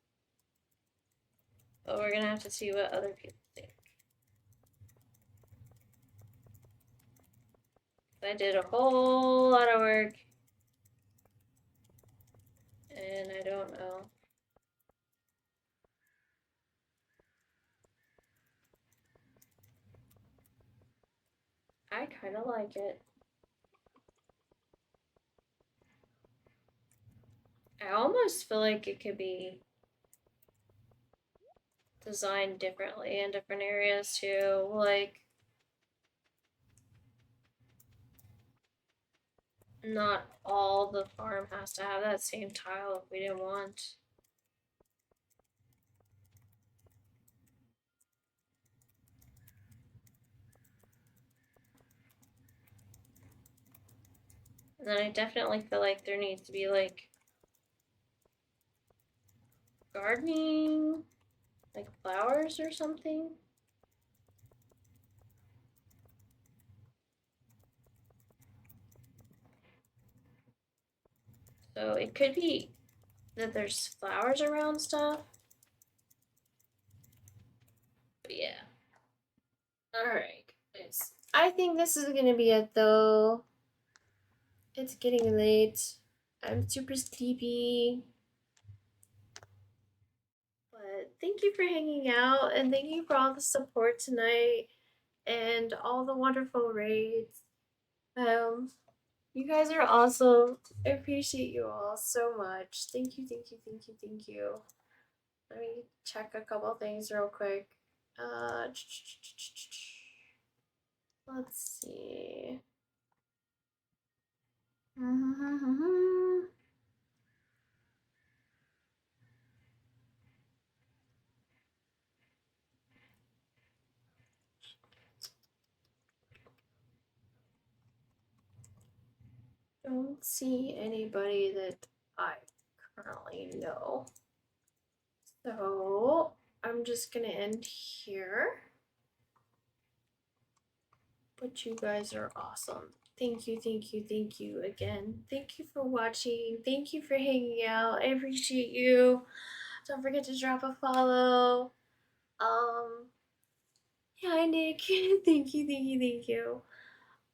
But we're going to have to see what other people think. I did a whole lot of work. And I don't know. I kind of like it. I almost feel like it could be designed differently in different areas too. Like, not all the farm has to have that same tile if we didn't want. And then I definitely feel like there needs to be like gardening, like flowers or something. So it could be that there's flowers around stuff. But yeah. Alright, guys. I think this is gonna be it though. It's getting late. I'm super sleepy. But thank you for hanging out and thank you for all the support tonight and all the wonderful raids. You guys are awesome. I appreciate you all so much. Thank you, thank you, thank you, thank you. Let me check a couple things real quick. Let's see. don't see anybody that I currently know. So I'm just gonna end here. But you guys are awesome. Thank you, thank you, thank you again. Thank you for watching. Thank you for hanging out. I appreciate you. Don't forget to drop a follow. Hi Nick. Thank you, thank you, thank you.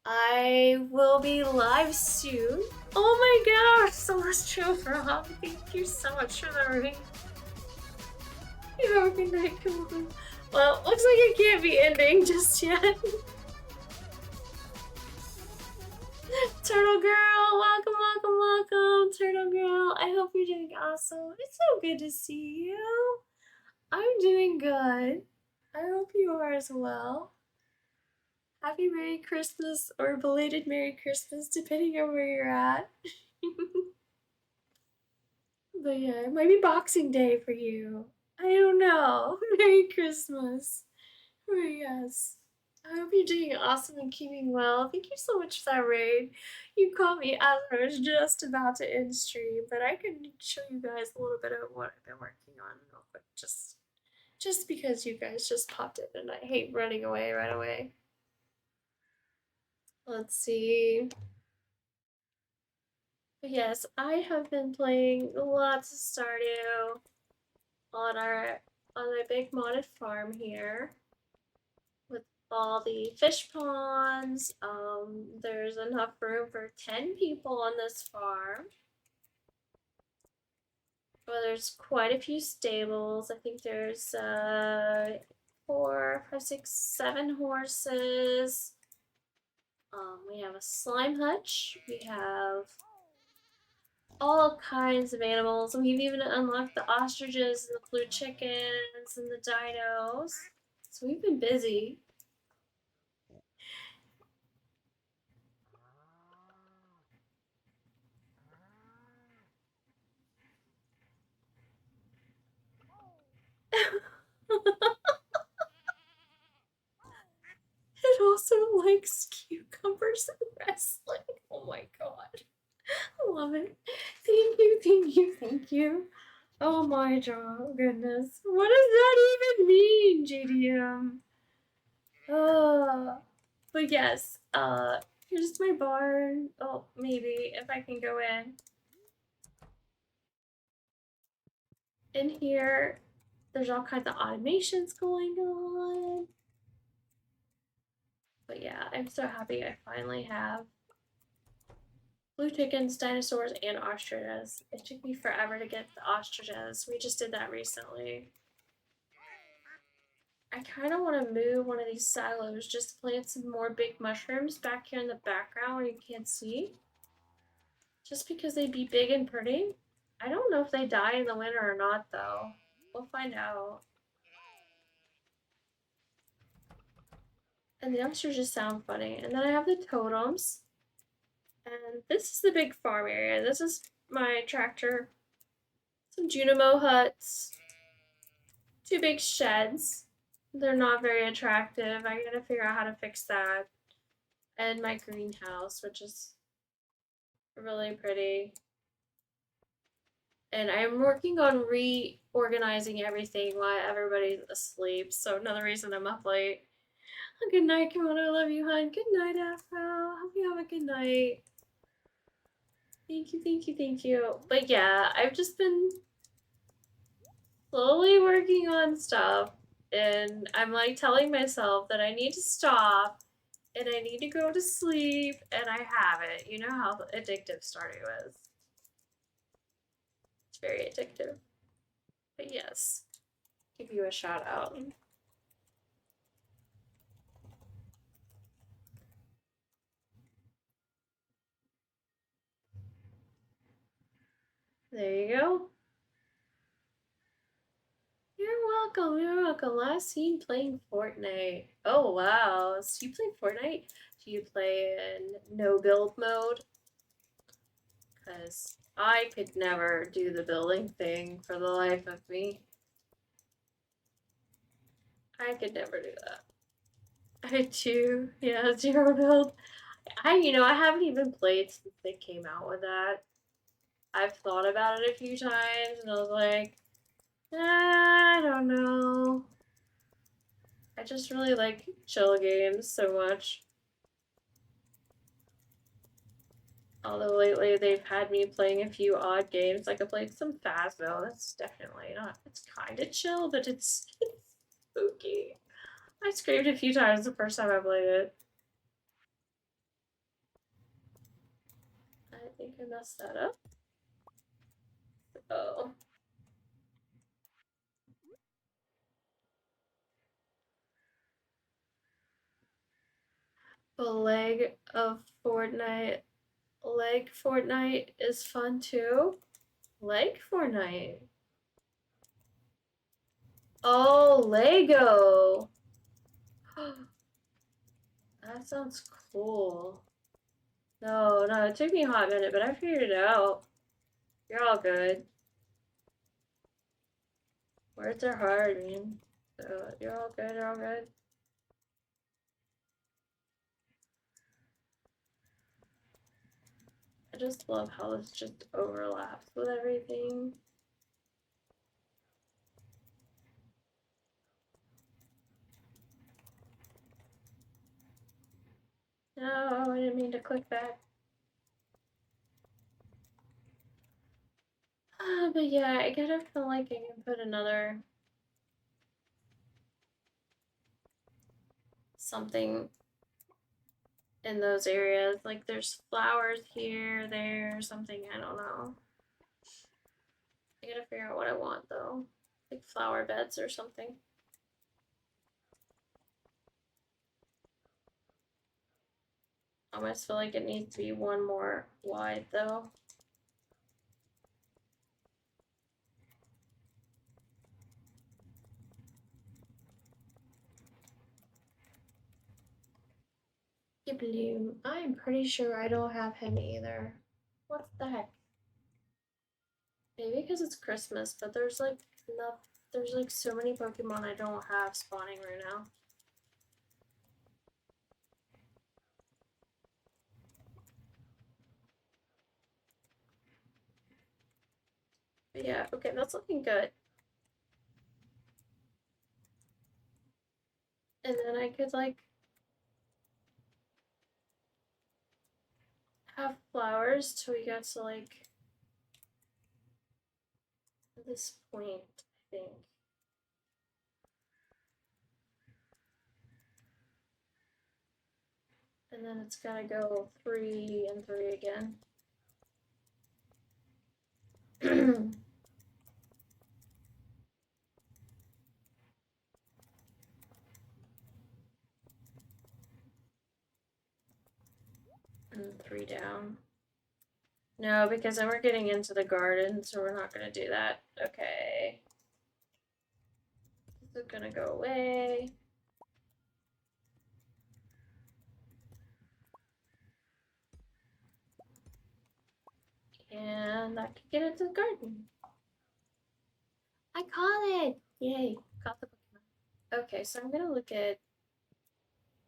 I will be live soon. Oh my gosh, so much true for Rob. Thank you so much for the ring. You have a good night, come on. Well, looks like it can't be ending just yet. Turtle Girl, welcome, welcome, welcome, Turtle Girl. I hope you're doing awesome. It's so good to see you. I'm doing good. I hope you are as well. Happy Merry Christmas or belated Merry Christmas, depending on where you're at. But yeah, it might be Boxing Day for you. I don't know. Merry Christmas. But yes. I hope you're doing awesome and keeping well. Thank you so much for that raid. You caught me as I was just about to end stream, but I can show you guys a little bit of what I've been working on real quick, just because you guys just popped in and I hate running away right away. Let's see. But yes, I have been playing lots of Stardew on my big modded farm here with all the fish ponds. There's enough room for 10 people on this farm. Well, there's quite a few stables. I think there's 4, 5, 6, 7 horses. We have a slime hutch. We have all kinds of animals. We've even unlocked the ostriches and the blue chickens and the dinos. So we've been busy. It also likes cucumbers and wrestling. Oh my god. I love it. Thank you, thank you, thank you. Oh my goodness. What does that even mean, JDM? But yes, here's my barn. Oh, maybe if I can go in. In here, there's all kinds of automations going on. But yeah, I'm so happy I finally have blue chickens, dinosaurs, and ostriches. It took me forever to get the ostriches. We just did that recently. I kind of want to move one of these silos just to plant some more big mushrooms back here in the background where you can't see. Just because they'd be big and pretty. I don't know if they die in the winter or not though. We'll find out. And the ostriches sound funny. And then I have the totems. And this is the big farm area. This is my tractor. Some Junimo huts. 2 big sheds. They're not very attractive. I gotta figure out how to fix that. And my greenhouse, which is really pretty. And I'm working on reorganizing everything while everybody's asleep. So another reason I'm up late. Good night, Kimono. I love you, hon. Good night, Afro. Hope you have a good night. Thank you, thank you, thank you. But yeah, I've just been slowly working on stuff. And I'm like telling myself that I need to stop and I need to go to sleep, and I haven't. You know how addictive Stardew is. It's very addictive. But yes, give you a shout out. There you go. You're welcome, you're welcome. Last seen playing Fortnite. Oh wow, so you play Fortnite? Do you play in no build mode? Because I could never do the building thing for the life of me. I could never do that. I do, yeah, 0 build. I haven't even played since they came out with that. I've thought about it a few times, and I was like, I don't know. I just really like chill games so much. Although lately they've had me playing a few odd games. Like I played some Phasmo. That's definitely not. It's kind of chill, but it's spooky. I screamed a few times the first time I played it. I think I messed that up. Oh. A leg of Fortnite. Leg Fortnite is fun too. Leg Fortnite. Oh, Lego. That sounds cool. No, it took me a hot minute, but I figured it out. You're all good. Words are hard, man. So you're all good, you're all good. I just love how this just overlaps with everything. No, I didn't mean to click that. But yeah, I kind of feel like I can put another something in those areas. Like there's flowers here, there, something, I don't know. I gotta figure out what I want though. Like flower beds or something. I almost feel like it needs to be one more wide though. Bloom. I'm pretty sure I don't have him either. What the heck? Maybe because it's Christmas, but there's like so many Pokemon I don't have spawning right now. But yeah, okay, that's looking good. And then I could like have flowers till we get to like this point, I think. And then it's gotta go 3 and 3 again. And 3 down. No, because then we're getting into the garden, so we're not gonna do that. Okay. This is gonna go away. And that could get into the garden. I caught it! Yay, caught the Pokemon. Okay, so I'm gonna look at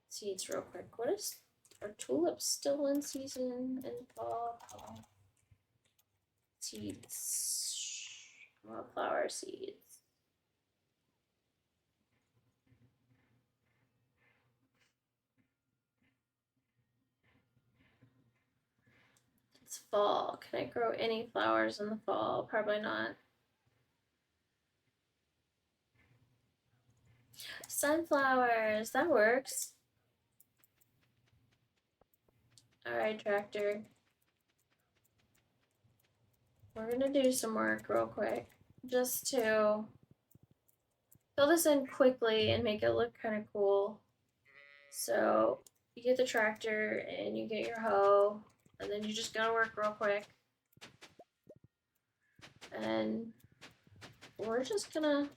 seeds real quick. Are tulips still in season in fall? Seeds. Flower seeds. It's fall. Can I grow any flowers in the fall? Probably not. Sunflowers. That works. Alright, tractor. We're gonna do some work real quick. Just to fill this in quickly and make it look kind of cool. So you get the tractor and you get your hoe, and then you just gotta work real quick. And we're just gonna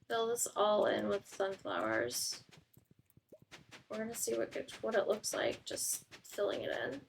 fill this all in with sunflowers. We're gonna see what it looks like, just filling it in.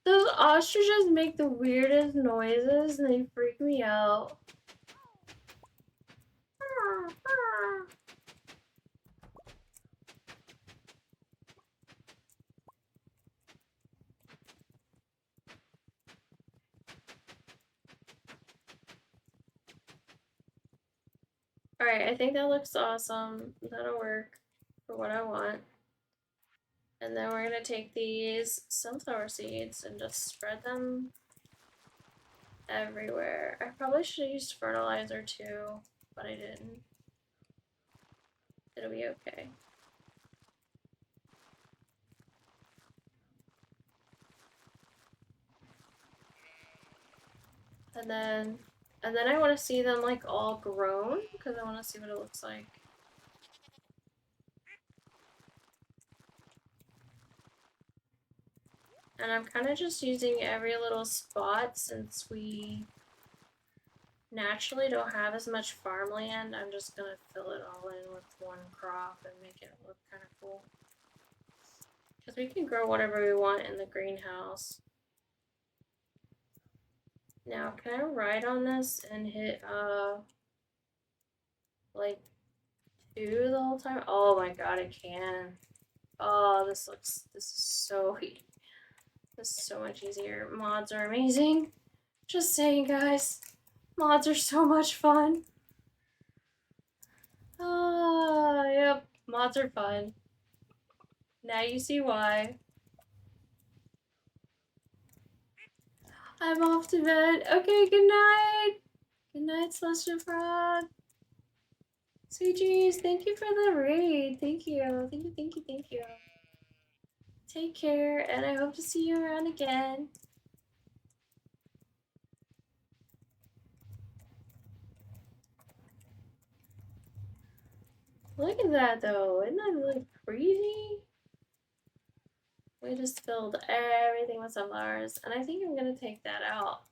Those ostriches make the weirdest noises and they freak me out. Alright, I think that looks awesome. That'll work for what I want. And then we're gonna take these sunflower seeds and just spread them everywhere. I probably should have used fertilizer too, but I didn't. It'll be okay. And then I want to see them like all grown because I want to see what it looks like. And I'm kind of just using every little spot since we naturally don't have as much farmland. I'm just gonna fill it all in with one crop and make it look kind of cool. Because we can grow whatever we want in the greenhouse. Now, can I ride on this and hit, like, 2 the whole time? Oh my god, I can. Oh, this is so much easier. Mods are amazing. Just saying, guys. Mods are so much fun. Ah, yep. Mods are fun. Now you see why. I'm off to bed. Okay, good night. Good night, Celestial Frog. Sweet dreams. Thank you for the raid. Thank you. Thank you, thank you, thank you. Take care, and I hope to see you around again. Look at that, though. Isn't that like crazy? We just filled everything with sunflowers, and I think I'm gonna take that out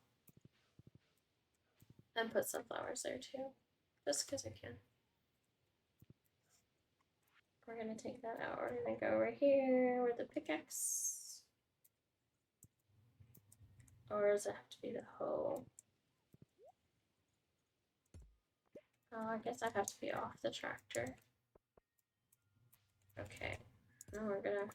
and put sunflowers there too, just because I can. We're gonna take that out. We're gonna go over here with the pickaxe. Or does it have to be the hoe? Oh, I guess I have to be off the tractor. Okay, now we're gonna...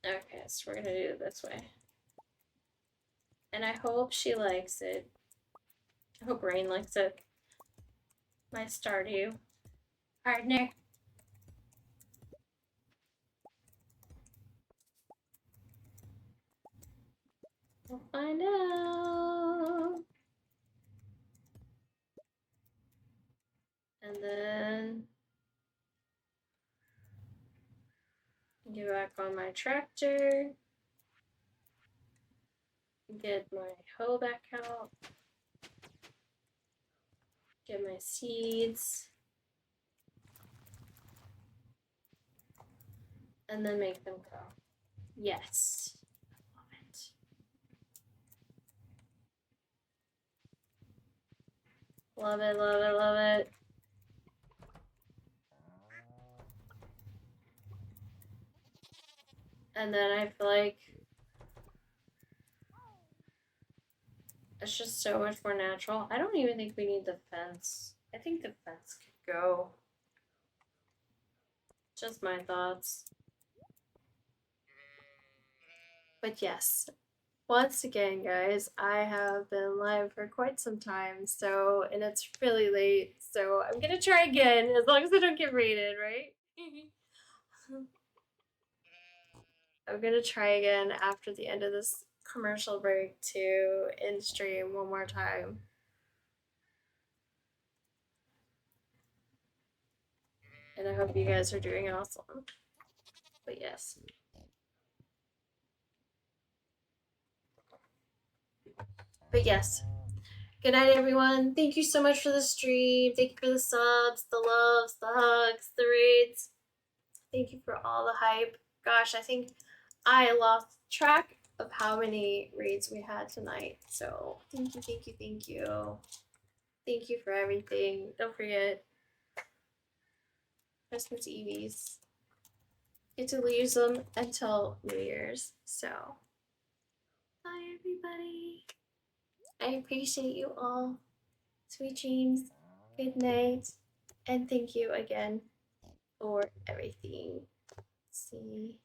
Okay, so we're gonna do it this way. And I hope she likes it. I hope Rain likes it. My Stardew partner. We'll find out. And then get back on my tractor. Get my hoe back out. Get my seeds. And then make them grow. Yes. Love it. Love it, love it, love it. And then I feel like it's just so much more natural. I don't even think we need the fence. I think the fence could go. Just my thoughts. But yes, once again, guys, I have been live for quite some time, so, and it's really late, so I'm gonna try again, as long as I don't get raided, right? I'm gonna try again after the end of this commercial break to end stream one more time. And I hope you guys are doing awesome. But yes. But yes. Good night, everyone. Thank you so much for the stream. Thank you for the subs, the loves, the hugs, the raids. Thank you for all the hype. Gosh, I think I lost track of how many raids we had tonight. So thank you, thank you, thank you. Thank you for everything. Don't forget Christmas Evies. get to use them until New Year's. So, bye everybody. I appreciate you all. Sweet dreams. Good night. And thank you again for everything. Let's see.